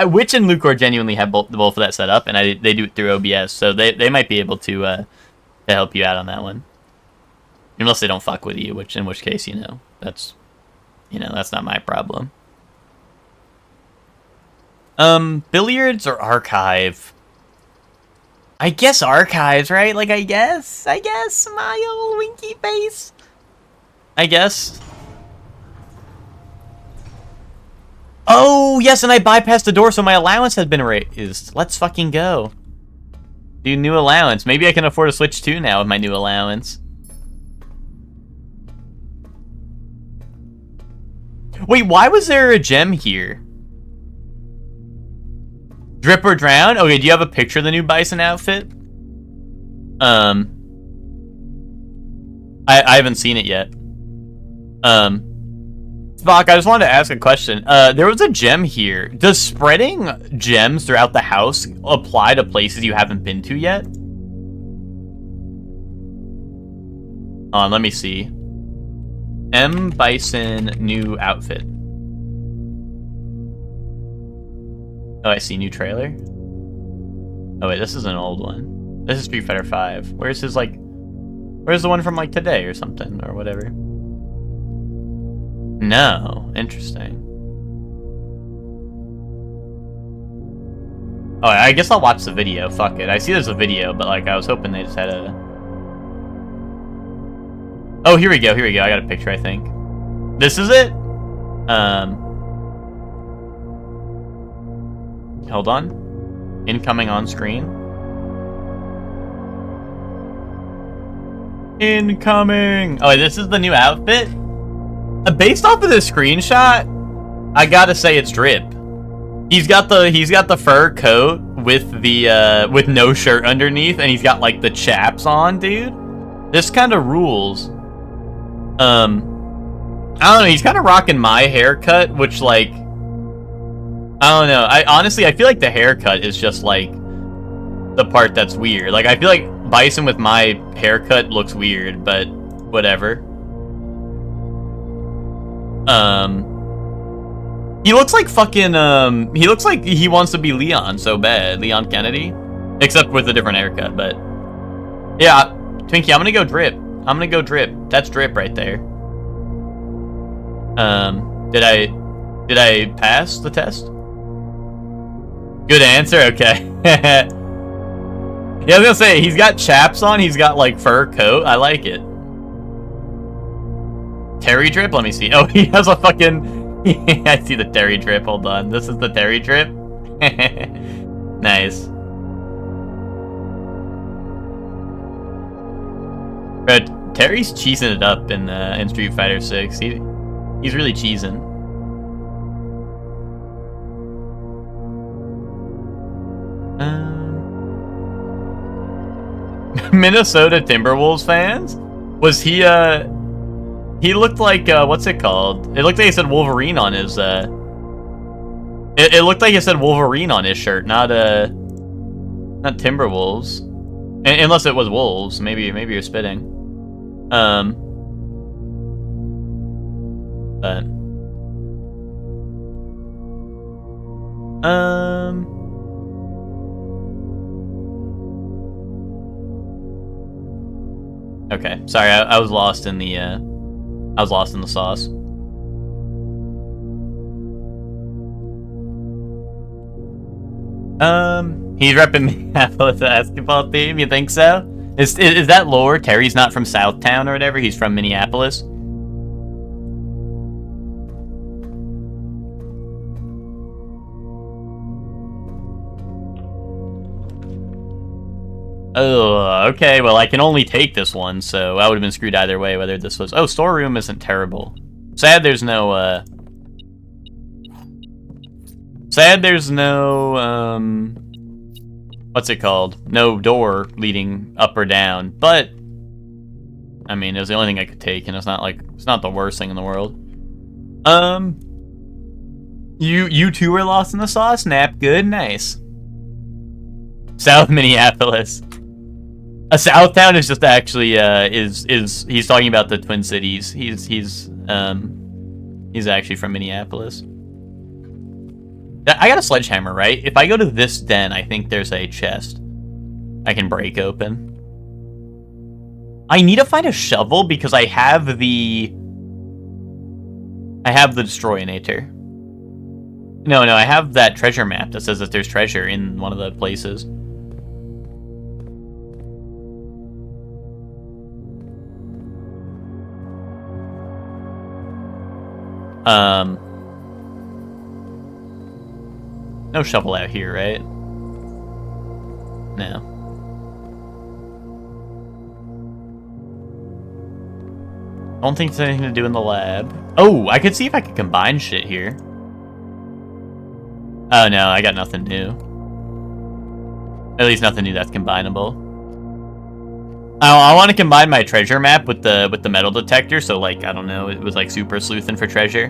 Witch and Lucor genuinely have both of that set up, and they do it through OBS, so they might be able to help you out on that one. Unless they don't fuck with you, in which case, that's not my problem. Billiards or archive? I guess archives, right? Like, I guess, smile, winky face. I guess. Oh, yes, and I bypassed the door, so my allowance has been raised. Let's fucking go. Do new allowance. Maybe I can afford a Switch 2 now with my new allowance. Wait, why was there a gem here? Drip or drown? Okay, do you have a picture of the new Bison outfit? I haven't seen it yet. Spock, I just wanted to ask a question. There was a gem here. Does spreading gems throughout the house apply to places you haven't been to yet? Let me see. M. Bison new outfit. Oh, I see. New trailer. Oh, wait. This is an old one. This is Street Fighter 5. Where's the one from, like, today or something? Or whatever. No. Interesting. Oh, I guess I'll watch the video. Fuck it. I see there's a video, but, like, I was hoping they just had a... Oh, here we go. I got a picture, I think. This is it? Hold on. Incoming on screen. Incoming! Oh, this is the new outfit? Based off of the screenshot, I gotta say it's Drip. He's got the fur coat with the with no shirt underneath, and he's got like the chaps on, dude. This kind of rules. I don't know, he's kind of rocking my haircut, which like I don't know. I feel like the haircut is just like the part that's weird. Like I feel like Bison with my haircut looks weird, but whatever. He looks like fucking he looks like he wants to be Leon so bad, Leon Kennedy, except with a different haircut. But yeah, Twinkie, I'm gonna go Drip. I'm gonna go Drip. That's Drip right there. Did I pass the test? Good answer. Okay. Yeah, I was gonna say, he's got chaps on, he's got, like, fur coat. I like it. Terry Drip? Let me see. Oh, he has a fucking... I see the Terry Drip. Hold on. This is the Terry Drip? Nice. Bro, Terry's cheesing it up in Street Fighter 6. He's really cheesing. Minnesota Timberwolves fans? Was he looked like what's it called? It looked like he said Wolverine on his it looked like he said Wolverine on his shirt, not Timberwolves. Unless it was Wolves. Maybe you're spitting. But okay, sorry, I was lost in the sauce. He's repping Minneapolis basketball team. You think so? Is that lore? Terry's not from Southtown or whatever. He's from Minneapolis. Oh, okay, well, I can only take this one, so I would have been screwed either way, whether this was... Oh, storeroom isn't terrible. Sad there's no, what's it called? No door leading up or down, but... I mean, it was the only thing I could take, and it's not the worst thing in the world. You two were lost in the sauce? Nap good? Nice. South Minneapolis. A Southtown is just actually he's talking about the Twin Cities. He's actually from Minneapolis. I got a sledgehammer, right? If I go to this den, I think there's a chest I can break open. I need to find a shovel because I have the Destroyinator. No, I have that treasure map that says that there's treasure in one of the places. No shovel out here, right? No. I don't think there's anything to do in the lab. Oh, I could see if I could combine shit here. Oh no, I got nothing new. At least nothing new that's combinable. I want to combine my treasure map with the metal detector, so like, I don't know, it was like super sleuthing for treasure.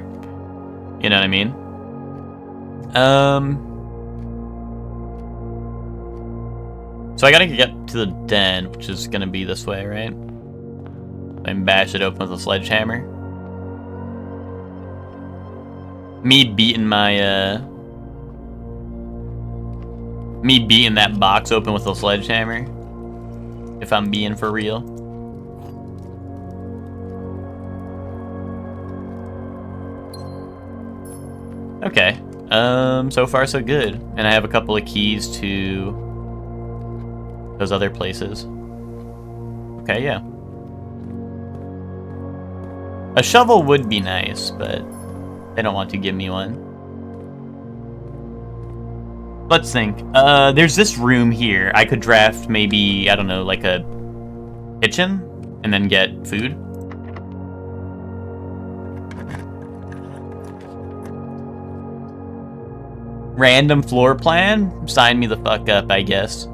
You know what I mean? So I gotta get to the den, which is gonna be this way, right? And bash it open with a sledgehammer. Me beating that box open with a sledgehammer. If I'm being for real. Okay. So far so good. And I have a couple of keys to those other places. Okay, yeah. A shovel would be nice, but they don't want to give me one. Let's think. There's this room here. I could draft maybe, I don't know, like a kitchen? and then get food. Random floor plan? Sign me the fuck up, I guess.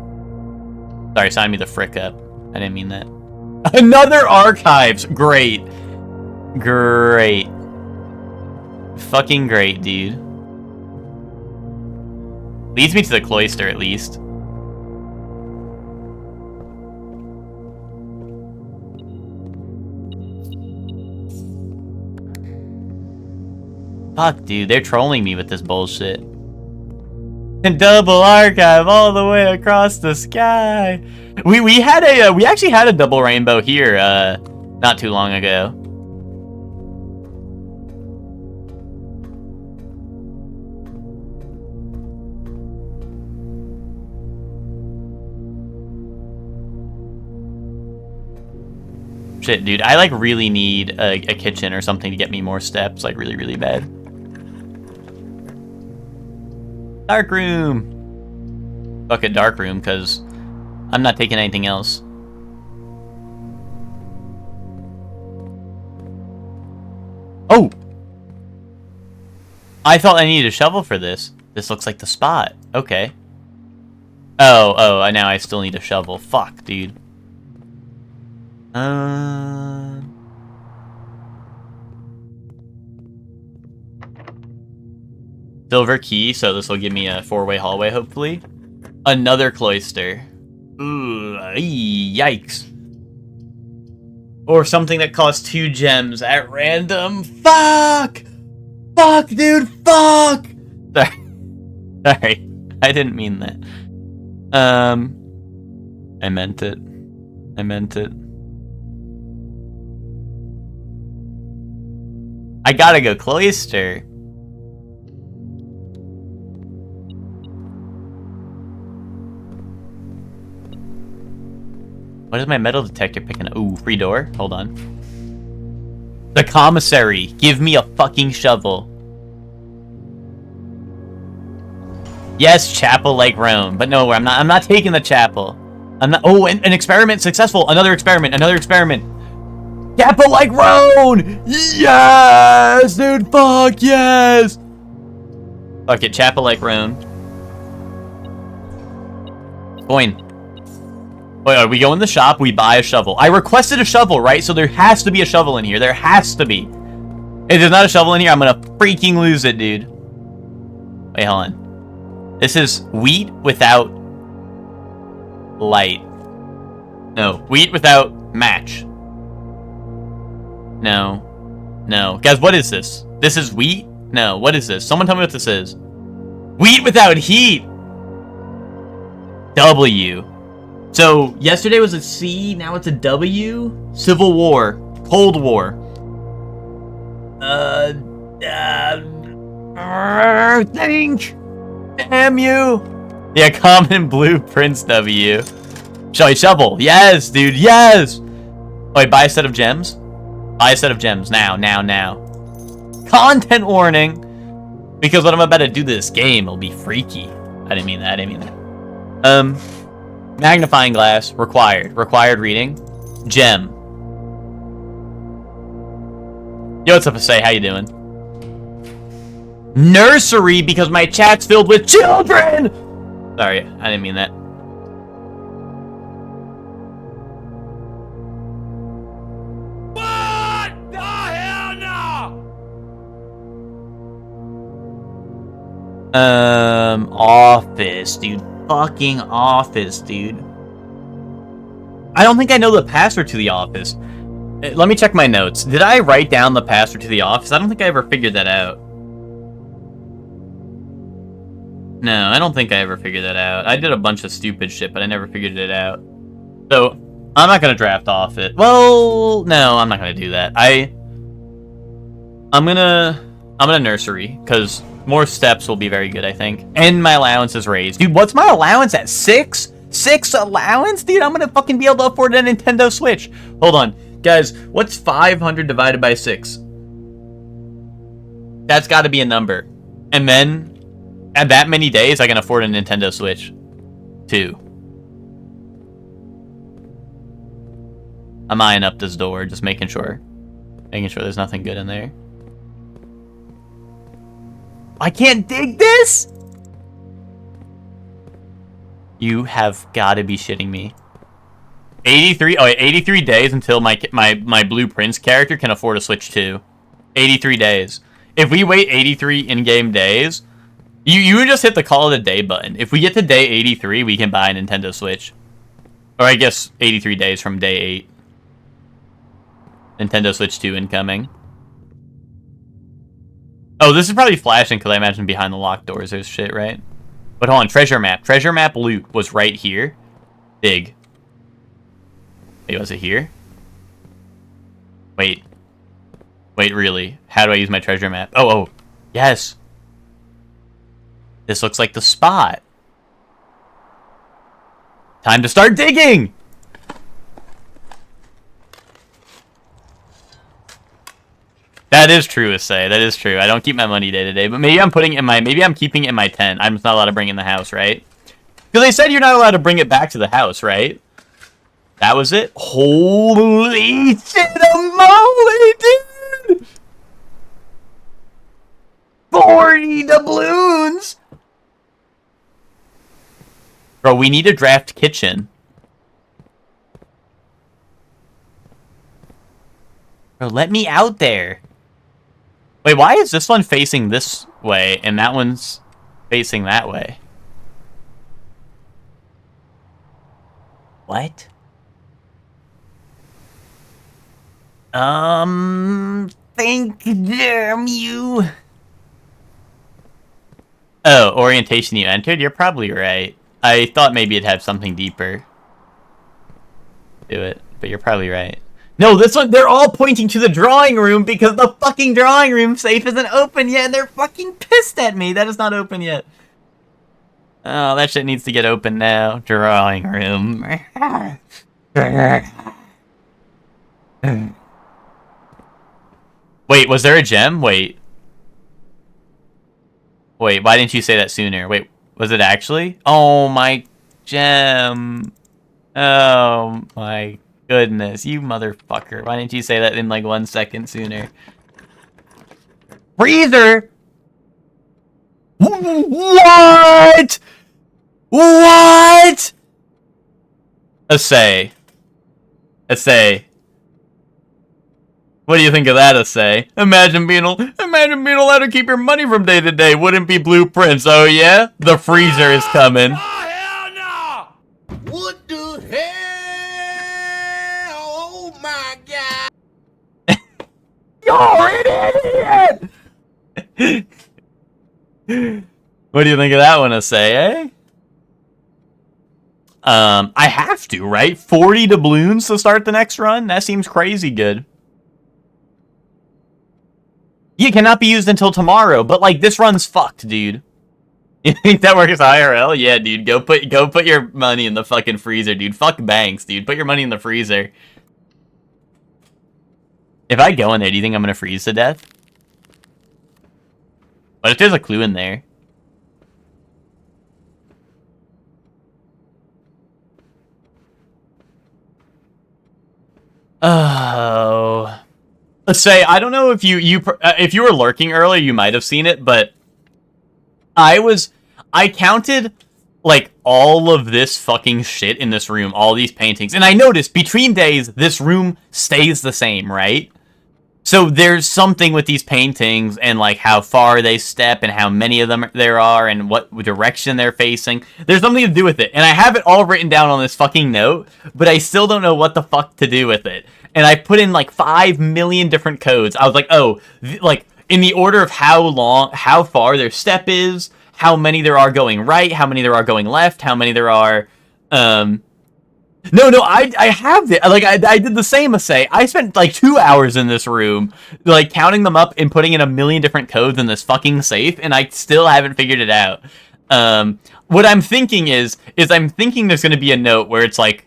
Sorry, sign me the frick up. I didn't mean that. Another archives! Great. Great. Fucking great, dude. Leads me to the cloister, at least. Fuck, dude, they're trolling me with this bullshit. And double archive all the way across the sky. We actually had a double rainbow here not too long ago. Shit, dude, I like really need a kitchen or something to get me more steps, like really, really bad. Dark room. Fuck a dark room, because I'm not taking anything else. Oh! I thought I needed a shovel for this. This looks like the spot. Okay. Oh, now I still need a shovel. Fuck, dude. Silver key, so this will give me a 4-way hallway, hopefully. Another cloister. Ooh, yikes. Or something that costs 2 gems at random. Fuck! Fuck, dude, fuck! Sorry, I didn't mean that. I meant it. I meant it. I gotta go cloister. What is my metal detector picking up? Ooh, free door. Hold on. The commissary. Give me a fucking shovel. Yes, chapel like Rome. But no, I'm not taking the chapel. I'm not. Oh, an experiment successful. Another experiment. Another experiment. Chapel like Rome. Yes, dude. Fuck yes. Fuck it. Chapel like Rome. Coin. Wait, we go in the shop, we buy a shovel. I requested a shovel, right? So there has to be a shovel in here. There has to be. If there's not a shovel in here, I'm gonna freaking lose it, dude. Wait, hold on. This is wheat without light. No, wheat without match. No. No. Guys, what is this? This is wheat? No, what is this? Someone tell me what this is. Wheat without heat! W. So, yesterday was a C, now it's a W? Civil War. Cold War. Think! Damn you! Yeah, common blueprints W. Shall we shovel? Yes, dude, yes! Wait, buy a set of gems? Buy a set of gems. Now. Content warning! Because what I'm about to do to this game will be freaky. I didn't mean that. Magnifying glass, required. Required reading. Gem. Yo, what's up, Say? How you doing? Nursery, because my chat's filled with children! Sorry, I didn't mean that. What the hell no? Office, dude. Fucking office, dude. I don't think I know the password to the office. Let me check my notes. Did I write down the password to the office? I don't think I ever figured that out. No, I don't think I ever figured that out. I did a bunch of stupid shit, but I never figured it out. So, I'm not gonna draft off it. Well, no, I'm not gonna do that. I'm gonna nursery, because more steps will be very good, I think. And my allowance is raised. Dude, what's my allowance at? 6? 6 allowance? Dude, I'm gonna fucking be able to afford a Nintendo Switch. Hold on. Guys, what's 500 divided by 6? That's gotta be a number. And then, at that many days, I can afford a Nintendo Switch. 2. I'm eyeing up this door, just making sure there's nothing good in there. I can't dig this? You have got to be shitting me. 83. Oh, wait, 83 days until my Blue Prince character can afford a Switch 2. 83 days. If we wait 83 in-game days, you just hit the call of the day button. If we get to day 83, we can buy a Nintendo Switch. Or I guess 83 days from day 8. Nintendo Switch 2 incoming. Oh, this is probably flashing because I imagine behind the locked doors there's shit, right? But hold on, treasure map. Treasure map loot was right here. Big. Wait, was it here? Wait. Wait, really? How do I use my treasure map? Oh, yes. This looks like the spot. Time to start digging! That is true, Assay. That is true. I don't keep my money day to day, but maybe I'm keeping it in my tent. I'm just not allowed to bring it in the house, right? Because they said you're not allowed to bring it back to the house, right? That was it? Holy shit, moly, dude! 40 doubloons! Bro, we need a draft kitchen. Bro, let me out there. Wait, why is this one facing this way and that one's facing that way? What? Thank damn you. Oh, orientation you entered? You're probably right. I thought maybe it'd have something deeper to it, but you're probably right. No, this one, they're all pointing to the drawing room because the fucking drawing room safe isn't open yet, and they're fucking pissed at me that it's not open yet. Oh, that shit needs to get open now. Drawing room. Wait, was there a gem? Wait, why didn't you say that sooner? Wait, was it actually? Oh, my gem. Oh, my goodness, you motherfucker. Why didn't you say that in like 1 second sooner? Freezer! What? What? Assay. What do you think of that, Assay? Imagine being allowed to keep your money from day to day. Wouldn't be Blue Prince, oh yeah? The freezer is coming. Oh, hell no! What the hell? Oh my god! You're an idiot! What do you think of that one, Assay, eh? I have to, right? 40 doubloons to start the next run? That seems crazy good. It cannot be used until tomorrow, but like this run's fucked, dude. You think that works IRL? Yeah, dude. Go put your money in the fucking freezer, dude. Fuck banks, dude. Put your money in the freezer. If I go in there, do you think I'm gonna freeze to death? What if there's a clue in there? Oh. Let's say, I don't know if if you were lurking earlier, you might have seen it, but I counted like all of this fucking shit in this room, all these paintings, and I noticed between days this room stays the same, right? So there's something with these paintings and like how far they step and how many of them there are and what direction they're facing. There's something to do with it, and I have it all written down on this fucking note, but I still don't know what the fuck to do with it. And I put in like 5 million different codes. I was like, oh, like in the order of how far their step is, how many there are going right, how many there are going left, how many there are, No, I have it. Like, I did the same Assay. I spent like 2 hours in this room, like counting them up and putting in 1 million different codes in this fucking safe, and I still haven't figured it out. What I'm thinking is I'm thinking there's going to be a note where it's like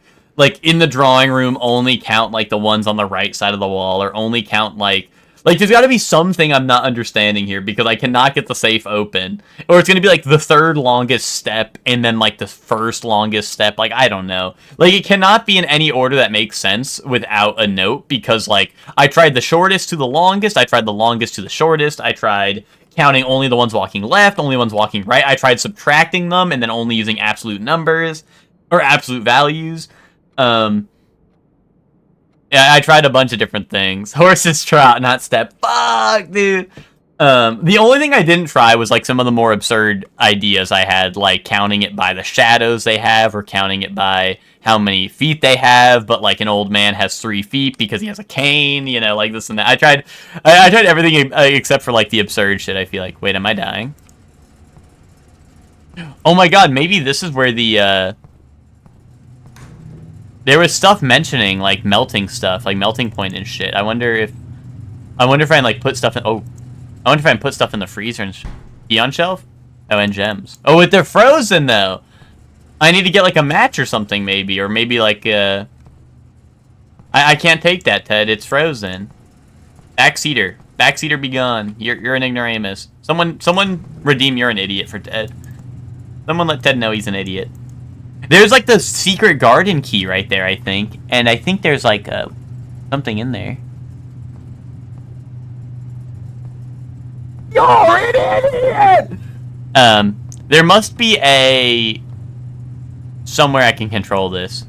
in the drawing room, only count like the ones on the right side of the wall, or only count like Like, there's got to be something I'm not understanding here because I cannot get the safe open. Or it's going to be, like, the third longest step and then, like, the first longest step. Like, I don't know. Like, it cannot be in any order that makes sense without a note because, like, I tried the shortest to the longest. I tried the longest to the shortest. I tried counting only the ones walking left, only the ones walking right. I tried subtracting them and then only using absolute numbers or absolute values. Yeah, I tried a bunch of different things. Horses trot, not step. Fuck, dude. The only thing I didn't try was like some of the more absurd ideas I had, like counting it by the shadows they have, or counting it by how many feet they have. But like an old man has 3 feet because he has a cane, you know, like this and that. I tried everything except for like the absurd shit. I feel like, wait, am I dying? Oh my god, maybe this is where the there was stuff mentioning, like, melting stuff, like melting point and shit. I wonder if I can, like, put stuff in... Oh. I wonder if I can put stuff in the freezer and... Key on shelf? Oh, and gems. Oh, but they're frozen, though! I need to get, like, a match or something, maybe. Or maybe, like, I can't take that, Ted. It's frozen. Backseater. Backseater be gone. You're an ignoramus. Someone redeem you're an idiot for Ted. Someone let Ted know he's an idiot. There's, like, the secret garden key right there, I think. And I think there's, like, something in there. You're an idiot! There must be a... somewhere I can control this.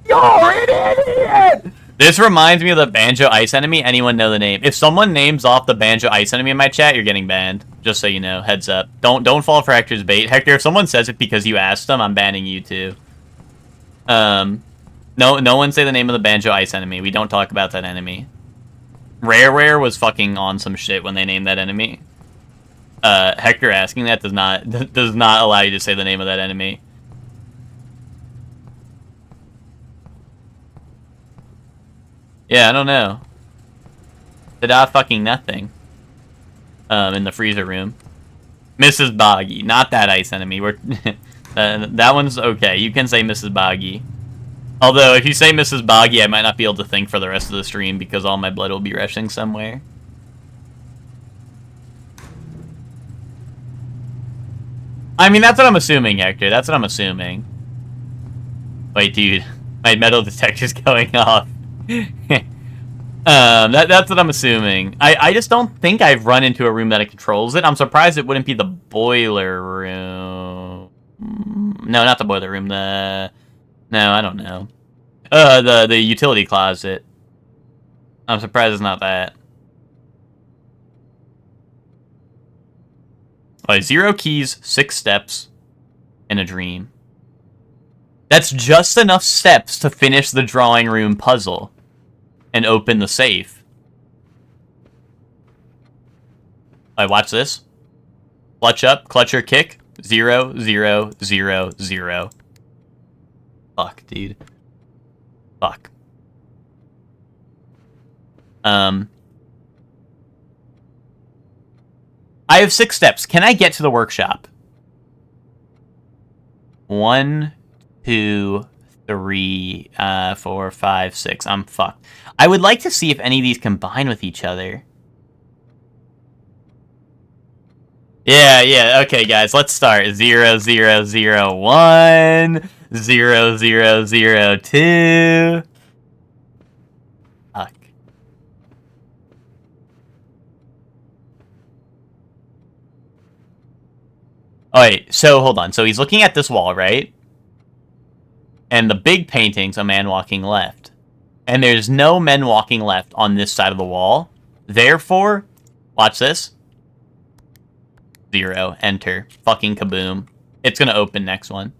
You're an idiot! This reminds me of the Banjo Ice Enemy. Anyone know the name? If someone names off the Banjo Ice Enemy in my chat, you're getting banned. Just so you know, heads up. Don't fall for Hector's bait. Hector, if someone says it because you asked them, I'm banning you too. No one say the name of the Banjo Ice Enemy. We don't talk about that enemy. Rare was fucking on some shit when they named that enemy. Hector asking that does not allow you to say the name of that enemy. Yeah, I don't know. Ta-da fucking nothing. In the freezer room. Mrs. Boggy. Not that ice enemy. We're that one's okay. You can say Mrs. Boggy. Although, if you say Mrs. Boggy, I might not be able to think for the rest of the stream because all my blood will be rushing somewhere. I mean, that's what I'm assuming, Hector. That's what I'm assuming. Wait, dude. My metal detector's going off. That's what I'm assuming. I just don't think I've run into a room that it controls it. I'm surprised it wouldn't be the boiler room. No, not the boiler room. No, I don't know. The utility closet. I'm surprised it's not that. Oh, 0 keys, 6 steps, and a dream. That's just enough steps to finish the drawing room puzzle and open the safe. Alright, watch this. Clutch up, clutch or kick. 0, 0, 0, 0. Fuck, dude. Fuck. I have 6 steps. Can I get to the workshop? 1, 2, 3, 4, 5, 6. I'm fucked. I would like to see if any of these combine with each other. Yeah. Okay, guys, let's start. 0, 0, 0, 1. 0, 0, 0, 2. Fuck. Oh, wait, so hold on. So he's looking at this wall, right? And the big painting's a man walking left. And there's no men walking left on this side of the wall. Therefore, watch this. 0. Enter. Fucking kaboom. It's gonna open next one.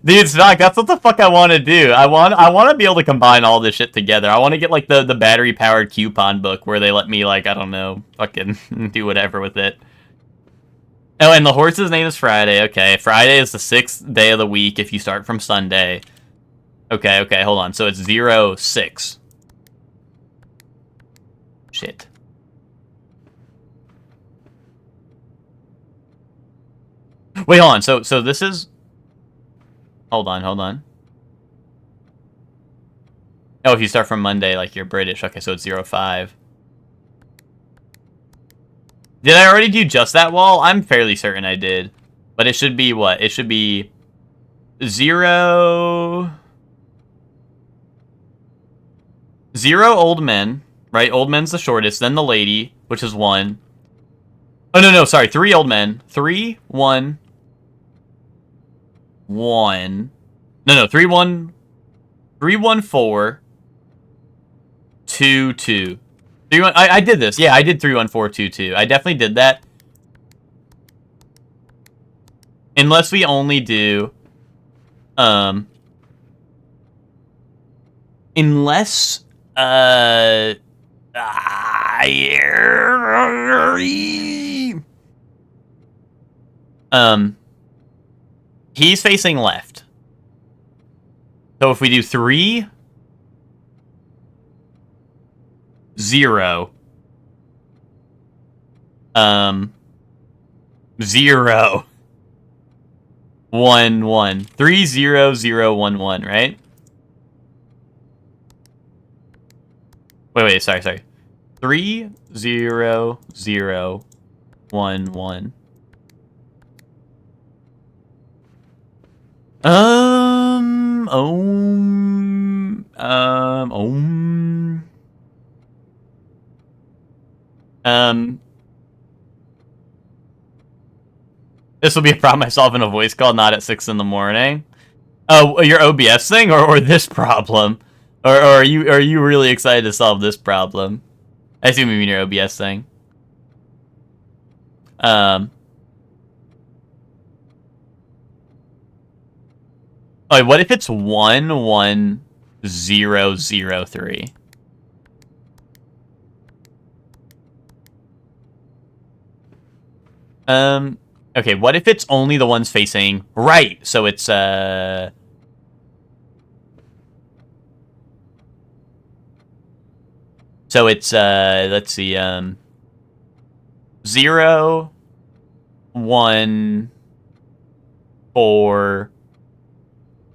Dude, Stock, that's what the fuck I want to do. I want to be able to combine all this shit together. I want to get, like, the battery-powered coupon book where they let me, like, I don't know, fucking do whatever with it. Oh, and the horse's name is Friday. Okay, Friday is the 6th day of the week if you start from Sunday. Okay, hold on. So it's 0, 6. Shit. Wait, hold on. So this is... Hold on. Oh, if you start from Monday, like you're British. Okay, so it's 05. Did I already do just that wall? I'm fairly certain I did. But it should be what? It should be 0... 0 old men, right? Old men's the shortest, then the lady, which is 1. Oh, no, sorry. 3 old men. 3, 1, 1. No, 3, 1, 3, 1, 4, 2, 2. 3, 1, I did this. Yeah, I did 3, 1, 4, 2, 2. I definitely did that. Unless we only do, unless, he's facing left. So if we do 3, 0, 0, 1, 1. 3, 0, 0, 1, 1, right? Wait, sorry. 3, 0, 0, 1, 1. This will be a problem I solve in a voice call, not at 6 in the morning. Oh, your OBS thing, or this problem, or are you really excited to solve this problem? I assume you mean your OBS thing. Oh, what if it's 1, 1, 0, 0, 3? Okay, what if it's only the ones facing right? So it's, So it's, let's see, 0, 1, 4,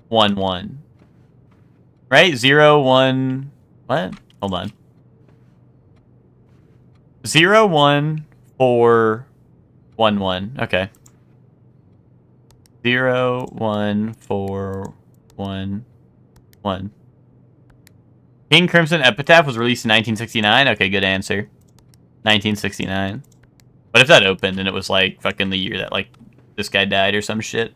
1, 1. Right? 0, 1, what? Hold on. 0, 1, 4, 1, 1. Okay. 0, 1, 4, 1, 1. King Crimson Epitaph was released in 1969? Okay, good answer. 1969. What if that opened and it was like fucking the year that like this guy died or some shit?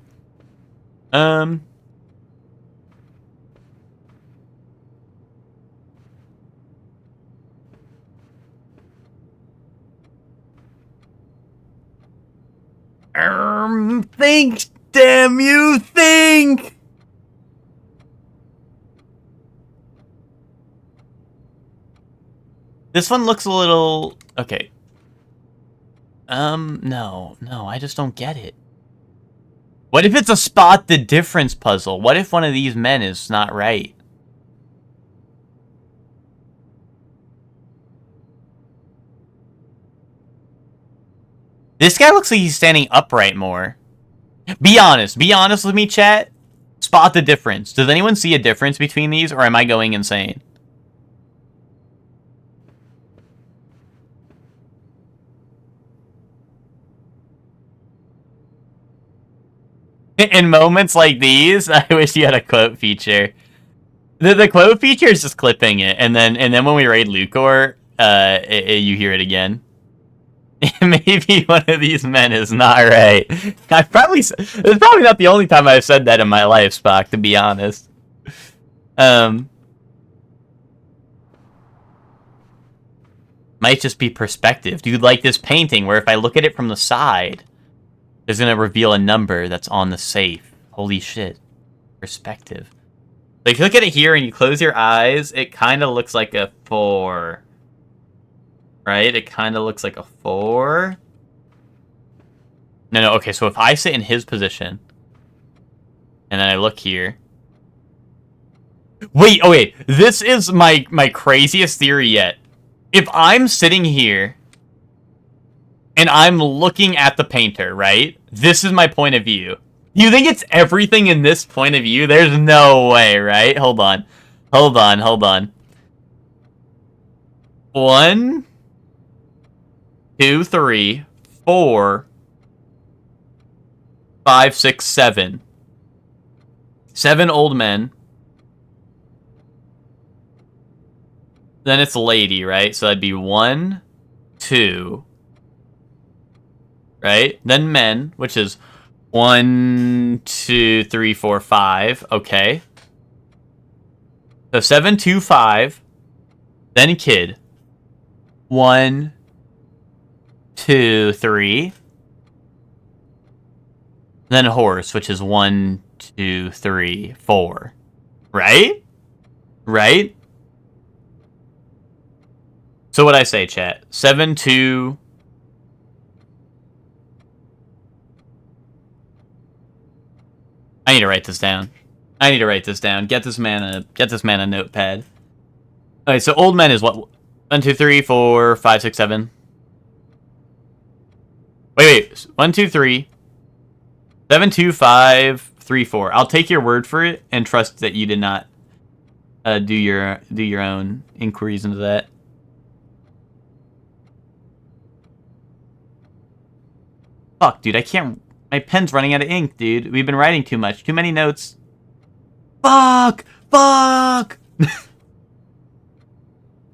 Think, damn you, think! This one looks a little... Okay. No, I just don't get it. What if it's a spot the difference puzzle? What if one of these men is not right? This guy looks like he's standing upright more. Be honest with me, chat. Spot the difference. Does anyone see a difference between these, or am I going insane? In moments like these, I wish you had a quote feature. The quote feature is just clipping it, and then when we raid Lucor, you hear it again. Maybe one of these men is not right. It's probably not the only time I've said that in my life, Spock, to be honest. Might just be perspective. Dude, like this painting where if I look at it from the side, it's gonna reveal a number that's on the safe. Holy shit. Perspective. Like, if you look at it here and you close your eyes, it kind of looks like a 4. Right? It kind of looks like a 4. No, okay, so if I sit in his position, and then I look here... Wait, okay, this is my craziest theory yet. If I'm sitting here, and I'm looking at the painter, right? This is my point of view. You think it's everything in this point of view? There's no way, right? Hold on. Hold on, hold on. 1, 2, 3, 4, 5, 6, 7. 7 old men. Then it's a lady, right? So that'd be 1, 2, right? Then men, which is 1, 2, 3, 4, 5. Okay. So 7, 2, 5. Then kid. 1, 2, 3. Then horse, which is 1, 2, 3, 4. Right? Right? So what'd I say, chat? 7, 2... I need to write this down. I need to write this down. Get this man a notepad. Alright, so old men is what? 1, 2, 3, 4, 5, 6, 7. Wait. 1, 2, 3. 7, 2, 5, 3, 4. I'll take your word for it and trust that you did not do your own inquiries into that. Fuck, dude, I can't... My pen's running out of ink, dude. We've been writing too much. Too many notes. Fuck!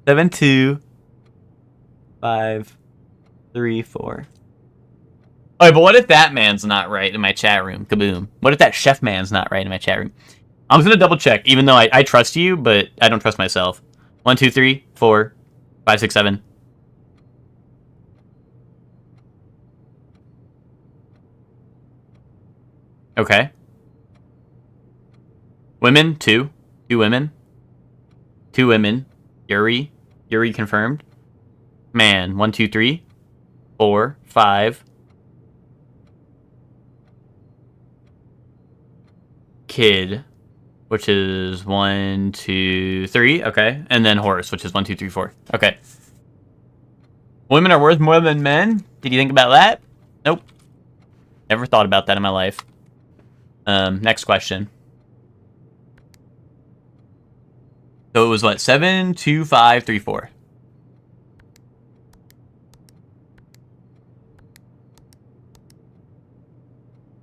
7, 2, 5, 3, 4. Oh, but what if that man's not right in my chat room? Kaboom. What if that chef man's not right in my chat room? I'm just gonna double check, even though I trust you, but I don't trust myself. 1, 2, 3, 4, 5, 6, 7. Okay. Women, 2. 2 women. 2 women. Yuri confirmed. Man, 1, 2, 3, 4, 5. Kid, which is 1, 2, 3. Okay. And then horse, which is 1, 2, 3, 4. Okay. Women are worth more than men? Did you think about that? Nope. Never thought about that in my life. Next question. So it was what? 7, 2, 5, 3, 4.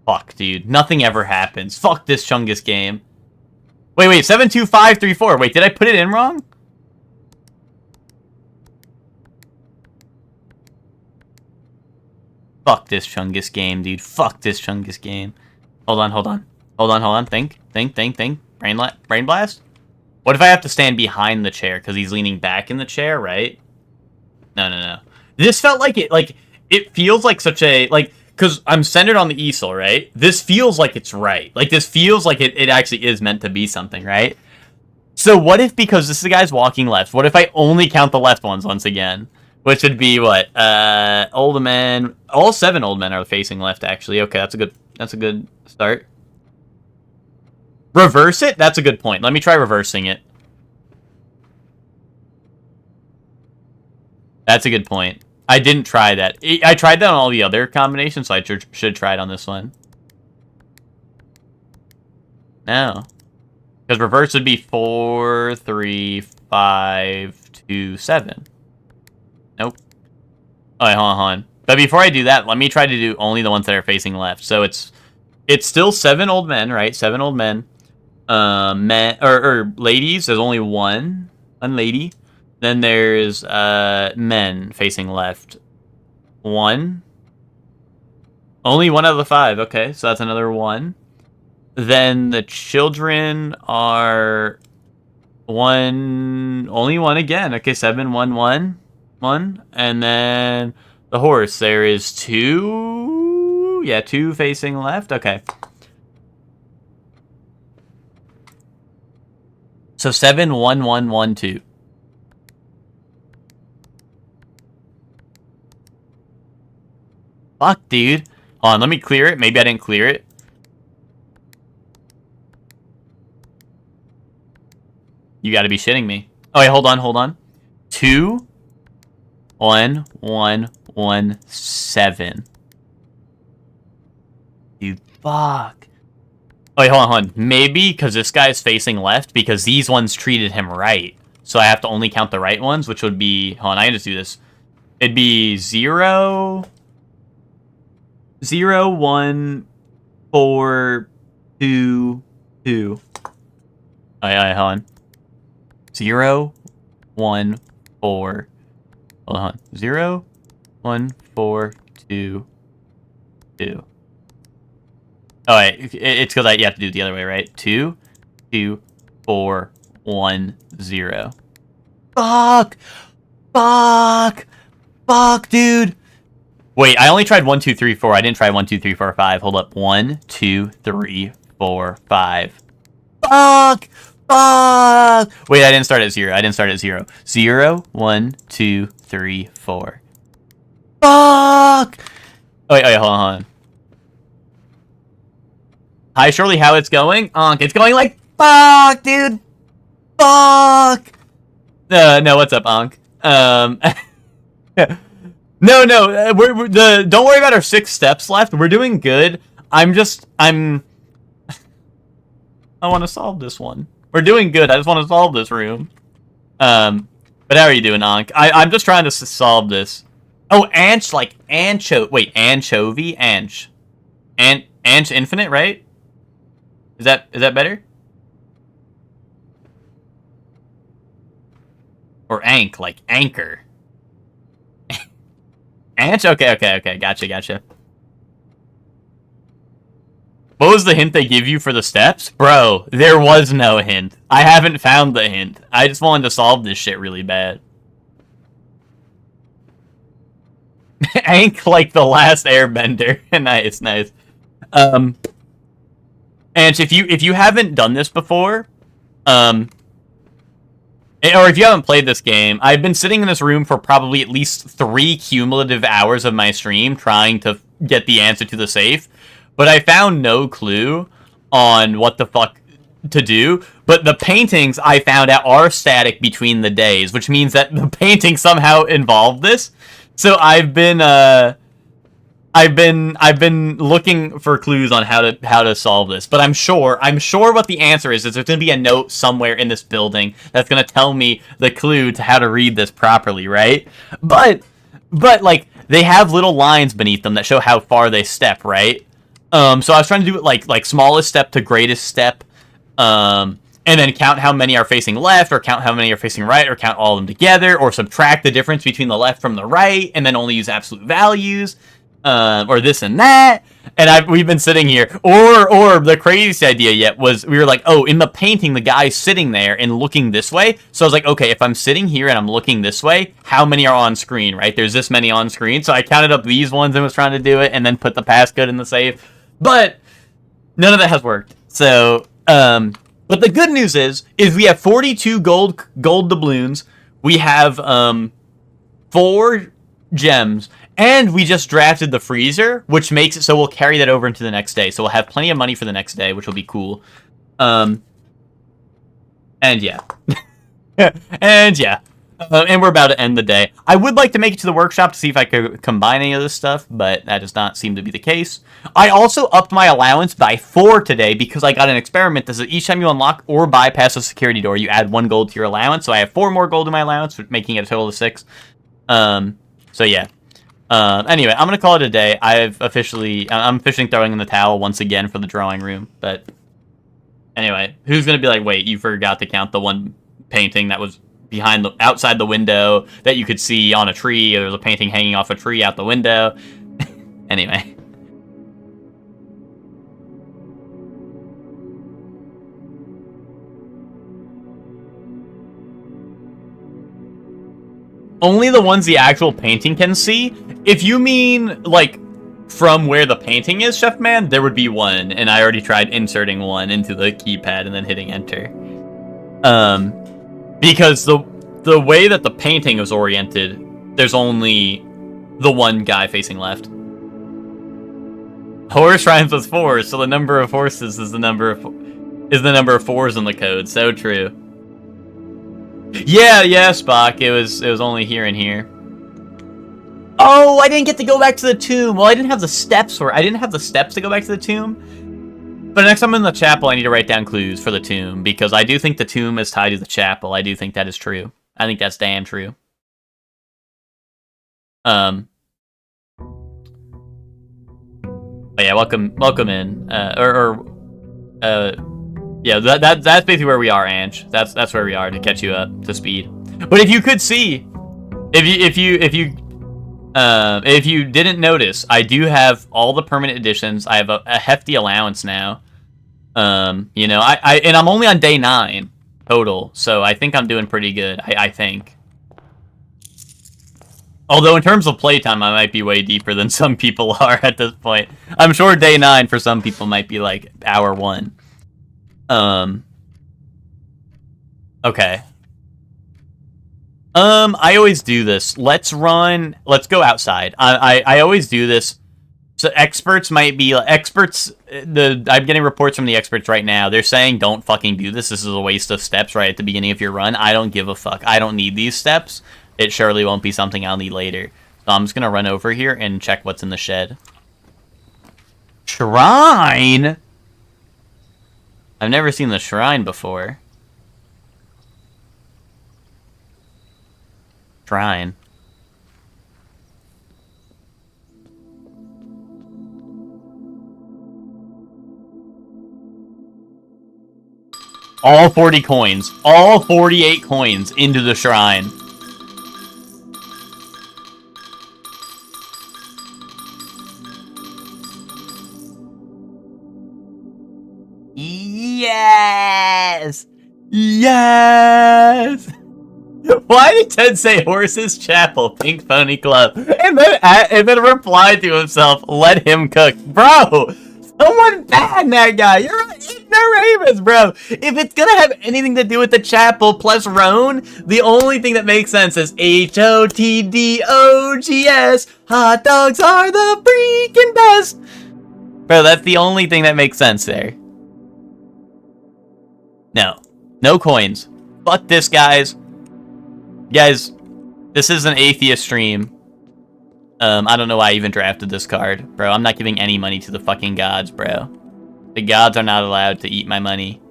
Fuck, dude. Nothing ever happens. Fuck this Chungus game. Wait. 7, 2, 5, 3, 4. Wait, did I put it in wrong? Fuck this Chungus game, dude. Fuck this Chungus game. Hold on. Think. Brain blast? What if I have to stand behind the chair because he's leaning back in the chair, right? No. This felt like it feels like such a, because I'm centered on the easel, right? This feels like it's right. Like, this feels like it actually is meant to be something, right? So what if, because this guy's walking left, what if I only count the left ones once again? Which would be what? Old men. All 7 old men are facing left, actually. Okay, that's a good start. Reverse it? That's a good point. Let me try reversing it. That's a good point. I didn't try that. I tried that on all the other combinations, so I should try it on this one. No. Because reverse would be 4, 3, 5, 2, 7. Nope. Alright, hold on. But before I do that, let me try to do only the ones that are facing left. So it's still 7 old men, right? 7 old men. Men or ladies, there's only one lady. Then there's men facing left. 1. Only 1 out of the 5. Okay, so that's another 1. Then the children are 1. Only 1 again. Okay, 7, 1, 1, 1. And then the horse, there is 2. Yeah, 2 facing left. Okay. So 7, 1, 1, 1, 2. Fuck, dude. Hold on, let me clear it. Maybe I didn't clear it. You gotta be shitting me. Oh, wait, hold on. 2, 1, 1, 1, 7. Dude, fuck. wait, hold on. Maybe because this guy's facing left because these ones treated him right. So I have to only count the right ones, which would be... Hold on, I can just do this. It'd be 0, 0, 1, 4, 2, 2. Alright, hold on. 0, 1, 4. Hold on. 0, 1, 4, 2, 2. Oh, wait. It's because you have to do it the other way, right? 2, 2, 4, 1, 0. Fuck! Fuck! Fuck, dude! Wait, I only tried 1, 2, 3, 4. I didn't try 1, 2, 3, 4, 5. Hold up. 1, 2, 3, 4, 5. Fuck! Fuck! Wait, I didn't start at 0. 0, 1, 2, 3, 4. Fuck! Oh, wait, hold on. Hi, Shirley, how it's going? It's going like, fuck, dude! Fuck! No, what's up, Ankh? No, don't worry about our 6 steps left. We're doing good. I want to solve this one. We're doing good. I just want to solve this room. But how are you doing, Ankh? I'm just trying to solve this. Oh, Anch, like anchovy, Anch Infinite, right? Is that better? Or Ank, like anchor. Anch? Okay. Gotcha. What was the hint they give you for the steps? Bro, there was no hint. I haven't found the hint. I just wanted to solve this shit really bad. Ank like the last airbender. Nice. And if you haven't done this before, or if you haven't played this game, I've been sitting in this room for probably at least 3 cumulative hours of my stream trying to get the answer to the safe, but I found no clue on what the fuck to do. But the paintings I found out are static between the days, which means that the painting somehow involved this. So I've been looking for clues on how to solve this, but I'm sure what the answer is there's going to be a note somewhere in this building that's going to tell me the clue to how to read this properly, right? But like they have little lines beneath them that show how far they step, right? So I was trying to do it like smallest step to greatest step, and then count how many are facing left, or count how many are facing right, or count all of them together, or subtract the difference between the left from the right, and then only use absolute values. Or this and that, and we've been sitting here, or the craziest idea yet was we were like, oh, in the painting the guy's sitting there and looking this way, so I was like, okay, if I'm sitting here and I'm looking this way, how many are on screen, right? There's this many on screen, so I counted up these ones and was trying to do it, and then put the passcode in the safe, but none of that has worked. So but the good news is we have 42 gold doubloons, we have 4 gems, and we just drafted the freezer, which makes it so we'll carry that over into the next day. So we'll have plenty of money for the next day, which will be cool. And yeah. And we're about to end the day. I would like to make it to the workshop to see if I could combine any of this stuff, but that does not seem to be the case. I also upped my allowance by 4 today because I got an experiment that says each time you unlock or bypass a security door, you add 1 gold to your allowance. So I have 4 more gold in my allowance, making it a total of 6. So yeah. Anyway, I'm gonna call it a day. I'm officially throwing in the towel once again for the drawing room. But anyway, who's gonna be like, wait, you forgot to count the one painting that was outside the window that you could see on a tree, or there was a painting hanging off a tree out the window. Anyway. Only the ones the actual painting can see. If you mean, like, from where the painting is, Chef Man, there would be 1, and I already tried inserting 1 into the keypad and then hitting enter. Because the way that the painting is oriented, there's only the 1 guy facing left. Horse rhymes with 4, so the number of horses is the number of 4s in the code. So true. Yeah, Spock. It was only here and here. Oh, I didn't get to go back to the tomb. Well, I didn't have the steps to go back to the tomb. But next time I'm in the chapel, I need to write down clues for the tomb, because I do think the tomb is tied to the chapel. I do think that is true. I think that's damn true. But yeah, welcome in. Yeah, that's basically where we are, Ange. That's where we are to catch you up to speed. But if you could see, if you didn't notice, I do have all the permanent editions. I have a hefty allowance now. You know, and I'm only on day 9 total, so I think I'm doing pretty good. I think. Although in terms of playtime, I might be way deeper than some people are at this point. I'm sure day 9 for some people might be like hour 1. Okay. I always do this. Let's go outside. I always do this. So experts might be experts. I'm getting reports from the experts right now. They're saying don't fucking do this. This is a waste of steps right at the beginning of your run. I don't give a fuck. I don't need these steps. It surely won't be something I'll need later. So I'm just gonna run over here and check what's in the shed. Shrine? I've never seen the shrine before. Shrine. All 40 coins. All 48 coins into the shrine. Yes! Yes! Why did Ted say Horse's Chapel, Pink Pony Club? And then reply to himself, let him cook. Bro! Someone ban that guy! You're an ignoramus, bro! If it's gonna have anything to do with the chapel plus Roan, the only thing that makes sense is HOTDOGS. Hot dogs are the freaking best! Bro, that's the only thing that makes sense there. No. No coins. Fuck this, guys. Guys, this is an atheist stream. I don't know why I even drafted this card. Bro, I'm not giving any money to the fucking gods, bro. The gods are not allowed to eat my money.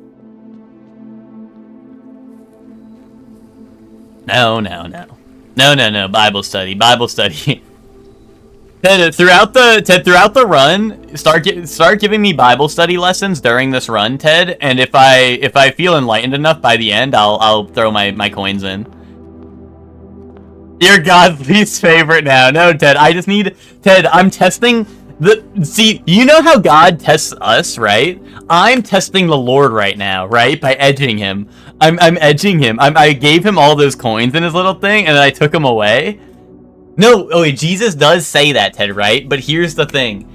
No. No. Bible study. Ted, throughout the run, start giving me Bible study lessons during this run, Ted. And if I feel enlightened enough by the end, I'll throw my coins in. You're God's least favorite now. No, Ted, Ted, I'm testing see, you know how God tests us, right? I'm testing the Lord right now, right? By edging him. I'm edging him. I gave him all those coins in his little thing, and then I took them away. No, oh wait, Jesus does say that, Ted, right? But here's the thing,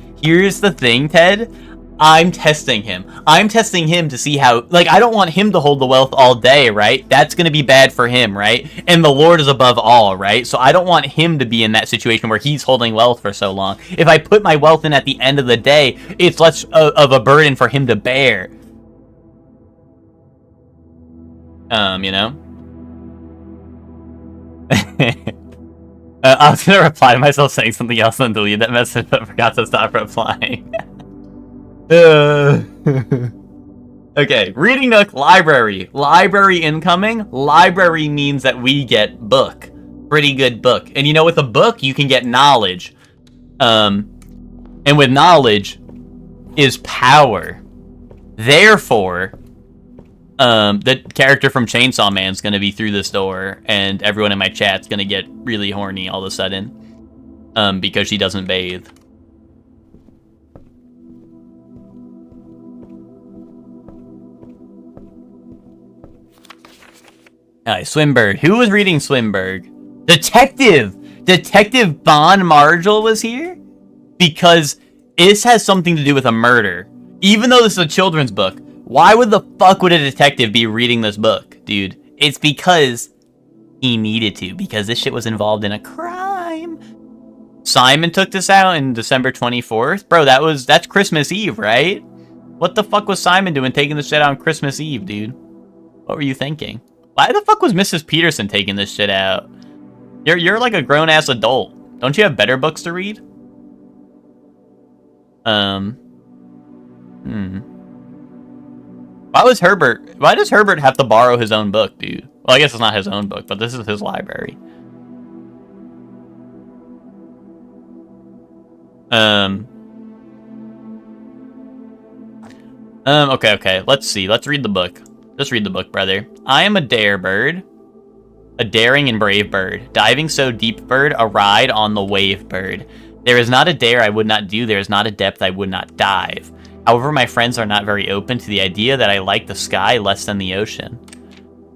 Ted. I'm testing him. I'm testing him to see how, like, I don't want him to hold the wealth all day, right? That's going to be bad for him, right? And the Lord is above all, right? So I don't want him to be in that situation where he's holding wealth for so long. If I put my wealth in at the end of the day, it's less of a burden for him to bear. You know? I was going to reply to myself saying something else and delete that message, but forgot to stop replying. Okay, Reading Nook, library. Library incoming. Library means that we get book. Pretty good book. And you know, with a book, you can get knowledge. And with knowledge is power. Therefore, the character from Chainsaw Man's gonna be through this door, and everyone in my chat's gonna get really horny all of a sudden. Because she doesn't bathe. Swinburne. Who was reading Swinburne? Detective Bon Margel was here? Because this has something to do with a murder. Even though this is a children's book, why would the fuck would a detective be reading this book, dude? It's because he needed to, because this shit was involved in a crime. Simon took this out in December 24th? Bro, that's Christmas Eve, right? What the fuck was Simon doing taking this shit out on Christmas Eve, dude? What were you thinking? Why the fuck was Mrs. Peterson taking this shit out? You're like a grown-ass adult. Don't you have better books to read? Why does Herbert have to borrow his own book, dude? Well, I guess it's not his own book, but this is his library. Okay. Let's see. Let's read the book. Just read the book, brother. I am a dare bird. A daring and brave bird. Diving so deep bird, a ride on the wave bird. There is not a dare I would not do, there is not a depth I would not dive. However, my friends are not very open to the idea that I like the sky less than the ocean.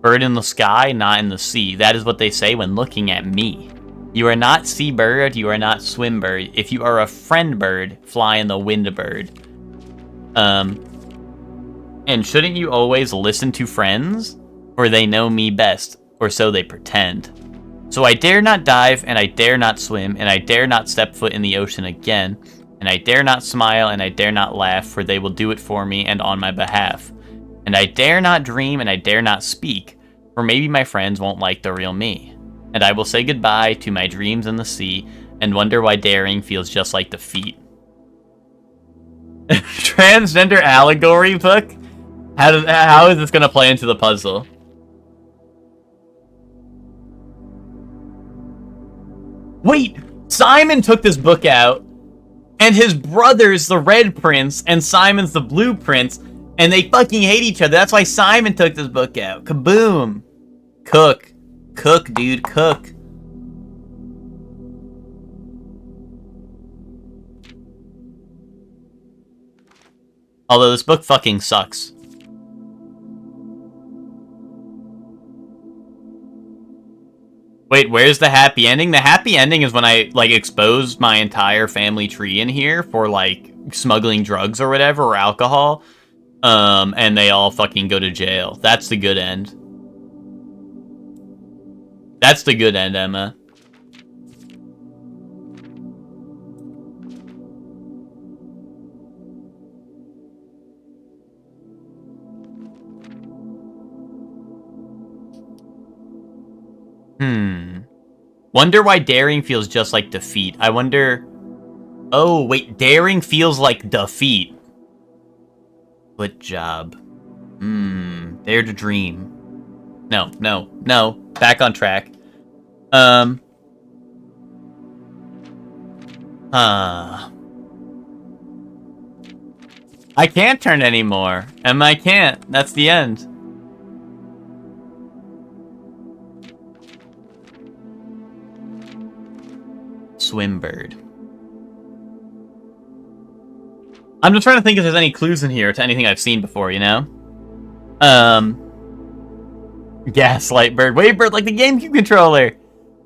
Bird in the sky, not in the sea. That is what they say when looking at me. You are not sea bird, you are not swim bird. If you are a friend bird, fly in the wind bird. And shouldn't you always listen to friends? For they know me best, or so they pretend. So I dare not dive, and I dare not swim, and I dare not step foot in the ocean again, and I dare not smile, and I dare not laugh, for they will do it for me and on my behalf. And I dare not dream, and I dare not speak, for maybe my friends won't like the real me. And I will say goodbye to my dreams in the sea, and wonder why daring feels just like defeat. Transgender allegory book? How is this gonna play into the puzzle? Wait, Simon took this book out, and his brother's the Red Prince, and Simon's the Blue Prince, and they fucking hate each other. That's why Simon took this book out. Kaboom. Cook. Cook, dude, cook. Although this book fucking sucks. Wait, where's the happy ending? The happy ending is when I, like, expose my entire family tree in here for, like, smuggling drugs or whatever, or alcohol. And they all fucking go to jail. That's the good end. That's the good end, Emma. Wonder why daring feels just like defeat. I wonder... Oh, wait, daring feels like defeat. Good job. Dare to dream. No. Back on track. I can't turn anymore. I can't. That's the end. Swimbird. I'm just trying to think if there's any clues in here to anything I've seen before, you know? Gaslight bird. Wave bird like the GameCube controller.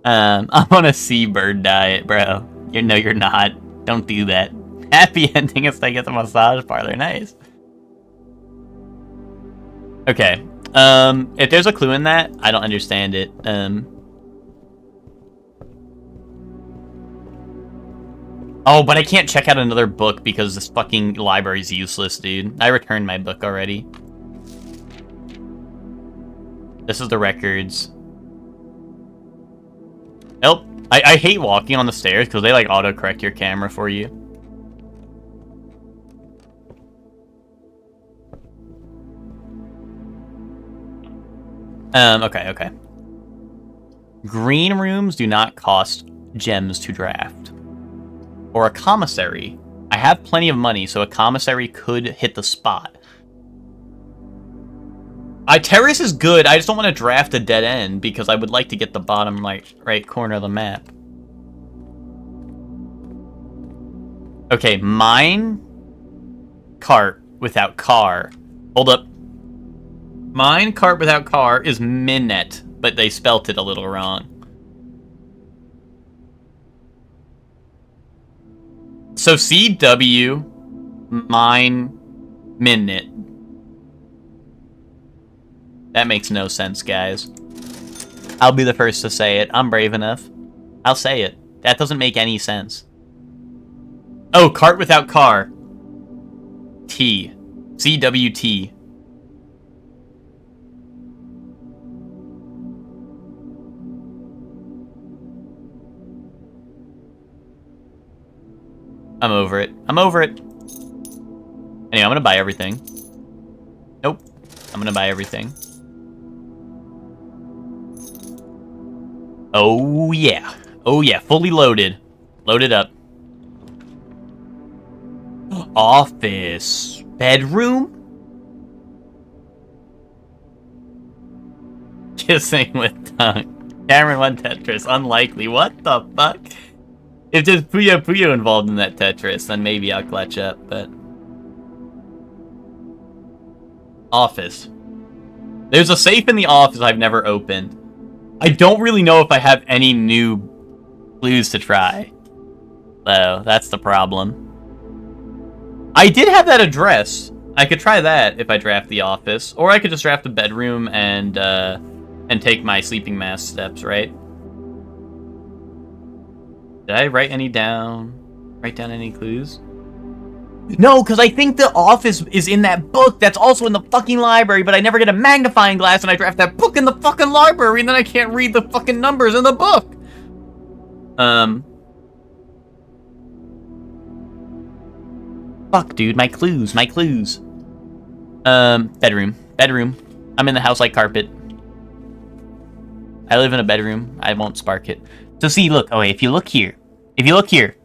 I'm on a seabird diet, bro. No, you're not. Don't do that. Happy ending is like at the massage parlor. Nice. Okay. If there's a clue in that, I don't understand it. Oh, but I can't check out another book because this fucking library's useless, dude. I returned my book already. This is the records. Nope. I hate walking on the stairs because they, like, autocorrect your camera for you. Okay. Green rooms do not cost gems to draft. Or a commissary. I have plenty of money, so a commissary could hit the spot. Terrace is good, I just don't want to draft a dead end, because I would like to get the bottom right corner of the map. Okay, mine cart without car. Hold up. Mine cart without car is Minette, but they spelt it a little wrong. So CW, mine, Minute. That makes no sense, guys. I'll be the first to say it. I'm brave enough. I'll say it. That doesn't make any sense. Oh, cart without car. T. CWT. I'm over it. Anyway, I'm gonna buy everything. Nope. I'm gonna buy everything. Oh yeah. Oh yeah, fully loaded. Loaded up. Office. Bedroom? Kissing with tongue. Cameron won Tetris. Unlikely. What the fuck? If there's Puyo Puyo involved in that Tetris, then maybe I'll clutch up, but... Office. There's a safe in the office I've never opened. I don't really know if I have any new clues to try. So, that's the problem. I did have that address. I could try that if I draft the office. Or I could just draft the bedroom and take my sleeping mask steps, right? Did I write any down? Write down any clues? No, because I think the office is in that book that's also in the fucking library, but I never get a magnifying glass and I draft that book in the fucking library and then I can't read the fucking numbers in the book. Fuck, dude, my clues. Bedroom. I'm in the house like carpet. I live in a bedroom. I won't spark it. So see, look, okay, if you look here,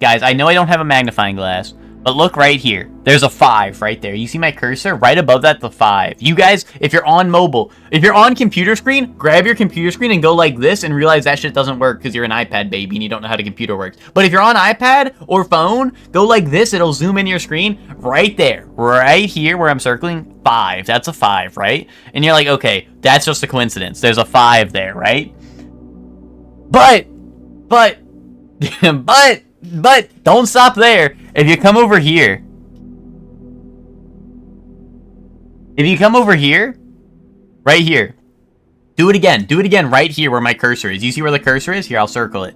guys, I know I don't have a magnifying glass, but look right here. There's a 5 right there. You see my cursor? Right above that, the 5. You guys, if you're on mobile, if you're on computer screen, grab your computer screen and go like this and realize that shit doesn't work because you're an iPad baby and you don't know how the computer works. But if you're on iPad or phone, go like this. It'll zoom in your screen right there, right here where I'm circling 5. That's a 5, right? And you're like, okay, that's just a coincidence. There's a 5 there, right? But, don't stop there. If you come over here, right here, do it again right here where my cursor is. You see where the cursor is? Here, I'll circle it.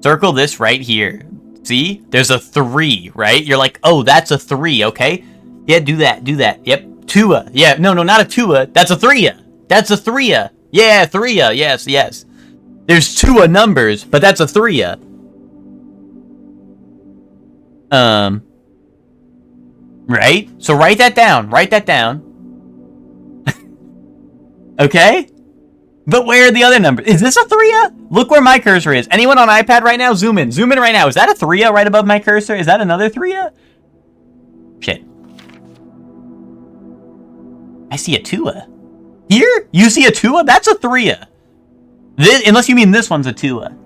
Circle this right here. See? There's a 3, right? You're like, oh, that's a 3, okay? Yeah, do that. Yep, Tua. Yeah, no, not a Tua. That's a 3-a. Yeah, 3-a, yes. There's 2 numbers, but that's a 3-a. Right? So write that down. Okay? But where are the other numbers? Is this a 3-a? Look where my cursor is. Anyone on iPad right now? Zoom in right now. Is that a 3-a right above my cursor? Is that another 3-a? Shit. I see a 2-a. Here? You see a 2-a? That's a 3-a. Unless you mean this one's a 2-a.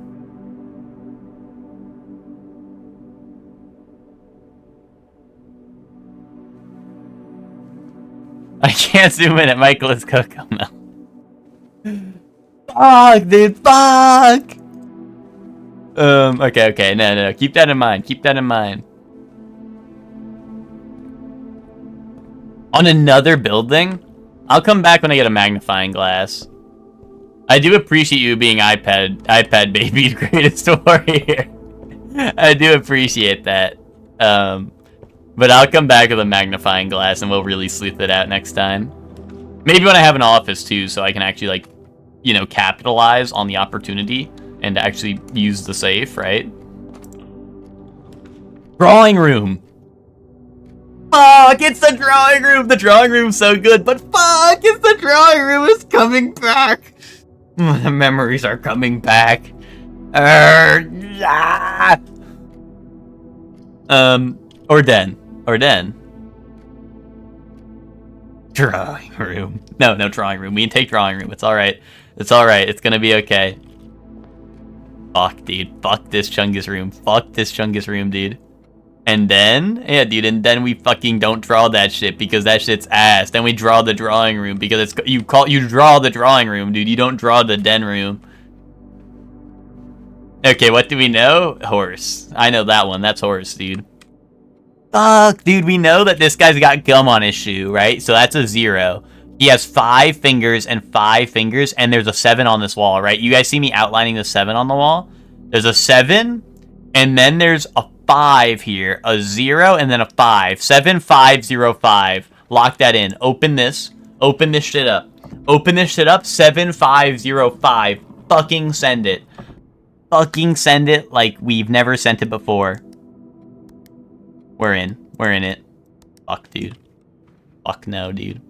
I can't zoom in at Michael's Cocomel. Fuck, dude, fuck! Okay, no, keep that in mind. On another building? I'll come back when I get a magnifying glass. I do appreciate you being iPad baby's greatest warrior. I do appreciate that. But I'll come back with a magnifying glass and we'll really sleuth it out next time. Maybe when I have an office too, so I can actually, like, you know, capitalize on the opportunity and actually use the safe, right? Drawing room. Fuck, it's the drawing room. The drawing room's so good, but fuck, it's the drawing room is coming back. The memories are coming back. Or den. Drawing room. No, drawing room. We can take drawing room. It's alright. It's gonna be okay. Fuck, dude. Fuck this Chungus room, dude. And then, yeah, dude, and then we fucking don't draw that shit because that shit's ass. Then we draw the drawing room because you draw the drawing room, dude. You don't draw the den room. Okay, what do we know? Horse. I know that one. That's horse, dude. Fuck, dude, we know that this guy's got gum on his shoe, right? So that's a 0. He has 5 fingers, and there's a 7 on this wall, right? You guys see me outlining the 7 on the wall? There's a 7, and then there's a 5 here, a 0, and then a 5. 7, 5, 0, 5. Lock that in. Open this shit up. 7, 5, 0, 5. Fucking send it. Like we've never sent it before. We're in it. Fuck, dude. Fuck no, dude.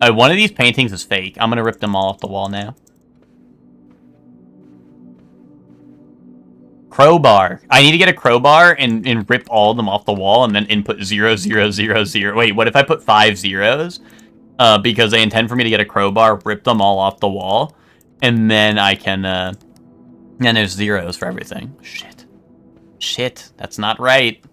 One of these paintings is fake. I'm gonna rip them all off the wall now. Crowbar. I need to get a crowbar and rip all of them off the wall and then input 0, 0, 0, 0. Wait, what if I put 5 zeros? Because they intend for me to get a crowbar, rip them all off the wall, and then I can, and there's zeros for everything. Shit. Shit, that's not right.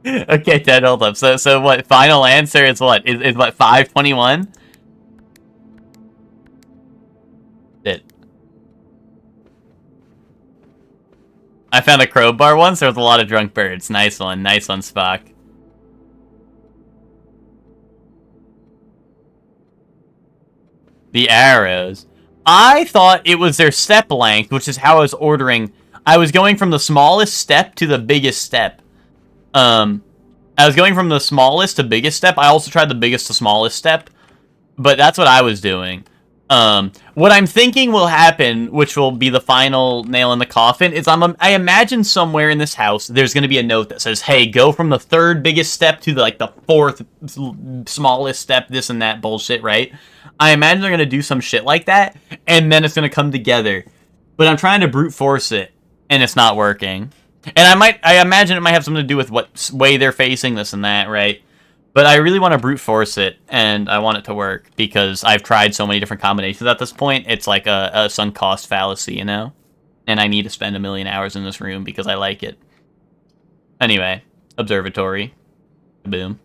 Okay, Ted, hold up. So what? Final answer is what? Is what? 521? Shit. I found a crowbar once. There was a lot of drunk birds. Nice one, Spock. The arrows. I thought it was their step length, which is how I was ordering. I was going from the smallest step to the biggest step. I was going from the smallest to biggest step. I also tried the biggest to smallest step, but that's what I was doing. What I'm thinking will happen, which will be the final nail in the coffin, is I imagine somewhere in this house there's going to be a note that says, "Hey, go from the third biggest step to the fourth smallest step." This and that bullshit, right? I imagine they're going to do some shit like that, and then it's going to come together. But I'm trying to brute force it, and it's not working. And I imagine it might have something to do with what way they're facing, this and that, right? But I really want to brute force it, and I want it to work, because I've tried so many different combinations at this point. It's like a sunk cost fallacy, you know? And I need to spend 1 million hours in this room because I like it. Anyway, observatory. Boom.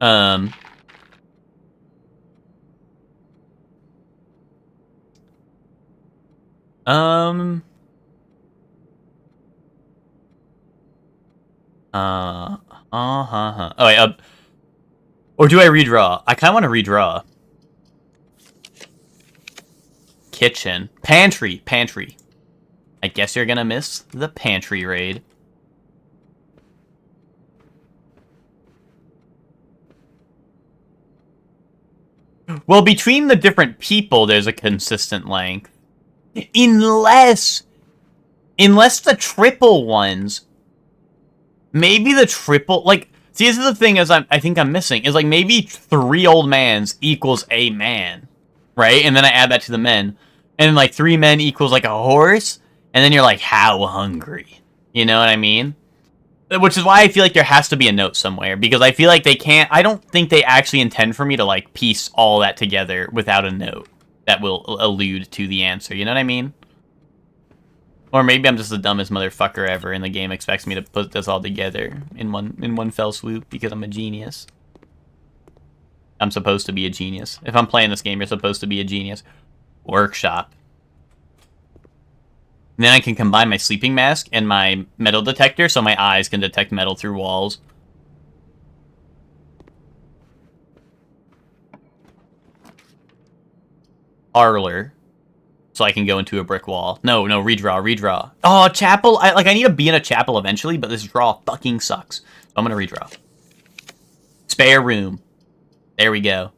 Oh, wait, or do I redraw? I kind of want to redraw. Kitchen. Pantry. I guess you're gonna miss the pantry raid. Well, between the different people, there's a consistent length. Unless the triple ones... Maybe the triple, see, this is the thing I think I'm missing, is, maybe 3 old mans equals a man, right? And then I add that to the men. And, 3 men equals, a horse, and then you're, how hungry? You know what I mean? Which is why I feel like there has to be a note somewhere, because I feel like I don't think they actually intend for me to, piece all that together without a note that will allude to the answer, you know what I mean? Or maybe I'm just the dumbest motherfucker ever, and the game expects me to put this all together in one fell swoop because I'm a genius. I'm supposed to be a genius. If I'm playing this game, you're supposed to be a genius. Workshop. And then I can combine my sleeping mask and my metal detector, so my eyes can detect metal through walls. Parlor. So I can go into a brick wall. No, redraw. Oh, chapel. I need to be in a chapel eventually, but this draw fucking sucks. So I'm gonna redraw. Spare room. There we go.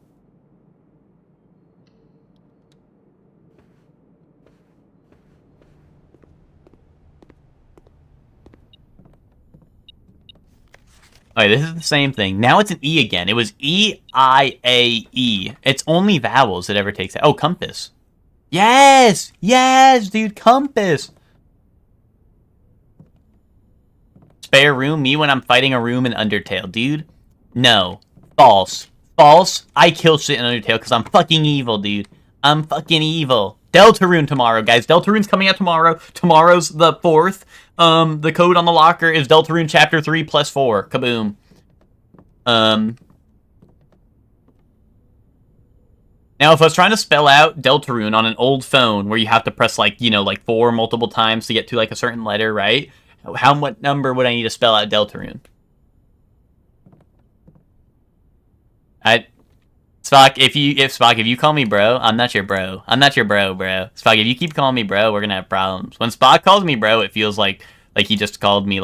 Alright, this is the same thing. Now it's an E again. It was E-I-A-E. It's only vowels it ever takes. Oh, compass. Yes! Yes, dude, compass! Spare room? Me when I'm fighting a room in Undertale. Dude, no. False. False. I kill shit in Undertale because I'm fucking evil, dude. I'm fucking evil. Deltarune tomorrow, guys. Deltarune's coming out tomorrow. Tomorrow's the 4th. The code on the locker is Deltarune Chapter 3 plus 4. Kaboom. Now, if I was trying to spell out Deltarune on an old phone where you have to press, 4 multiple times to get to, a certain letter, right? What number would I need to spell out Deltarune? Spock, if you call me bro, I'm not your bro. I'm not your bro. Spock, if you keep calling me bro, we're gonna have problems. When Spock calls me bro, it feels like he just called me,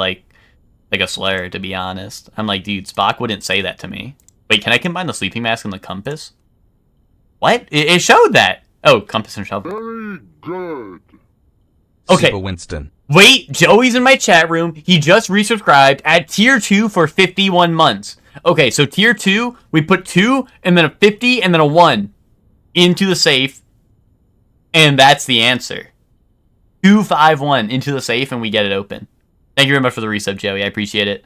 like a slur, to be honest. I'm like, dude, Spock wouldn't say that to me. Wait, can I combine the sleeping mask and the compass? What? It showed that. Oh, compass and shovel. Very good. Okay. Super Winston. Wait, Joey's in my chat room. He just resubscribed at tier 2 for 51 months. Okay, so tier 2, we put 2 and then a 50 and then a 1 into the safe. And that's the answer. 251 into the safe and we get it open. Thank you very much for the resub, Joey. I appreciate it.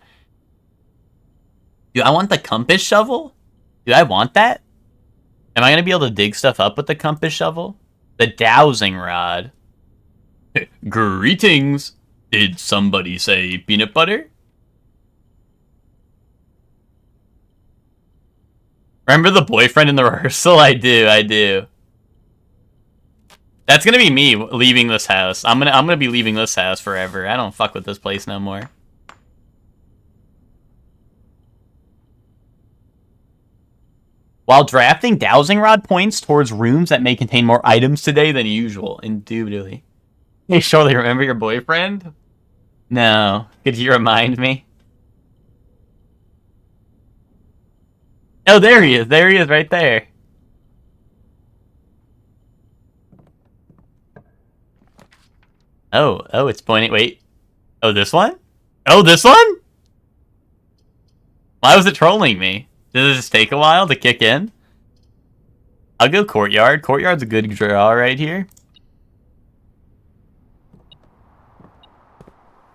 Dude, I want the compass shovel? Dude, I want that? Am I going to be able to dig stuff up with the compass shovel? The dowsing rod. Greetings. Did somebody say peanut butter? Remember the boyfriend in the rehearsal? I do. That's gonna be me leaving this house. I'm gonna be leaving this house forever. I don't fuck with this place no more. While drafting dowsing rod points towards rooms that may contain more items today than usual. Indubitably. Hey, Shirley, remember your boyfriend? No. Could you remind me? Oh, there he is. There he is right there. Oh, it's pointing. Wait. Oh, this one? Oh, this one? Why was it trolling me? Did it just take a while to kick in? I'll go courtyard. Courtyard's a good draw right here.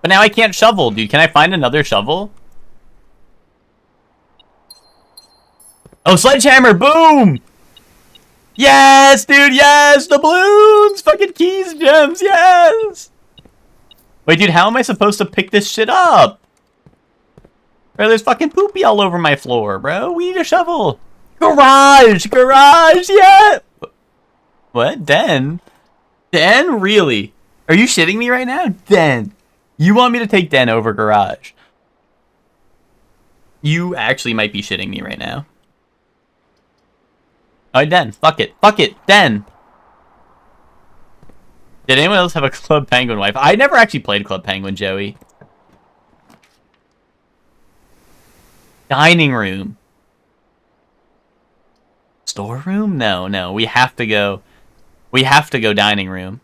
But now I can't shovel, dude. Can I find another shovel? Oh, sledgehammer! Boom! Yes, dude, yes! The balloons! Fucking keys, gems, yes! Wait, dude, how am I supposed to pick this shit up? Bro, there's fucking poopy all over my floor, bro. We need a shovel. Garage! Garage, yeah! What? Den? Den? Really? Are you shitting me right now? Den. You want me to take Den over garage? You actually might be shitting me right now. Alright, Den. Fuck it. Fuck it. Den. Did anyone else have a Club Penguin wife? I never actually played Club Penguin, Joey. Dining room. Storeroom? No. We have to go. We have to go dining room.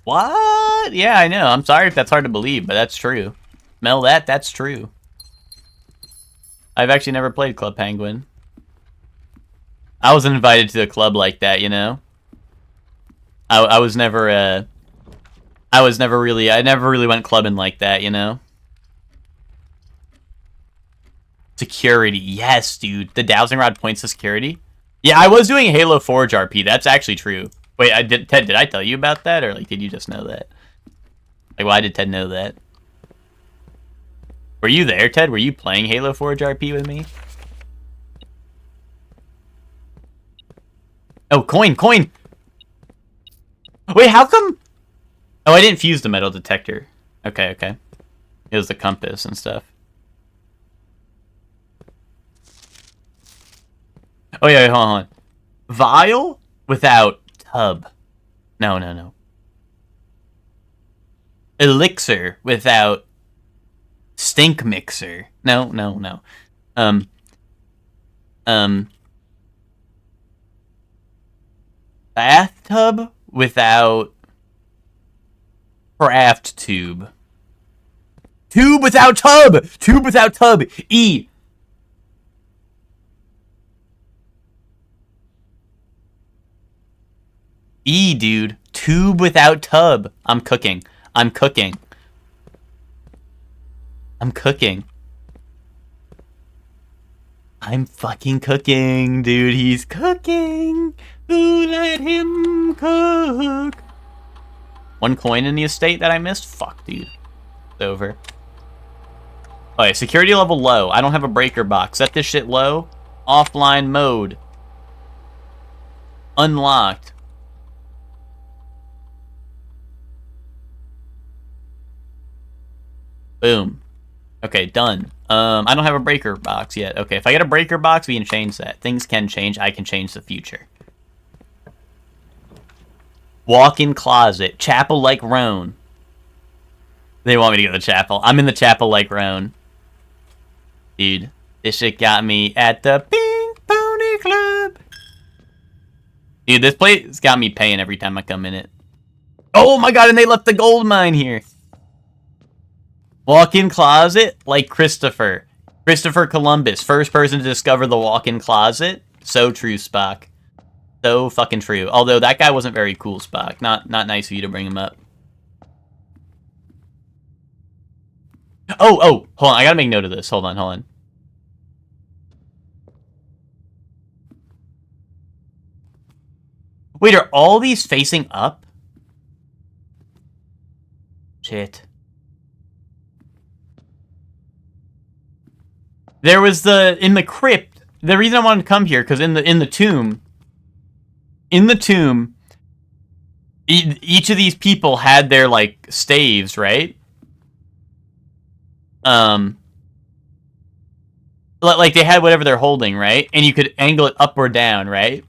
What? Yeah, I know. I'm sorry if that's hard to believe, but that's true. Smell that? That's true. I've actually never played Club Penguin. I wasn't invited to a club like that, you know? I was never, I never really went clubbing like that, you know? Security. Yes, dude. The dowsing rod points to security. Yeah, I was doing Halo Forge RP. That's actually true. Wait, Ted, did I tell you about that? Or, like, did you just know that? Like, why did Ted know that? Were you there, Ted? Were you playing Halo Forge RP with me? Oh, coin! Wait, how come... Oh, I didn't fuse the metal detector. Okay. It was the compass and stuff. Oh, yeah, hold on. Vial without tub. No. Elixir without stink mixer. No. Bathtub without craft tube. Tube without tub! Tube without tub! E! E, dude. Tube without tub. I'm cooking. I'm fucking cooking, dude. He's cooking. Who let him cook? One coin in the estate that I missed? Fuck, dude. It's over. Okay, security level low. I don't have a breaker box. Set this shit low. Offline mode. Unlocked. Boom. Okay, done. I don't have a breaker box yet. Okay, if I get a breaker box, we can change that. Things can change. I can change the future. Walk-in closet. Chapel like Roan. They want me to go to the chapel. I'm in the chapel like Roan. Dude, this shit got me at the Pink Pony Club. Dude, this place got me paying every time I come in it. Oh my god, and they left the gold mine here. Walk-in closet like Christopher. Christopher Columbus, first person to discover the walk-in closet. So true, Spock. So fucking true. Although that guy wasn't very cool, Spock. Not nice of you to bring him up. Oh, hold on. I gotta make note of this. Hold on. Wait, are all these facing up? Shit. There was in the crypt. The reason I wanted to come here, because in the tomb, each of these people had their, like, staves, right? Like they had whatever they're holding, right? And you could angle it up or down, right?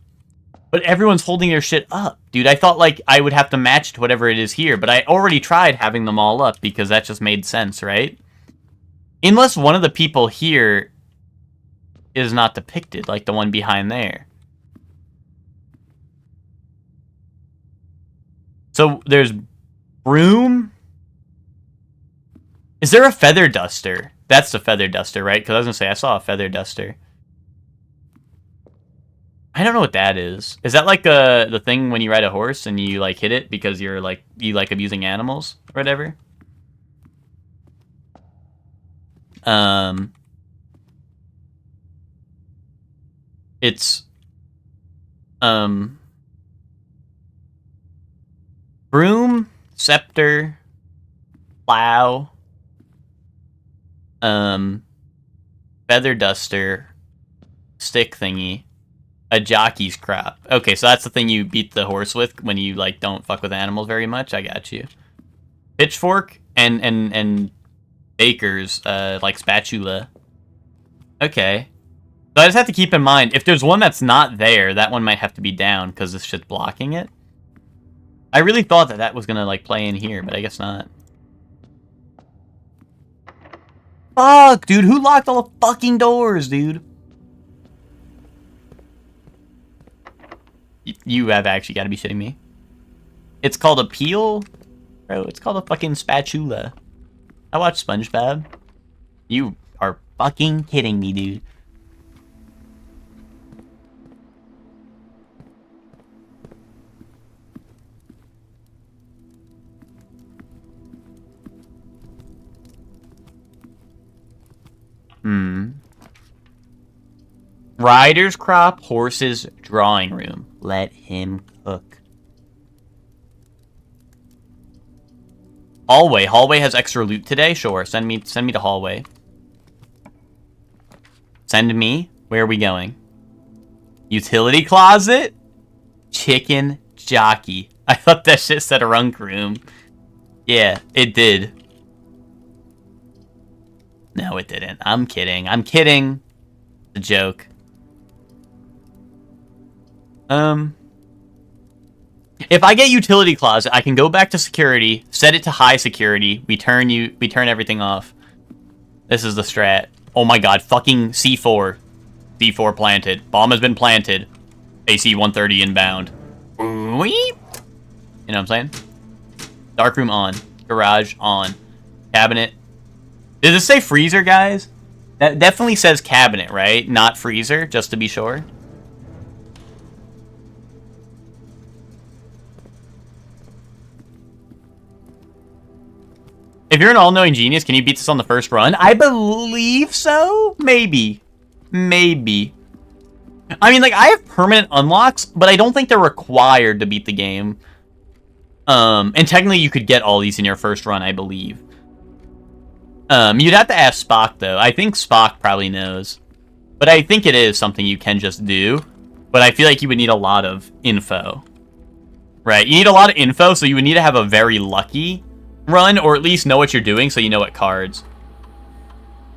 But everyone's holding their shit up. Dude, I thought, like, I would have to match to whatever it is here, but I already tried having them all up because that just made sense, right? Unless one of the people here is not depicted, like the one behind there. So, there's broom. Is there a feather duster? That's the feather duster, right? Because I was going to say, I saw a feather duster. I don't know what that is. Is that like the thing when you ride a horse and you, like, hit it because you like abusing animals or whatever? It's broom, scepter, plow, feather duster, stick thingy, a jockey's crop. Okay, so that's the thing you beat the horse with when you, like, don't fuck with animals very much. I got you. Pitchfork and baker's, like, spatula. Okay. So I just have to keep in mind, if there's one that's not there, that one might have to be down, because this shit's blocking it. I really thought that was gonna, like, play in here, but I guess not. Fuck, dude, who locked all the fucking doors, dude? You have actually got to be shitting me. It's called a peel? Bro, it's called a fucking spatula. I watch SpongeBob. You are fucking kidding me, dude. Rider's crop, horse's drawing room. Let him cook. Hallway. Hallway has extra loot today? Sure. Send me to hallway. Send me? Where are we going? Utility closet? Chicken jockey. I thought that shit said a runk room. Yeah, it did. No, it didn't. I'm kidding. I'm kidding. It's a joke. If I get utility closet, I can go back to security, set it to high security, we turn everything off. This is the strat. Oh my god, fucking C4. C4 planted. Bomb has been planted. AC 130 inbound. Weep. You know what I'm saying? Dark room on. Garage on. Cabinet. Does this say freezer, guys? That definitely says cabinet, right? Not freezer, just to be sure. If you're an all-knowing genius, can you beat this on the first run? I believe so? Maybe. Maybe. I mean, like, I have permanent unlocks, but I don't think they're required to beat the game. And technically you could get all these in your first run, I believe. You'd have to ask Spock, though. I think Spock probably knows. But I think it is something you can just do. But I feel like you would need a lot of info. Right, you need a lot of info, so you would need to have a very lucky run, or at least know what you're doing so you know what cards.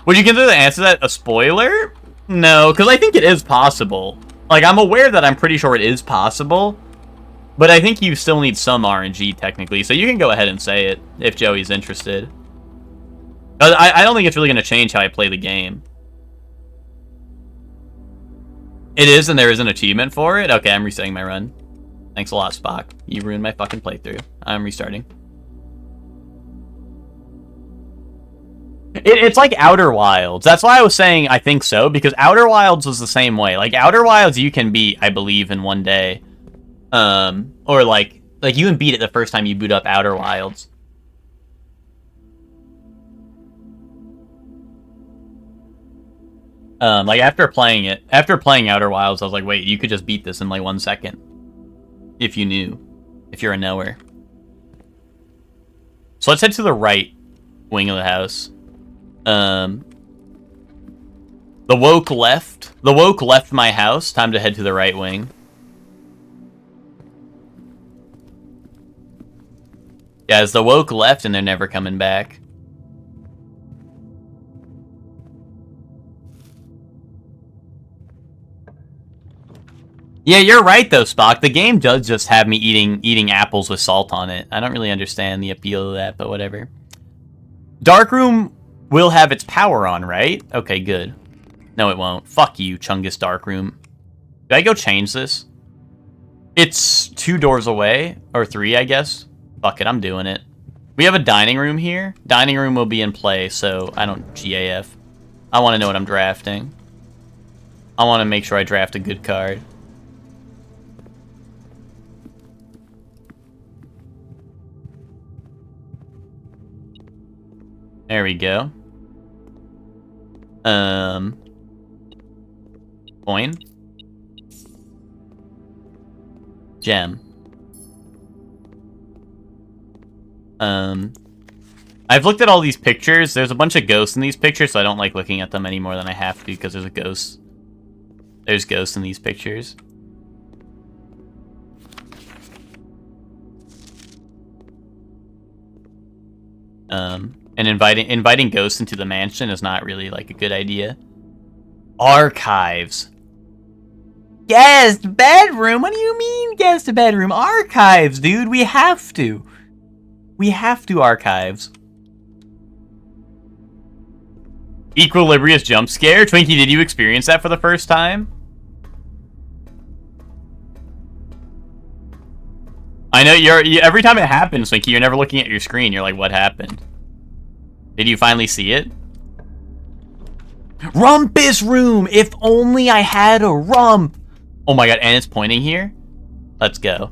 Would you consider the answer to that a spoiler? No, because I think it is possible. Like, I'm aware that I'm pretty sure it is possible. But I think you still need some RNG, technically, so you can go ahead and say it, if Joey's interested. I don't think it's really going to change how I play the game. It is, and there is an achievement for it? Okay, I'm resetting my run. Thanks a lot, Spock. You ruined my fucking playthrough. I'm restarting. It's like Outer Wilds. That's why I was saying I think so, because Outer Wilds was the same way. Like, Outer Wilds you can beat, I believe, in one day. Or like you can beat it the first time you boot up Outer Wilds. Like after playing Outer Wilds, I was like, wait, you could just beat this in like 1 second. If you knew. If you're a knower. So let's head to the right wing of the house. The woke left. The woke left my house. Time to head to the right wing. Guys, the woke left and they're never coming back. Yeah, you're right though, Spock. The game does just have me eating apples with salt on it. I don't really understand the appeal of that, but whatever. Darkroom will have its power on, right? Okay, good. No, it won't. Fuck you, Chungus Darkroom. Did I go change this? It's 2 doors away. Or 3, I guess. Fuck it, I'm doing it. We have a dining room here. Dining room will be in play, so I don't GAF. I want to know what I'm drafting. I want to make sure I draft a good card. There we go. Coin. Gem. I've looked at all these pictures. There's a bunch of ghosts in these pictures, so I don't like looking at them any more than I have to because there's a ghost. There's ghosts in these pictures. And inviting ghosts into the mansion is not really like a good idea. Archives. Guest bedroom? What do you mean guest bedroom? Archives, dude. We have to. We have to archives. Equilibrious jump scare? Twinkie, did you experience that for the first time? I know every time it happens, Twinkie, you're never looking at your screen. You're like, what happened? Did you finally see it? Rumpus room! If only I had a rump! Oh my god, and it's pointing here? Let's go.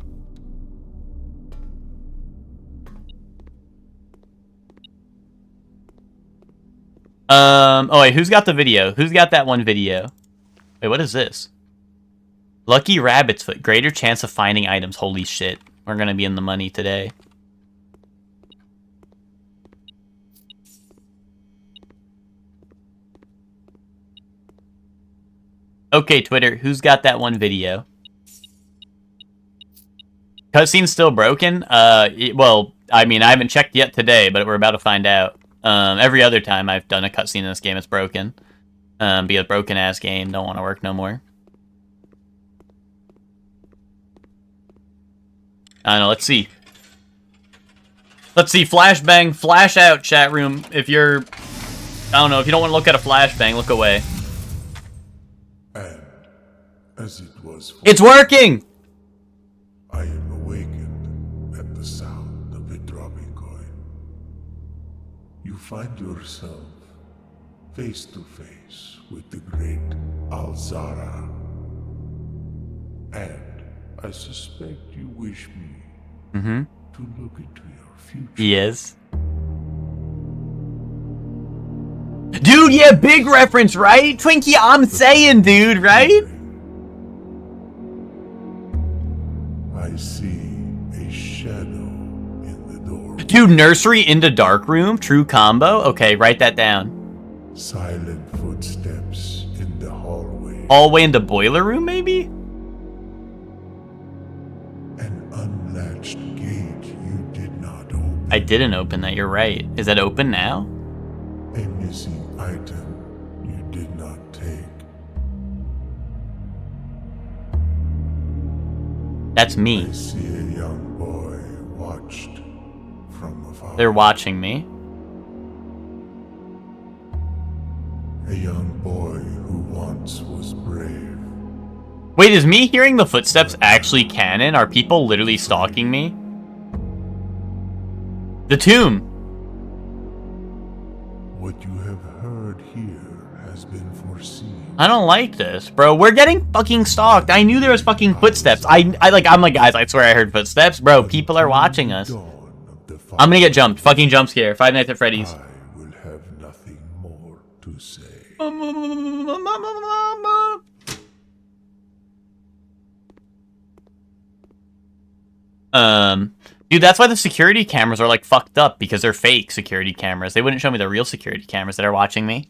Oh wait, who's got the video? Who's got that one video? Wait, what is this? Lucky Rabbit's Foot. Greater chance of finding items. Holy shit. We're gonna be in the money today. Okay, Twitter, who's got that one video? Cutscene's still broken? Well, I mean, I haven't checked yet today, but we're about to find out. Every other time I've done a cutscene in this game, it's broken. Be a broken-ass game, don't want to work no more. I don't know, let's see. Let's see, flashbang, flash out, chat room. If you're... I don't know, if you don't want to look at a flashbang, look away. And as it was, It's working! I am awakened at the sound of a dropping coin. You find yourself face to face with the great Alzara. And I suspect you wish me to look into your future. Yes. Dude, yeah, big reference, right? Twinkie, I'm saying, dude, right? I see a shadow in the door. Dude, nursery into dark room, true combo. Okay, write that down. Silent footsteps in the hallway. Hallway into boiler room, maybe? An unlatched gate you did not open. I didn't open that, you're right. Is that open now? A missing item you did not take. That's me. I see a young boy watched from afar. They're watching me. A young boy who once was brave. Wait, is me hearing the footsteps actually canon? Are people literally stalking me? The tomb! What you have heard here has been foreseen. I don't like this, bro. We're getting fucking stalked. I knew there was fucking footsteps. I'm like, guys, I swear I heard footsteps. Bro, people are watching us. I'm gonna get jumped. Fucking jump scare. Five Nights at Freddy's. I will have nothing more to say. Dude, that's why the security cameras are like fucked up, because they're fake security cameras. They wouldn't show me the real security cameras that are watching me.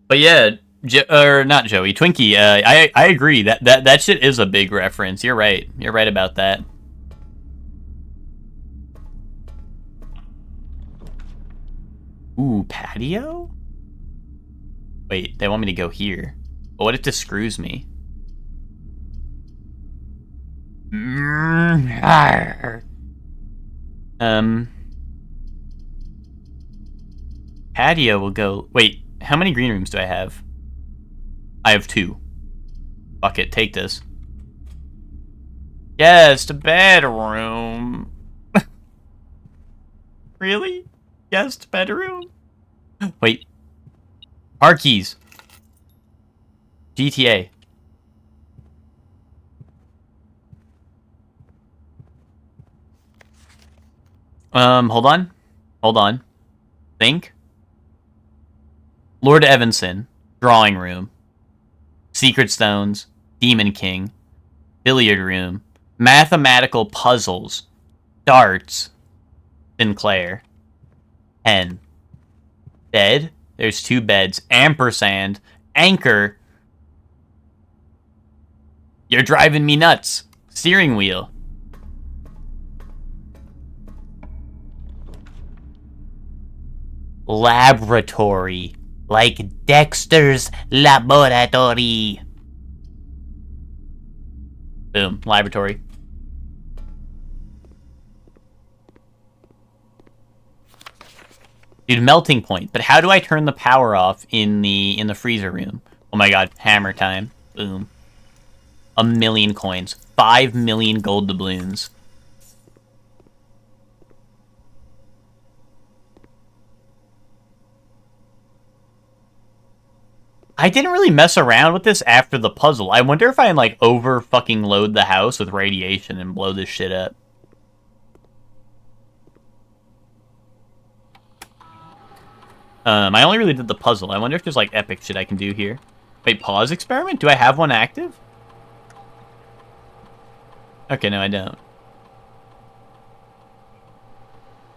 But yeah, or not Joey, Twinkie. I agree that shit is a big reference. You're right. You're right about that. Ooh, patio? Wait, they want me to go here. But what if this screws me? Patio will go... Wait, how many green rooms do I have? I have 2. Fuck it, take this. Guest bedroom. Really? Guest bedroom? Wait. Park keys. GTA. Hold on. Hold on. Think. Lord Evanson. Drawing room. Secret stones. Demon King. Billiard room. Mathematical puzzles. Darts. Sinclair. Pen. Bed. There's 2 beds. Ampersand. Anchor. You're driving me nuts. Steering wheel. Laboratory. Like Dexter's Laboratory. Boom. Laboratory. Dude, melting point. But how do I turn the power off in the freezer room? Oh my god, hammer time. Boom. 1,000,000 coins. 5 million gold doubloons. I didn't really mess around with this after the puzzle. I wonder if I like over fucking load the house with radiation and blow this shit up. I only really did the puzzle. I wonder if there's like epic shit I can do here. Wait, pause experiment? Do I have one active? Okay, no, I don't.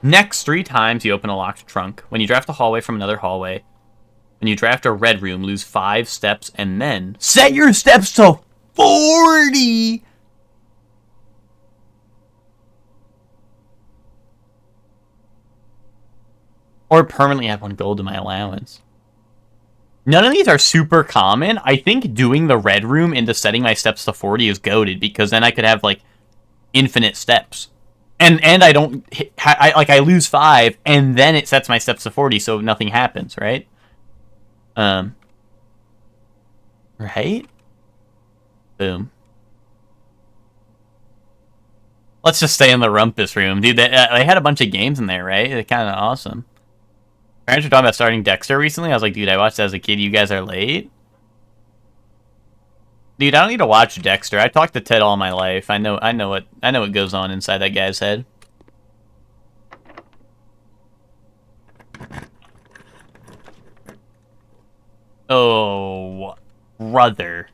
Next 3 times you open a locked trunk. When you draft a hallway from another hallway. When you draft a red room, lose 5 steps and then set your steps to 40! Or permanently have 1 gold in my allowance. None of these are super common. I think doing the red room into setting my steps to 40 is goated, because then I could have, like, infinite steps. And I don't... I lose 5, and then it sets my steps to 40, so nothing happens, right? Right? Boom. Let's just stay in the rumpus room. Dude, they had a bunch of games in there, right? They're kind of awesome. Parents were talking about starting Dexter recently. I was like, dude, I watched it as a kid. You guys are late? Dude, I don't need to watch Dexter. I talked to Ted all my life. I know what goes on inside that guy's head. Oh, brother.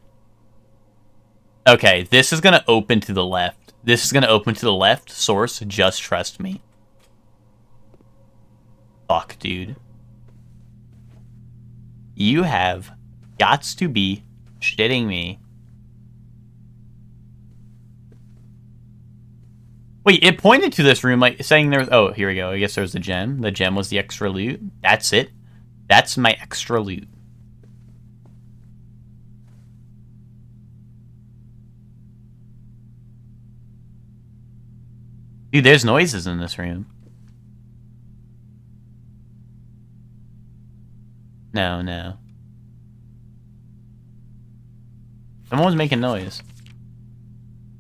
Okay, this is gonna open to the left. This is gonna open to the left. Source, just trust me. Fuck, dude. You have gots to be shitting me. Wait, it pointed to this room, like, saying there was... Oh, here we go. I guess there's the gem. The gem was the extra loot. That's it. That's my extra loot. Dude, there's noises in this room. No, no. Someone's making noise.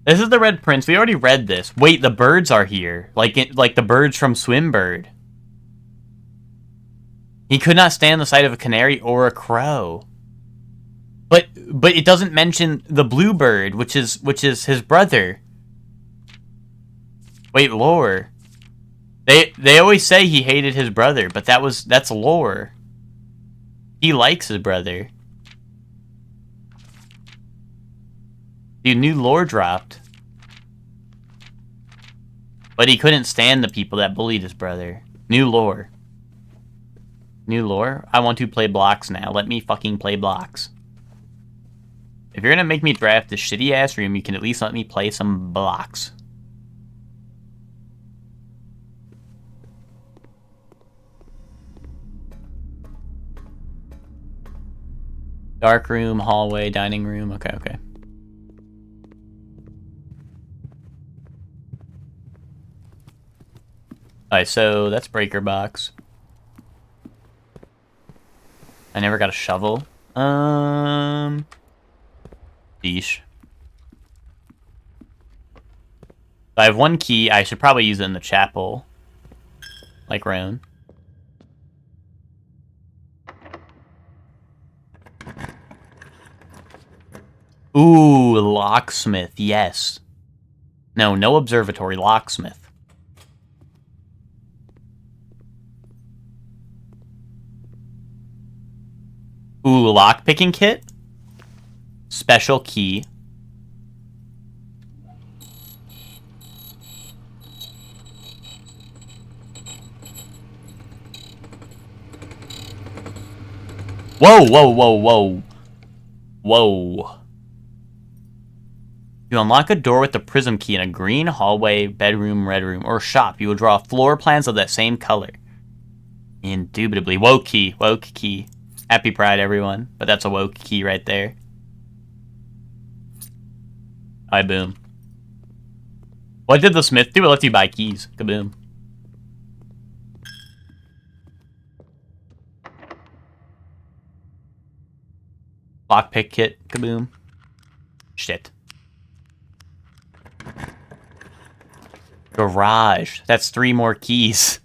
This is the Red Prince. We already read this. Wait, the birds are here. Like the birds from Swimbird. He could not stand the sight of a canary or a crow. But it doesn't mention the bluebird, which is his brother. Wait, lore. They always say he hated his brother, but that's lore. He likes his brother. Dude, new lore dropped. But he couldn't stand the people that bullied his brother. New lore. New lore? I want to play blocks now. Let me fucking play blocks. If you're gonna make me draft this shitty-ass room, you can at least let me play some blocks. Dark room, hallway, dining room. Okay, okay. Alright, so that's breaker box. I never got a shovel. Sheesh. I have one key. I should probably use it in the chapel. Like Roan. Ooh, locksmith. Yes. No, no observatory. Locksmith. Ooh, lockpicking kit. Special key. Whoa, whoa, whoa, whoa. Whoa. You unlock a door with the prism key in a green hallway, bedroom, red room, or shop. You will draw floor plans of that same color. Indubitably. Woke key. Woke key. Happy Pride, everyone. But that's a woke key right there. Hi, boom. What did the smith do? It lets you buy keys. Kaboom. Lockpick kit. Kaboom. Shit. Garage. That's 3 more keys.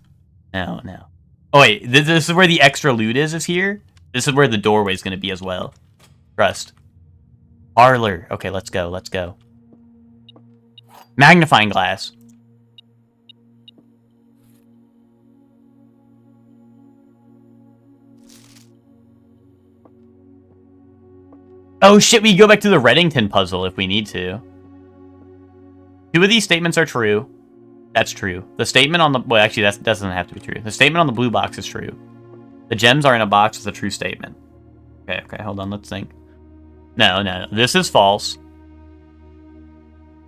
No, no. Oh, wait. This is where the extra loot is here? This is where the doorway is going to be as well. Trust. Parlor. Okay, let's go. Let's go. Magnifying glass. Oh shit, we go back to the Reddington puzzle if we need to. 2 of these statements are true. That's true. The statement on the... Well, actually, that doesn't have to be true. The statement on the blue box is true. The gems are in a box is a true statement. Okay, okay, hold on, let's think. No, no, this is false.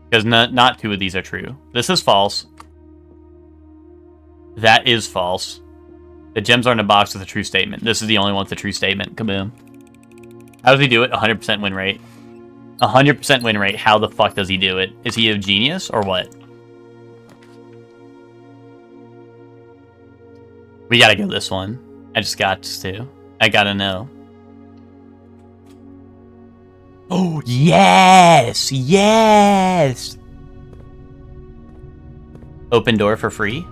Because not 2 of these are true. This is false. That is false. The gems are in a box with a true statement. This is the only one with a true statement. Kaboom. How does he do it? 100% win rate. 100% win rate. How the fuck does he do it? Is he a genius or what? We gotta go this one. I just got to. I gotta know. Oh, yes! Yes! Open door for free.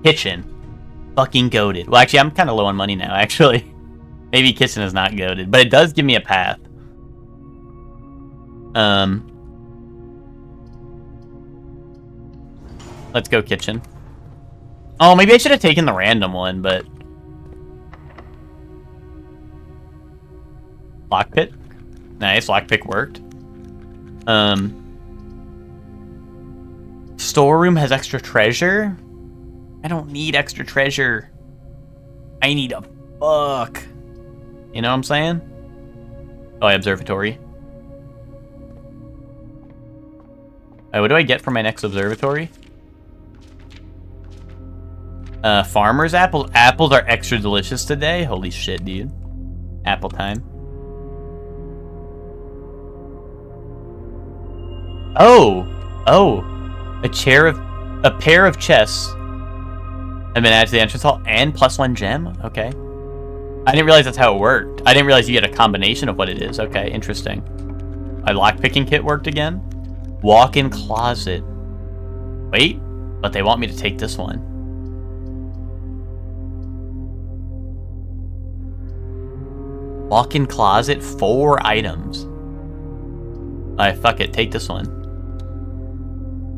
Kitchen. Fucking goated. Well, actually, I'm kind of low on money now, actually. Maybe kitchen is not goated, but it does give me a path. Let's go kitchen. Oh, maybe I should have taken the random one, but... Lockpick. Nice, lockpick worked. Storeroom has extra treasure? I don't need extra treasure. I need a fuck. You know what I'm saying? Oh, observatory. What do I get for my next observatory? Farmer's apple. Apples are extra delicious today. Holy shit, dude. Apple time. Oh. Oh. A pair of chests have been added to the entrance hall and +1 gem? Okay. I didn't realize that's how it worked. I didn't realize you get a combination of what it is. Okay, interesting. My lockpicking kit worked again. Walk-in closet. Wait, but they want me to take this one. Walk-in closet, 4 items. Alright, fuck it, take this one.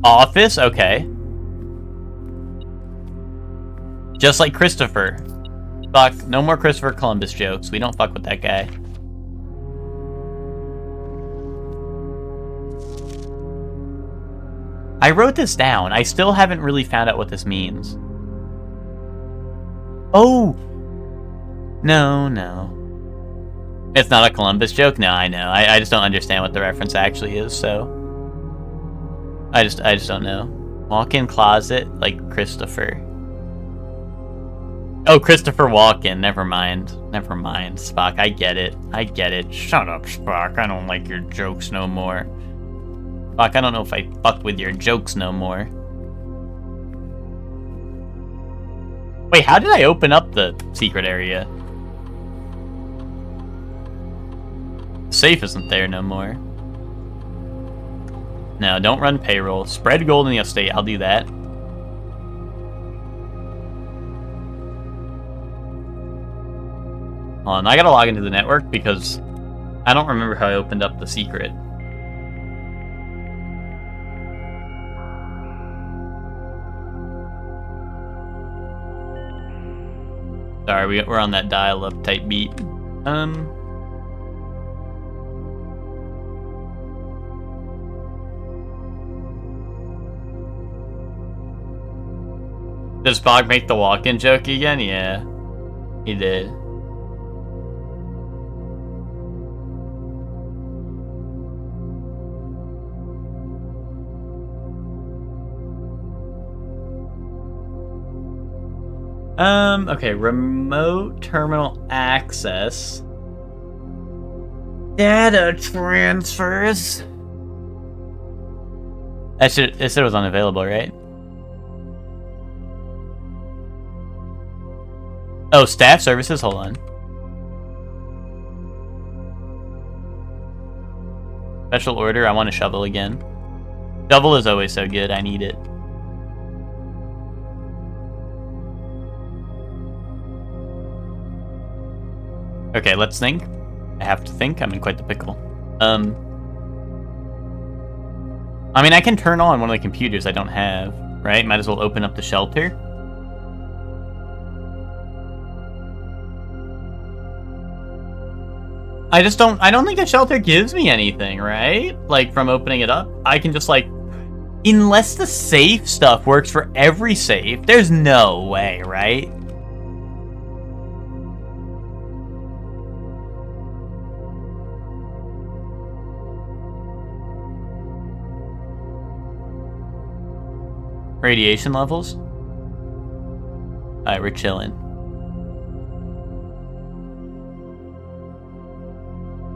Office, okay. Just like Christopher. Fuck, no more Christopher Columbus jokes. We don't fuck with that guy. I wrote this down. I still haven't really found out what this means. Oh! No. It's not a Columbus joke? No, I know. I just don't understand what the reference actually is, so... I just don't know. Walk-in closet, like Christopher. Oh, Christopher Walken. Never mind, Spock. I get it. Shut up, Spock. I don't like your jokes no more. Spock, I don't know if I fuck with your jokes no more. Wait, how did I open up the secret area? Safe isn't there no more. No, don't run payroll. Spread gold in the estate. I'll do that. Hold on, I gotta log into the network because I don't remember how I opened up the secret. Sorry, we're on that dial-up type beat. Does Spock make the walk-in joke again? Yeah, he did. Okay, remote terminal access. Data transfers. It said it was unavailable, right? Oh, staff services, hold on. Special order, I want a shovel again. Shovel is always so good, I need it. Okay, let's think. I have to think, I'm in quite the pickle. I mean, I can turn on one of the computers I don't have, right? Might as well open up the shelter. I don't think the shelter gives me anything, right? Like, from opening it up, I can just, like, unless the safe stuff works for every safe, there's no way, right? Radiation levels? Alright, we're chilling.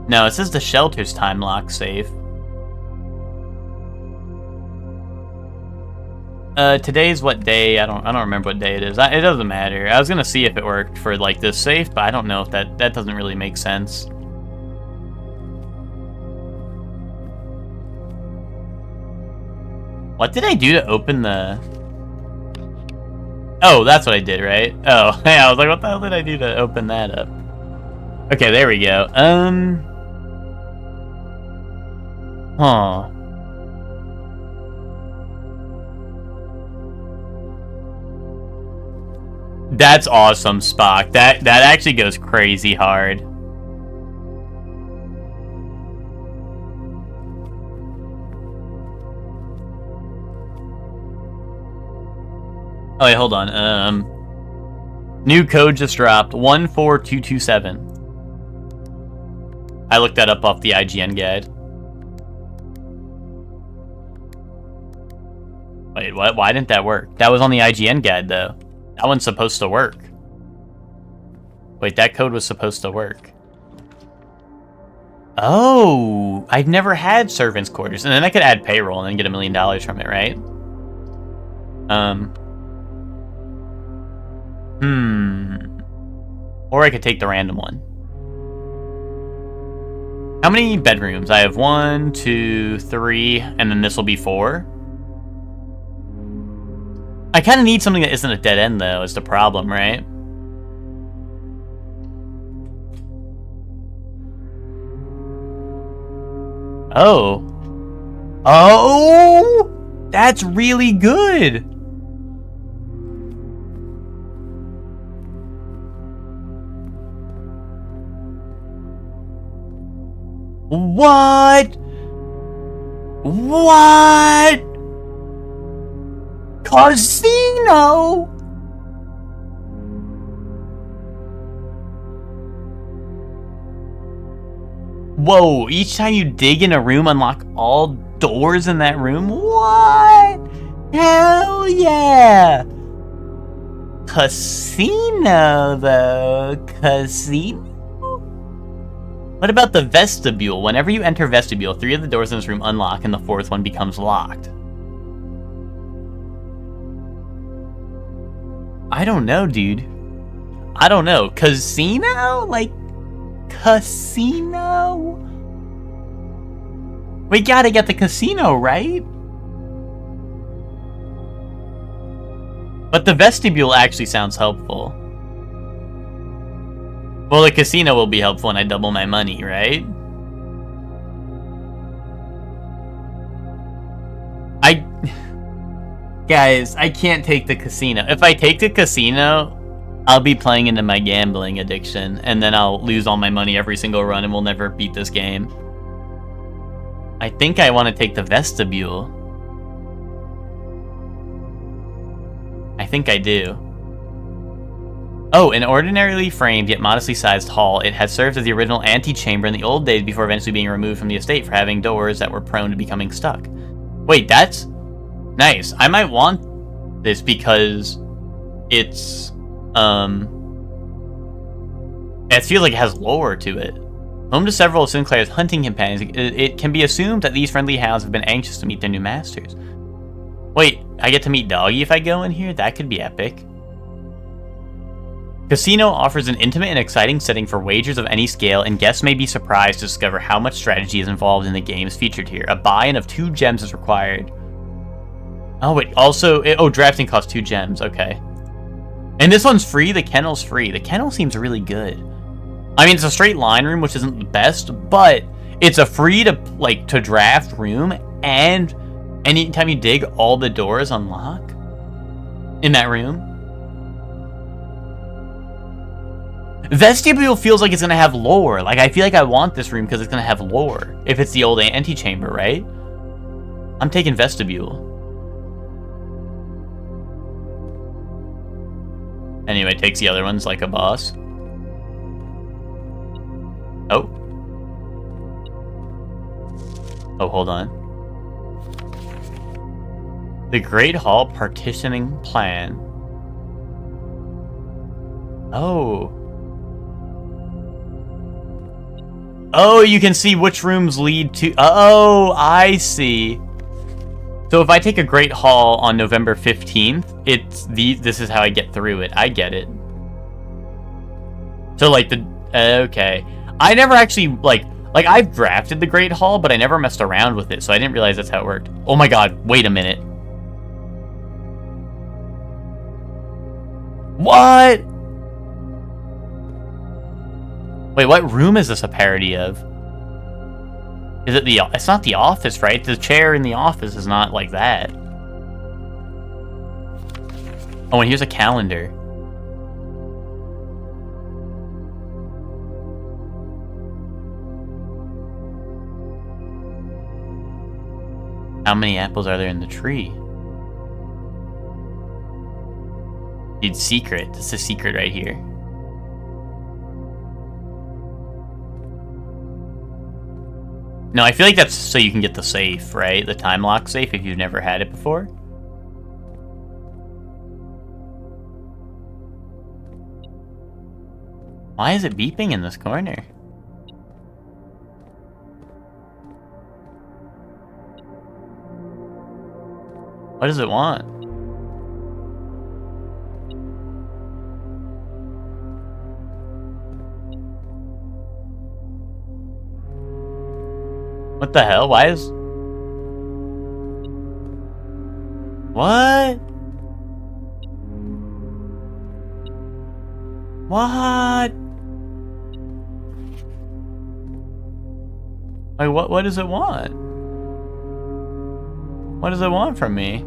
No, it says the shelter's time lock safe. Today's what day? I don't remember what day it is. It doesn't matter. I was gonna see if it worked for like this safe, but I don't know if that doesn't really make sense. What did I do to open the... Oh, that's what I did, right? Oh, yeah, I was like, what the hell did I do to open that up? Okay, there we go. Huh. That's awesome, Spock. That actually goes crazy hard. Oh, wait, hold on. New code just dropped. 14227. I looked that up off the IGN guide. Wait, what? Why didn't that work? That was on the IGN guide, though. That one's supposed to work. Wait, that code was supposed to work. Oh, I've never had servants' quarters. And then I could add payroll and then get $1 million from it, right? Or I could take the random one. How many bedrooms? I have 1, 2, 3, and then this will be 4. I kind of need something that isn't a dead end, though, is the problem, right? Oh. Oh! That's really good! What? What? Casino? Whoa, each time you dig in a room, unlock all doors in that room? What? Hell yeah! Casino, though. Casino? What about the vestibule? Whenever you enter vestibule, 3 of the doors in this room unlock and the 4th one becomes locked. I don't know, dude. I don't know. Casino? Like, casino? We gotta get the casino, right? But the vestibule actually sounds helpful. Well, the casino will be helpful when I double my money, right? Guys, I can't take the casino. If I take the casino, I'll be playing into my gambling addiction, and then I'll lose all my money every single run, and we'll never beat this game. I think I want to take the vestibule. I think I do. Oh, an ordinarily framed yet modestly sized hall. It had served as the original antechamber in the old days before eventually being removed from the estate for having doors that were prone to becoming stuck. Wait, that's nice. I might want this because it's it feels like it has lore to it. Home to several of Sinclair's hunting companions, it can be assumed that these friendly hounds have been anxious to meet their new masters. Wait, I get to meet Doggy if I go in here? That could be epic. Casino offers an intimate and exciting setting for wagers of any scale, and guests may be surprised to discover how much strategy is involved in the games featured here. A buy-in of 2 gems is required. Oh, wait, also... Oh, drafting costs 2 gems, okay. And this one's free? The kennel's free. The kennel seems really good. I mean, it's a straight line room, which isn't the best, but it's a free to draft room, and anytime you dig, all the doors unlock in that room. Vestibule feels like it's gonna have lore. Like, I feel like I want this room because it's gonna have lore. If it's the old antechamber, right? I'm taking vestibule. Anyway, takes the other ones like a boss. Oh. Oh, hold on. The Great Hall Partitioning Plan. Oh. Oh, you can see which rooms lead to... Oh, I see. So if I take a Great Hall on November 15th, this is how I get through it. I get it. So, like, okay. I never actually, like, I've drafted the Great Hall, but I never messed around with it, so I didn't realize that's how it worked. Oh my god, wait a minute. What? Wait, what room is this a parody of? Is it it's not the office, right? The chair in the office is not like that. Oh, and here's a calendar. How many apples are there in the tree? Dude, secret. This is a secret right here. No, I feel like that's so you can get the safe, right? The time lock safe if you've never had it before. Why is it beeping in this corner? What does it want? What the hell? Why is... What? What? Like, what does it want? What does it want from me?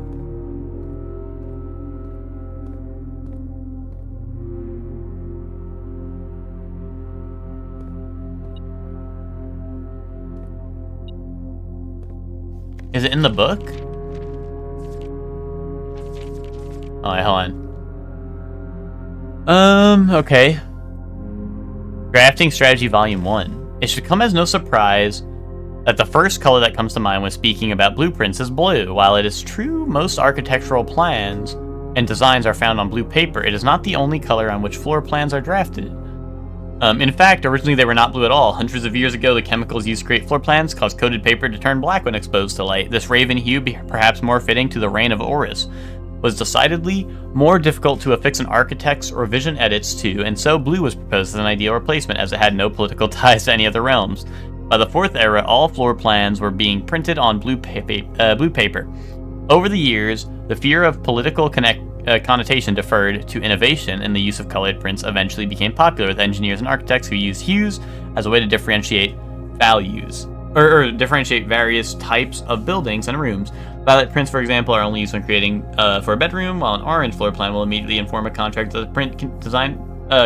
Is it in the book? Oh, wait, hold on. Okay. Drafting Strategy Volume 1. It should come as no surprise that the first color that comes to mind when speaking about blueprints is blue. While it is true most architectural plans and designs are found on blue paper, it is not the only color on which floor plans are drafted. In fact, originally they were not blue at all. Hundreds of years ago, the chemicals used to create floor plans caused coated paper to turn black when exposed to light. This raven hue, perhaps more fitting to the reign of Horus, was decidedly more difficult to affix an architect's or vision edits to, and so blue was proposed as an ideal replacement as it had no political ties to any of the realms. By the Fourth Era, all floor plans were being printed on blue paper. Over the years, the fear of political connotation deferred to innovation, and the use of colored prints eventually became popular with engineers and architects who used hues as a way to differentiate values, or differentiate various types of buildings and rooms. Violet prints, for example, are only used when creating for a bedroom, while an orange floor plan will immediately inform a contractor that the print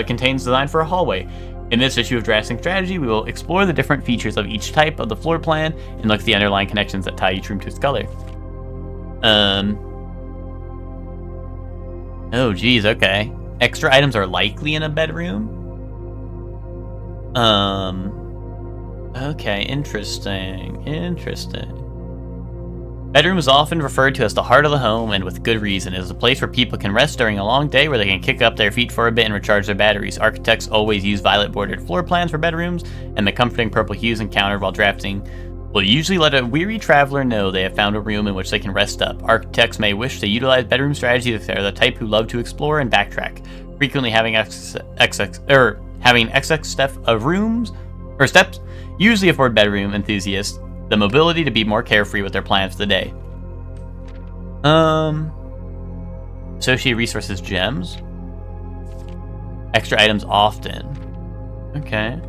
contains design for a hallway. In this issue of Drafting Strategy, we will explore the different features of each type of the floor plan and look at the underlying connections that tie each room to its color. Oh, geez, okay. Extra items are likely in a bedroom? Okay, interesting. Bedroom is often referred to as the heart of the home, and with good reason. It is a place where people can rest during a long day, where they can kick up their feet for a bit and recharge their batteries. Architects always use violet-bordered floor plans for bedrooms, and the comforting purple hues encountered while drafting will usually let a weary traveler know they have found a room in which they can rest up. Architects may wish to utilize bedroom strategies if they're the type who love to explore and backtrack, frequently having excess step of rooms or steps usually afford bedroom enthusiasts the mobility to be more carefree with their plans for the day. Associated resources, gems. Extra items often. Okay.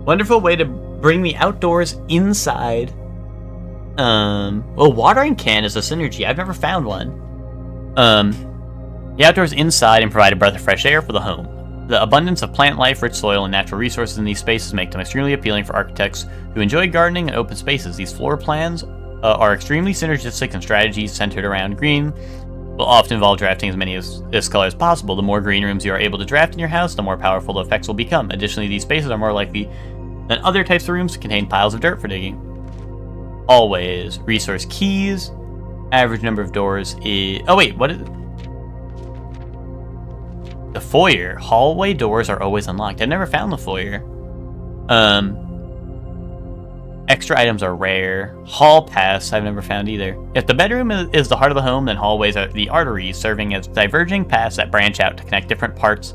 Wonderful way to bring the outdoors inside. Well, watering can is a synergy. I've never found one. The outdoors inside and provide a breath of fresh air for the home. The abundance of plant life, rich soil, and natural resources in these spaces make them extremely appealing for architects who enjoy gardening and open spaces. These floor plans are extremely synergistic, and strategies centered around green will often involve drafting as many of this color as possible. The more green rooms you are able to draft in your house, the more powerful the effects will become. Additionally, these spaces are more likely than other types of rooms to contain piles of dirt for digging. Always. Resource keys. Average number of doors is... Oh wait, what is it? The foyer. Hallway doors are always unlocked. I've never found the foyer. Extra items are rare. Hall pass I've never found either. If the bedroom is the heart of the home, then hallways are the arteries, serving as diverging paths that branch out to connect different parts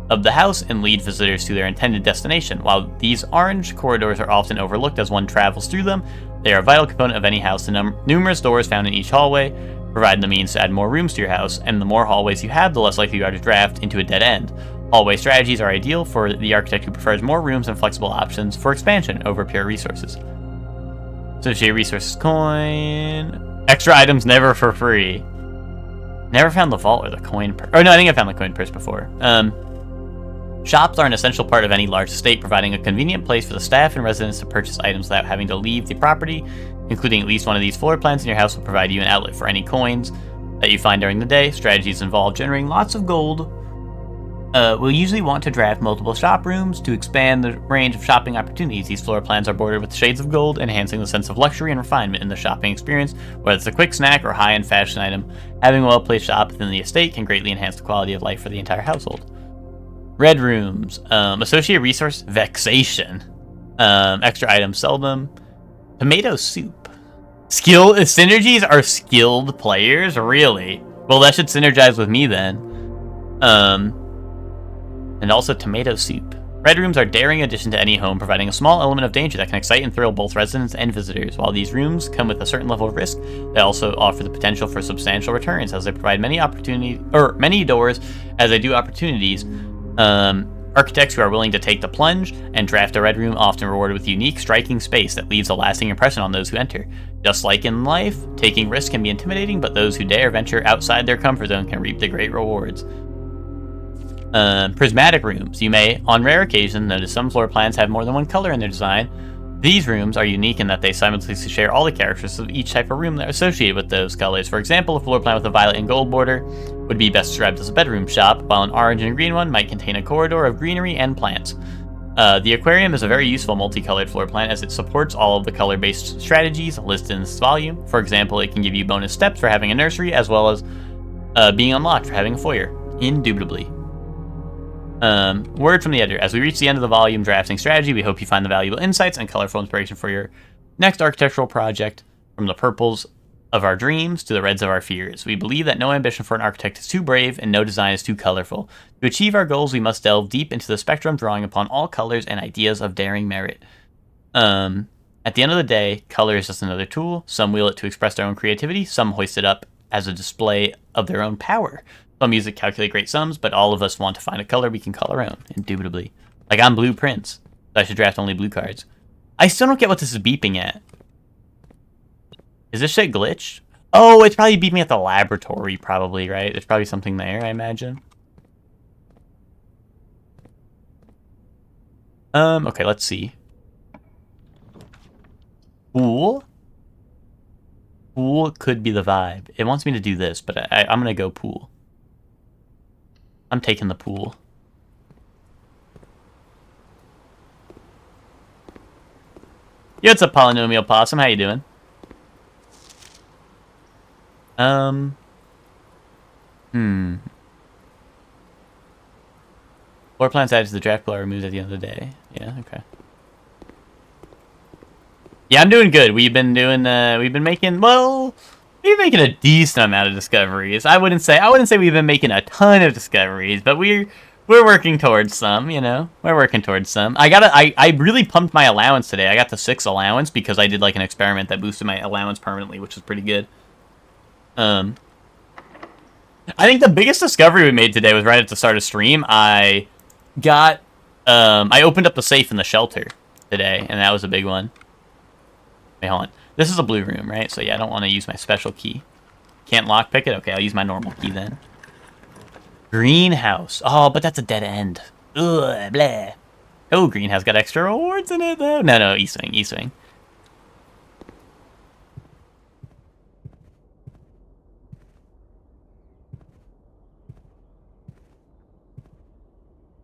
of the house and lead visitors to their intended destination. While these orange corridors are often overlooked as one travels through them, they are a vital component of any house. The numerous doors found in each hallway provide the means to add more rooms to your house, and the more hallways you have, the less likely you are to draft into a dead end. Hallway strategies are ideal for the architect who prefers more rooms and flexible options for expansion over pure resources. Associated resources coin. Extra items never for free. Never found the vault or the coin purse. Oh no, I think I found the coin purse before. Shops are an essential part of any large estate, providing a convenient place for the staff and residents to purchase items without having to leave the property. Including at least one of these floor plans in your house will provide you an outlet for any coins that you find during the day. Strategies involve generating lots of gold. We'll usually want to draft multiple shop rooms to expand the range of shopping opportunities. These floor plans are bordered with shades of gold, enhancing the sense of luxury and refinement in the shopping experience. Whether it's a quick snack or high-end fashion item, having a well-placed shop within the estate can greatly enhance the quality of life for the entire household. Red rooms. Associated resource, vexation. Extra items, seldom. Tomato soup. Synergies are skilled players? Really? Well, that should synergize with me then. And also tomato soup. Red rooms are daring addition to any home, providing a small element of danger that can excite and thrill both residents and visitors. While these rooms come with a certain level of risk, they also offer the potential for substantial returns, as they provide many doors as they do opportunities. Architects who are willing to take the plunge and draft a red room often rewarded with unique, striking space that leaves a lasting impression on those who enter. Just like in life, taking risks can be intimidating, but those who dare venture outside their comfort zone can reap the great rewards. Prismatic rooms. You may, on rare occasions, notice some floor plans have more than one color in their design. These rooms are unique in that they simultaneously share all the characteristics of each type of room that are associated with those colors. For example, a floor plan with a violet and gold border would be best described as a bedroom shop, while an orange and green one might contain a corridor of greenery and plants. The aquarium is a very useful multicolored floor plan as it supports all of the color-based strategies listed in this volume. For example, it can give you bonus steps for having a nursery as well as being unlocked for having a foyer. Indubitably. Word from the editor. As we reach the end of the volume drafting strategy, we hope you find the valuable insights and colorful inspiration for your next architectural project. From the purples of our dreams to the reds of our fears, we believe that no ambition for an architect is too brave and no design is too colorful. To achieve our goals, we must delve deep into the spectrum, drawing upon all colors and ideas of daring merit. At the end of the day, color is just another tool. Some wield it to express their own creativity, some hoist it up as a display of their own power. Some use it to calculate great sums, but all of us want to find a color we can call our own, indubitably. Like, I'm blue Prince, so I should draft only blue cards. I still don't get what this is beeping at. Is this shit glitched? Oh, it's probably beeping at the laboratory, probably, right? There's probably something there, I imagine. Okay, let's see. Pool? Pool could be the vibe. It wants me to do this, but I'm gonna go pool. I'm taking the pool. Yo, what's up, Polynomial Possum? How you doing? Floor plans added to the draft pool are removed at the end of the day. Yeah, okay. Yeah, I'm doing good. We've been making a decent amount of discoveries. I wouldn't say we've been making a ton of discoveries, but we're working towards some, you know. We're working towards some. I really pumped my allowance today. I got the 6 allowance because I did like an experiment that boosted my allowance permanently, which was pretty good. I think the biggest discovery we made today was right at the start of stream. I opened up the safe in the shelter today, and that was a big one. Wait, hold on. This is a blue room, right? So yeah, I don't want to use my special key. Can't lockpick it? Okay, I'll use my normal key then. Greenhouse. Oh, but that's a dead end. Ugh, blah. Oh, greenhouse got extra rewards in it, though. No, E-swing, E-swing.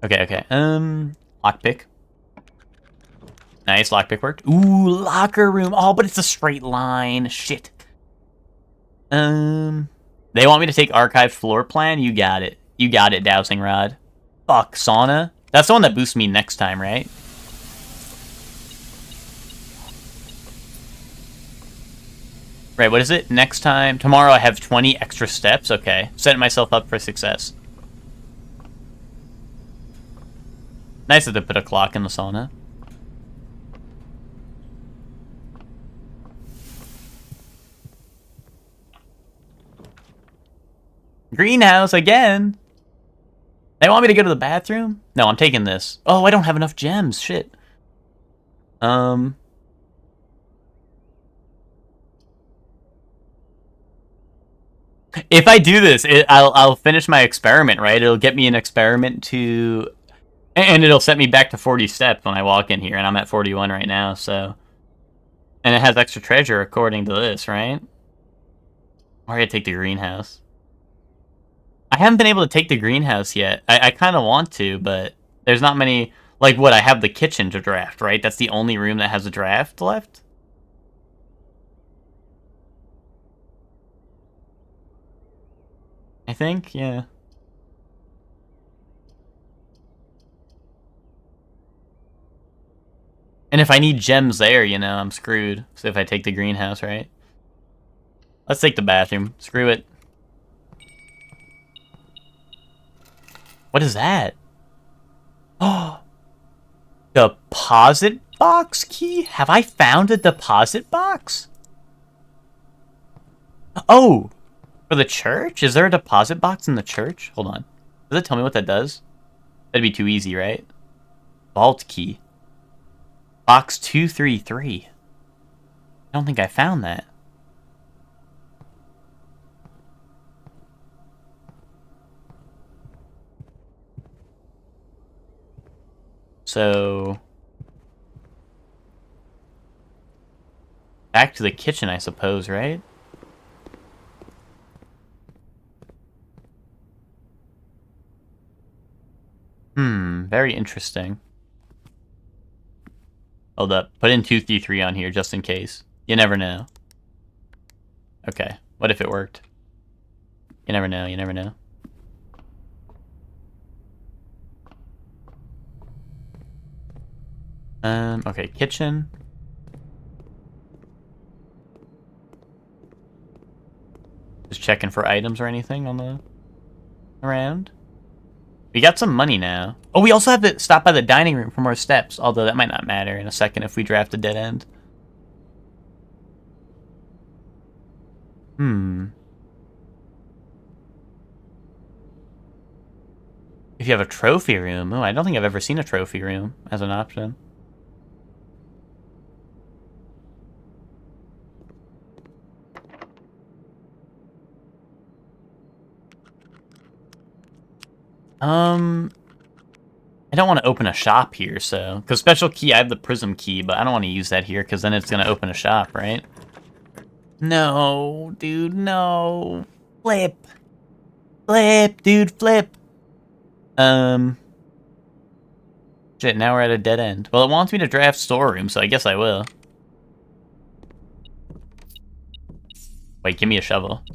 Okay. Lockpick. Nice, lockpick worked. Ooh, locker room. Oh, but it's a straight line. Shit. They want me to take archived floor plan? You got it. You got it, Dowsing Rod. Fuck, sauna? That's the one that boosts me next time, right? Right, what is it? Next time? Tomorrow I have 20 extra steps? Okay. Setting myself up for success. Nice that they put a clock in the sauna. Greenhouse again. They want me to go to the bathroom? No, I'm taking this. Oh, I don't have enough gems. Shit. If I do this, I'll finish my experiment, right? It'll get me an experiment to... And it'll set me back to 40 steps when I walk in here, and I'm at 41 right now, so... And it has extra treasure according to this, right? Or I gotta take the greenhouse. I haven't been able to take the greenhouse yet. I kind of want to, but there's not many... Like, what, I have the kitchen to draft, right? That's the only room that has a draft left? I think, yeah. And if I need gems there, you know, I'm screwed. So if I take the greenhouse, right? Let's take the bathroom. Screw it. What is that? Oh, Deposit box key? Have I found a deposit box? Oh! For the church? Is there a deposit box in the church? Hold on. Does it tell me what that does? That'd be too easy, right? Vault key. Box 233. I don't think I found that. So... back to the kitchen, I suppose, right? Very interesting. Hold up. Put in 233 on here, just in case. You never know. Okay. What if it worked? You never know, you never know. Okay, kitchen. Just checking for items or anything on the... around. We got some money now. Oh, we also have to stop by the dining room for more steps, although that might not matter in a second if we draft a dead end. If you have a trophy room. Oh, I don't think I've ever seen a trophy room as an option. I don't want to open a shop here, so... because special key, I have the prism key, but I don't want to use that here, because then it's going to open a shop, right? No, dude, no. Flip. Flip, dude, flip. Shit, now we're at a dead end. Well, it wants me to draft storeroom, so I guess I will. Wait, give me a shovel.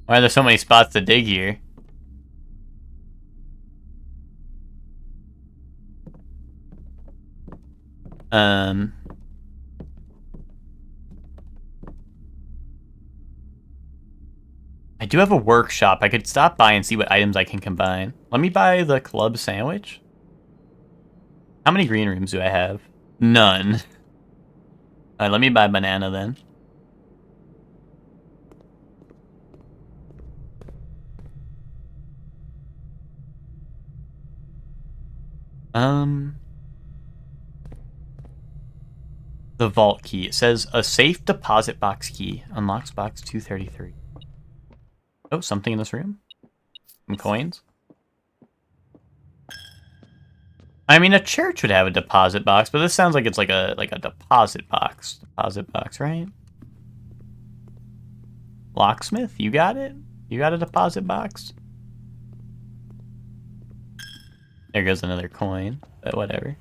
Why are there so many spots to dig here? I do have a workshop. I could stop by and see what items I can combine. Let me buy the club sandwich. How many green rooms do I have? None. Alright, let me buy banana then. The vault key. It says a safe deposit box key. Unlocks box 233. Oh, something in this room? Some coins? I mean, a church would have a deposit box, but this sounds like it's like a deposit box. Deposit box, right? Locksmith, you got it? You got a deposit box? There goes another coin, but whatever.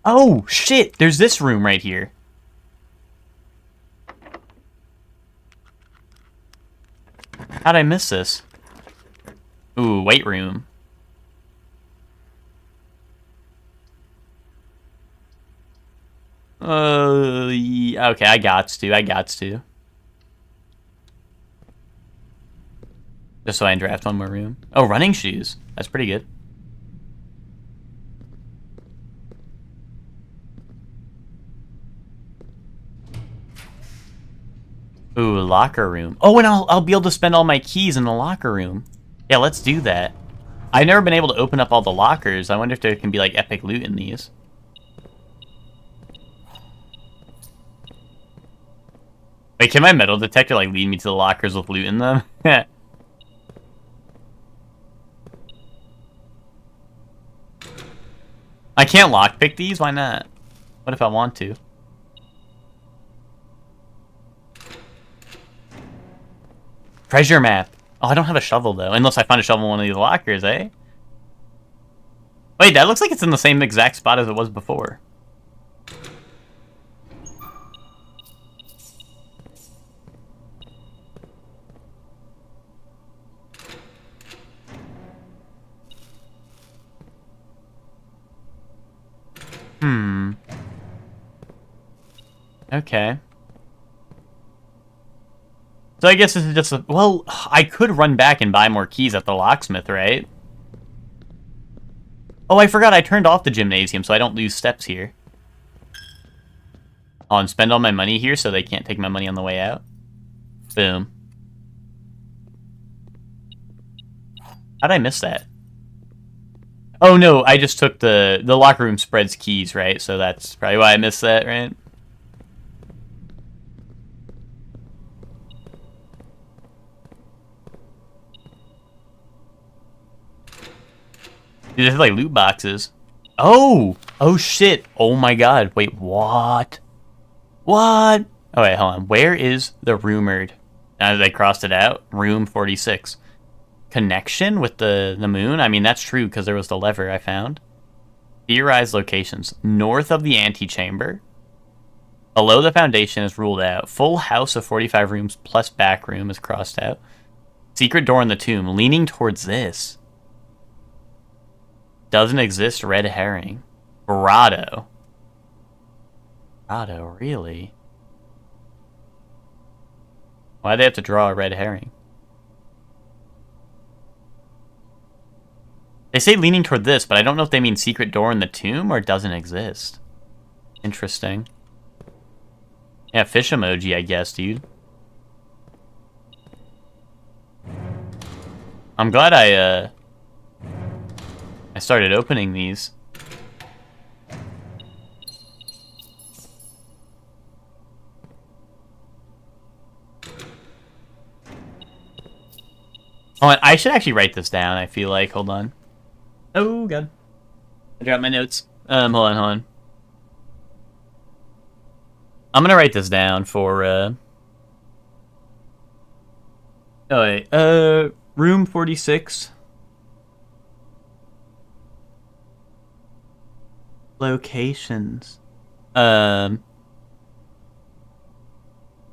Oh, shit! There's this room right here. How'd I miss this? Ooh, weight room. Yeah, okay, I got to. Just so I can draft one more room. Oh, running shoes. That's pretty good. Ooh, locker room. Oh, and I'll be able to spend all my keys in the locker room. Yeah, let's do that. I've never been able to open up all the lockers. I wonder if there can be, like, epic loot in these. Wait, can my metal detector, like, lead me to the lockers with loot in them? I can't lockpick these? Why not? What if I want to? Treasure map. Oh, I don't have a shovel, though. Unless I find a shovel in one of these lockers, eh? Wait, that looks like it's in the same exact spot as it was before. Okay. So I guess this is just a... Well, I could run back and buy more keys at the locksmith, right? Oh, I forgot I turned off the gymnasium so I don't lose steps here. Oh, and spend all my money here so they can't take my money on the way out. Boom. How'd I miss that? Oh, no, I just took the locker room spreads keys, right? So that's probably why I missed that, right? These are like loot boxes. Oh! Oh shit! Oh my god. Wait, what? What? Oh wait, hold on. Where is the rumored... Now they crossed it out. Room 46. Connection with the moon? I mean, that's true because there was the lever I found. Theorized locations. North of the antechamber. Below the foundation is ruled out. Full house of 45 rooms plus back room is crossed out. Secret door in the tomb. Leaning towards this. Doesn't exist, red herring. Grotto. Grotto, really? Why'd they have to draw a red herring? They say leaning toward this, but I don't know if they mean secret door in the tomb or doesn't exist. Interesting. Yeah, fish emoji, I guess, dude. I'm glad I started opening these. Oh, I should actually write this down, I feel like. Hold on. Oh, God. I dropped my notes. Hold on. I'm gonna write this down for, Oh, wait. Room 46. Locations.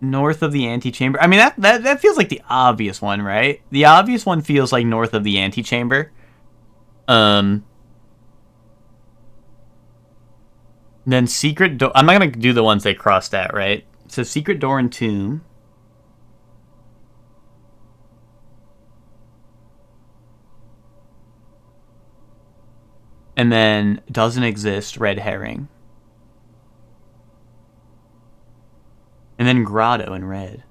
North of the antechamber. I mean, that feels like the obvious one, right? The obvious one feels like north of the antechamber. Then secret door. I'm not gonna do the ones they crossed out, right? So secret door and tomb. And then doesn't exist, red herring. And then grotto in red.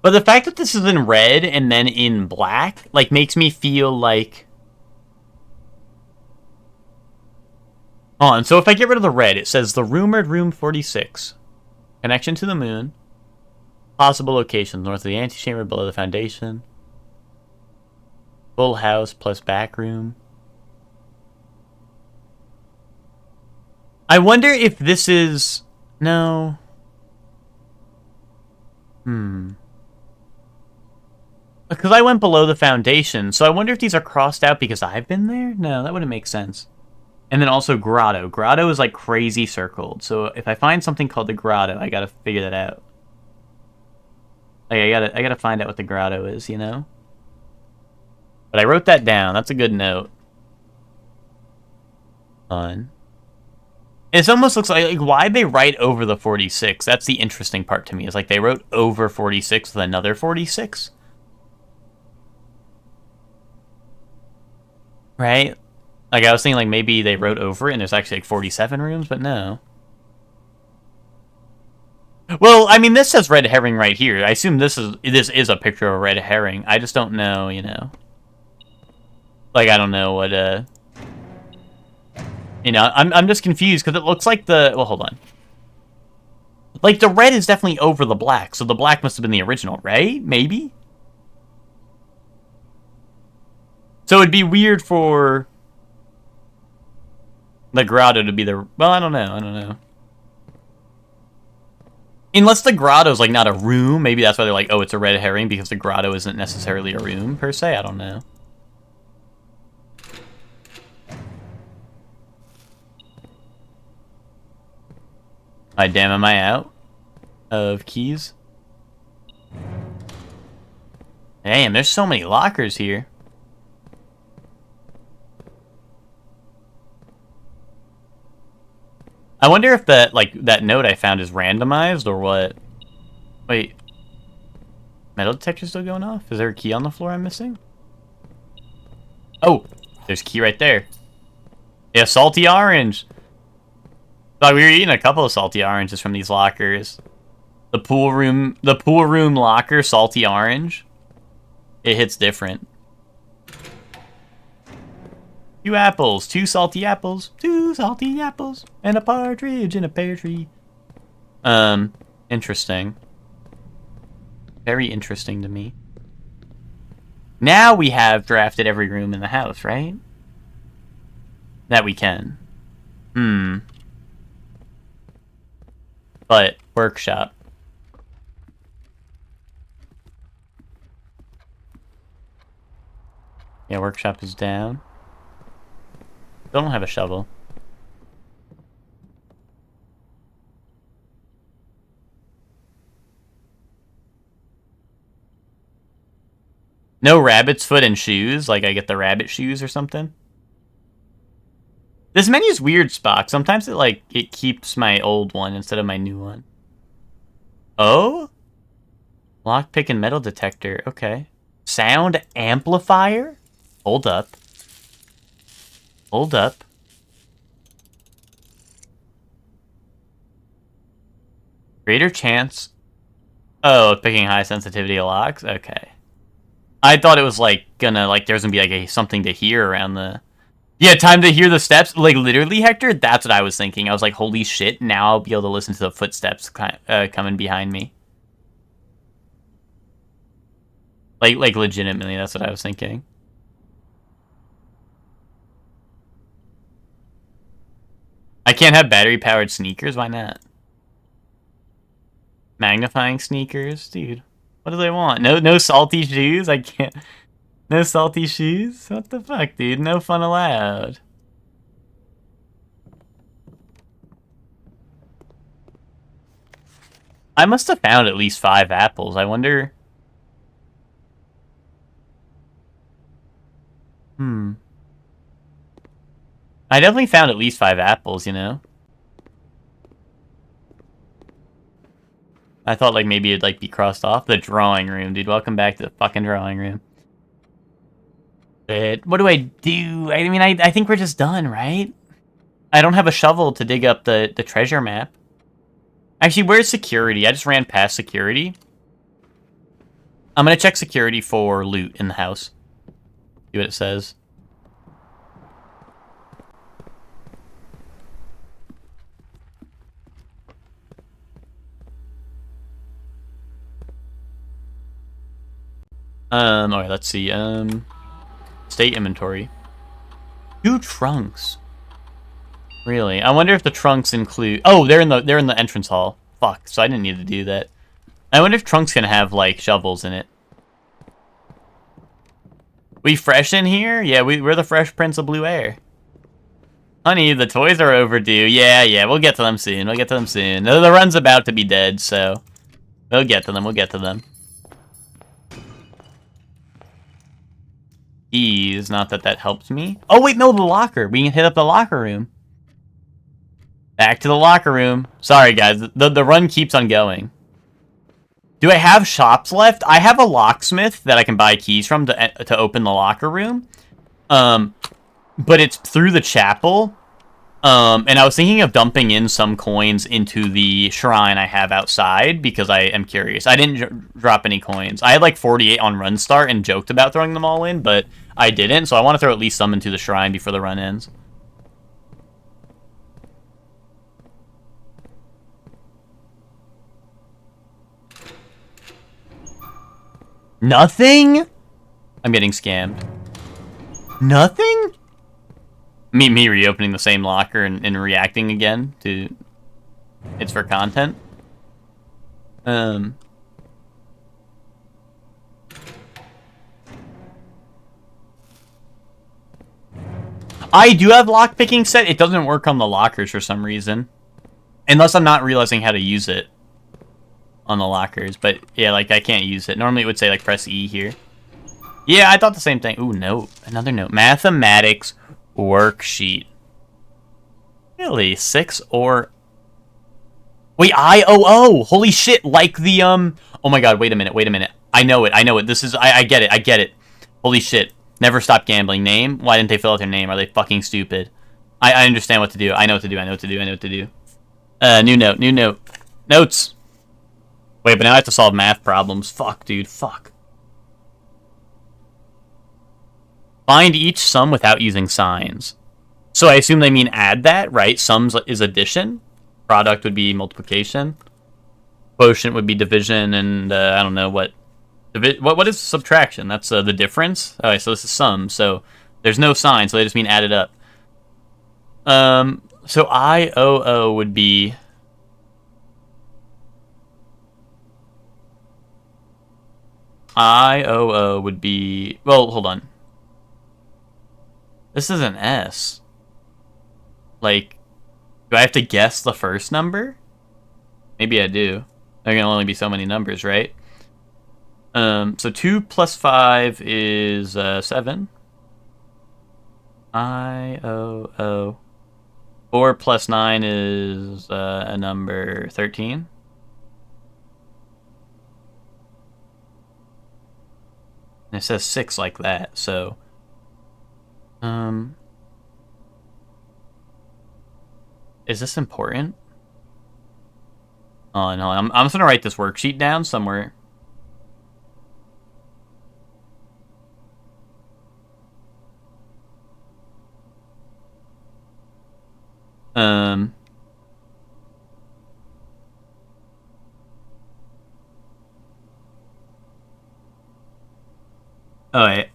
But the fact that this is in red and then in black, like, makes me feel like... Oh, and so if I get rid of the red, it says the rumored room 46. Connection to the moon. Possible locations, north of the antechamber, below the foundation. Full house plus back room. I wonder if this is... No. Because I went below the foundation, so I wonder if these are crossed out because I've been there? No, that wouldn't make sense. And then also grotto. Grotto is like crazy circled, so if I find something called the grotto, I gotta figure that out. Like, I gotta find out what the grotto is, you know? But I wrote that down. That's a good note. Fun. It almost looks like why'd they write over the 46? That's the interesting part to me. Is like they wrote over 46 with another 46. Right? Like I was thinking like maybe they wrote over it and there's actually like 47 rooms, but no. Well, I mean, this says red herring right here. I assume this is a picture of a red herring. I just don't know, you know. Like, I don't know what, you know, I'm just confused, because it looks like the... Well, hold on. Like, the red is definitely over the black, so the black must have been the original, right? Maybe? So it'd be weird for the grotto to be the... Well, I don't know. Unless the grotto's, like, not a room. Maybe that's why they're like, oh, it's a red herring, because the grotto isn't necessarily a room, per se. I don't know. Damn, am I out of keys? Damn, there's so many lockers here. I wonder if that note I found is randomized or what. Wait. Metal detector still going off? Is there a key on the floor I'm missing? Oh, there's a key right there. Yeah, salty orange. Thought we were eating a couple of salty oranges from these lockers. The pool room locker, salty orange. It hits different. 2 apples, 2 salty apples, 2 salty apples, and a partridge in a pear tree. Interesting. Very interesting to me. Now we have drafted every room in the house, right? That we can. But, workshop. Yeah, workshop is down. Don't have a shovel. No rabbit's foot and shoes? Like I get the rabbit shoes or something? This menu's weird, Spock. Sometimes it keeps my old one instead of my new one. Oh? Lockpick and metal detector. Okay. Sound amplifier? Hold up. Hold up. Greater chance. Oh, picking high sensitivity locks? Okay. I thought it was there's gonna be something to hear around the... Yeah, time to hear the steps. Like literally, Hector, that's what I was thinking. I was like, holy shit, now I'll be able to listen to the footsteps coming behind me. Like legitimately, that's what I was thinking. I can't have battery-powered sneakers? Why not? Magnifying sneakers? Dude, what do they want? No salty shoes? I can't... No salty shoes? What the fuck, dude? No fun allowed. I must have found at least 5 apples. I wonder... I definitely found at least 5 apples, you know? I thought maybe it'd be crossed off. The drawing room, dude. Welcome back to the fucking drawing room. But what do? I mean, I think we're just done, right? I don't have a shovel to dig up the treasure map. Actually, where's security? I just ran past security. I'm gonna check security for loot in the house. See what it says. Alright, let's see. State inventory. 2 trunks. Really? I wonder if the trunks include... Oh, they're in the entrance hall. Fuck, so I didn't need to do that. I wonder if trunks can have, shovels in it. We fresh in here? Yeah, we're the Fresh Prince of Blue Air. Honey, the toys are overdue. Yeah, we'll get to them soon. The run's about to be dead, so... We'll get to them. Ease, not that helps me. Oh, wait, no, the locker. We can hit up the locker room. Back to the locker room. Sorry, guys. The run keeps on going. Do I have shops left? I have a locksmith that I can buy keys from to open the locker room. But it's through the chapel. And I was thinking of dumping in some coins into the shrine I have outside because I am curious. I didn't drop any coins. I had 48 on run start and joked about throwing them all in, but I didn't. So I want to throw at least some into the shrine before the run ends. Nothing? I'm getting scammed. Nothing? Me reopening the same locker and reacting again to... It's for content. I do have lockpicking set. It doesn't work on the lockers for some reason. Unless I'm not realizing how to use it on the lockers. But yeah, I can't use it. Normally it would say press E here. Yeah, I thought the same thing. Ooh, note. Another note. Mathematics worksheet. Really? 6 or Wait, I-O-O! Holy shit, like the, Oh my god, wait a minute. I know it. This is, I get it. Holy shit. Never stop gambling. Name? Why didn't they fill out their name? Are they fucking stupid? I understand what to do. I know what to do. New note. Notes! Wait, but now I have to solve math problems. Fuck, dude, fuck. Find each sum without using signs. So I assume they mean add that, right? Sums is addition. Product would be multiplication. Quotient would be division, and I don't know what. What is subtraction? That's the difference. Okay, so this is sum. So there's no sign, so they just mean add it up. So I-O-O would be. I-O-O would be. Well, hold on. This is an S. Like, do I have to guess the first number? Maybe I do. There can only be so many numbers, right? So 2 plus 5 is 7. I-O-O. 4 plus 9 is a number 13. And it says 6 like that, so... Is this important? Oh, no, I'm just gonna write this worksheet down somewhere. Alright.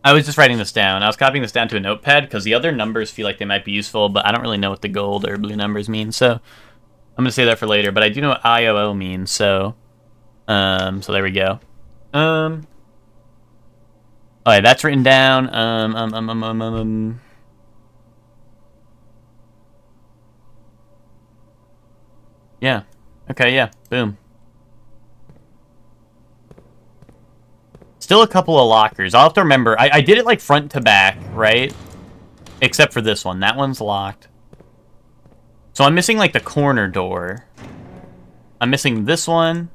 I was just writing this down. I was copying this down to a notepad because the other numbers feel like they might be useful, but I don't really know what the gold or blue numbers mean, so I'm gonna say that for later. But I do know what I-O-O means, so so there we go. Alright, that's written down. Yeah. Okay, yeah. Boom. Still a couple of lockers. I'll have to remember. I did it like front to back, right? Except for this one. That one's locked. So I'm missing like the corner door. I'm missing this one.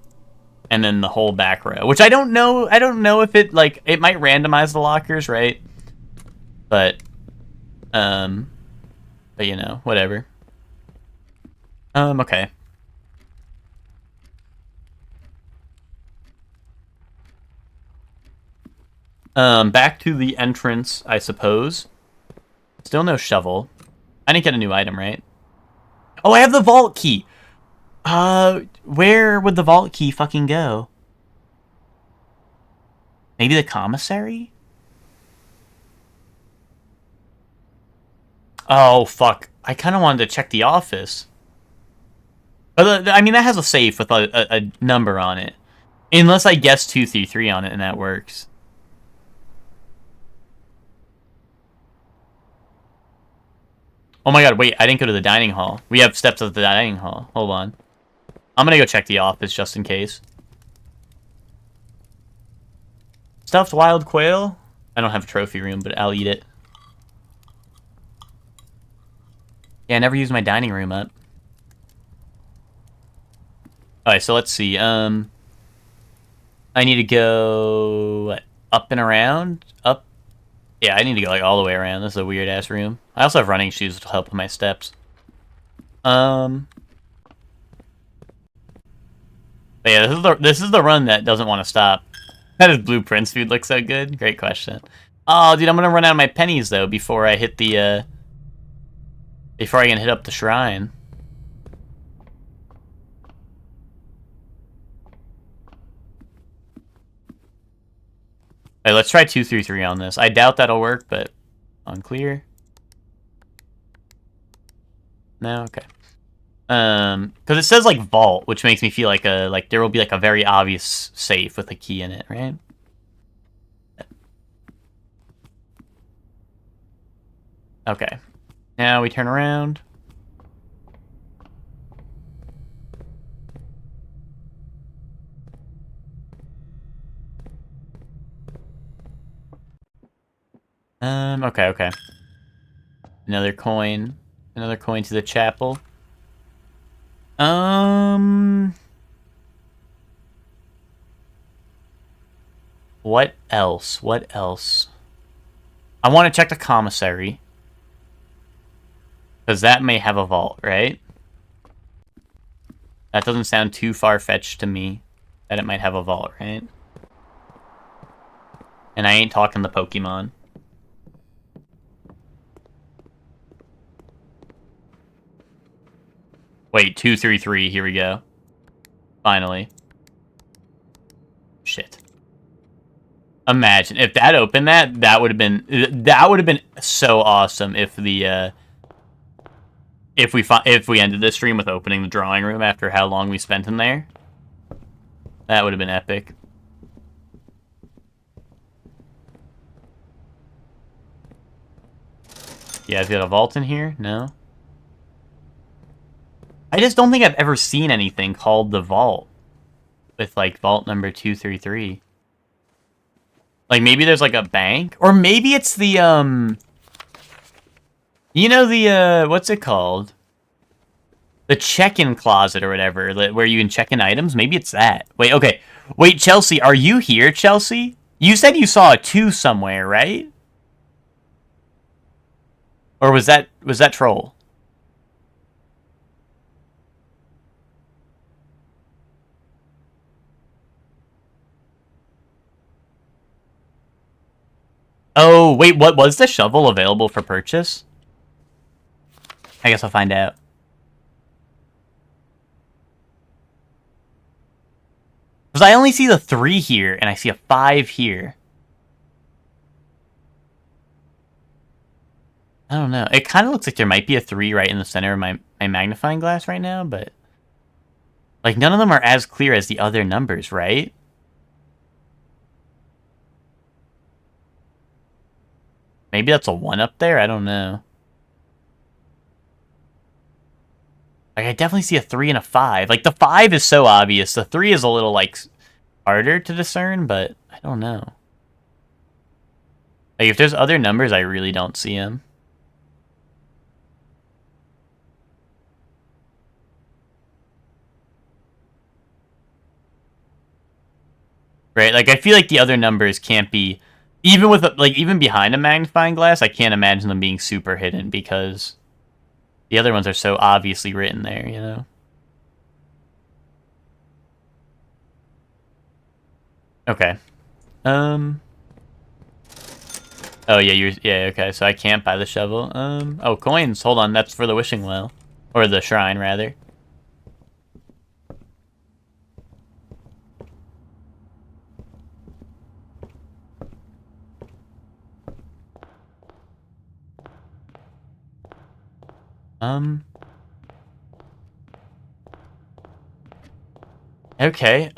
And then the whole back row. Which I don't know. I don't know if it like it might randomize the lockers, right? But you know, whatever. Okay. Back to the entrance, I suppose. Still no shovel. I didn't get a new item, right? Oh, I have the vault key! Where would the vault key fucking go? Maybe the commissary? Oh, fuck. I kind of wanted to check the office. I mean, that has a safe with a number on it. Unless I guess 233 on it and that works. Oh my god, wait, I didn't go to the dining hall. We have steps at the dining hall. Hold on. I'm gonna go check the office just in case. Stuffed wild quail? I don't have a trophy room, but I'll eat it. Yeah, I never used my dining room up. Alright, so let's see. I need to go... what, up and around? Up? Yeah, I need to go like all the way around. This is a weird-ass room. I also have running shoes to help with my steps. But yeah, this is the run that doesn't want to stop. How does Blueprints food look so good? Great question. Oh, dude, I'm gonna run out of my pennies though before I hit the before I can hit up the shrine. Alright, let's try 233 on this. I doubt that'll work, but unclear. No, okay. Because it says like vault, which makes me feel like there will be like a very obvious safe with a key in it, right? Okay. Now we turn around. Okay. Another coin to the chapel. What else? What else? I want to check the commissary. Because that may have a vault, right? That doesn't sound too far-fetched to me. That it might have a vault, right? And I ain't talking the Pokemon. Wait, 233, here we go. Finally. Shit. Imagine if that opened that would have been so awesome if the if we ended this stream with opening the drawing room after how long we spent in there. That would have been epic. Yeah, is got a vault in here? No. I just don't think I've ever seen anything called the vault with like vault number 233. Like maybe there's like a bank, or maybe it's the you know the what's it called? The check-in closet or whatever, where you can check in items. Maybe it's that. Wait, okay. Wait, Chelsea, are you here, Chelsea? You said you saw a 2 somewhere, right? Or was that troll? Oh, wait, what was the shovel available for purchase? I guess I'll find out. Because I only see the 3 here, and I see a 5 here. I don't know. It kind of looks like there might be a 3 right in the center of my magnifying glass right now, but... like, none of them are as clear as the other numbers, right? Maybe that's a 1 up there? I don't know. Like, I definitely see a 3 and a 5. Like, the 5 is so obvious. The 3 is a little, like, harder to discern, but I don't know. Like, if there's other numbers, I really don't see them. Right? Like, I feel like the other numbers can't be... even with, like, even behind a magnifying glass, I can't imagine them being super hidden, because... the other ones are so obviously written there, you know? Okay. Oh, yeah, yeah, okay, so I can't buy the shovel. Oh, coins. Hold on, that's for the wishing well. Or the shrine, rather. Okay,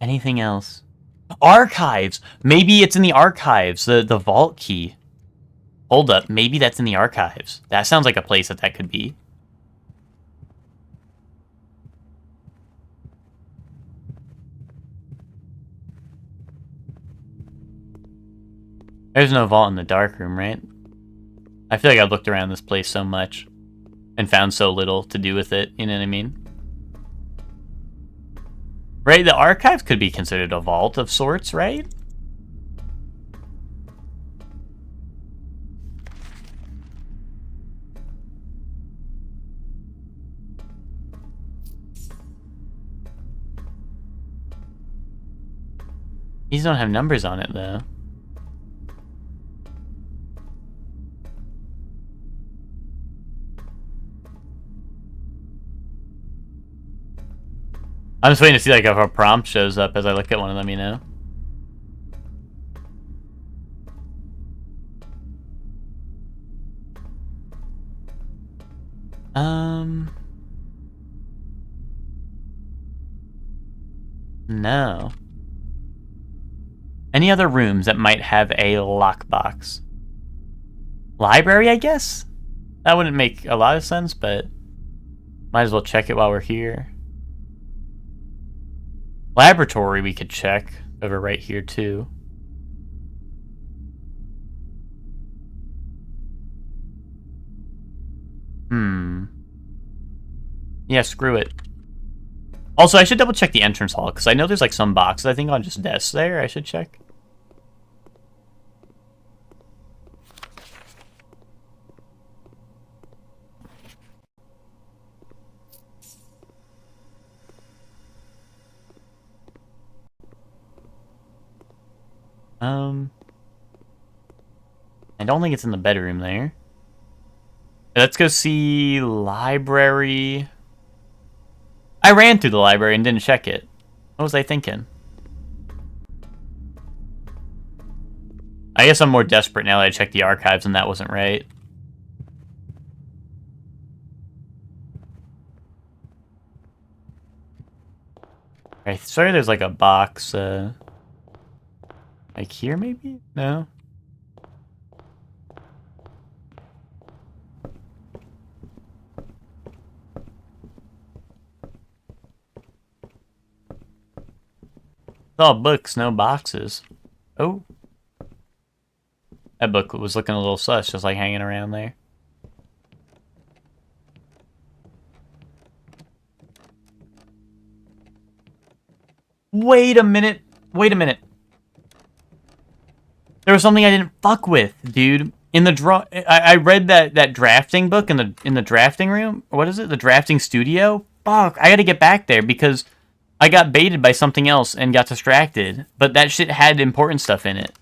anything else? Archives! Maybe it's in the archives, the vault key. Hold up, maybe that's in the archives. That sounds like a place that could be. There's no vault in the dark room, right? I feel like I've looked around this place so much and found so little to do with it, you know what I mean? Right, the archive could be considered a vault of sorts, right? These don't have numbers on it, though. I'm just waiting to see like if a prompt shows up as I look at one of them, you know? No. Any other rooms that might have a lockbox? Library, I guess? That wouldn't make a lot of sense, but might as well check it while we're here. Laboratory we could check over right here too. Hmm. Yeah, screw it. Also, I should double check the entrance hall, because I know there's like some boxes, I think, on just desks there. I should check. I don't think it's in the bedroom there. Let's go see library. I ran through the library and didn't check it. What was I thinking? I guess I'm more desperate now that I checked the archives and that wasn't right. I swear there's like a box, like here maybe? No? It's all books, no boxes. Oh. That book was looking a little sus, just like hanging around there. Wait a minute. Wait a minute. There was something I didn't fuck with, dude. In the I read that drafting book in the drafting room. What is it? The drafting studio? Fuck, I gotta get back there because I got baited by something else and got distracted. But that shit had important stuff in it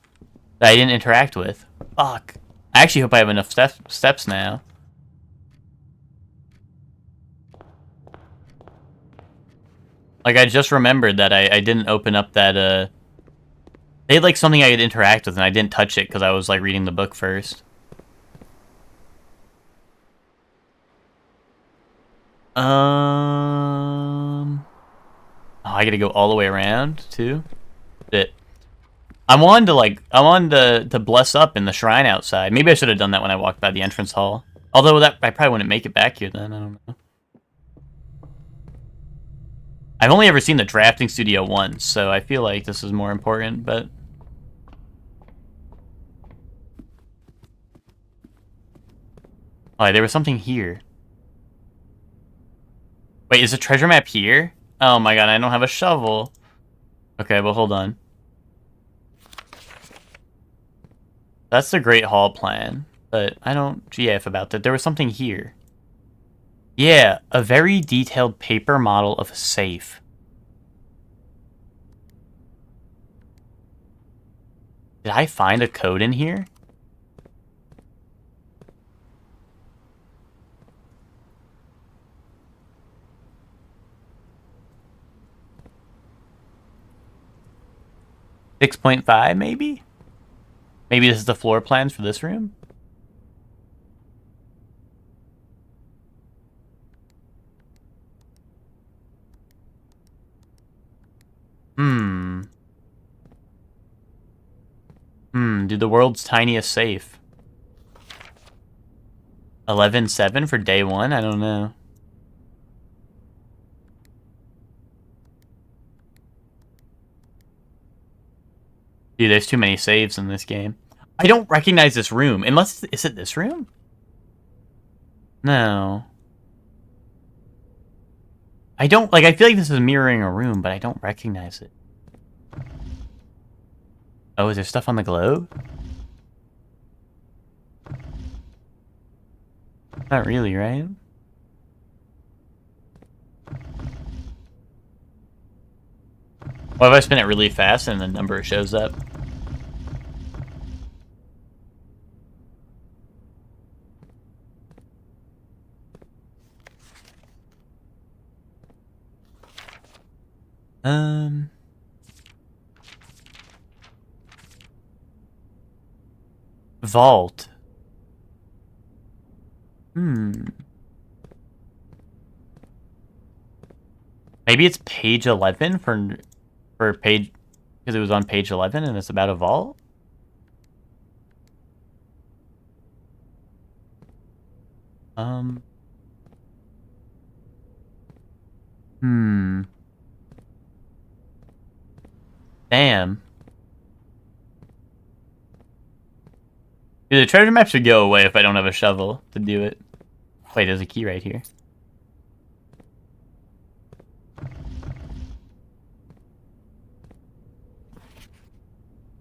that I didn't interact with. Fuck. I actually hope I have enough steps now. Like, I just remembered that I didn't open up that, they had, like, something I could interact with, and I didn't touch it because I was, like, reading the book first. Oh, I gotta go all the way around, too? Shit. I wanted to bless up in the shrine outside. Maybe I should have done that when I walked by the entrance hall. Although, I probably wouldn't make it back here then, I don't know. I've only ever seen the drafting studio once, so I feel like this is more important, but... Oh, there was something here. Wait, is the treasure map here? Oh my god, I don't have a shovel. Okay, well, hold on. That's the Great Hall plan, but I don't GF about that. There was something here. Yeah, a very detailed paper model of a safe. Did I find a code in here? .5, maybe? Maybe this is the floor plans for this room? Dude, the world's tiniest safe. 11.7 for day one? I don't know. Dude, there's too many saves in this game. I don't recognize this room. Unless, is it this room? No. I don't, like, I feel like this is mirroring a room, but I don't recognize it. Oh, is there stuff on the globe? Not really, right? What if I spin it really fast and the number shows up? Vault. Maybe it's page 11 for page, because it was on page 11 and it's about a vault? Damn. Dude, the treasure map should go away if I don't have a shovel to do it. Wait, there's a key right here.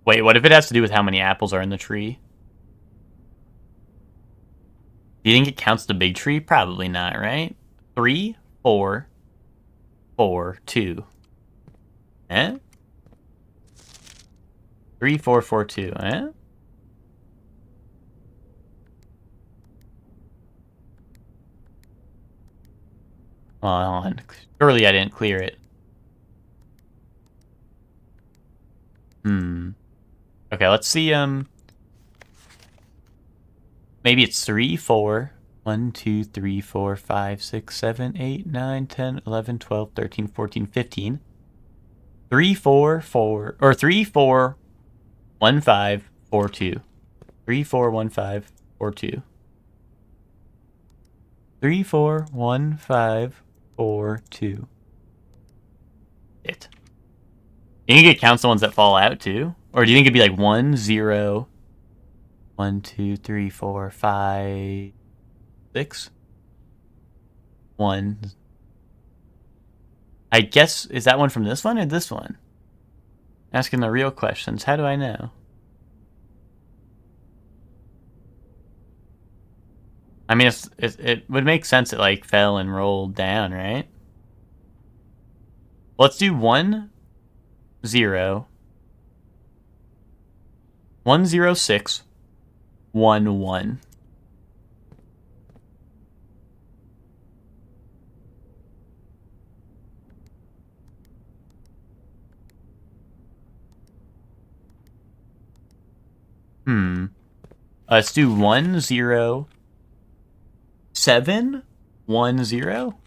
Wait, what if it has to do with how many apples are in the tree? Do you think it counts the big tree? Probably not, right? 3, 4, 4, 2. Eh? 3, 4, 4, 2. Eh? Hold on. Surely I didn't clear it. Okay, let's see, maybe it's 3, 4. 1, 2, 3, 4, 5, 6, 7, 8, 9, 10, 11, 12, 13, 14, 15. 3, 4, 4, or 3, 4, 1, 5, 4, 2. 3, 4, 1, 5, 4, 2. 3, 4, 1, 5, 4, 2. It. You think it counts the ones that fall out too? Or do you think it'd be like 1, 0, 1, 2, 3, 4, 5, 6? 1. I guess, is that one from this one or this one? Asking the real questions. How do I know? I mean, it would make sense it like fell and rolled down, right? Let's do 1, 0, 1, 0, 6, 1, 1. Let's do 1, 0, 7, 1, 0.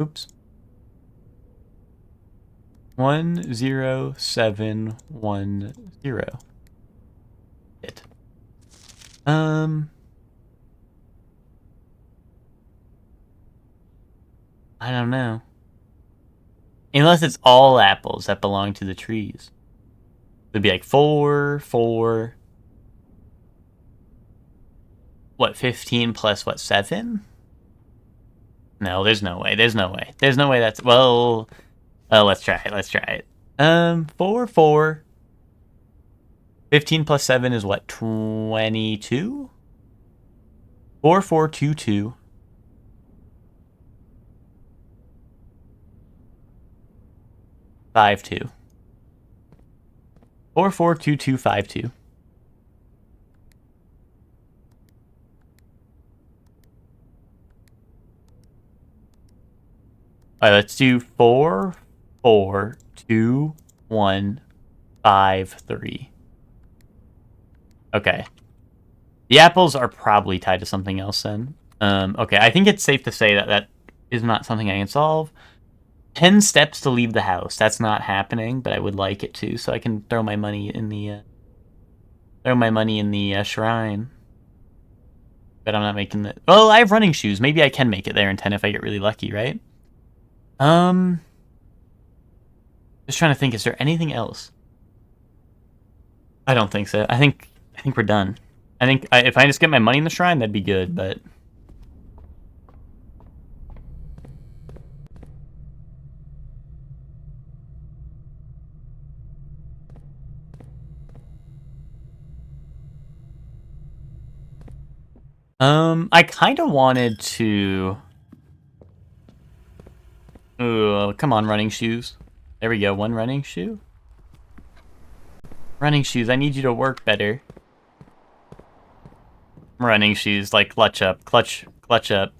Oops. 1, 0, 7, 1, 0. It. I don't know. Unless it's all apples that belong to the trees. It'd be like 4, 4. What, 15 plus what, 7? No, there's no way. There's no way. There's no way that's... Well... Oh, let's try it. Let's try it. 4, 4. 15 plus 7 is what, 22? 4, 4, 2, 2. 5, 2. 4, 4, 2, 2, 5, 2. Alright, let's do 4, 4, 2, 1, 5, 3. Okay. The apples are probably tied to something else then. Okay, I think it's safe to say that that is not something I can solve. 10 steps to leave the house. That's not happening, but I would like it to, so I can throw my money in the shrine. But I'm not making the... Well, I have running shoes. Maybe I can make it there in 10 if I get really lucky, right? Just trying to think, is there anything else? I don't think so. I think we're done. I think if I just get my money in the shrine, that'd be good, but... I kind of wanted to... Ooh, come on, running shoes. There we go, 1 running shoe. Running shoes, I need you to work better. Running shoes, like clutch up, clutch up,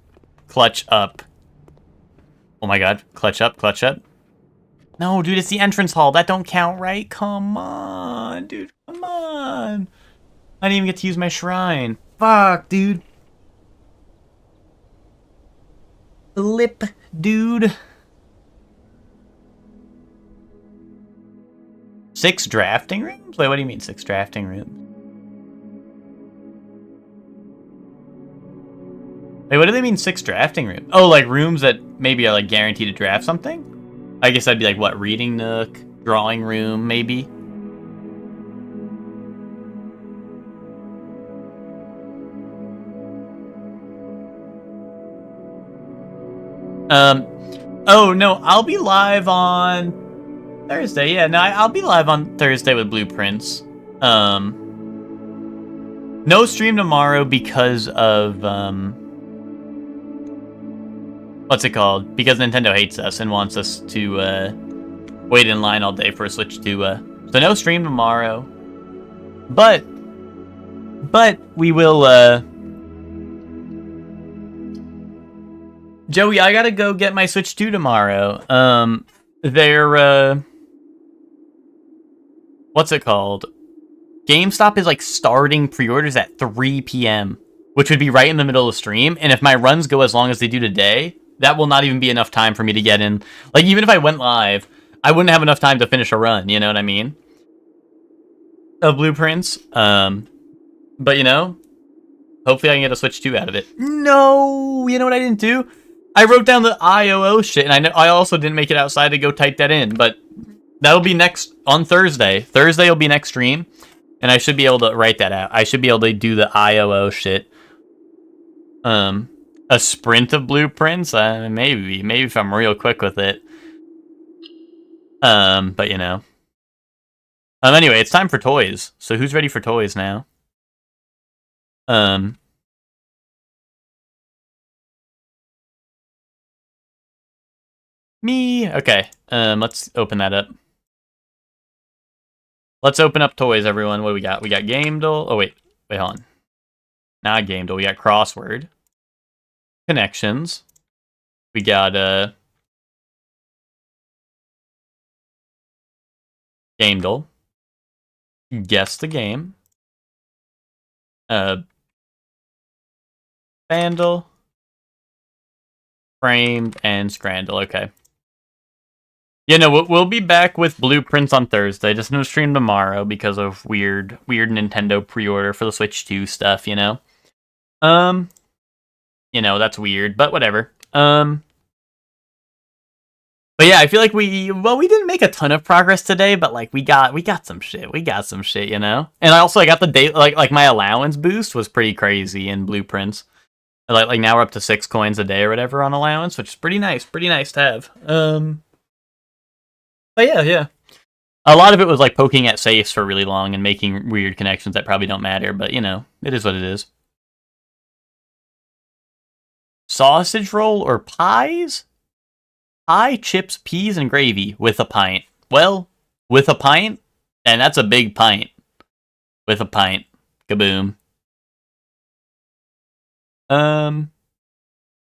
clutch up. Oh my god, clutch up, clutch up. No, dude, it's the entrance hall. That don't count, right? Come on, dude, come on. I didn't even get to use my shrine. Fuck, dude. Flip, dude. 6 drafting rooms? Wait, what do you mean 6 drafting rooms? Wait, what do they mean 6 drafting rooms? Oh, like rooms that maybe are like guaranteed to draft something? I guess that'd be like, what, reading nook, drawing room, maybe? Oh no, I'll be live on Thursday. Yeah, no, I'll be live on Thursday with Blueprints. No stream tomorrow because of what's it called? Because Nintendo hates us and wants us to wait in line all day for a Switch 2. So no stream tomorrow. But we will Joey, I gotta go get my Switch 2 tomorrow. They're what's it called? GameStop is like starting pre-orders at 3 p.m., which would be right in the middle of the stream. And if my runs go as long as they do today, that will not even be enough time for me to get in. Like, even if I went live, I wouldn't have enough time to finish a run, you know what I mean? Of Blueprints. But you know, hopefully I can get a Switch 2 out of it. No, you know what I didn't do? I wrote down the IOO shit, and I also didn't make it outside to go type that in, but that'll be next on Thursday. Thursday will be next stream. And I should be able to write that out. I should be able to do the IOO shit. A sprint of Blueprints? Maybe if I'm real quick with it. But you know. Anyway, it's time for toys. So who's ready for toys now? Me. Okay. Let's open that up. Let's open up toys, everyone. What do we got? We got Game Duel. Oh, wait, hold on. Not Game Duel. We got Crossword. Connections. We got, Game Duel. Guess the Game. Vandal. Framed, and Scrandle. Okay. Yeah, no, we'll be back with Blueprints on Thursday. Just no stream tomorrow because of weird Nintendo pre-order for the Switch 2 stuff, you know? You know, that's weird, but whatever. But yeah, I feel like we didn't make a ton of progress today, but like we got some shit. We got some shit, you know? And I got the date, like my allowance boost was pretty crazy in Blueprints. Like now we're up to 6 coins a day or whatever on allowance, which is pretty nice to have. But yeah. A lot of it was like poking at safes for really long and making weird connections that probably don't matter, but you know, it is what it is. Sausage roll or pies? Pie, chips, peas, and gravy with a pint. Well, with a pint, and that's a big pint. With a pint. Kaboom.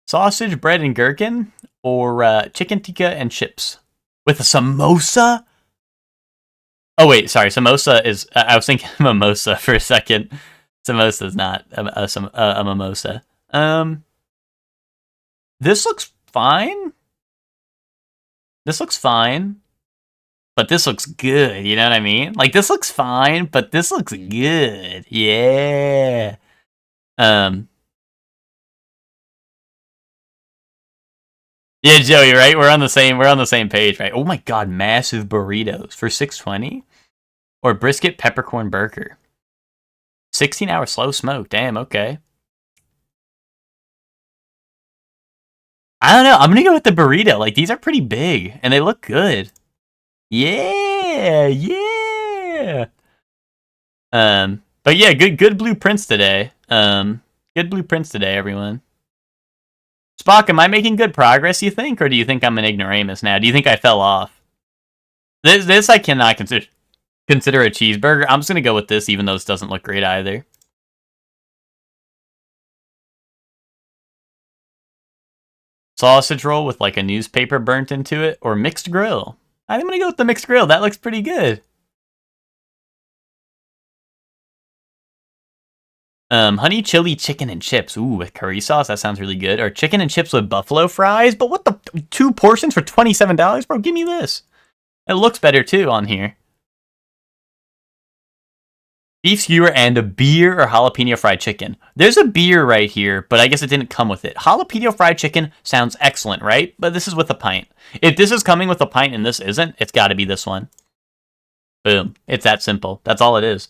Sausage, bread, and gherkin, or chicken tikka and chips. With a samosa? Oh, wait, sorry. Samosa is... I was thinking mimosa for a second. Samosa is not a mimosa. This looks fine. This looks fine. But this looks good, you know what I mean? Like, this looks fine, but this looks good. Yeah. Yeah, Joey, right? We're on the same page, right? Oh my god, massive burritos for $6.20? Or brisket peppercorn burger. 16-hour slow smoke. Damn, okay. I don't know. I'm gonna go with the burrito. Like, these are pretty big, and they look good. Yeah. But yeah, good Blueprints today. Good Blueprints today, everyone. Spock, am I making good progress, you think? Or do you think I'm an ignoramus now? Do you think I fell off? This I cannot consider a cheeseburger. I'm just going to go with this, even though this doesn't look great either. Sausage roll with like a newspaper burnt into it. Or mixed grill. I'm going to go with the mixed grill. That looks pretty good. Honey chili chicken and chips. Ooh, with curry sauce. That sounds really good. Or chicken and chips with buffalo fries. But what the... 2 portions for $27? Bro, give me this. It looks better, too, on here. Beef skewer and a beer or jalapeno fried chicken. There's a beer right here, but I guess it didn't come with it. Jalapeno fried chicken sounds excellent, right? But this is with a pint. If this is coming with a pint and this isn't, it's got to be this one. Boom. It's that simple. That's all it is.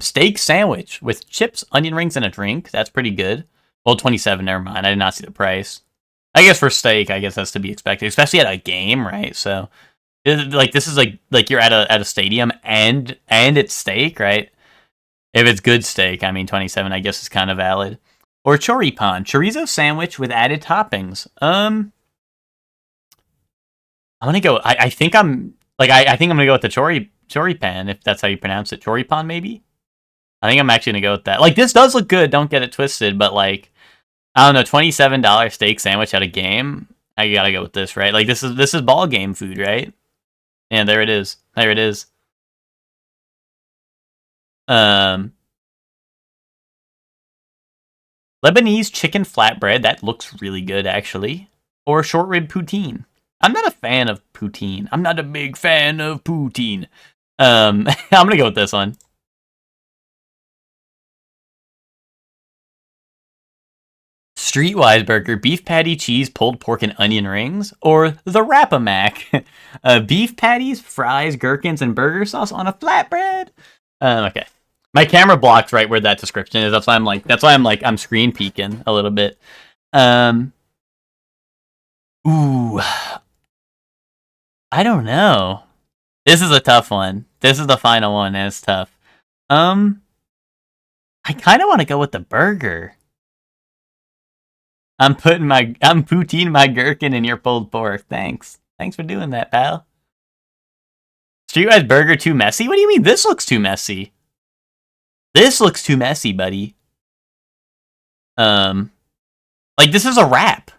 Steak sandwich with chips, onion rings, and a drink. That's pretty good. Well, 27, never mind. I did not see the price. I guess for steak, I guess that's to be expected, especially at a game, right? So, like this is like you're at a stadium and it's steak, right? If it's good steak, I mean 27, I guess is kind of valid. Or choripan, chorizo sandwich with added toppings. I'm gonna go. I think I'm like I think I'm gonna go with the choripan if that's how you pronounce it. Choripan maybe. I think I'm actually gonna go with that. Like this does look good. Don't get it twisted, but like I don't know, $27 steak sandwich at a game. I gotta go with this, right? Like this is ball game food, right? And there it is. There it is. Lebanese chicken flatbread. That looks really good, actually. Or short rib poutine. I'm not a fan of poutine. I'm not a big fan of poutine. I'm gonna go with this one. Streetwise burger, beef patty, cheese, pulled pork, and onion rings, or the Rap-A-Mac, beef patties, fries, gherkins, and burger sauce on a flatbread. Okay, my camera blocks right where that description is. That's why I'm screen peeking a little bit. Ooh, I don't know. This is a tough one. This is the final one, and it's tough. I kind of want to go with the burger. I'm poutine my gherkin in your pulled pork. Thanks for doing that, pal. Streetwise burger too messy? What do you mean? This looks too messy. This looks too messy, buddy. Like this is a wrap.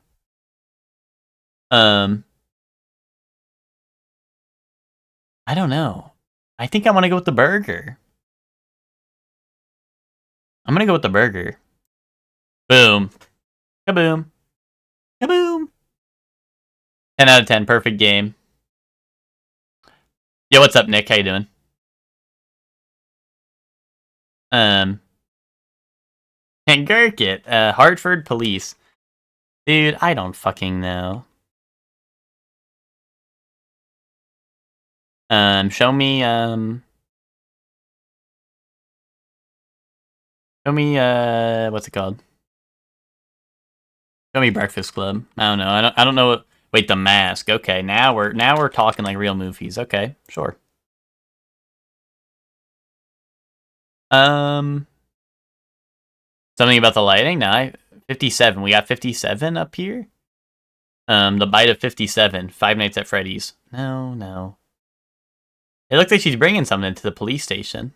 I don't know. I think I want to go with the burger. I'm gonna go with the burger. Boom. Kaboom. Kaboom. 10 out of 10. Perfect game. Yo, what's up, Nick? How you doing? And Gurkit. Hartford Police. Dude, I don't fucking know. Show me, what's it called? Show me Breakfast Club. I don't know. I don't know what. Wait, The Mask. Okay, now we're talking like real movies. Okay, sure. Something about the lighting. No, 57. We got 57 up here. The Bite of 57. Five Nights at Freddy's. No. It looks like she's bringing something to the police station.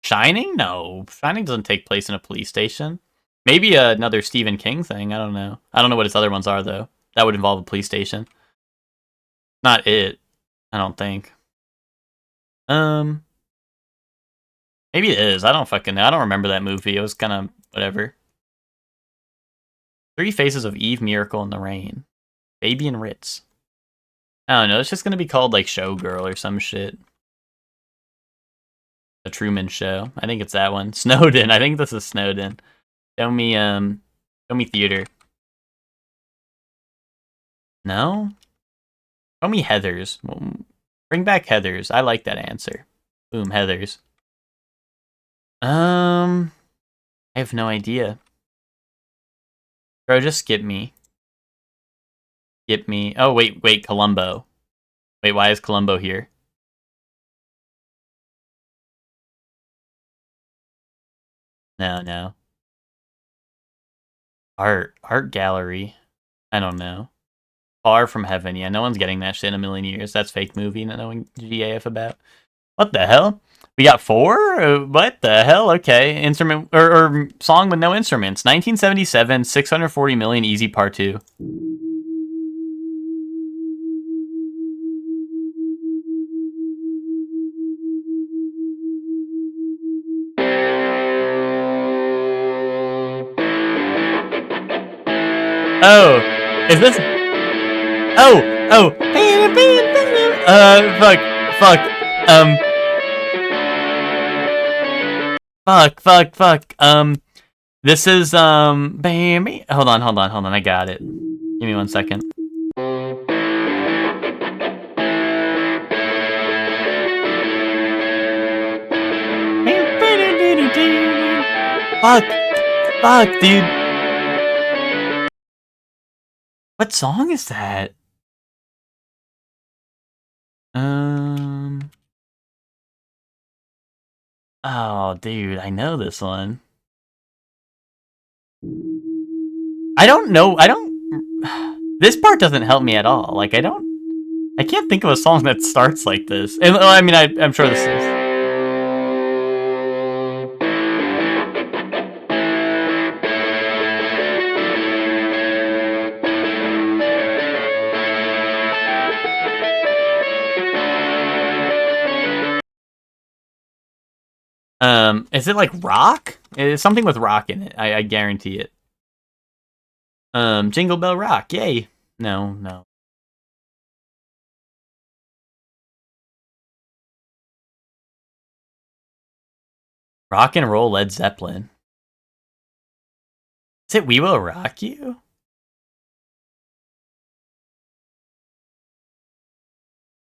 Shining? No, Shining doesn't take place in a police station. Maybe another Stephen King thing. I don't know. I don't know what his other ones are, though. That would involve a police station. Not it. I don't think. Maybe it is. I don't fucking know. I don't remember that movie. It was kind of whatever. Three Faces of Eve, Miracle in the Rain. Baby and Ritz. I don't know. It's just going to be called, like, Showgirl or some shit. The Truman Show. I think it's that one. Snowden. I think this is Snowden. Show me theater. No? Show me Heathers. Bring back Heathers. I like that answer. Boom, Heathers. I have no idea. Bro, just skip me. Skip me. Oh, wait, Columbo. Wait, why is Columbo here? No. Art gallery. I don't know. Far from Heaven. Yeah, no one's getting that shit in a million years. That's fake movie. Not knowing GAF about. What the hell? We got 4? What the hell? Okay. Instrument or song with no instruments. 1977, 640 million, Easy Part 2. Oh, is this? Oh. Fuck. This is baby. Hold on. I got it. Give me 1 second. Fuck, dude. What song is that? Oh, dude, I know this one. I don't know. This part doesn't help me at all. Like, I can't think of a song that starts like this. And I mean, I'm sure this is. Is it like rock? It's something with rock in it. I guarantee it. Jingle Bell Rock, yay. No. Rock and Roll Led Zeppelin. Is it We Will Rock You?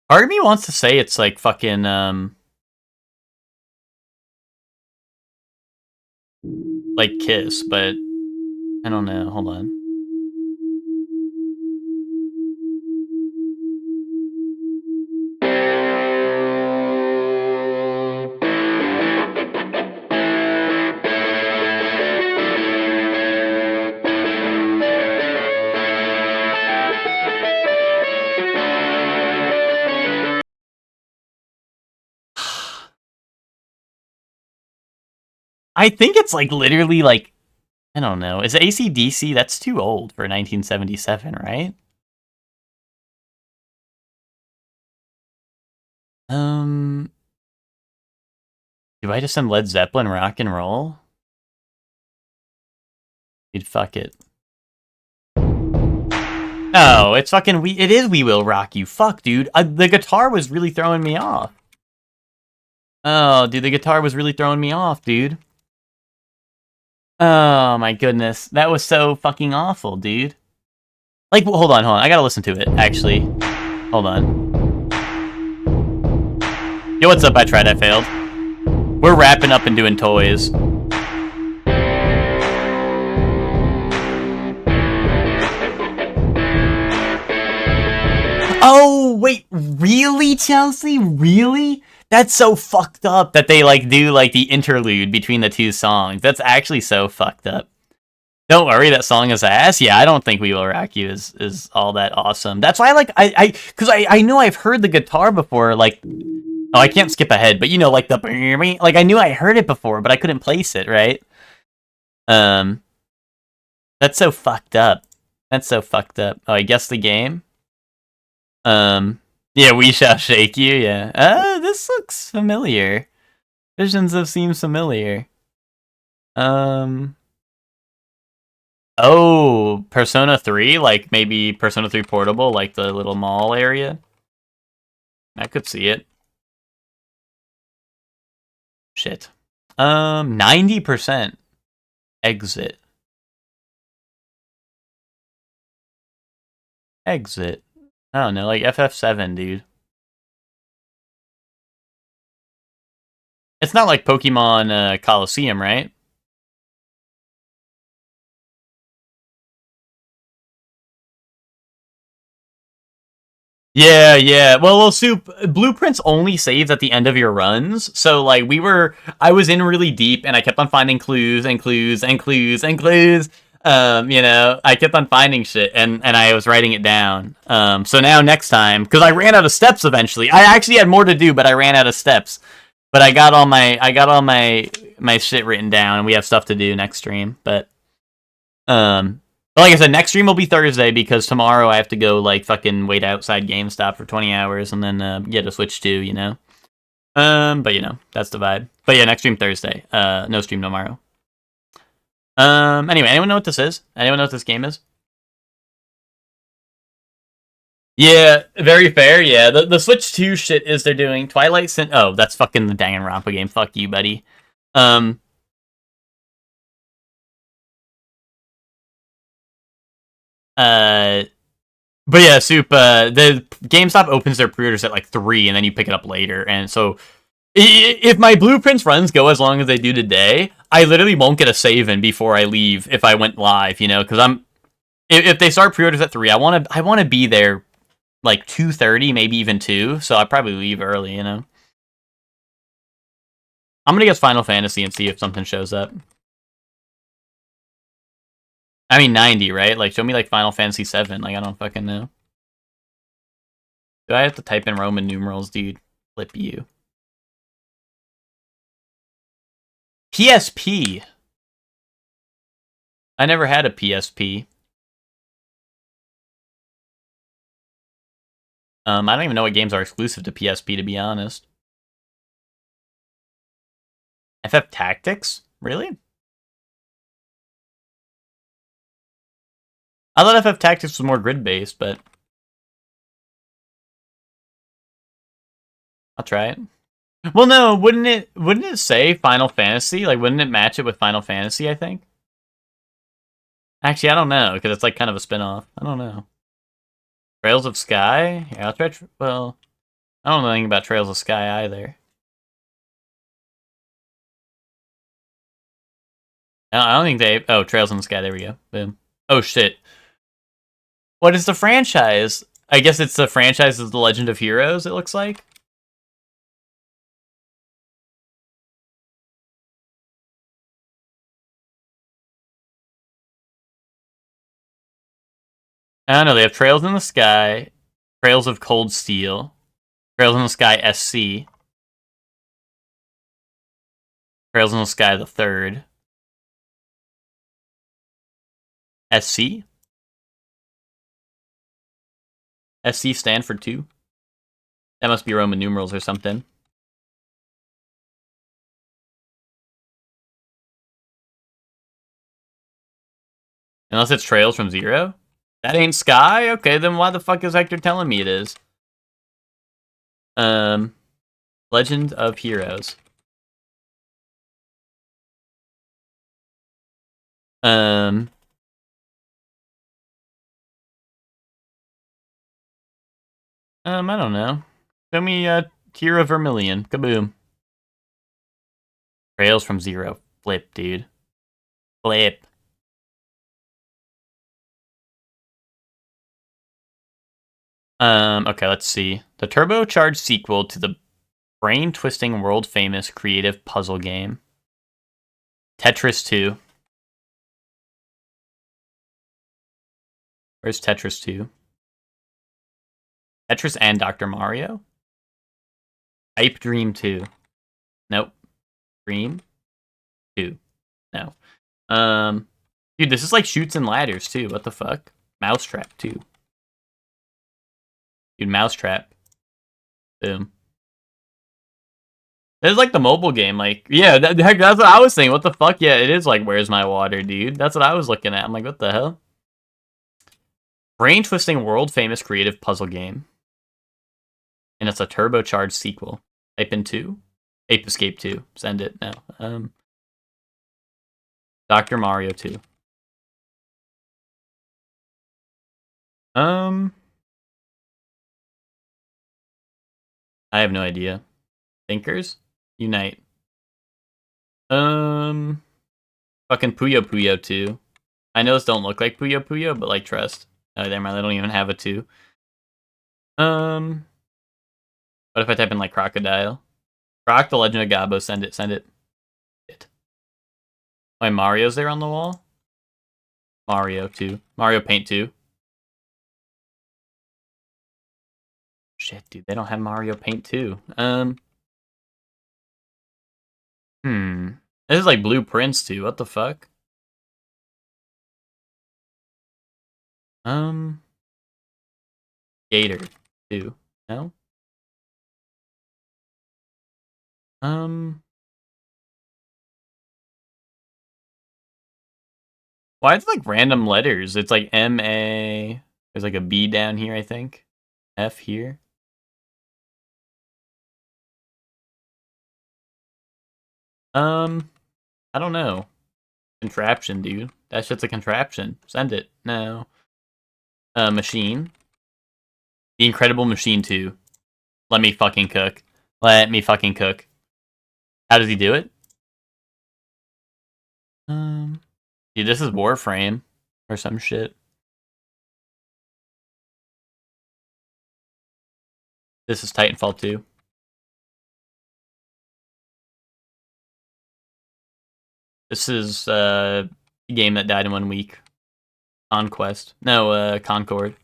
Part of me wants to say it's like fucking, like Kiss, but I don't know. Hold on. I think it's like literally like, I don't know. Is AC/DC? That's too old for 1977, right? Do I just send Led Zeppelin Rock and Roll? Dude, fuck it. No, it's fucking it is We Will Rock You. Fuck, dude. The guitar was really throwing me off. Oh, dude, the guitar was really throwing me off, dude. Oh my goodness. That was so fucking awful, dude. Like, hold on. I gotta listen to it, actually. Hold on. Yo, what's up? I tried, I failed. We're wrapping up and doing toys. Oh, wait, really, Chelsea? Really? That's so fucked up that they, like, do, like, the interlude between the two songs. That's actually so fucked up. Don't worry, that song is ass. Yeah, I don't think We Will Rock You is all that awesome. That's why, like, because I know I've heard the guitar before, like, oh, I can't skip ahead, but, you know, like, like, I knew I heard it before, but I couldn't place it, right? That's so fucked up. That's so fucked up. Oh, I guessed the game? Yeah, We Shall Shake You, yeah. This looks familiar. Visions of seems familiar. Oh, Persona 3? Like, maybe Persona 3 Portable, like the little mall area? I could see it. Shit. 90%. Exit. Exit. I don't know, like FF7, dude. It's not like Pokemon Coliseum, right? Yeah. Well, Soup, blueprints only saves at the end of your runs. So, like, I was in really deep, and I kept on finding clues and clues and clues and clues. You know, I kept on finding shit, and I was writing it down. So now next time, because I ran out of steps eventually. I actually had more to do, but I ran out of steps. But I got all my shit written down, and we have stuff to do next stream. But like I said, next stream will be Thursday because tomorrow I have to go like fucking wait outside GameStop for 20 hours and then get a Switch 2, you know. But you know, that's the vibe. But yeah, next stream Thursday. No stream tomorrow. Anyway, anyone know what this is? Anyone know what this game is? Yeah, very fair. Yeah, the Switch 2 shit is they're doing Twilight Sin. Oh, that's fucking the Danganronpa game. Fuck you, buddy. But yeah, Soup, the GameStop opens their pre-orders at like 3, and then you pick it up later. And so, if my Blueprints runs go as long as they do today, I literally won't get a save in before I leave if I went live, you know, because If they start pre-orders at 3, I want to be there like 2:30, maybe even 2. So I probably leave early, you know. I'm gonna guess Final Fantasy and see if something shows up. I mean 90, right? Like show me like Final Fantasy 7. Like I don't fucking know. Do I have to type in Roman numerals, dude? Flip you. PSP. I never had a PSP. I don't even know what games are exclusive to PSP, to be honest. FF Tactics? Really? I thought FF Tactics was more grid-based, but I'll try it. Well, no, wouldn't it say Final Fantasy? Like, wouldn't it match it with Final Fantasy, I think? Actually, I don't know, because it's like kind of a spin-off. I don't know. Trails of Sky? Yeah, I'll try. Well, I don't know anything about Trails of Sky either. I don't think they... Oh, Trails in the Sky, there we go. Boom. Oh, shit. What is the franchise? I guess it's the franchise of The Legend of Heroes, it looks like. I don't know, they have Trails in the Sky, Trails of Cold Steel, Trails in the Sky SC, Trails in the Sky the Third, SC? SC stand for 2? That must be Roman numerals or something. Unless it's Trails from Zero? That ain't Sky? Okay, then why the fuck is Hector telling me it is? Legend of Heroes. I don't know. Show me Tear Vermilion. Kaboom. Trails from Zero. Flip, dude. Flip. Okay, let's see. The turbocharged sequel to the brain-twisting, world-famous creative puzzle game. Tetris 2. Where's Tetris 2? Tetris and Dr. Mario? Hype Dream 2. Nope. Dream 2. No. Dude, this is like Chutes and Ladders too. What the fuck? Mousetrap 2. Dude, Mousetrap. Boom. This is like the mobile game. Like, yeah, heck, that's what I was saying. What the fuck? Yeah, it is like, where's my water, dude? That's what I was looking at. I'm like, what the hell? Brain-twisting, world-famous creative puzzle game. And it's a turbocharged sequel. Type in 2. Ape Escape 2. Send it now. Dr. Mario 2. I have no idea. Thinkers? Unite. Fucking Puyo Puyo 2. I know this don't look like Puyo Puyo, but like trust. Oh, never mind, they don't even have a 2. What if I type in like Crocodile? Croc, The Legend of Gabo, send it, send it. Why, Mario's there on the wall? Mario 2. Mario Paint 2. Shit, dude, they don't have Mario Paint 2. This is like Blueprints 2, what the fuck? Gator 2. No? Why is it like random letters? It's like M-A... There's like a B down here, I think. F here. I don't know. Contraption, dude. That shit's a contraption. Send it. No. Machine. The Incredible Machine 2. Let me fucking cook. Let me fucking cook. How does he do it? Dude, this is Warframe. Or some shit. This is Titanfall 2. This is a game that died in 1 week. Conquest. No, Concord.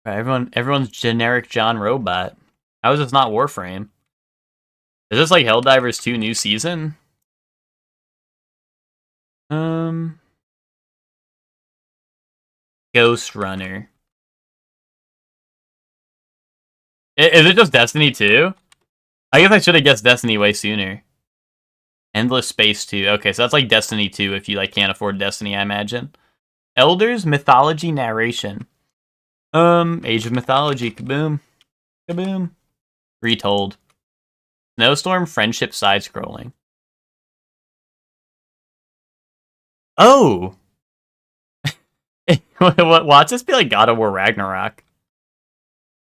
Right, everyone's generic John Robot. How is this not Warframe? Is this like Helldivers 2 new season? Ghost Runner. Is it just Destiny 2? I guess I should have guessed Destiny way sooner. Endless Space 2. Okay, so that's like Destiny 2 if you like can't afford Destiny, I imagine. Elders Mythology Narration. Age of Mythology. Kaboom. Kaboom. Retold. Snowstorm Friendship Side Scrolling. Oh! Watch this be like God of War Ragnarok.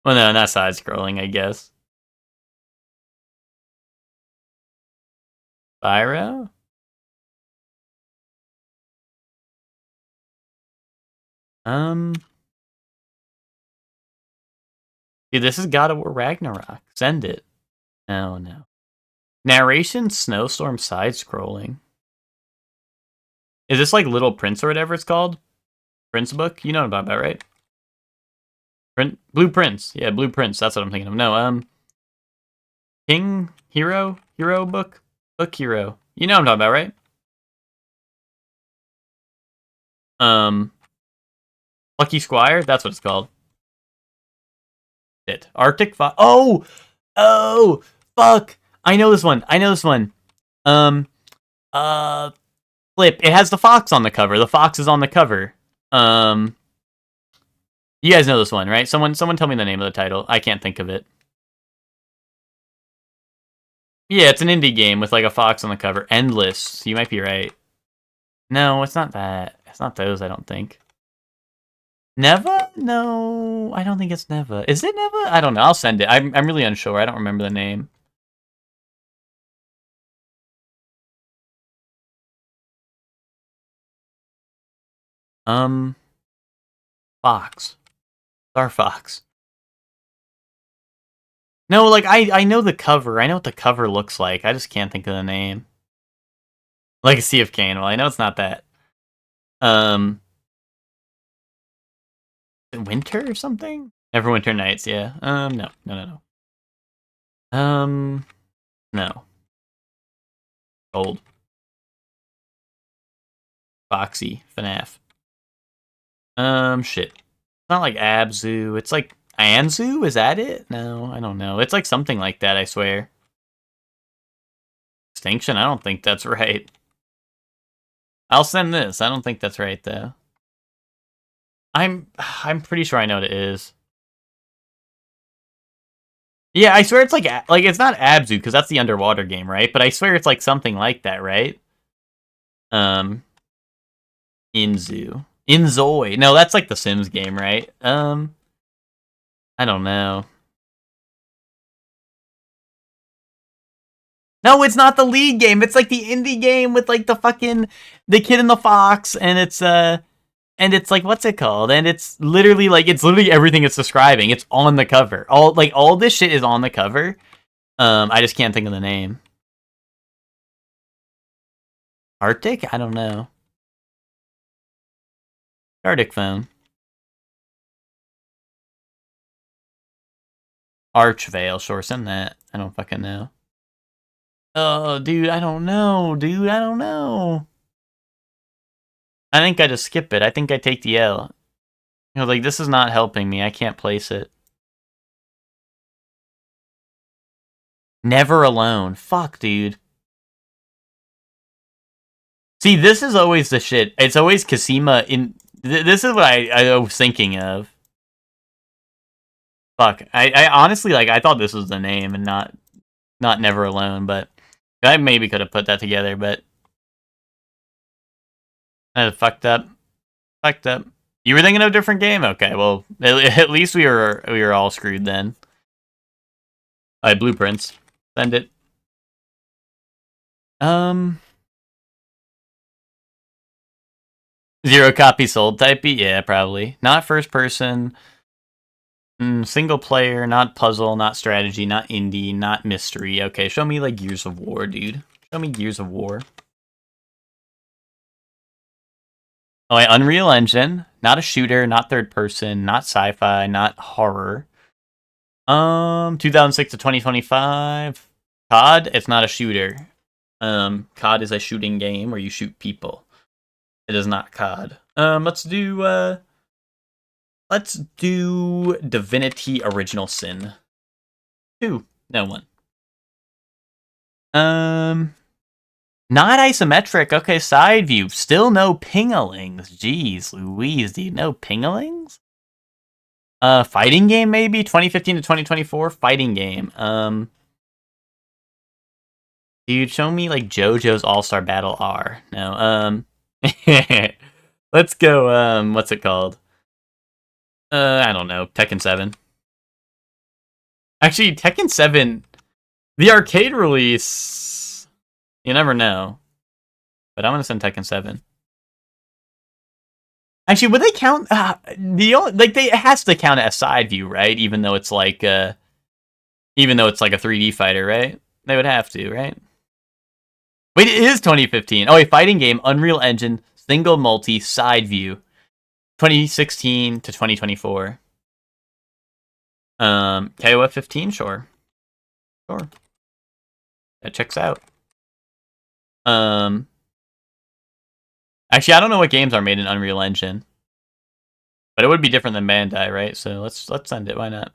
Well, no, not side scrolling, I guess. Spyro? Dude, this is God of War Ragnarok. Send it. No. Narration Snowstorm side scrolling. Is this like Little Prince or whatever it's called? Prince book? You know about that, right? Blue Prince. Yeah, Blue Prince. That's what I'm thinking of. No, King Hero book? Book Hero. You know what I'm talking about, right? Lucky Squire? That's what it's called. Arctic Fox. Oh, fuck. I know this one. Flip. It has the fox on the cover. The fox is on the cover. You guys know this one, right? Someone tell me the name of the title. I can't think of it. Yeah, it's an indie game with like a fox on the cover. Endless. You might be right. No, it's not that. It's not those, I don't think. Neva? No, I don't think it's Neva. Is it Neva? I don't know. I'll send it. I'm really unsure. I don't remember the name. Fox. Star Fox. No, like I know the cover. I know what the cover looks like. I just can't think of the name. Legacy of Kain. Well, I know it's not that. Winter or something? Neverwinter Nights, yeah. No. No. Gold. Foxy. FNAF. Shit. It's not like Abzu. It's like Anzu? Is that it? No, I don't know. It's like something like that, I swear. Extinction? I don't think that's right. I'll send this. I don't think that's right, though. I'm pretty sure I know what it is. Yeah, I swear it's like it's not Abzu because that's the underwater game, right? But I swear it's like something like that, right? Inzoi. No, that's like the Sims game, right? I don't know. No, it's not the lead game. It's like the indie game with like the kid and the fox, and it's like what's it called? And it's literally everything it's describing. It's on the cover. All this shit is on the cover. I just can't think of the name. Arctic? I don't know. Arctic phone. Archvale, sure, send that. I don't fucking know. Oh, dude, I don't know. I think I just skip it. I think I take the L. You know, like, this is not helping me. I can't place it. Never Alone. Fuck, dude. See, this is always the shit. It's always Kasima in... This is what I was thinking of. Fuck. I honestly, like, I thought this was the name and not Never Alone, but... I maybe could have put that together, but... Fucked up. You were thinking of a different game? Okay, well, at least we were all screwed then. Alright, Blueprints. Send it. 0 copy sold type beat? Yeah, probably. Not first person. Single player, not puzzle, not strategy, not indie, not mystery. Okay, show me like Gears of War, dude. Show me Gears of War. Oh, wait, Unreal Engine. Not a shooter, not third person, not sci-fi, not horror. 2006 to 2025. COD, it's not a shooter. COD is a shooting game where you shoot people. It is not COD. Let's do Divinity Original Sin 2. No one. Not isometric. Okay, side view. Still no pingalings. Jeez, Louise, do you know pingalings? Fighting game maybe 2015 to 2024 fighting game. Dude, show me like JoJo's All-Star Battle R. No. Let's go. What's it called? I don't know. Tekken 7. Actually, Tekken 7, the arcade release. You never know. But I'm gonna send Tekken 7. Actually, would they count it has to count as side view, right? Even though it's like a 3D fighter, right? They would have to, right? Wait, it is 2015. Oh, wait, fighting game, Unreal Engine, single multi, side view. 2016 to 2024. KOF 15, sure. Sure. That checks out. Actually, I don't know what games are made in Unreal Engine. But it would be different than Bandai, right? So let's send it. Why not?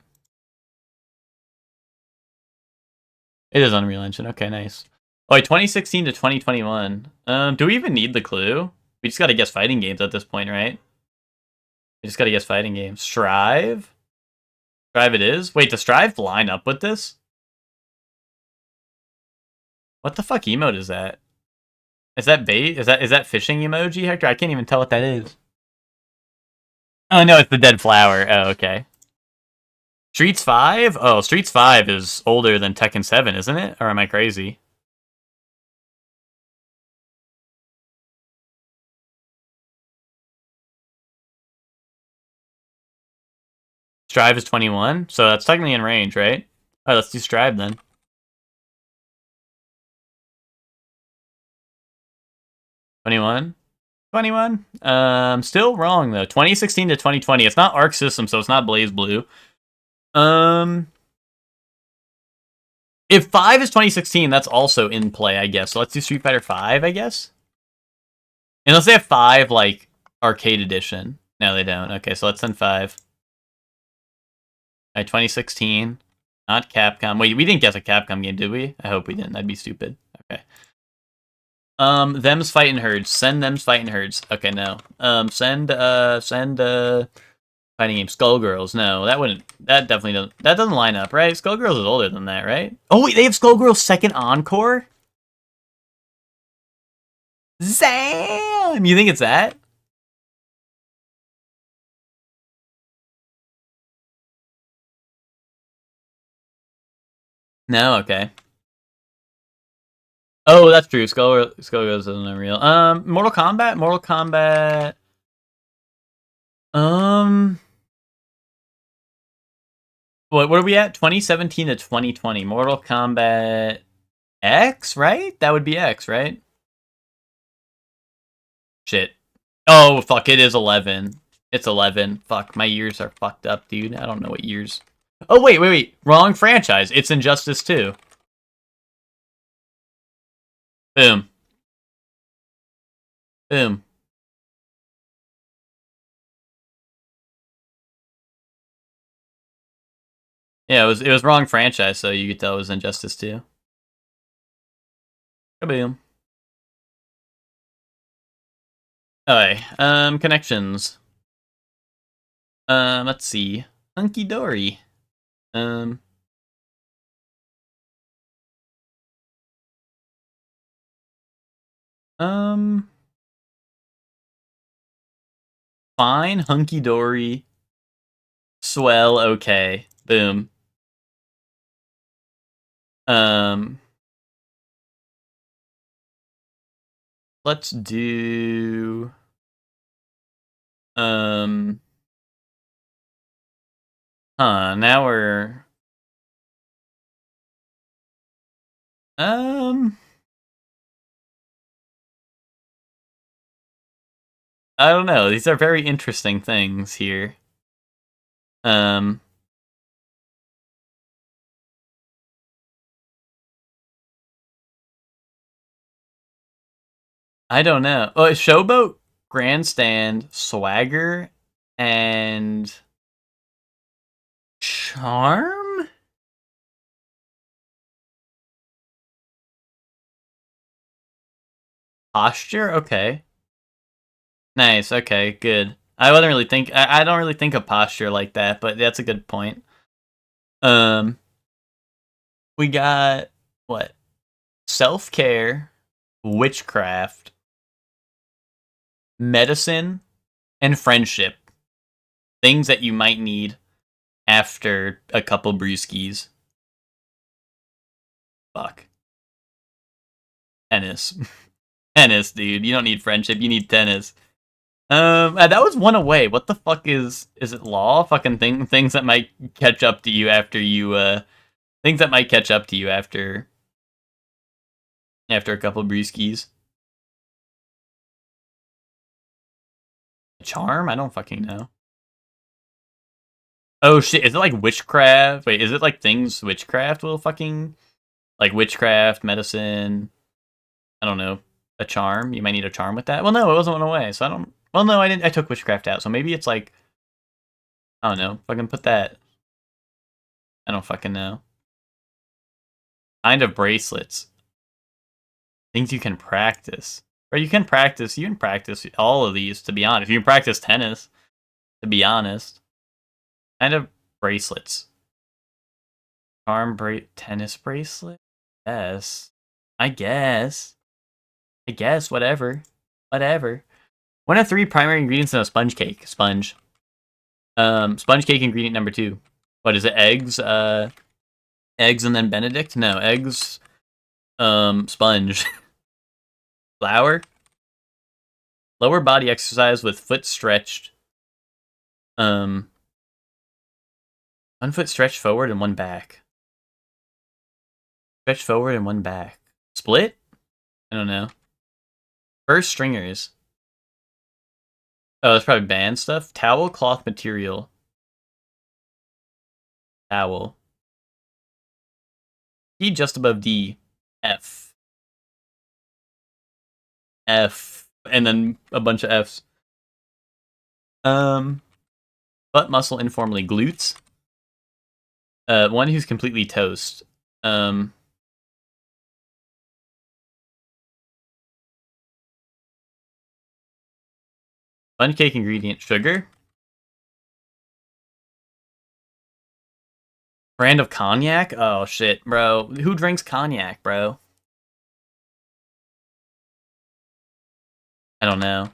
It is Unreal Engine. Okay, nice. Oh, wait, 2016 to 2021. Do we even need the clue? We just gotta guess fighting games at this point, right? We just gotta guess fighting games. Strive? Strive it is? Wait, does Strive line up with this? What the fuck emote is that? Is that bait? Is that fishing emoji, Hector? I can't even tell what that is. Oh no, it's the dead flower. Oh, okay. Streets 5? Oh, Streets 5 is older than Tekken 7, isn't it? Or am I crazy? Strive is 21, so that's technically in range, right? Alright, let's do Strive then. 21? 21? Still wrong though. 2016 to 2020. It's not Arc System, so it's not Blaze Blue. If 5 is 2016, that's also in play, I guess. So let's do Street Fighter 5, I guess. Unless they have 5, like, Arcade Edition. No, they don't. Okay, so let's send 5. Alright, 2016. Not Capcom. Wait, we didn't guess a Capcom game, did we? I hope we didn't. That'd be stupid. Okay. Them's Fighting Herds. Send Them's Fighting Herds. Okay, no. Send fighting game. Skullgirls. No, that definitely doesn't, that doesn't line up, right? Skullgirls is older than that, right? Oh, wait, they have Skullgirls Second Encore? Zam! You think it's that? No, okay. Oh, that's true. Skullgirls isn't unreal. Mortal Kombat? Mortal Kombat. What are we at? 2017 to 2020. Mortal Kombat X, right? That would be X, right? Shit. Oh, fuck, it is 11. It's 11. Fuck, my years are fucked up, dude. I don't know what years. Oh, wait. Wrong franchise. It's Injustice 2. Boom. Boom. Yeah, it was wrong franchise, so you could tell it was Injustice 2. Kaboom. Okay, connections. Let's see. Hunky Dory. Um. Fine, hunky dory. Swell, okay. Boom. Let's do Now we're I don't know. These are very interesting things here. Um I don't know. Oh, Showboat, Grandstand, Swagger, and Charm? Posture? Okay. Nice, okay, good. I don't really think of posture like that, but that's a good point. Um we got what? Self-care, witchcraft, medicine, and friendship. Things that you might need after a couple brewskis. Fuck. Tennis. Tennis, dude. You don't need friendship, you need tennis. That was one away. What the fuck is it law? Fucking things that might catch up to you after you things that might catch up to you after a couple brewskis. Charm? I don't fucking know. Oh shit, is it like witchcraft? Wait, is it like things witchcraft will fucking like witchcraft, medicine, I don't know, a charm? You might need a charm with that. Well no, it wasn't one away, so I don't well no, I didn't I took witchcraft out, so maybe it's like I don't know, fucking put that. I don't fucking know. Kind of bracelets. Things you can practice. Or you can practice all of these, to be honest. You can practice tennis, to be honest. Kind of bracelets. Tennis bracelet? Yes. I guess, whatever. Whatever. One of 3 primary ingredients in a sponge cake. Sponge. Sponge cake ingredient number 2. What is it? Eggs? Eggs and then Benedict? No, eggs. Sponge. Flour. Lower body exercise with foot stretched. 1 foot stretched forward and 1 back. Stretch forward and 1 back. Split? I don't know. First stringers. Oh, that's probably band stuff. Towel, cloth material. Towel. E just above D. F. F. And then a bunch of Fs. Butt muscle informally. Glutes. One who's completely toast. Sponge cake ingredient. Sugar. Brand of cognac? Oh shit, bro. Who drinks cognac, bro? I don't know.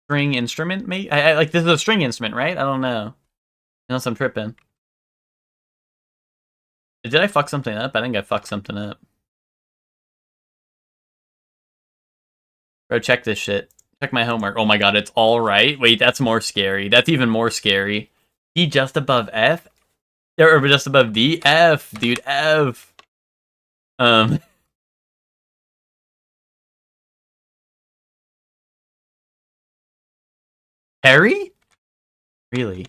String instrument, mate? I like this is a string instrument, right? I don't know. Unless I'm tripping. Did I fuck something up? I think I fucked something up. Bro, check this shit. Check my homework. Oh my god, it's all right. Wait, that's more scary. That's even more scary. D just above F? Or just above D? F, dude, F. Harry? Really?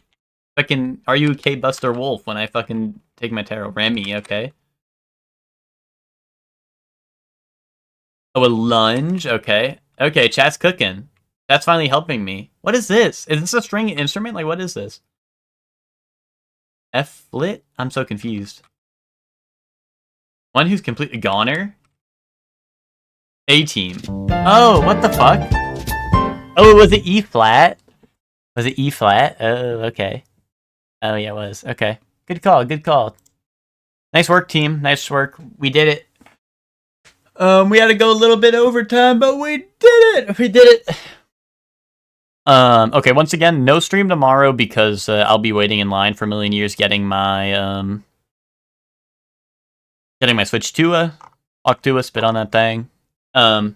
Fucking, are you K Buster Wolf when I fucking take my tarot? Remy, okay. Oh, a lunge? Okay. Okay, chat's cooking. That's finally helping me. What is this? Is this a string instrument? Like, what is this? F-lit? I'm so confused. One who's completely goner? A-team. Oh, what the fuck? Oh, was it E-flat? Was it E-flat? Oh, okay. Oh, yeah, it was. Okay. Good call, good call. Nice work, team. Nice work. We did it. We had to go a little bit overtime, but we did it! We did it! Okay, once again, no stream tomorrow because I'll be waiting in line for a million years getting my Switch 2. Walk to spit on that thing. Because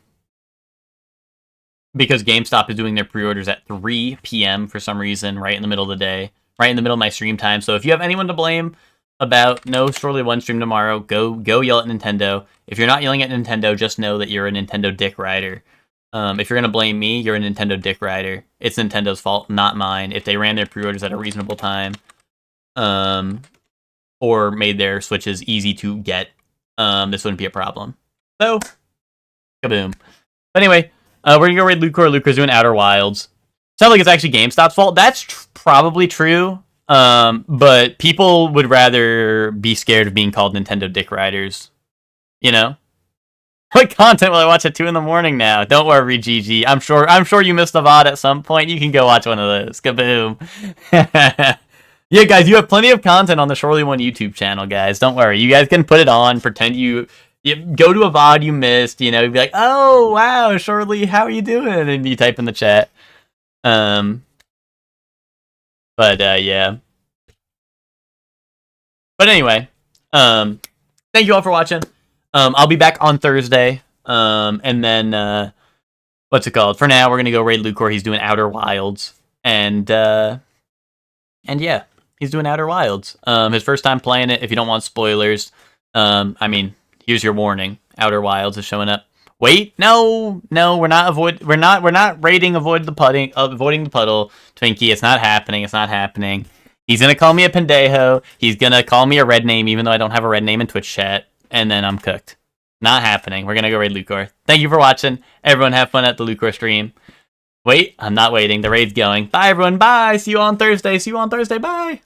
GameStop is doing their pre-orders at 3 p.m. for some reason, right in the middle of the day, right in the middle of my stream time. So if you have anyone to blame about no Surely One stream tomorrow, go yell at Nintendo. If you're not yelling at Nintendo, just know that you're a Nintendo dick rider. If you're gonna blame me, you're a Nintendo dick rider. It's Nintendo's fault, not mine. If they ran their pre-orders at a reasonable time, or made their Switches easy to get, this wouldn't be a problem. So, kaboom. But anyway, we're gonna go raid Lucor. Lucor's doing Outer Wilds. Sounds like it's actually GameStop's fault. That's probably true. But people would rather be scared of being called Nintendo dick riders. You know? What content will I watch at 2 a.m. now? Don't worry, GG. I'm sure you missed a VOD at some point. You can go watch one of those. Kaboom. Yeah, guys, you have plenty of content on the Surely One YouTube channel, guys. Don't worry. You guys can put it on, pretend you go to a VOD you missed, you know, be like, oh, wow, Surely, how are you doing? And you type in the chat. Yeah. But anyway, thank you all for watching. I'll be back on Thursday. And then, what's it called? For now, we're going to go raid Lucor. He's doing Outer Wilds. And yeah, he's doing Outer Wilds. His first time playing it. If you don't want spoilers, I mean, here's your warning. Outer Wilds is showing up. Wait, no, we're not raiding avoiding the puddle, Twinkie. It's not happening. He's gonna call me a pendejo. He's gonna call me a red name, even though I don't have a red name in Twitch chat. And then I'm cooked. Not happening. We're gonna go raid Lucor. Thank you for watching. Everyone have fun at the Lucor stream. Wait, I'm not waiting. The raid's going. Bye, everyone. Bye. See you on Thursday. Bye.